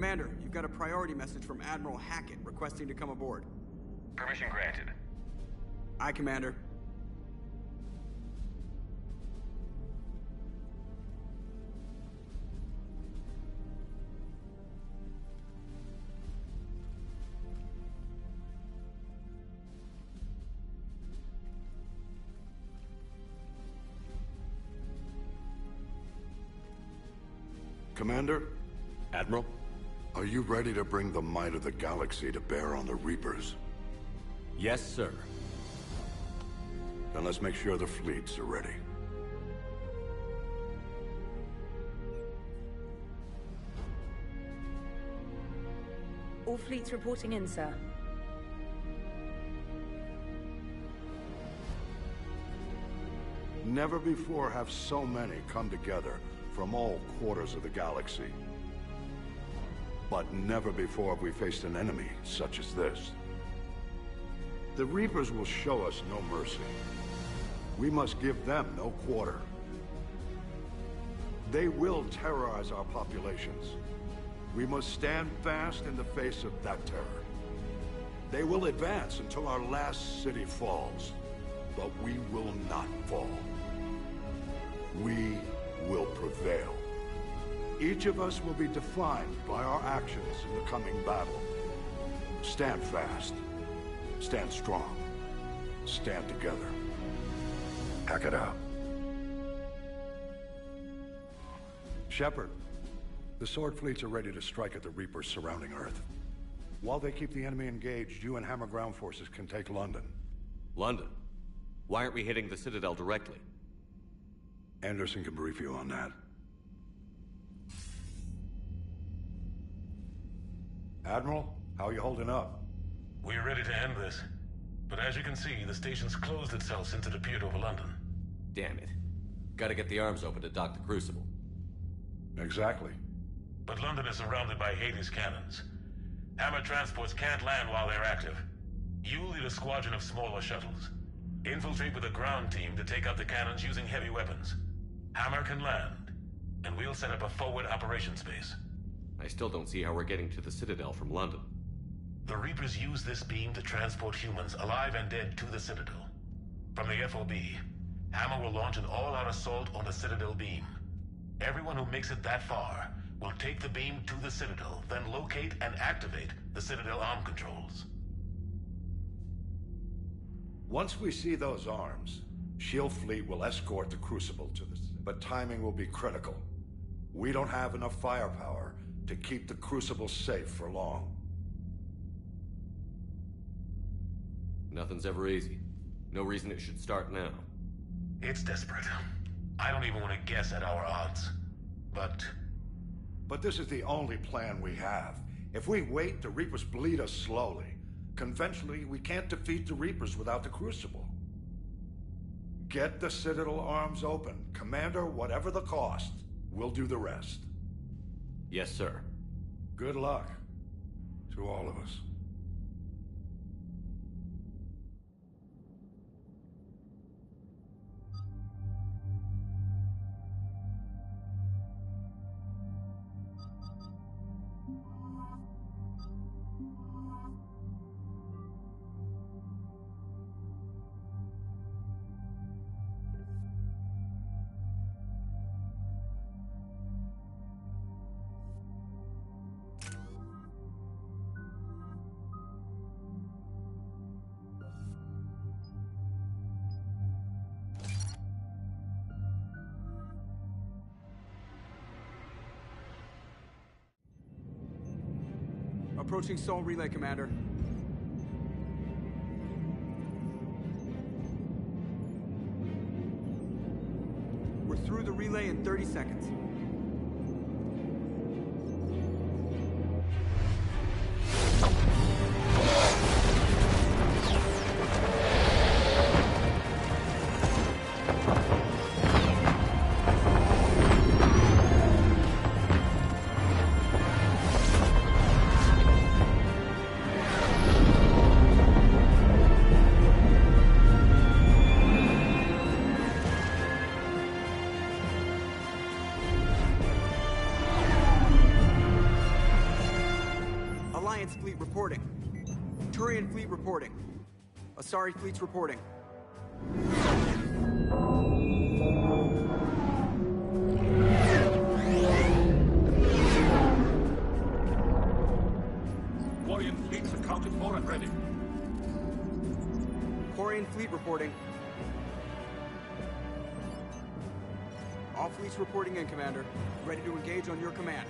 [SPEAKER 8] Commander, you've got a priority message from Admiral Hackett requesting to come aboard.
[SPEAKER 13] Permission granted.
[SPEAKER 8] Aye, Commander.
[SPEAKER 2] Commander?
[SPEAKER 1] Admiral?
[SPEAKER 2] Are you ready to bring the might of the galaxy to bear on the Reapers?
[SPEAKER 1] Yes, sir.
[SPEAKER 2] Then let's make sure the fleets are ready.
[SPEAKER 17] All fleets reporting in, sir.
[SPEAKER 2] Never before have so many come together from all quarters of the galaxy. But never before have we faced an enemy such as this. The Reapers will show us no mercy. We must give them no quarter. They will terrorize our populations. We must stand fast in the face of that terror. They will advance until our last city falls, but we will not fall. We will prevail. Each of us will be defined by our actions in the coming battle. Stand fast. Stand strong. Stand together. Hack it out.
[SPEAKER 6] Shepard, the Sword fleets are ready to strike at the Reapers surrounding Earth. While they keep the enemy engaged, you and Hammer ground forces can take London.
[SPEAKER 1] London? Why aren't we hitting the Citadel directly?
[SPEAKER 6] Anderson can brief you on that. Admiral, how are you holding up?
[SPEAKER 3] We're ready to end this. But as you can see, the station's closed itself since it appeared over London.
[SPEAKER 1] Damn it. Gotta get the arms open to dock the Crucible.
[SPEAKER 6] Exactly.
[SPEAKER 3] But London is surrounded by Hades cannons. Hammer transports can't land while they're active. You lead a squadron of smaller shuttles. Infiltrate with a ground team to take out the cannons using heavy weapons. Hammer can land, and we'll set up a forward operations base.
[SPEAKER 1] I still don't see how we're getting to the Citadel from London.
[SPEAKER 3] The Reapers use this beam to transport humans, alive and dead, to the Citadel. From the FOB, Hammer will launch an all-out assault on the Citadel beam. Everyone who makes it that far will take the beam to the Citadel, then locate and activate the Citadel arm controls.
[SPEAKER 6] Once we see those arms, SHIELD fleet will escort the Crucible to the... But timing will be critical. We don't have enough firepower to keep the Crucible safe for long.
[SPEAKER 1] Nothing's ever easy. No reason it should start now.
[SPEAKER 3] It's desperate. I don't even want to guess at our odds.
[SPEAKER 6] But this is the only plan we have. If we wait, the Reapers bleed us slowly. Conventionally, we can't defeat the Reapers without the Crucible. Get the Citadel arms open. Commander, whatever the cost, we'll do the rest.
[SPEAKER 1] Yes, sir.
[SPEAKER 6] Good luck to all of us.
[SPEAKER 8] Approaching Sol Relay, Commander. We're through the relay in 30 seconds. reporting. Turian fleet reporting. Asari fleet's reporting.
[SPEAKER 20] Quarian fleets accounted for and ready.
[SPEAKER 8] Quarian fleet reporting. All fleets reporting in, Commander. Ready to engage on your command.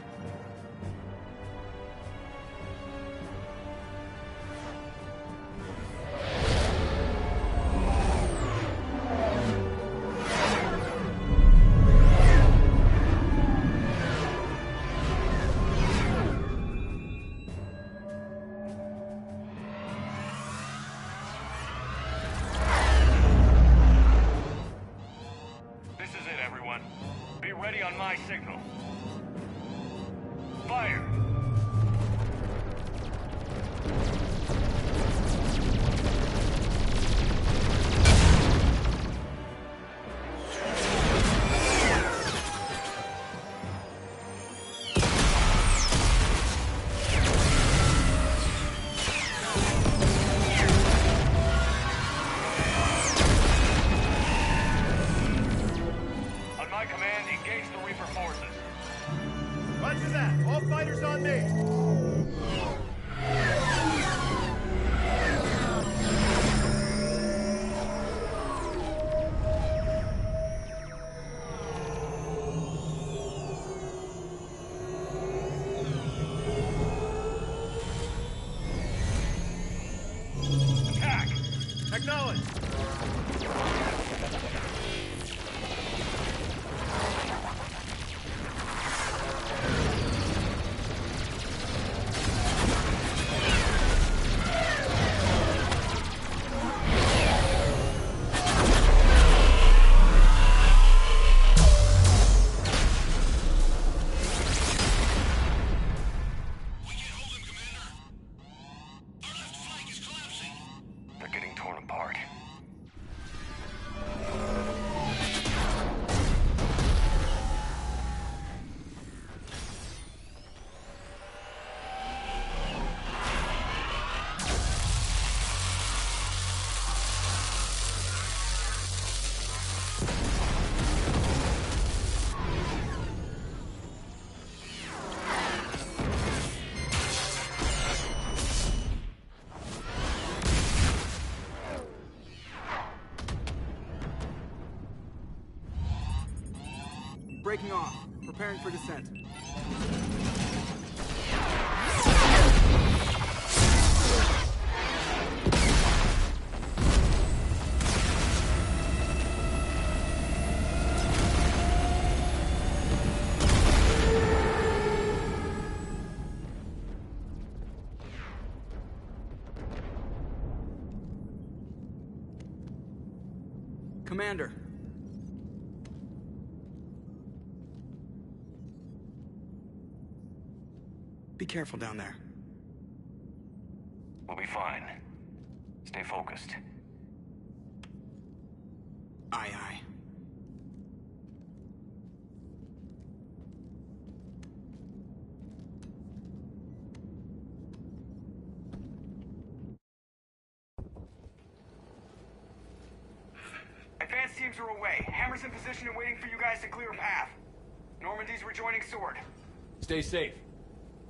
[SPEAKER 8] Breaking off. Preparing for descent. Commander. Be careful down there.
[SPEAKER 13] We'll be fine. Stay focused.
[SPEAKER 8] Aye, aye.
[SPEAKER 22] Advanced teams are away. Hammer's in position and waiting for you guys to clear a path. Normandy's rejoining Sword.
[SPEAKER 1] Stay safe.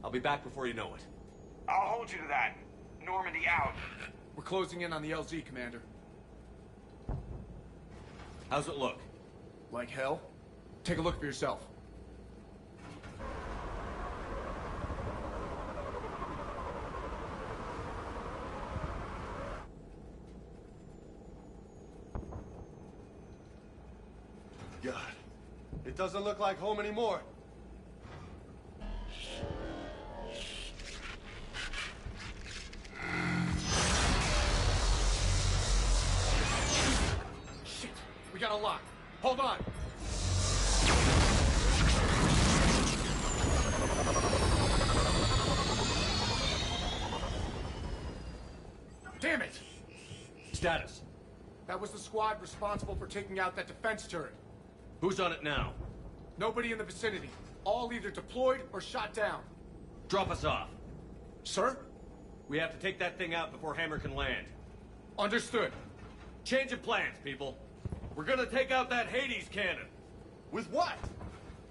[SPEAKER 1] I'll be back before you know it.
[SPEAKER 22] I'll hold you to that. Normandy out.
[SPEAKER 11] We're closing in on the LZ, Commander.
[SPEAKER 1] How's it look?
[SPEAKER 11] Like hell? Take a look for yourself.
[SPEAKER 9] God, it doesn't look like home anymore.
[SPEAKER 11] Shit! We got a lock. Hold on! Damn it!
[SPEAKER 1] Status.
[SPEAKER 11] That was the squad responsible for taking out that defense turret.
[SPEAKER 1] Who's on it now?
[SPEAKER 11] Nobody in the vicinity. All either deployed or shot down.
[SPEAKER 1] Drop us off.
[SPEAKER 11] Sir?
[SPEAKER 4] We have to take that thing out before Hammer can land.
[SPEAKER 20] Understood.
[SPEAKER 4] Change of plans, people. We're gonna take out that Hades cannon.
[SPEAKER 20] With what?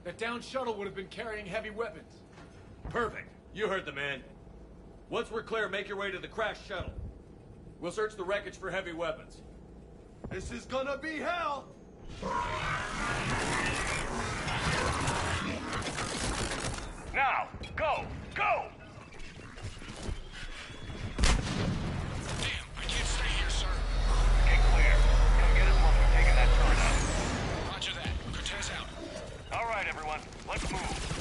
[SPEAKER 20] That downed shuttle would have been carrying heavy weapons.
[SPEAKER 4] Perfect. You heard the man. Once we're clear, make your way to the crashed shuttle. We'll search the wreckage for heavy weapons.
[SPEAKER 11] This is gonna be hell!
[SPEAKER 22] Now, go! Go!
[SPEAKER 19] Damn, I can't stay here, sir.
[SPEAKER 22] Get clear. Come get us once we've taken that turret out.
[SPEAKER 19] Roger that. Cortez out.
[SPEAKER 22] All right, everyone. Let's move.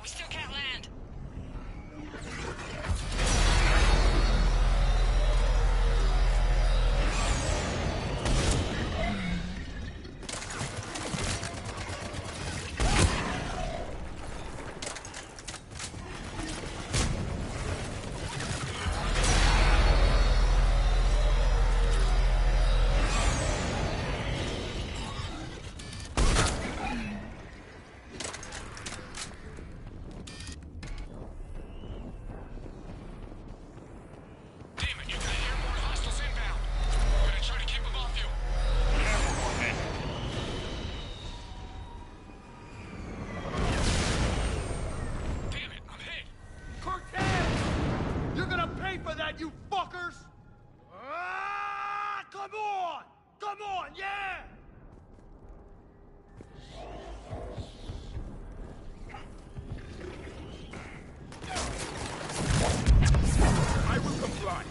[SPEAKER 5] We still can't land.
[SPEAKER 11] You fuckers! Ah, come on! Come on, yeah! I will comply.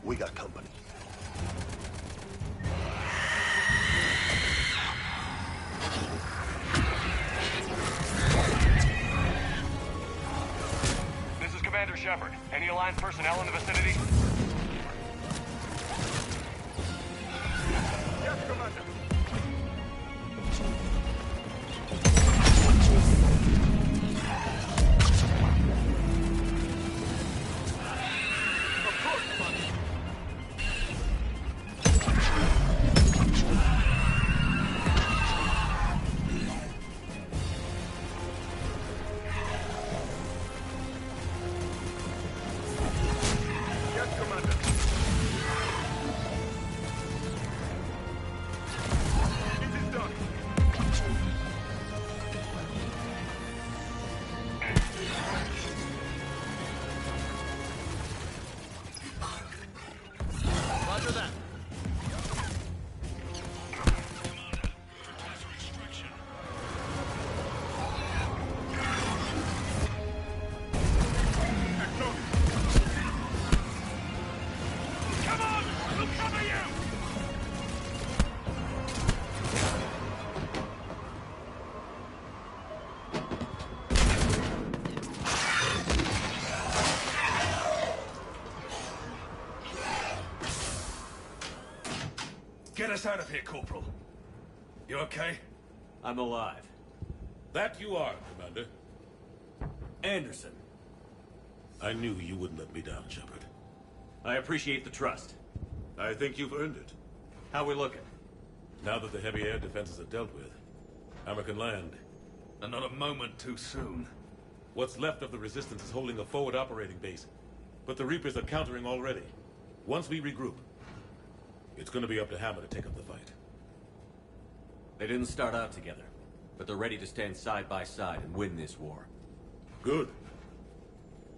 [SPEAKER 2] We got company.
[SPEAKER 22] This is Commander Shepard. Any Alliance personnel in the vicinity?
[SPEAKER 11] Yes, Commander.
[SPEAKER 10] Get us out of here, Corporal. You okay?
[SPEAKER 4] I'm alive.
[SPEAKER 3] That you are, Commander.
[SPEAKER 4] Anderson.
[SPEAKER 3] I knew you wouldn't let me down, Shepard.
[SPEAKER 4] I appreciate the trust.
[SPEAKER 3] I think you've earned it.
[SPEAKER 4] How we looking?
[SPEAKER 3] Now that the heavy air defenses are dealt with, Hammer can land.
[SPEAKER 10] And not a moment too soon.
[SPEAKER 3] What's left of the Resistance is holding a forward operating base, but the Reapers are countering already. Once we regroup, it's gonna be up to Hammer to take up the fight.
[SPEAKER 4] They didn't start out together.
[SPEAKER 1] but they're ready to stand side by side and win this war.
[SPEAKER 5] Good.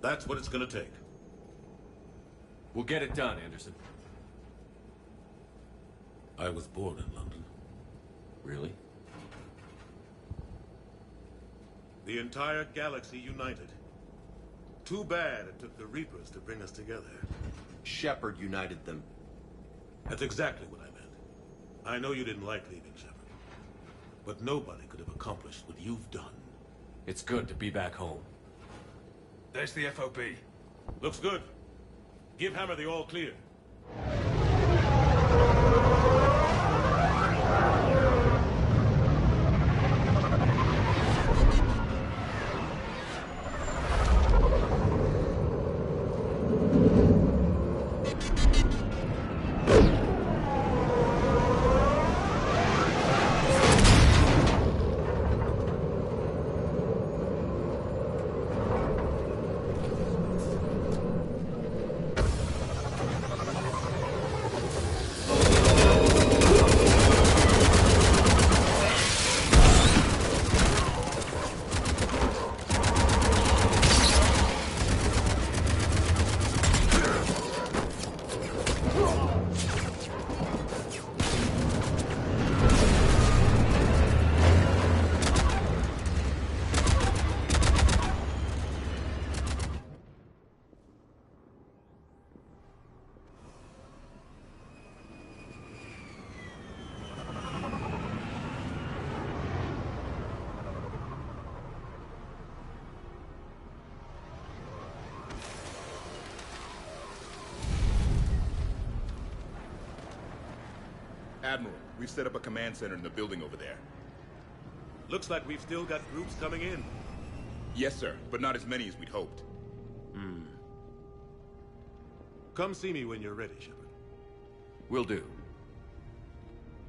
[SPEAKER 5] That's what it's gonna take.
[SPEAKER 1] We'll get it done, Anderson.
[SPEAKER 5] I was born in London.
[SPEAKER 1] Really?
[SPEAKER 5] The entire galaxy united. Too bad it took the Reapers to bring us together.
[SPEAKER 11] Shepard united them.
[SPEAKER 5] That's exactly what I meant. I know you didn't like leaving, Shepard. But nobody could have accomplished what you've done.
[SPEAKER 1] It's good to be back home.
[SPEAKER 22] There's the FOB.
[SPEAKER 5] Looks good. Give Hammer the all clear.
[SPEAKER 15] Admiral, we've set up a command center in the building over there.
[SPEAKER 5] Looks like we've still got groups coming in.
[SPEAKER 15] Yes, sir, but not as many as we'd hoped.
[SPEAKER 5] Come see me when you're ready, Shepard.
[SPEAKER 11] Will do.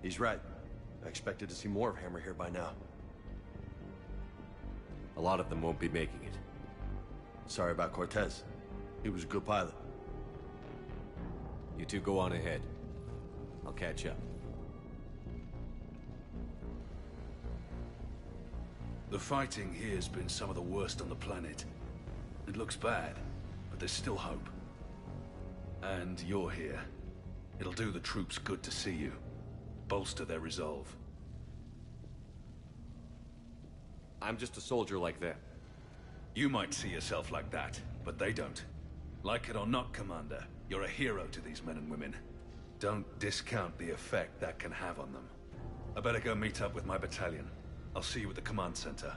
[SPEAKER 11] He's right. I expected to see more of Hammer here by now.
[SPEAKER 1] A lot of them won't be making it.
[SPEAKER 11] Sorry about Cortez. He was a good pilot.
[SPEAKER 1] You two go on ahead. I'll catch up.
[SPEAKER 23] The fighting here's been some of the worst on the planet. It looks bad, but there's still hope. And you're here. It'll do the troops good to see you. Bolster their resolve.
[SPEAKER 1] I'm just a soldier like them.
[SPEAKER 23] You might see yourself like that, but they don't. Like it or not, Commander, you're a hero to these men and women. Don't discount the effect that can have on them. I better go meet up with my battalion. I'll see you at the command center.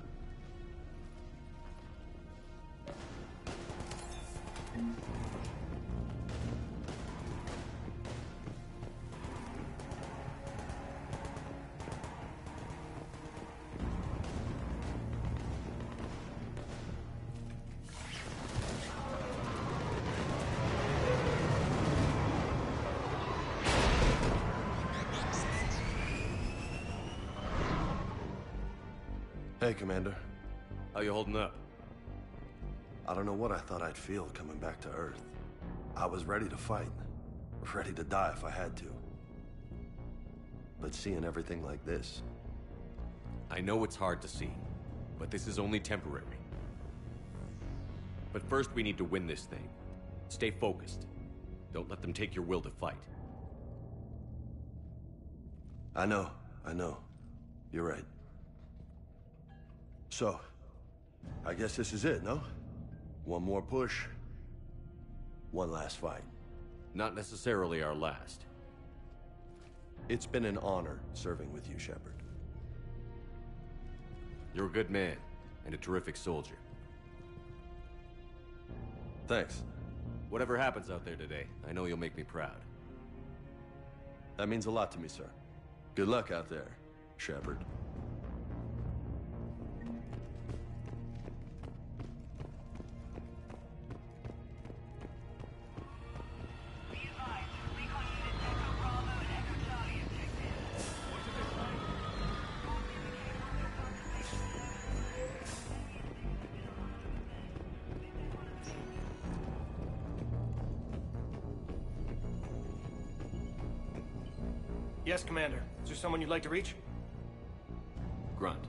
[SPEAKER 11] Hey, Commander.
[SPEAKER 1] How you holding up?
[SPEAKER 11] I don't know what I thought I'd feel coming back to Earth. I was ready to fight. Ready to die if I had to. But seeing everything like this...
[SPEAKER 1] I know it's hard to see, but this is only temporary. But first we need to win this thing. Stay focused. Don't let them take your will to fight.
[SPEAKER 11] I know. You're right. So, I guess this is it, no? One more push. One last fight.
[SPEAKER 1] Not necessarily our last.
[SPEAKER 11] It's been an honor serving with you, Shepard.
[SPEAKER 1] You're a good man, and a terrific soldier.
[SPEAKER 11] Thanks.
[SPEAKER 1] Whatever happens out there today, I know you'll make me proud.
[SPEAKER 11] That means a lot to me, sir. Good luck out there, Shepard.
[SPEAKER 22] Yes, Commander. Is there someone you'd like to reach?
[SPEAKER 1] Grunt.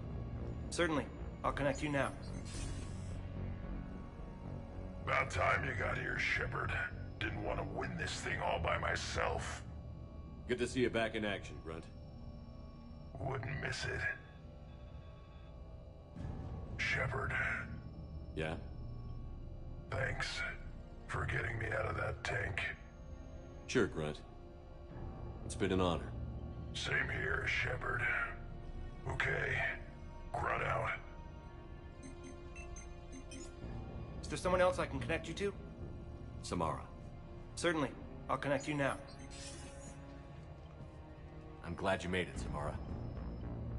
[SPEAKER 22] Certainly. I'll connect you now.
[SPEAKER 7] About time you got here, Shepard. Didn't want to win this thing all by myself.
[SPEAKER 4] Good to see you back in action, Grunt.
[SPEAKER 7] Wouldn't miss it. Shepard.
[SPEAKER 4] Yeah?
[SPEAKER 7] Thanks for getting me out of that tank.
[SPEAKER 4] Sure, Grunt. It's been an honor.
[SPEAKER 7] Same here, Shepard. Okay. Grunt out.
[SPEAKER 22] Is there someone else I can connect you to?
[SPEAKER 1] Samara.
[SPEAKER 22] Certainly. I'll connect you now.
[SPEAKER 1] I'm glad you made it, Samara.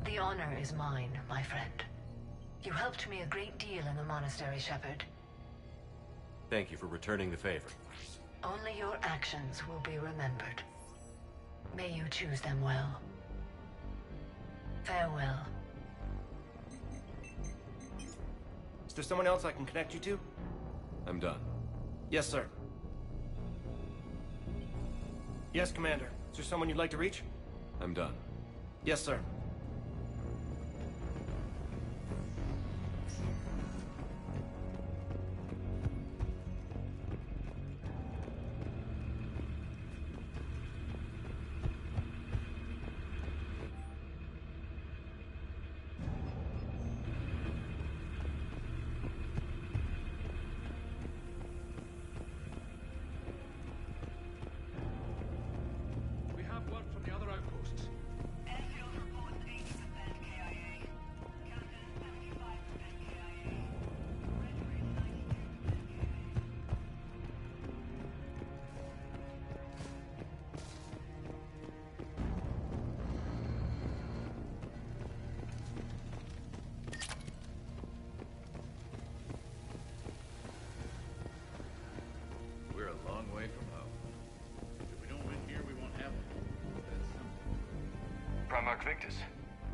[SPEAKER 14] The honor is mine, my friend. You helped me a great deal in the monastery, Shepard.
[SPEAKER 1] Thank you for returning the favor.
[SPEAKER 14] Only your actions will be remembered. May you choose them well. Farewell.
[SPEAKER 22] Is there someone else I can connect you to?
[SPEAKER 4] I'm done.
[SPEAKER 22] Yes, sir. Yes, Commander. Is there someone you'd like to reach?
[SPEAKER 4] I'm done.
[SPEAKER 22] Yes, sir.
[SPEAKER 20] We have word from the other outposts.
[SPEAKER 9] We're a long way from home. If we don't win here, we won't have one. That's something.
[SPEAKER 13] Primarch Victus,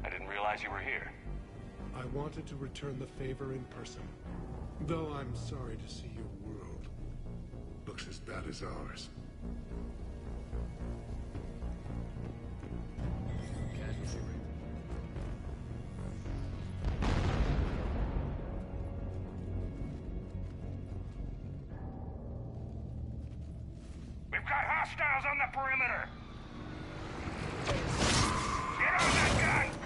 [SPEAKER 13] I didn't realize you were here.
[SPEAKER 16] I wanted to return the favor in person. Though I'm sorry to see your world looks as bad as ours.
[SPEAKER 9] Casualty rate.
[SPEAKER 22] We've got hostiles on the perimeter! Get on that gun!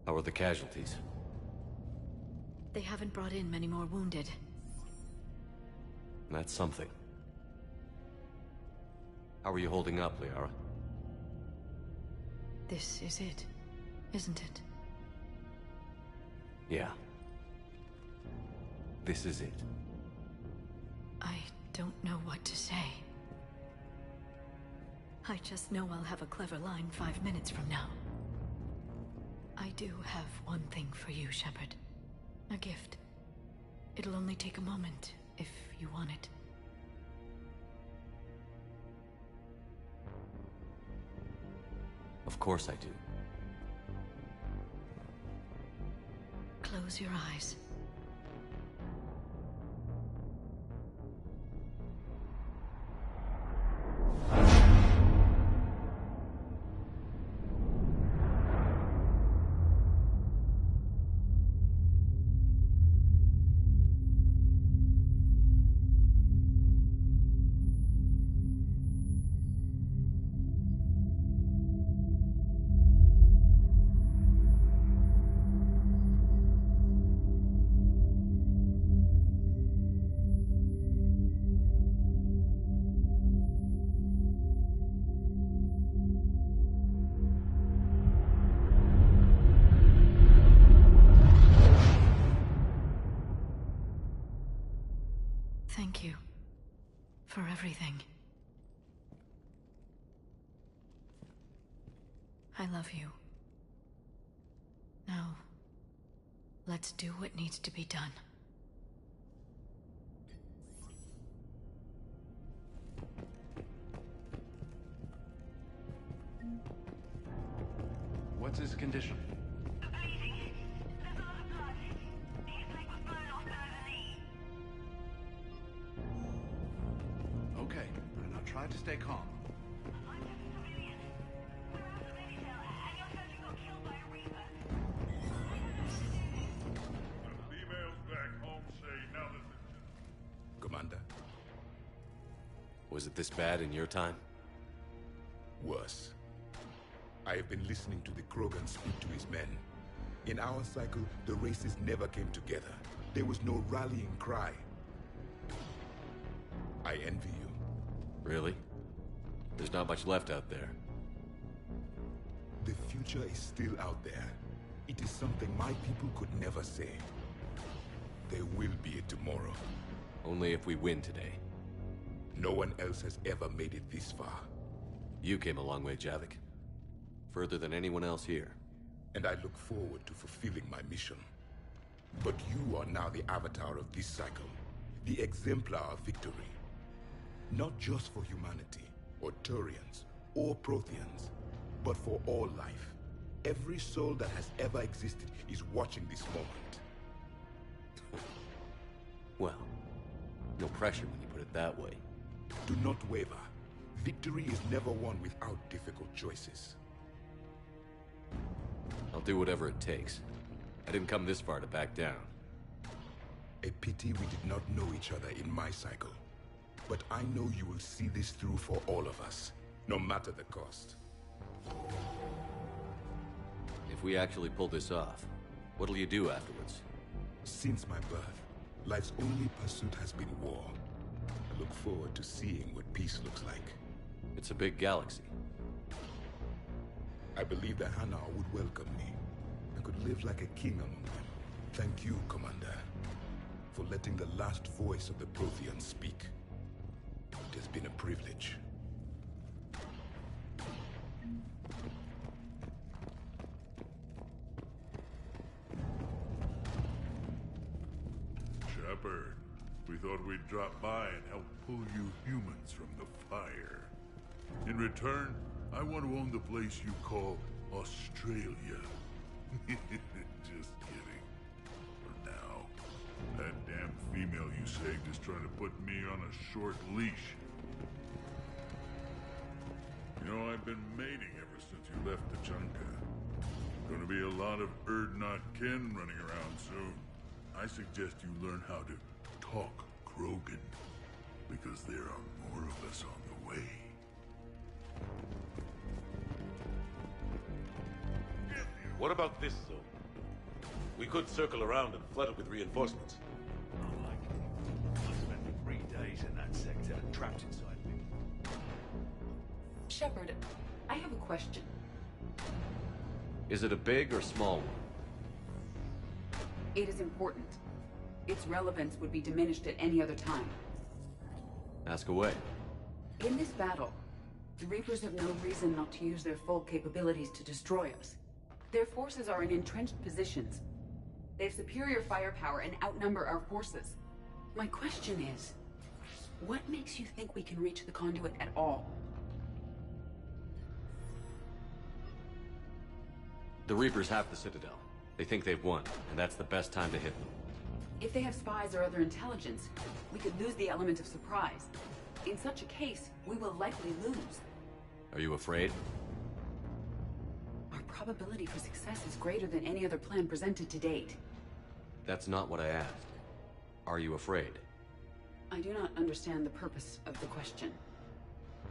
[SPEAKER 1] How are the casualties?
[SPEAKER 17] They haven't brought in many more wounded.
[SPEAKER 1] That's something. How are you holding up, Liara?
[SPEAKER 17] This is it, isn't it?
[SPEAKER 1] Yeah. This is it.
[SPEAKER 17] I don't know what to say. I just know I'll have a clever line 5 minutes from now. I do have one thing for you, Shepard. A gift. It'll only take a moment, if you want it.
[SPEAKER 1] Of course I do.
[SPEAKER 17] Close your eyes. everything. I love you. Now, let's do what needs to be done.
[SPEAKER 9] What's his condition? Okay, now try to stay calm.
[SPEAKER 15] Commander.
[SPEAKER 1] Was it this bad in your time?
[SPEAKER 15] Worse. I have been listening to the Krogan speak to his men. In our cycle, the races never came together. There was no rallying cry. I envy you.
[SPEAKER 1] Really? There's not much left out there.
[SPEAKER 15] The future is still out there. It is something my people could never say. There will be a tomorrow.
[SPEAKER 1] Only if we win today.
[SPEAKER 15] No one else has ever made it this far.
[SPEAKER 1] You came a long way, Javik. Further than anyone else here.
[SPEAKER 15] And I look forward to fulfilling my mission. But you are now the avatar of this cycle. The exemplar of victory. Not just for humanity, or Turians, or Protheans, but for all life. Every soul that has ever existed is watching this moment.
[SPEAKER 1] Well, no pressure when you put it that way.
[SPEAKER 15] Do not waver. Victory is never won without difficult choices.
[SPEAKER 1] I'll do whatever it takes. I didn't come this far to back down.
[SPEAKER 15] A pity we did not know each other in my cycle. But I know you will see this through for all of us, no matter the cost.
[SPEAKER 1] If we actually pull this off, what'll you do afterwards?
[SPEAKER 15] Since my birth, life's only pursuit has been war. I look forward to seeing what peace looks like.
[SPEAKER 1] It's a big galaxy.
[SPEAKER 15] I believe the Hanar would welcome me. I could live like a king among them. Thank you, Commander, for letting the last voice of the Protheans speak. It has been a privilege.
[SPEAKER 7] Shepard, we thought we'd drop by and help pull you humans from the fire. In return, I want to own the place you call Australia. Just kidding. For now. That damn female you saved is trying to put me on a short leash. You know, I've been mating ever since you left Tachanka. Gonna be a lot of Erdnot kin running around soon. I suggest you learn how to talk Krogan, because there are more of us on the way.
[SPEAKER 5] What about this zone? We could circle around and flood it with reinforcements.
[SPEAKER 23] Unlikely. I spent 3 days in that sector, trapped inside me.
[SPEAKER 12] Shepard, I have a question.
[SPEAKER 1] Is it a big or small one?
[SPEAKER 12] It is important. Its relevance would be diminished at any other time.
[SPEAKER 1] Ask away.
[SPEAKER 12] In this battle, the Reapers have no reason not to use their full capabilities to destroy us. Their forces are in entrenched positions. They have superior firepower and outnumber our forces. My question is, what makes you think we can reach the conduit at all?
[SPEAKER 1] The Reapers have the Citadel. They think they've won, and that's the best time to hit them.
[SPEAKER 12] If they have spies or other intelligence, we could lose the element of surprise. In such a case, we will likely lose.
[SPEAKER 1] Are you afraid?
[SPEAKER 12] Our probability for success is greater than any other plan presented to date.
[SPEAKER 1] That's not what I asked. Are you afraid?
[SPEAKER 12] I do not understand the purpose of the question.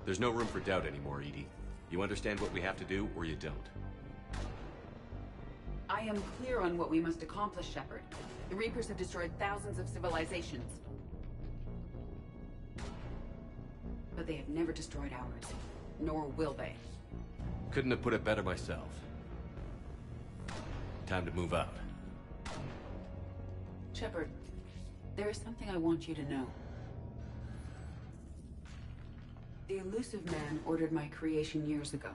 [SPEAKER 1] There's no room for doubt anymore, Edie. You understand what we have to do, or you don't.
[SPEAKER 12] I am clear on what we must accomplish, Shepard. The Reapers have destroyed thousands of civilizations. But they have never destroyed ours. Nor will they.
[SPEAKER 1] Couldn't have put it better myself. Time to move out.
[SPEAKER 12] Shepard, there is something I want you to know. The elusive man ordered my creation years ago.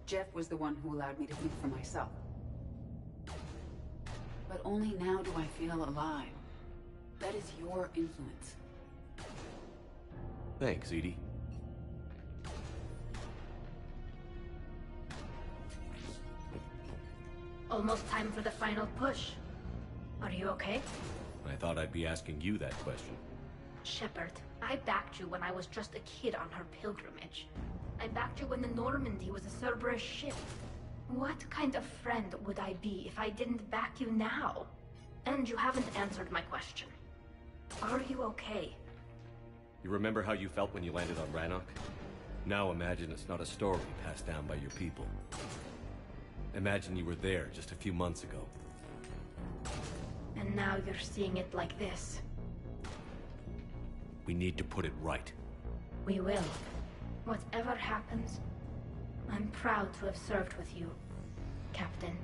[SPEAKER 12] Jeff was the one who allowed me to think for myself. But only now do I feel alive. That is your influence.
[SPEAKER 1] Thanks, Edie.
[SPEAKER 6] Almost time for the final push. Are you okay?
[SPEAKER 1] I thought I'd be asking you that question.
[SPEAKER 6] Shepard, I backed you when I was just a kid on her pilgrimage. I backed you when the Normandy was a Cerberus ship. What kind of friend would I be if I didn't back you now? And you haven't answered my question. Are you okay?
[SPEAKER 1] You remember how you felt when you landed on Rannoch? Now imagine it's not a story passed down by your people. Imagine you were there just a few months ago.
[SPEAKER 6] And now you're seeing it like this.
[SPEAKER 1] We need to put it right.
[SPEAKER 6] We will. Whatever happens, I'm proud to have served with you, Captain.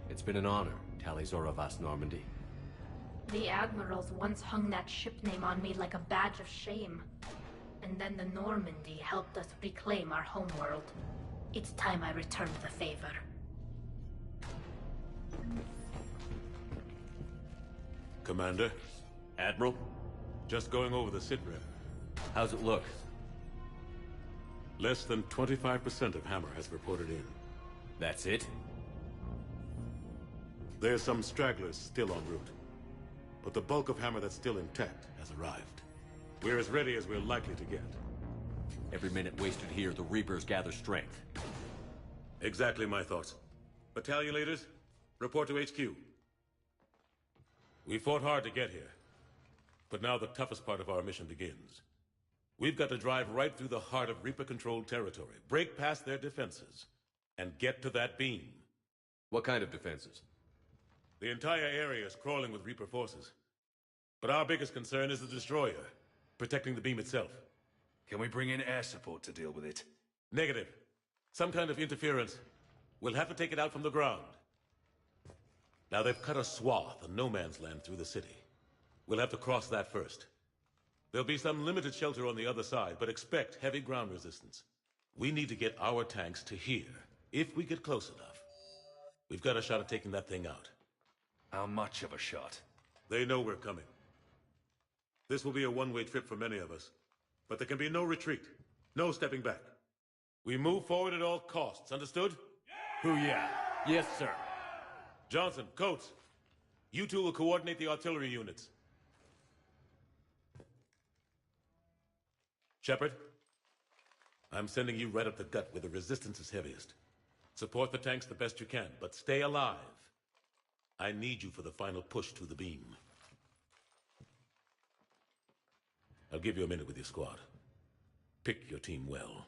[SPEAKER 1] It's been an honor, Talizora Vas Normandy.
[SPEAKER 6] The Admirals once hung that ship name on me like a badge of shame. And then the Normandy helped us reclaim our homeworld. It's time I returned the favor.
[SPEAKER 5] Commander?
[SPEAKER 1] Admiral?
[SPEAKER 5] Just going over the sitrep.
[SPEAKER 1] How's it look?
[SPEAKER 5] Less than 25% of Hammer has reported in.
[SPEAKER 1] That's it?
[SPEAKER 5] There's some stragglers still en route. But the bulk of Hammer that's still intact has arrived. We're as ready as we're likely to get.
[SPEAKER 1] Every minute wasted here, the Reapers gather strength.
[SPEAKER 5] Exactly my thoughts. Battalion leaders, report to HQ. We fought hard to get here. But now the toughest part of our mission begins. We've got to drive right through the heart of Reaper-controlled territory, break past their defenses, and get to that beam.
[SPEAKER 1] What kind of defenses?
[SPEAKER 5] The entire area is crawling with Reaper forces. But our biggest concern is the destroyer, protecting the beam itself.
[SPEAKER 23] Can we bring in air support to deal with it?
[SPEAKER 5] Negative. Some kind of interference. We'll have to take it out from the ground. Now they've cut a swath of no man's land through the city. We'll have to cross that first. There'll be some limited shelter on the other side, but expect heavy ground resistance. We need to get our tanks to here, if we get close enough. We've got a shot at taking that thing out.
[SPEAKER 23] How much of a shot?
[SPEAKER 5] They know we're coming. This will be a one-way trip for many of us. But there can be no retreat. No stepping back. We move forward at all costs, understood?
[SPEAKER 1] Hoo-yeah. Yes, sir.
[SPEAKER 5] Johnson, Coates, you two will coordinate the artillery units. Shepard, I'm sending you right up the gut where the resistance is heaviest. Support the tanks the best you can, but stay alive. I need you for the final push to the beam. I'll give you a minute with your squad. Pick your team well.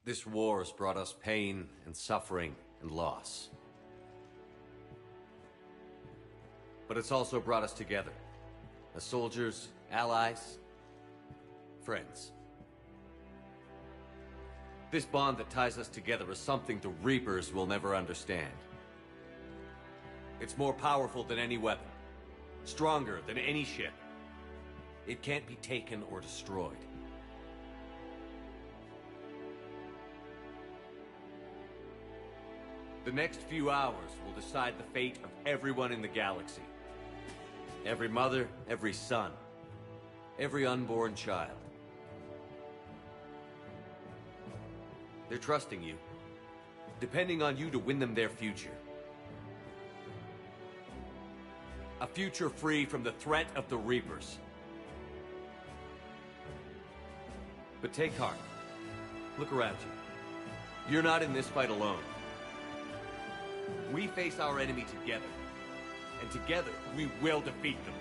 [SPEAKER 1] This war has brought us pain and suffering and loss. But it's also brought us together. As soldiers, allies, friends. This bond that ties us together is something the Reapers will never understand. It's more powerful than any weapon. Stronger than any ship. It can't be taken or destroyed. The next few hours will decide the fate of everyone in the galaxy. Every mother, every son, every unborn child. They're trusting you, depending on you to win them their future. A future free from the threat of the Reapers. But take heart. Look around you. You're not in this fight alone. We face our enemy together, and together we will defeat them.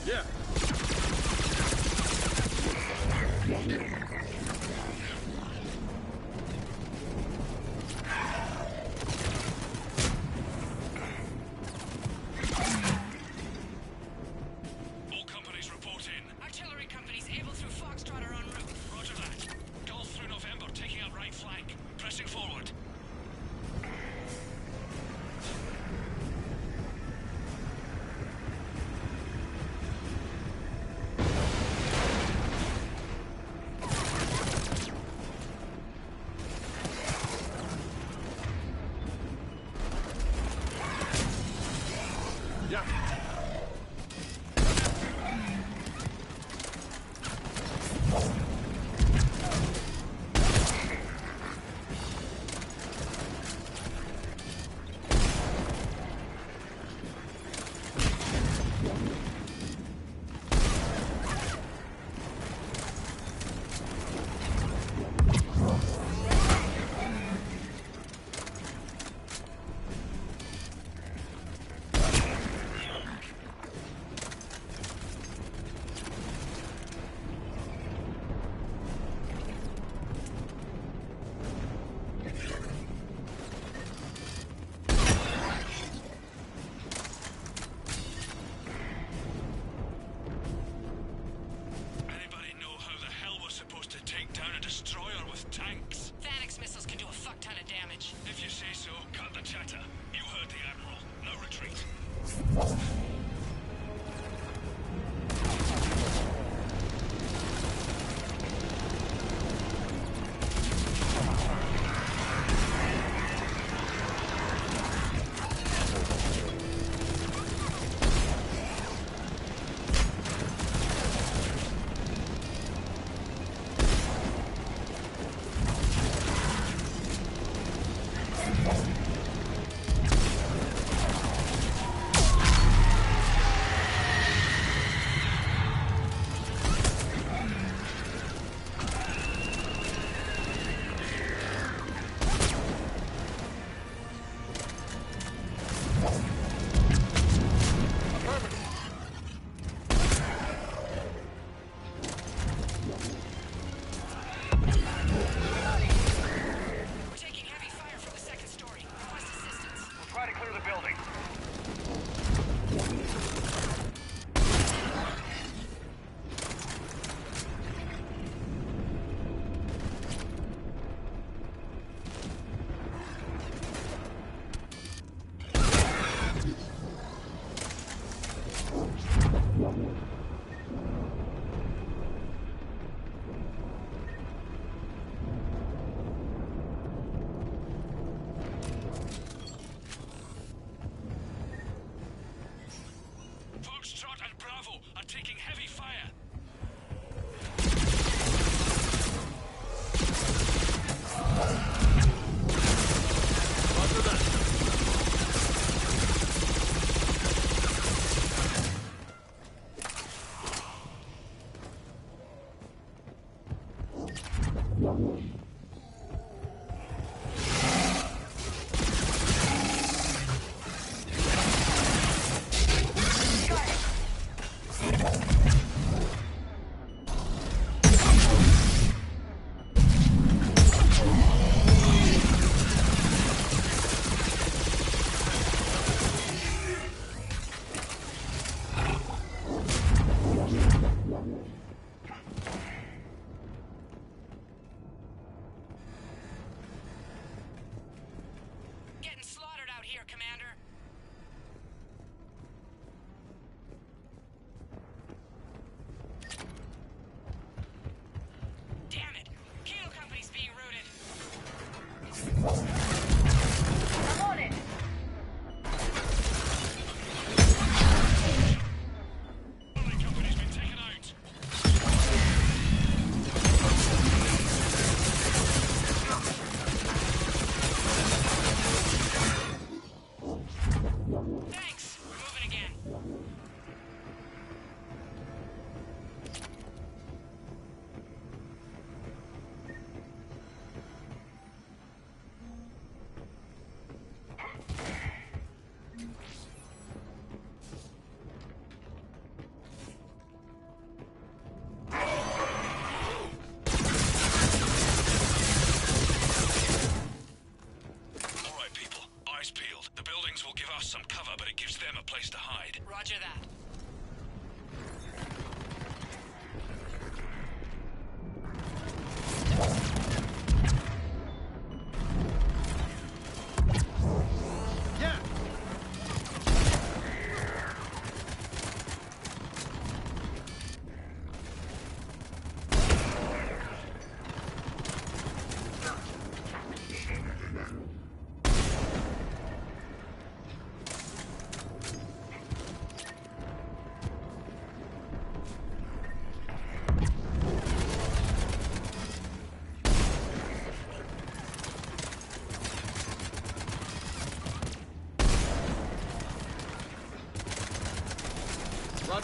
[SPEAKER 20] Yeah.
[SPEAKER 19] All companies report in. Artillery companies able through Foxtrot are en route. Roger that. Golf through November, taking out right flank. Pressing forward.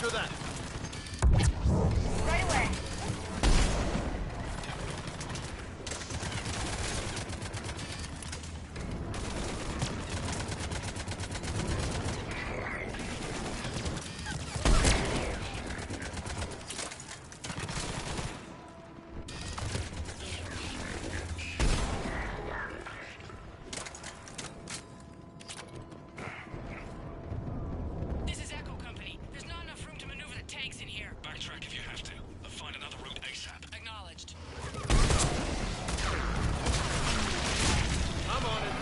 [SPEAKER 4] Roger that.
[SPEAKER 22] Right away.
[SPEAKER 19] This is Echo Company. There's not enough room to maneuver the tanks in here.
[SPEAKER 23] Backtrack if you have to. I'll find another route ASAP.
[SPEAKER 19] Acknowledged.
[SPEAKER 4] I'm on it.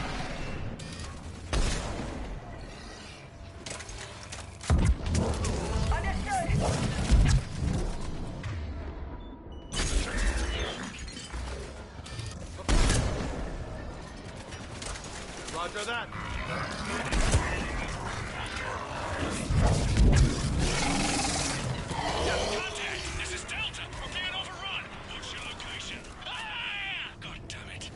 [SPEAKER 4] Roger that.
[SPEAKER 19] Contact! This is Delta. We're being overrun. What's your location? Ah! God damn it.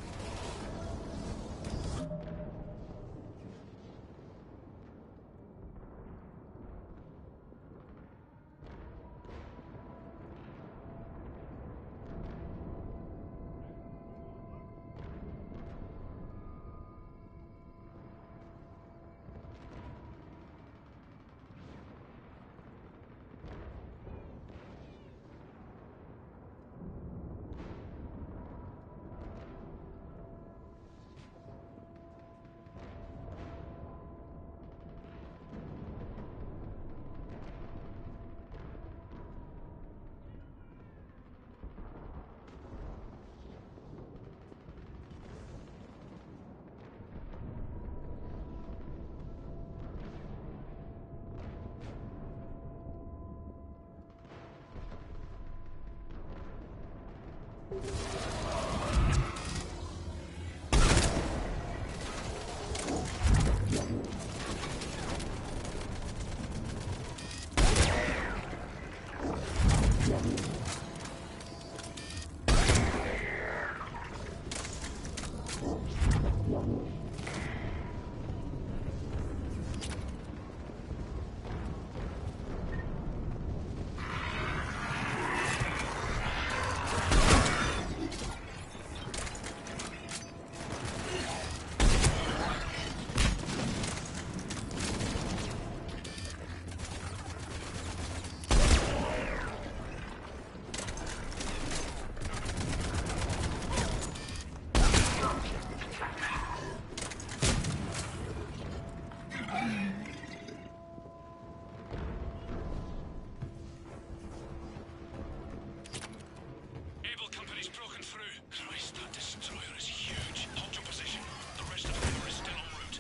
[SPEAKER 19] Able Company's broken through. Christ, that destroyer is huge. Hold your position. The rest of the corps is still en route.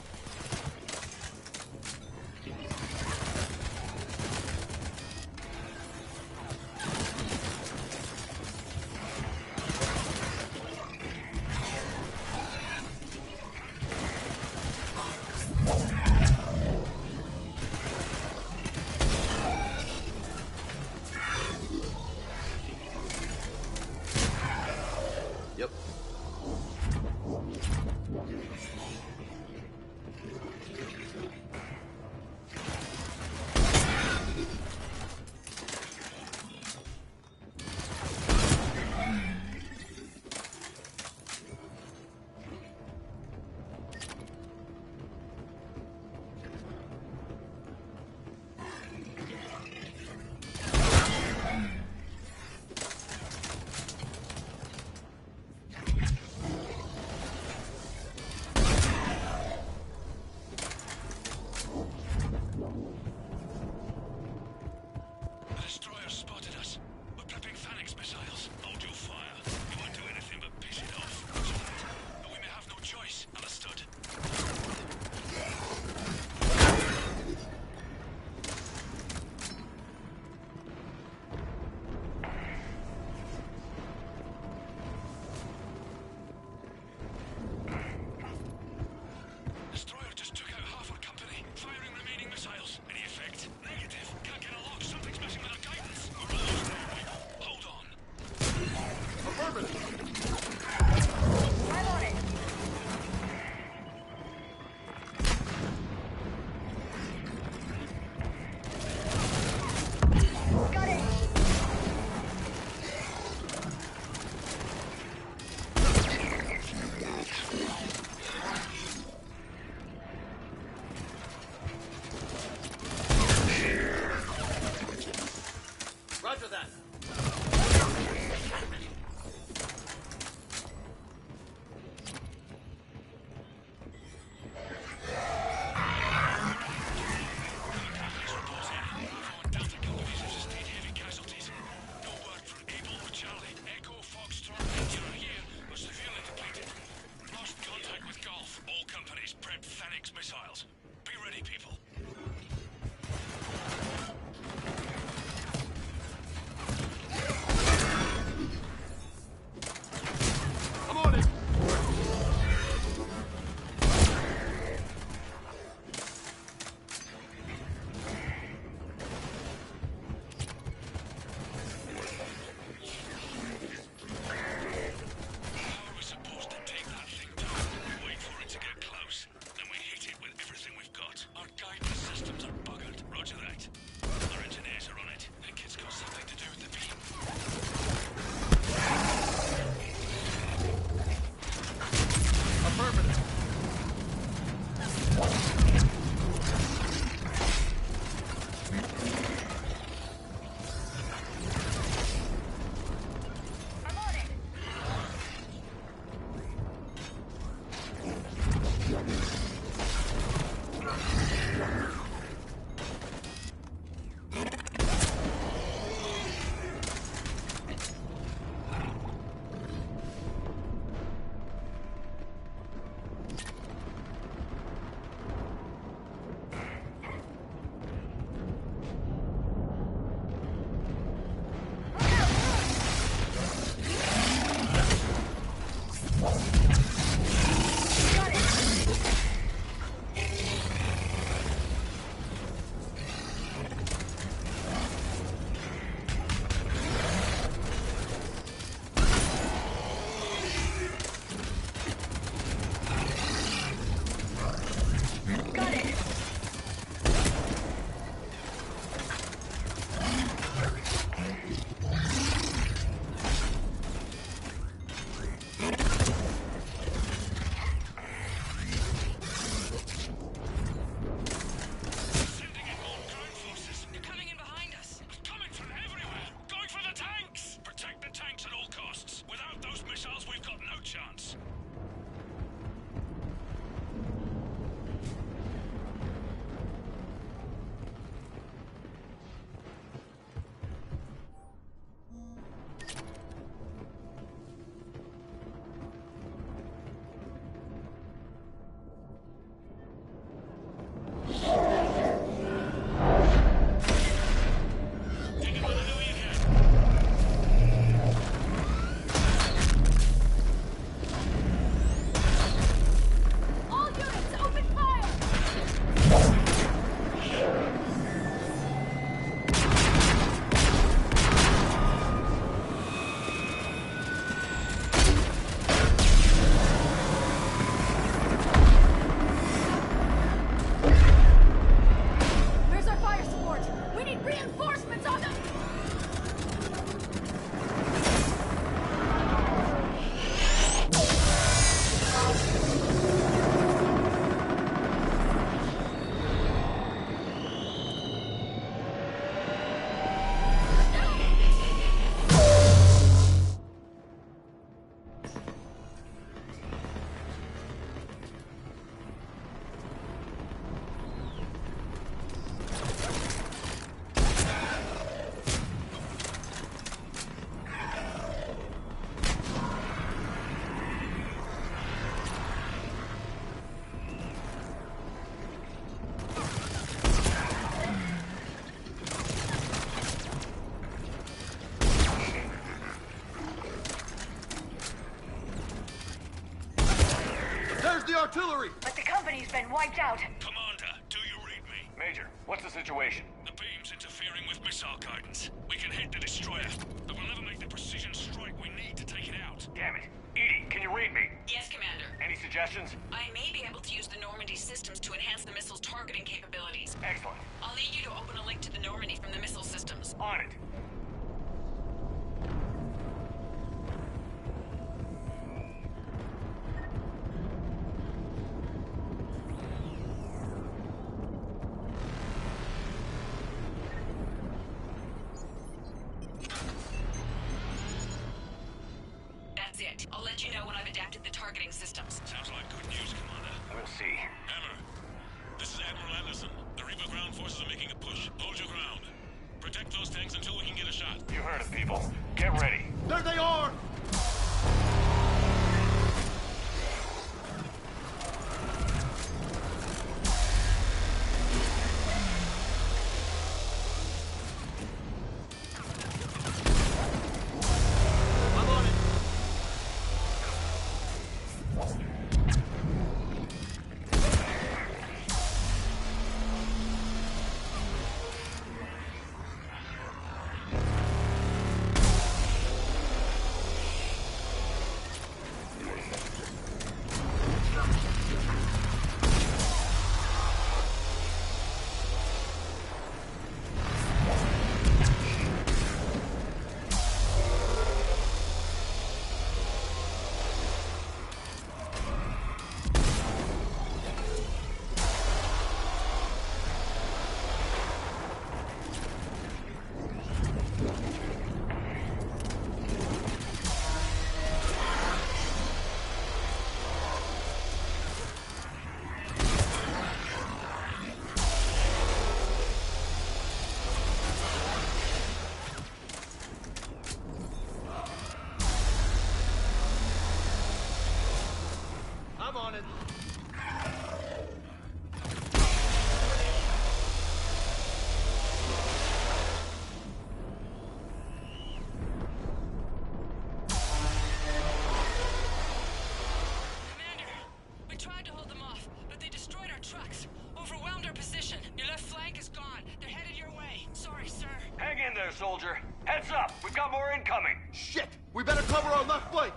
[SPEAKER 11] Yep.
[SPEAKER 4] Roger that.
[SPEAKER 19] Missiles. Be ready, people.
[SPEAKER 4] I'm on it. artillery!
[SPEAKER 22] But the company's been wiped out.
[SPEAKER 19] Commander, do you read me?
[SPEAKER 22] Major, what's the situation?
[SPEAKER 19] The beam's interfering with missile guidance. We can hit the destroyer, but we'll never make the precision strike we need to take it out.
[SPEAKER 22] Damn it. Edie, can you read me?
[SPEAKER 8] Yes, Commander.
[SPEAKER 22] Any suggestions?
[SPEAKER 8] I may be able to use the Normandy systems to enhance the missile's targeting capabilities.
[SPEAKER 22] Excellent.
[SPEAKER 8] I'll need you to open a link to the Normandy from the missile systems.
[SPEAKER 22] On it.
[SPEAKER 8] right. I'll let you know when I've adapted the targeting systems.
[SPEAKER 19] Sounds like good news, Commander.
[SPEAKER 22] We'll see.
[SPEAKER 19] Hammer, this is Admiral Anderson. The Reaper ground forces are making a push. Hold your ground. Protect those tanks until we can get a shot.
[SPEAKER 22] You heard it, people. Get ready.
[SPEAKER 10] There they are! On it.
[SPEAKER 19] Commander, we tried to hold them off, but they destroyed our trucks. Overwhelmed our position. Your left flank is gone. They're headed your way. Sorry, sir.
[SPEAKER 22] Hang in there, soldier. Heads up. We've got more incoming.
[SPEAKER 10] Shit! We better cover our left flank!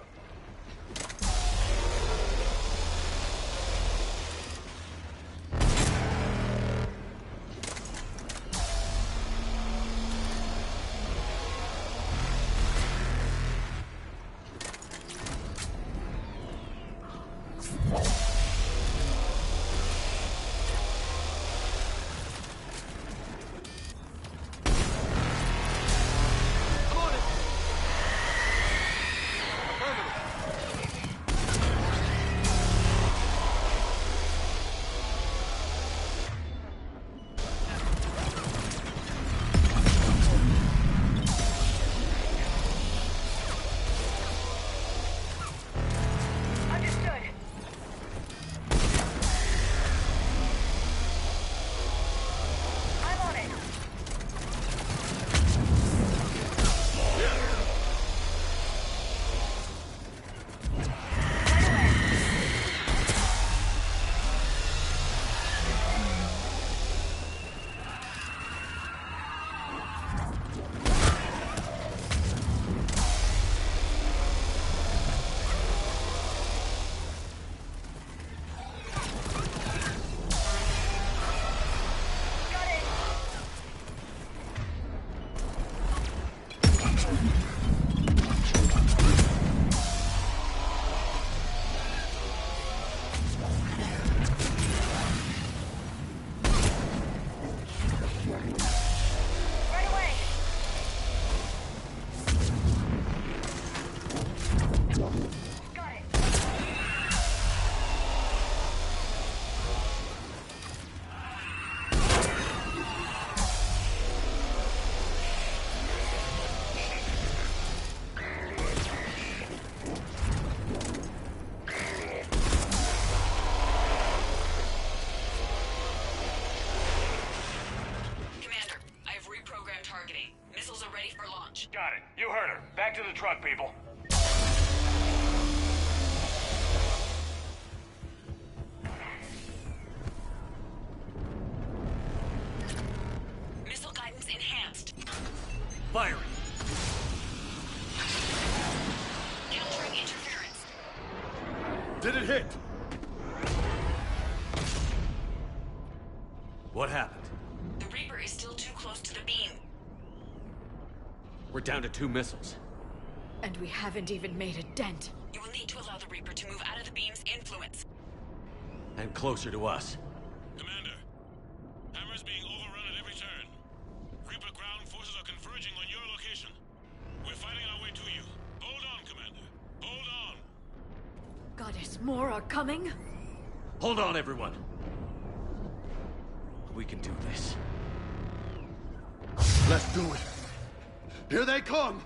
[SPEAKER 22] Got it. You heard her. Back to the truck, people.
[SPEAKER 8] Missile guidance enhanced.
[SPEAKER 4] Firing.
[SPEAKER 8] Countering interference.
[SPEAKER 4] Did it hit? What happened?
[SPEAKER 8] The Reaper is still too close to the beam.
[SPEAKER 4] We're down to 2 missiles.
[SPEAKER 17] And we haven't even made a dent.
[SPEAKER 8] You will need to allow the Reaper to move out of the beam's influence.
[SPEAKER 4] And closer to us.
[SPEAKER 19] Commander, Hammer's being overrun at every turn. Reaper ground forces are converging on your location. We're fighting our way to you. Hold on, Commander. Hold on.
[SPEAKER 17] Goddess, more are coming?
[SPEAKER 4] Hold on, everyone. We can do this.
[SPEAKER 11] Let's do it. Here they come!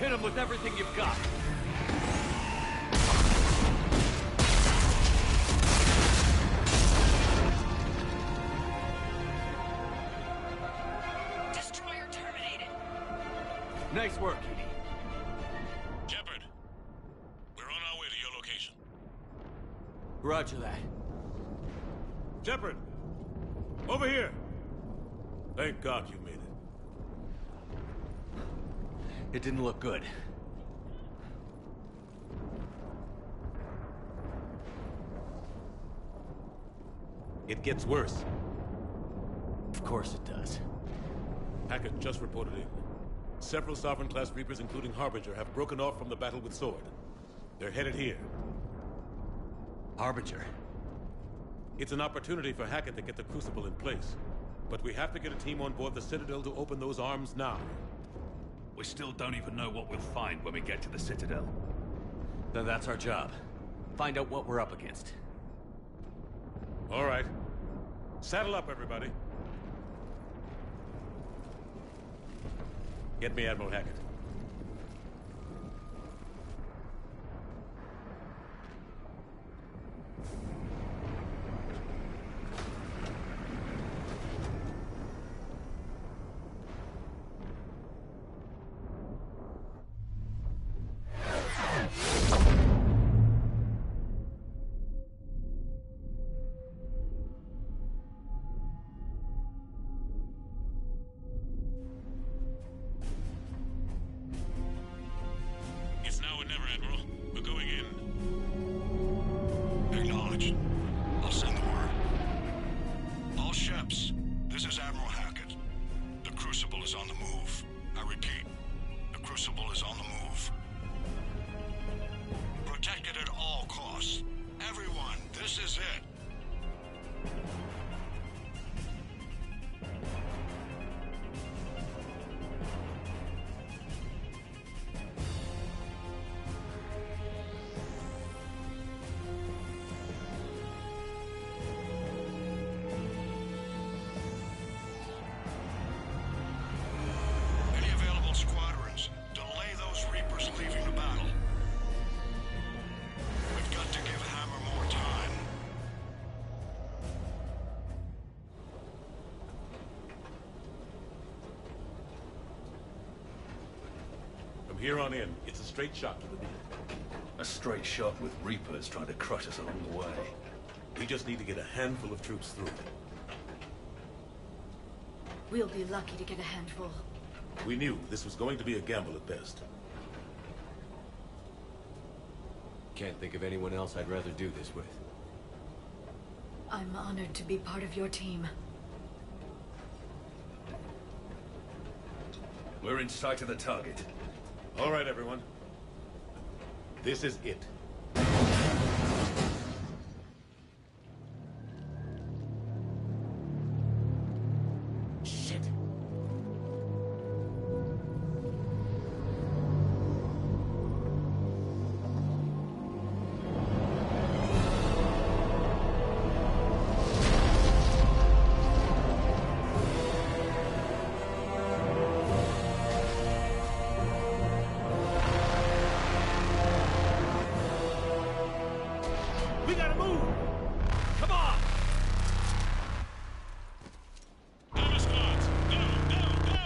[SPEAKER 4] Hit him with everything you've got.
[SPEAKER 8] Destroyer terminated.
[SPEAKER 4] Nice work, Edie.
[SPEAKER 5] Shepard, we're on our way to your location.
[SPEAKER 4] Roger that.
[SPEAKER 5] Shepard, over here. Thank God you made it.
[SPEAKER 4] It didn't look good.
[SPEAKER 5] It gets worse.
[SPEAKER 4] Of course it does.
[SPEAKER 5] Hackett just reported in. Several Sovereign-class Reapers, including Harbinger, have broken off from the battle with Sword. They're headed here.
[SPEAKER 4] Harbinger?
[SPEAKER 5] It's an opportunity for Hackett to get the Crucible in place. But we have to get a team on board the Citadel to open those arms now.
[SPEAKER 23] We still don't even know what we'll find when we get to the Citadel.
[SPEAKER 4] Then that's our job. Find out what we're up against.
[SPEAKER 5] All right. Saddle up, everybody. Get me Admiral Hackett. Here on in, it's a straight shot to the knee.
[SPEAKER 23] A straight shot with Reapers trying to crush us along the way.
[SPEAKER 5] We just need to get a handful of troops through.
[SPEAKER 17] We'll be lucky to get a handful.
[SPEAKER 5] We knew this was going to be a gamble at best.
[SPEAKER 1] Can't think of anyone else I'd rather do this with.
[SPEAKER 17] I'm honored to be part of your team.
[SPEAKER 23] We're in sight of the target.
[SPEAKER 5] All right, everyone. This is it.
[SPEAKER 4] Shit.
[SPEAKER 5] We gotta move! Come on! Armor squads! Go! Go! Go!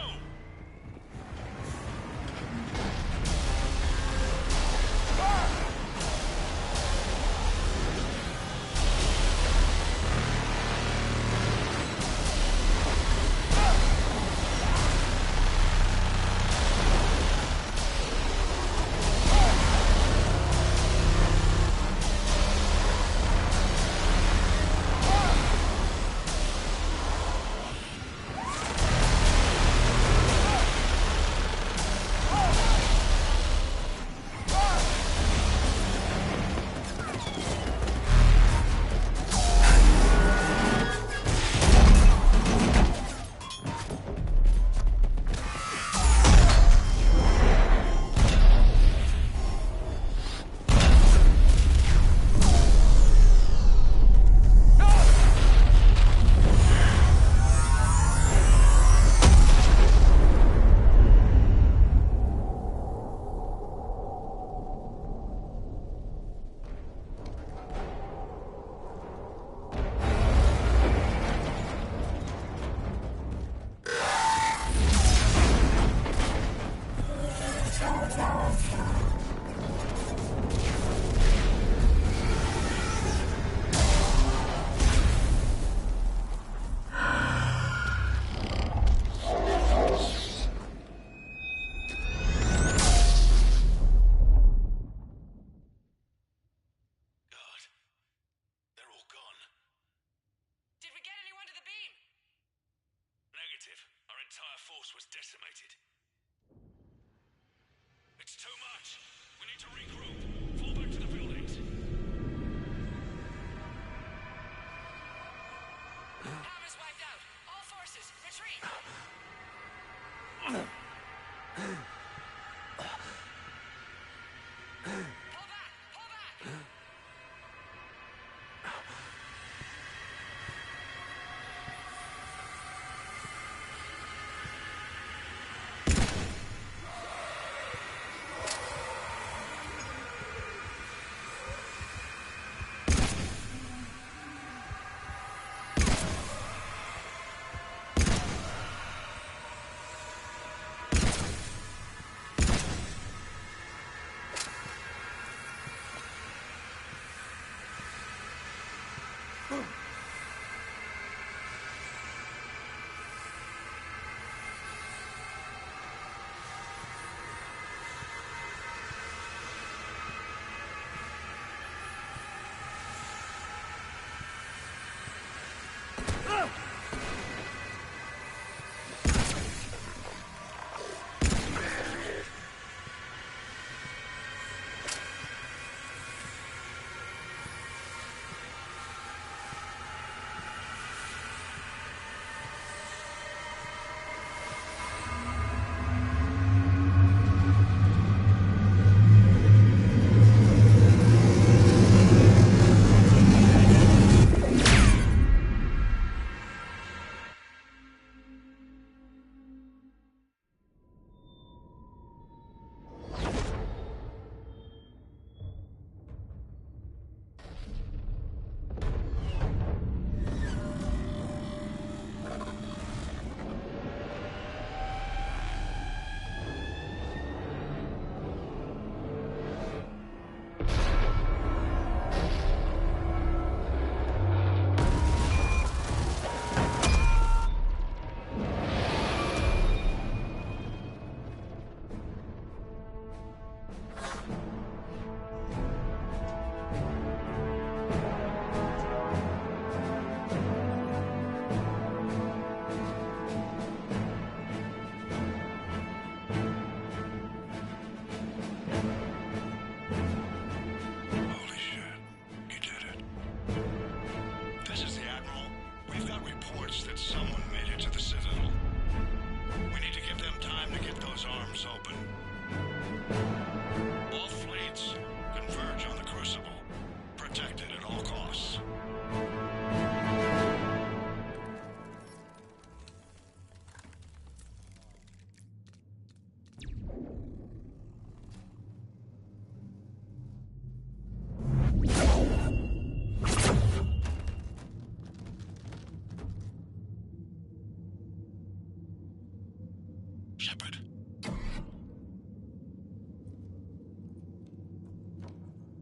[SPEAKER 19] Shepard.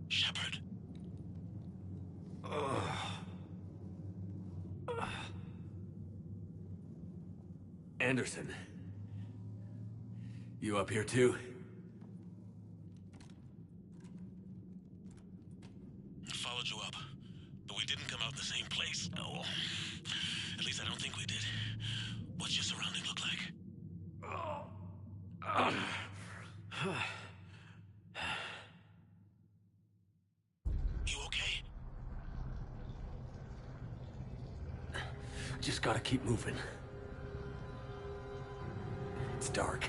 [SPEAKER 19] Shepard.
[SPEAKER 1] Anderson. You up here too?
[SPEAKER 19] Followed you up, but we didn't come out in the same place. Oh, at least I don't think we did. What's your surrounding look like? You okay?
[SPEAKER 1] Just gotta keep moving. It's dark.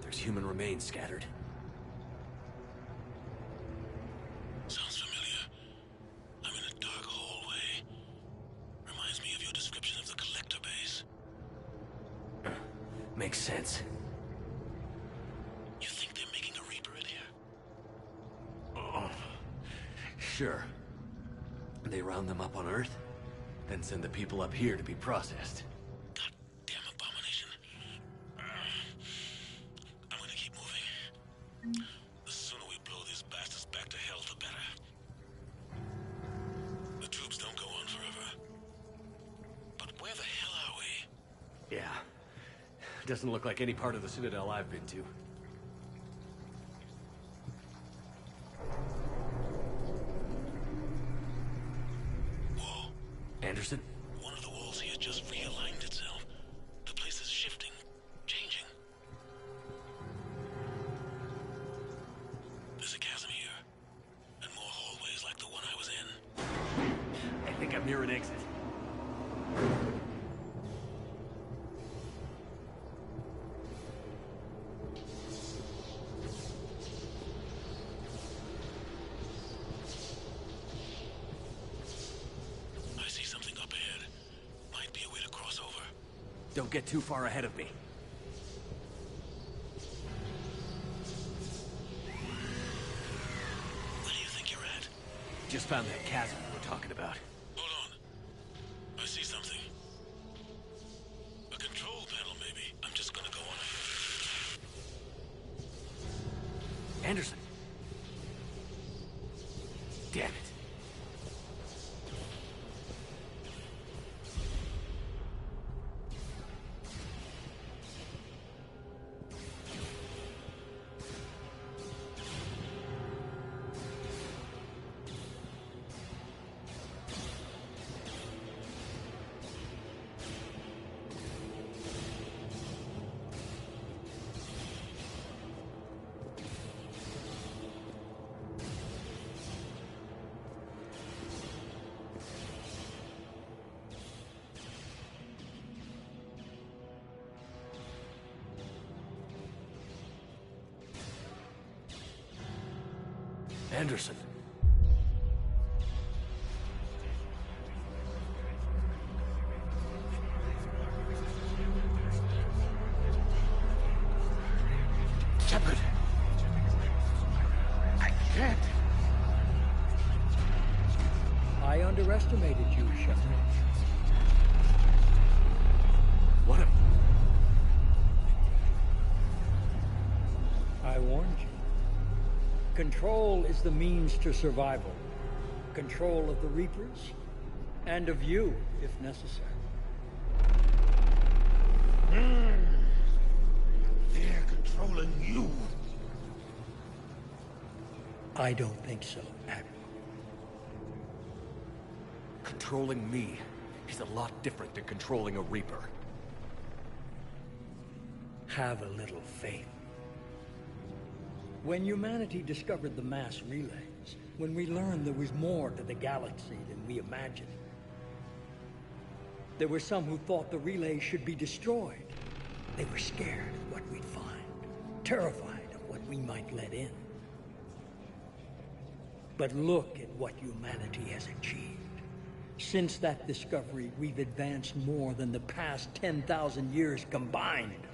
[SPEAKER 1] There's human remains scattered.
[SPEAKER 19] Sounds familiar. I'm in a dark hallway. Reminds me of your description of the collector base.
[SPEAKER 1] Makes sense.
[SPEAKER 19] You think they're making a Reaper in here?
[SPEAKER 1] Sure. They round them up on Earth, then send the people up here to be processed.
[SPEAKER 19] Goddamn abomination. I'm gonna keep moving.
[SPEAKER 5] The sooner we blow these bastards back to hell, the better. The troops don't go on forever. But where the hell are we?
[SPEAKER 4] Yeah. Doesn't look like any part of the Citadel I've been to.
[SPEAKER 5] Whoa.
[SPEAKER 4] Anderson?
[SPEAKER 5] One of the walls here just realigned itself. The place is shifting, changing. There's a chasm here, and more hallways like the one I was in.
[SPEAKER 4] I think I'm near an exit.
[SPEAKER 5] I see something up ahead. Might be a way to cross over.
[SPEAKER 4] Don't get too far ahead of me.
[SPEAKER 5] Where do you think you're at?
[SPEAKER 4] Just found that chasm we were talking about.
[SPEAKER 5] Hold on. I see something. A control panel, maybe. I'm just gonna go on it.
[SPEAKER 4] Anderson! Damn it. Anderson. Shepard. I can't.
[SPEAKER 2] I underestimated you, Shepard.
[SPEAKER 4] What a...
[SPEAKER 2] I warned you. Control is the means to survival. Control of the Reapers, and of you, if necessary.
[SPEAKER 15] They're controlling you.
[SPEAKER 2] I don't think so, Admiral.
[SPEAKER 4] Controlling me is a lot different than controlling a Reaper.
[SPEAKER 2] Have a little faith. When humanity discovered the mass relays, when we learned there was more to the galaxy than we imagined, there were some who thought the relays should be destroyed. They were scared of what we'd find, terrified of what we might let in. But look at what humanity has achieved. Since that discovery, we've advanced more than the past 10,000 years combined.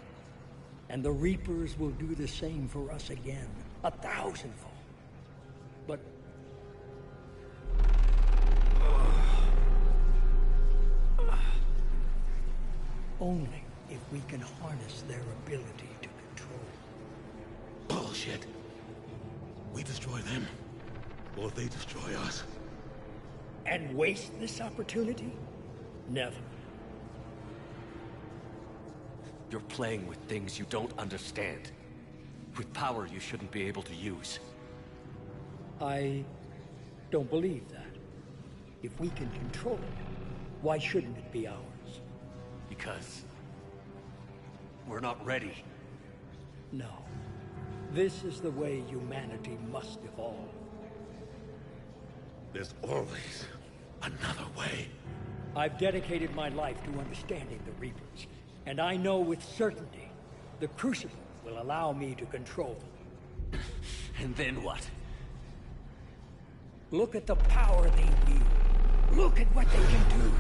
[SPEAKER 2] And the Reapers will do the same for us again, 1,000-fold. But... only if we can harness their ability to control.
[SPEAKER 5] Bullshit. We destroy them, or they destroy us.
[SPEAKER 2] And waste this opportunity? Never.
[SPEAKER 4] You're playing with things you don't understand. With power you shouldn't be able to use.
[SPEAKER 2] I don't believe that. If we can control it, why shouldn't it be ours?
[SPEAKER 4] Because... we're not ready.
[SPEAKER 2] No. This is the way humanity must evolve.
[SPEAKER 5] There's always another way.
[SPEAKER 2] I've dedicated my life to understanding the Reapers, and I know with certainty the Crucible will allow me to control them.
[SPEAKER 4] And then what?
[SPEAKER 2] Look at the power they wield. Look at what they can do.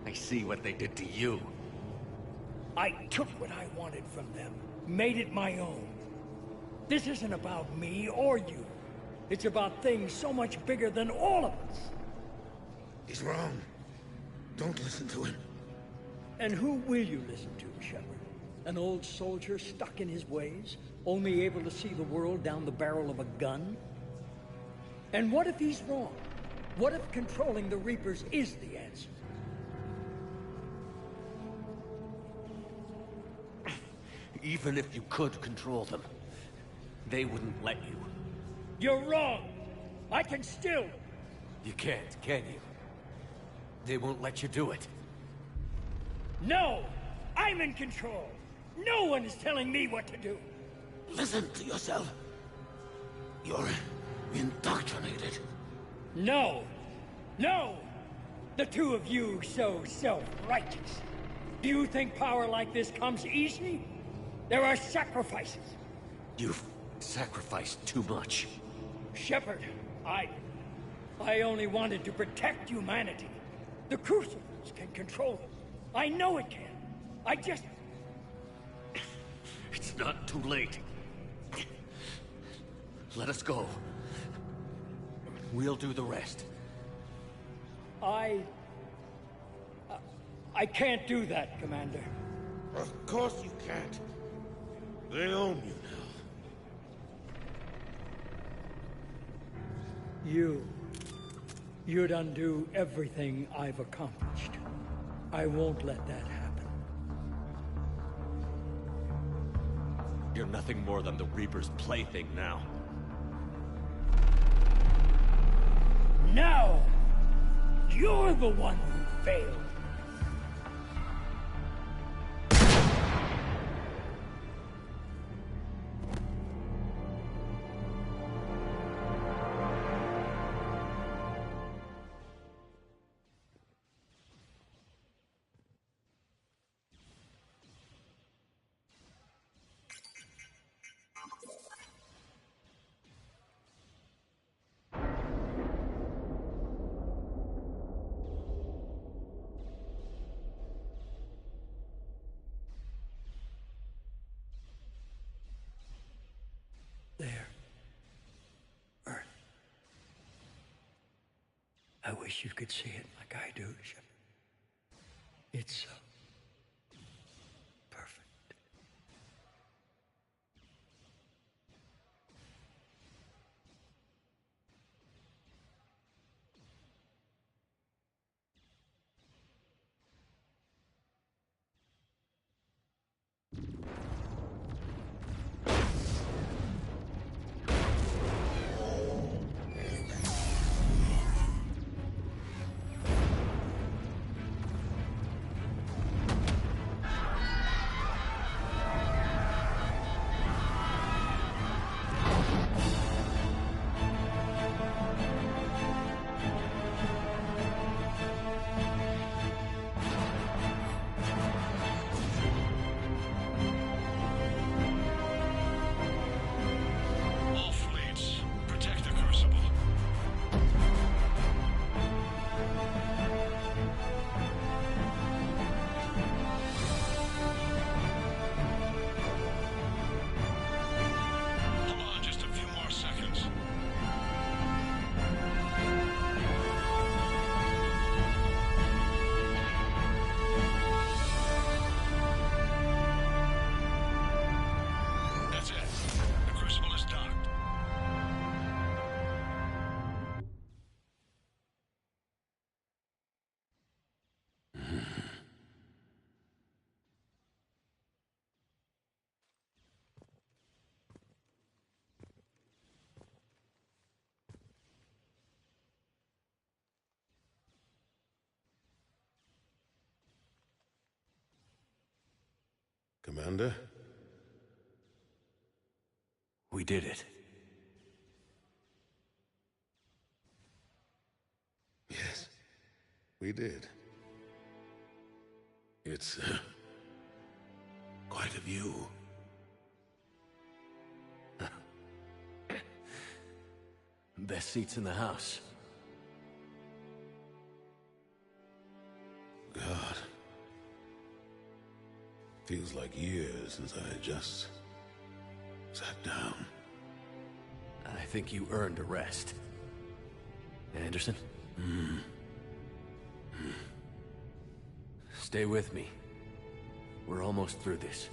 [SPEAKER 4] I see what they did to you.
[SPEAKER 2] I took what I wanted from them, made it my own. This isn't about me or you. It's about things so much bigger than all of us.
[SPEAKER 16] He's wrong. Don't listen to him.
[SPEAKER 2] And who will you listen to, Shepard? An old soldier stuck in his ways, only able to see the world down the barrel of a gun? And what if he's wrong? What if controlling the Reapers is the answer?
[SPEAKER 1] Even if you could control them, they wouldn't let you.
[SPEAKER 2] You're wrong! I can still...
[SPEAKER 1] You can't, can you? They won't let you do it.
[SPEAKER 2] No! I'm in control! No one is telling me what to do!
[SPEAKER 16] Listen to yourself. You're indoctrinated.
[SPEAKER 2] No! No! The two of you so self-righteous. Do you think power like this comes easy? There are sacrifices.
[SPEAKER 1] You've sacrificed too much.
[SPEAKER 2] Shepard, I only wanted to protect humanity. The Crucibles can control them. I know it can. I just...
[SPEAKER 1] It's not too late. Let us go. We'll do the rest.
[SPEAKER 2] I can't do that, Commander.
[SPEAKER 16] Of course you can't. They own you now.
[SPEAKER 2] You'd undo everything I've accomplished. I won't let that happen.
[SPEAKER 1] You're nothing more than the Reaper's plaything now.
[SPEAKER 2] Now, you're the one who failed. There. Earth. I wish you could see it like I do, Shepard. It's so perfect.
[SPEAKER 15] Commander?
[SPEAKER 1] We did it.
[SPEAKER 15] Yes, we did. It's quite a view.
[SPEAKER 1] Best seats in the house.
[SPEAKER 15] God. Feels like years since I just sat down.
[SPEAKER 1] I think you earned a rest. Anderson? Stay with me. We're almost through this.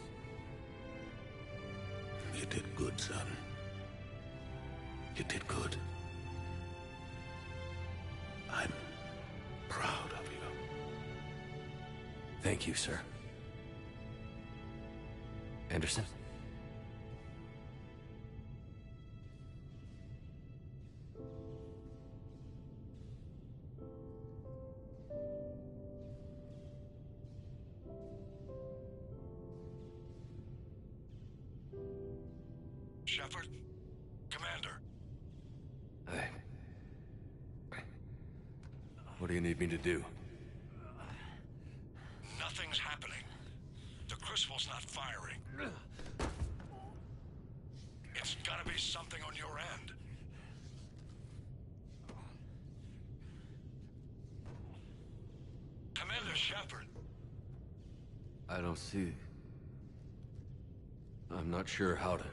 [SPEAKER 15] You did good, son. You did good. I'm proud of you.
[SPEAKER 1] Thank you, sir. Anderson?
[SPEAKER 19] Shepard? Commander.
[SPEAKER 1] What do you need me to do?
[SPEAKER 19] Nothing's happening. The Crucible's not firing. It's gotta be something on your end. Commander Shepard.
[SPEAKER 1] I don't see... I'm not sure how to...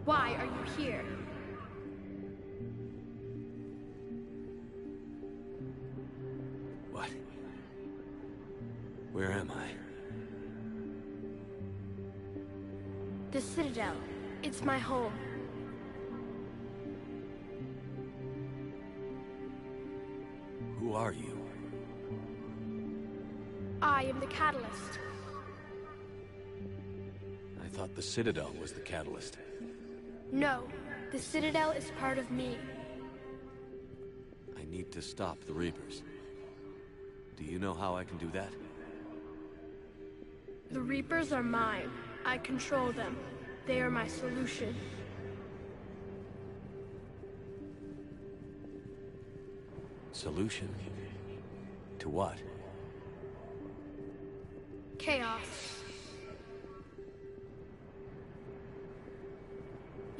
[SPEAKER 3] Why are you here?
[SPEAKER 1] What? Where am I?
[SPEAKER 3] The Citadel. It's my home.
[SPEAKER 1] Who are you?
[SPEAKER 3] I am the Catalyst.
[SPEAKER 1] I thought the Citadel was the catalyst.
[SPEAKER 3] No, the Citadel is part of me.
[SPEAKER 1] I need to stop the Reapers. Do you know how I can do that?
[SPEAKER 3] The Reapers are mine. I control them. They are my solution.
[SPEAKER 1] Solution? To what?
[SPEAKER 3] Chaos.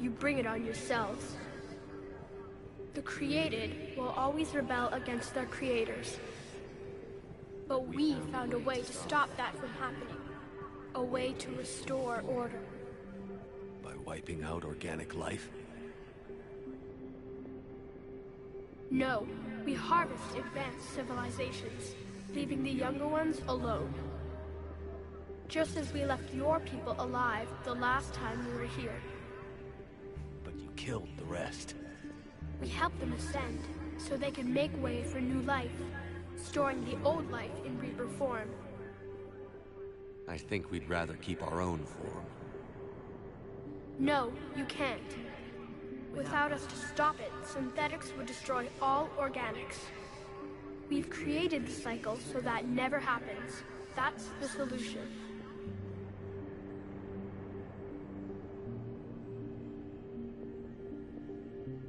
[SPEAKER 3] You bring it on yourselves. The created will always rebel against their creators. But we found a way to stop that from happening. A way to restore order.
[SPEAKER 1] By wiping out organic life?
[SPEAKER 3] No, we harvest advanced civilizations, leaving the younger ones alone. Just as we left your people alive the last time we were here.
[SPEAKER 1] But you killed the rest.
[SPEAKER 3] We helped them ascend, so they could make way for new life, storing the old life in Reaper form.
[SPEAKER 1] I think we'd rather keep our own form.
[SPEAKER 3] No, you can't. Without us to stop it, synthetics would destroy all organics. We've created the cycle so that never happens. That's the solution.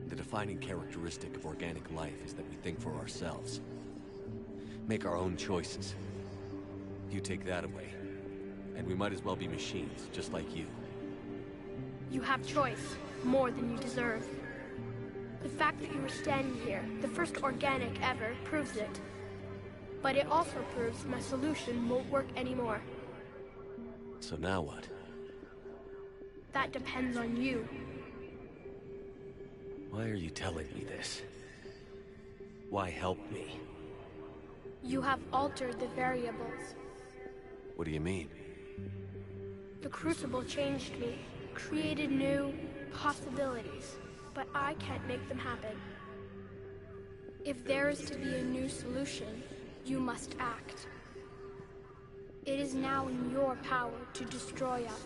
[SPEAKER 1] The defining characteristic of organic life is that we think for ourselves. Make our own choices. You take that away, and we might as well be machines, just like you.
[SPEAKER 3] You have choice, more than you deserve. The fact that you were standing here, the first organic ever, proves it. But it also proves my solution won't work anymore.
[SPEAKER 1] So now what?
[SPEAKER 3] That depends on you.
[SPEAKER 1] Why are you telling me this? Why help me?
[SPEAKER 3] You have altered the variables.
[SPEAKER 1] What do you mean?
[SPEAKER 3] The Crucible changed me, created new possibilities, but I can't make them happen. If there is to be a new solution, you must act. It is now in your power to destroy us.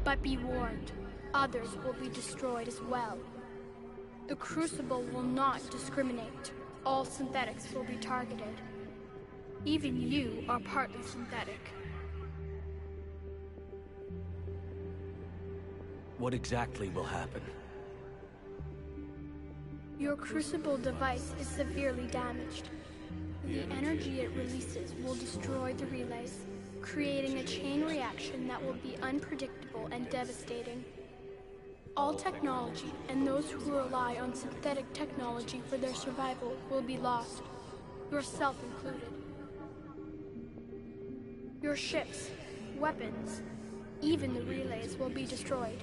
[SPEAKER 3] But be warned, others will be destroyed as well. The Crucible will not discriminate. All synthetics will be targeted. Even you are partly synthetic.
[SPEAKER 1] What exactly will happen?
[SPEAKER 3] Your Crucible device is severely damaged. The energy it releases will destroy the relays, creating a chain reaction that will be unpredictable and devastating. All technology and those who rely on synthetic technology for their survival will be lost, yourself included. Your ships, weapons, even the relays will be destroyed.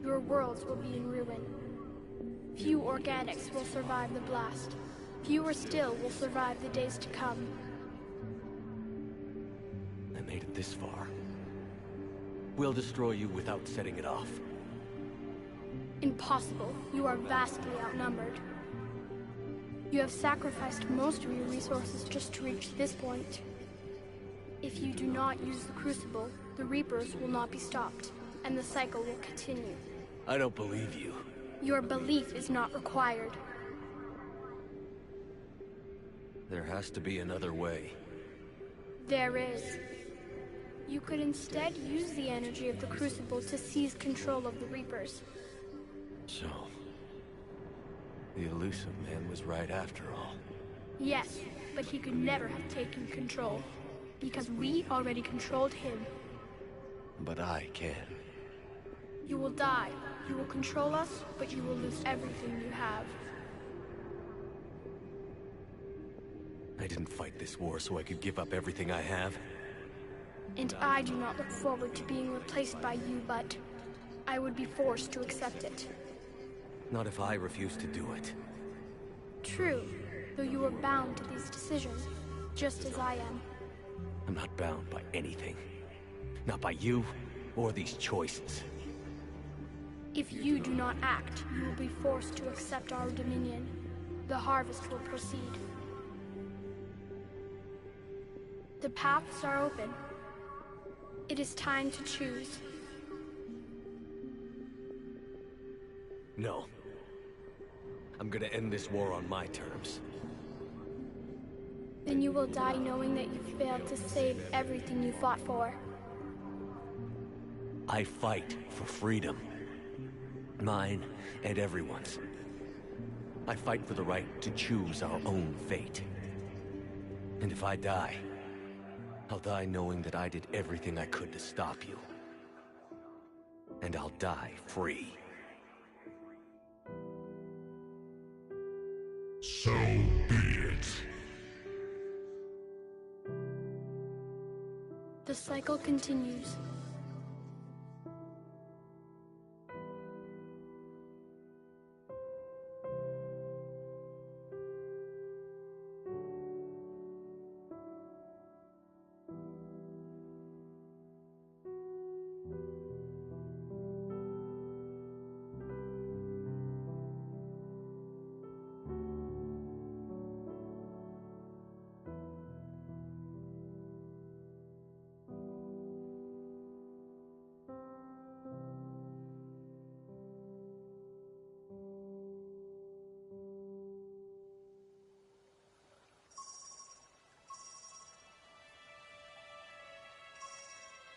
[SPEAKER 3] Your worlds will be in ruin. Few organics will survive the blast. Fewer still will survive the days to come.
[SPEAKER 1] I made it this far. We'll destroy you without setting it off.
[SPEAKER 3] Impossible. You are vastly outnumbered. You have sacrificed most of your resources just to reach this point. If you do not use the Crucible, the Reapers will not be stopped, and the cycle will continue.
[SPEAKER 1] I don't believe you.
[SPEAKER 3] Your belief is not required.
[SPEAKER 1] There has to be another way.
[SPEAKER 3] There is. You could instead use the energy of the Crucible to seize control of the Reapers.
[SPEAKER 1] So, the elusive man was right after all.
[SPEAKER 3] Yes, but he could never have taken control, because we already controlled him.
[SPEAKER 1] But I can.
[SPEAKER 3] You will die. You will control us, but you will lose everything you have.
[SPEAKER 1] I didn't fight this war so I could give up everything I have.
[SPEAKER 3] And I do not look forward to being replaced by you, but I would be forced to accept it.
[SPEAKER 1] Not if I refuse to do it.
[SPEAKER 3] True, though you are bound to these decisions, just as I am.
[SPEAKER 1] I'm not bound by anything. Not by you, or these choices.
[SPEAKER 3] If you do not act, you will be forced to accept our dominion. The harvest will proceed. The paths are open. It is time to choose.
[SPEAKER 1] No. I'm gonna end this war on my terms.
[SPEAKER 3] Then you will die knowing that you failed to save everything you fought for.
[SPEAKER 1] I fight for freedom. Mine and everyone's. I fight for the right to choose our own fate. And if I die, I'll die knowing that I did everything I could to stop you. And I'll die free.
[SPEAKER 7] So be it.
[SPEAKER 3] The cycle continues.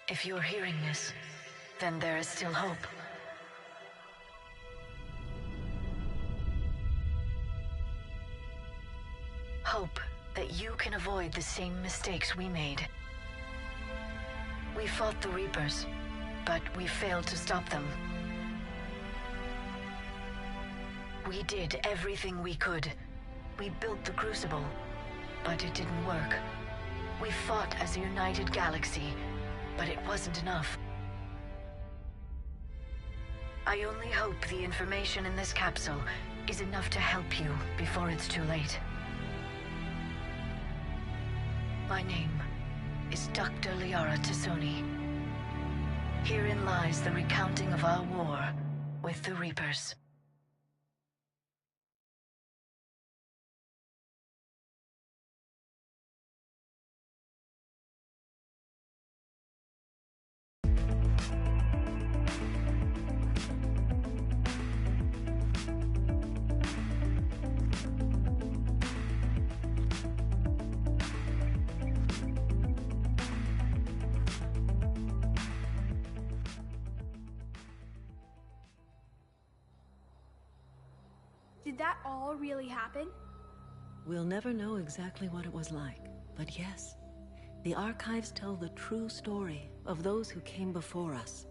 [SPEAKER 17] If you're hearing this, then there is still hope. Hope that you can avoid the same mistakes we made. We fought the Reapers, but we failed to stop them. We did everything we could. We built the Crucible, but it didn't work. We fought as a united galaxy, but it wasn't enough. I only hope the information in this capsule is enough to help you before it's too late. My name is Dr. Liara Tassoni. Herein lies the recounting of our war with the Reapers.
[SPEAKER 3] Did that all really happen?
[SPEAKER 14] We'll never know exactly what it was like, but yes, the archives tell the true story of those who came before us.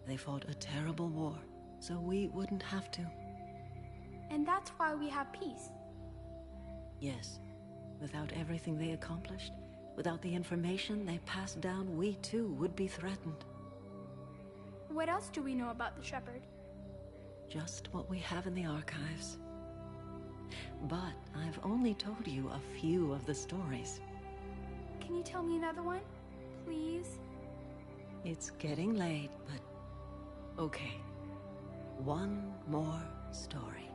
[SPEAKER 14] They fought a terrible war, so we wouldn't have to.
[SPEAKER 3] And that's why we have peace.
[SPEAKER 14] Yes. Without everything they accomplished, without the information they passed down, we too would be threatened.
[SPEAKER 3] What else do we know about the Shepard?
[SPEAKER 14] Just what we have in the archives. But I've only told you a few of the stories.
[SPEAKER 3] Can you tell me another one, please?
[SPEAKER 14] It's getting late, but okay. One more story.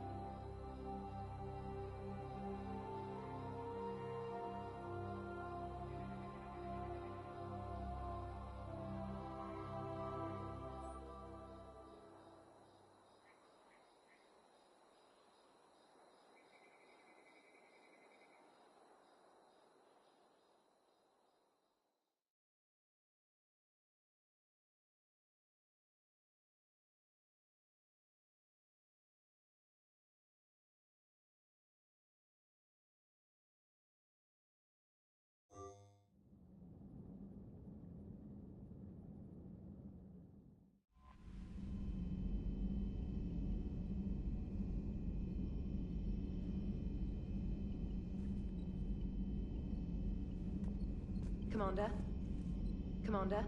[SPEAKER 18] Commander? Commander?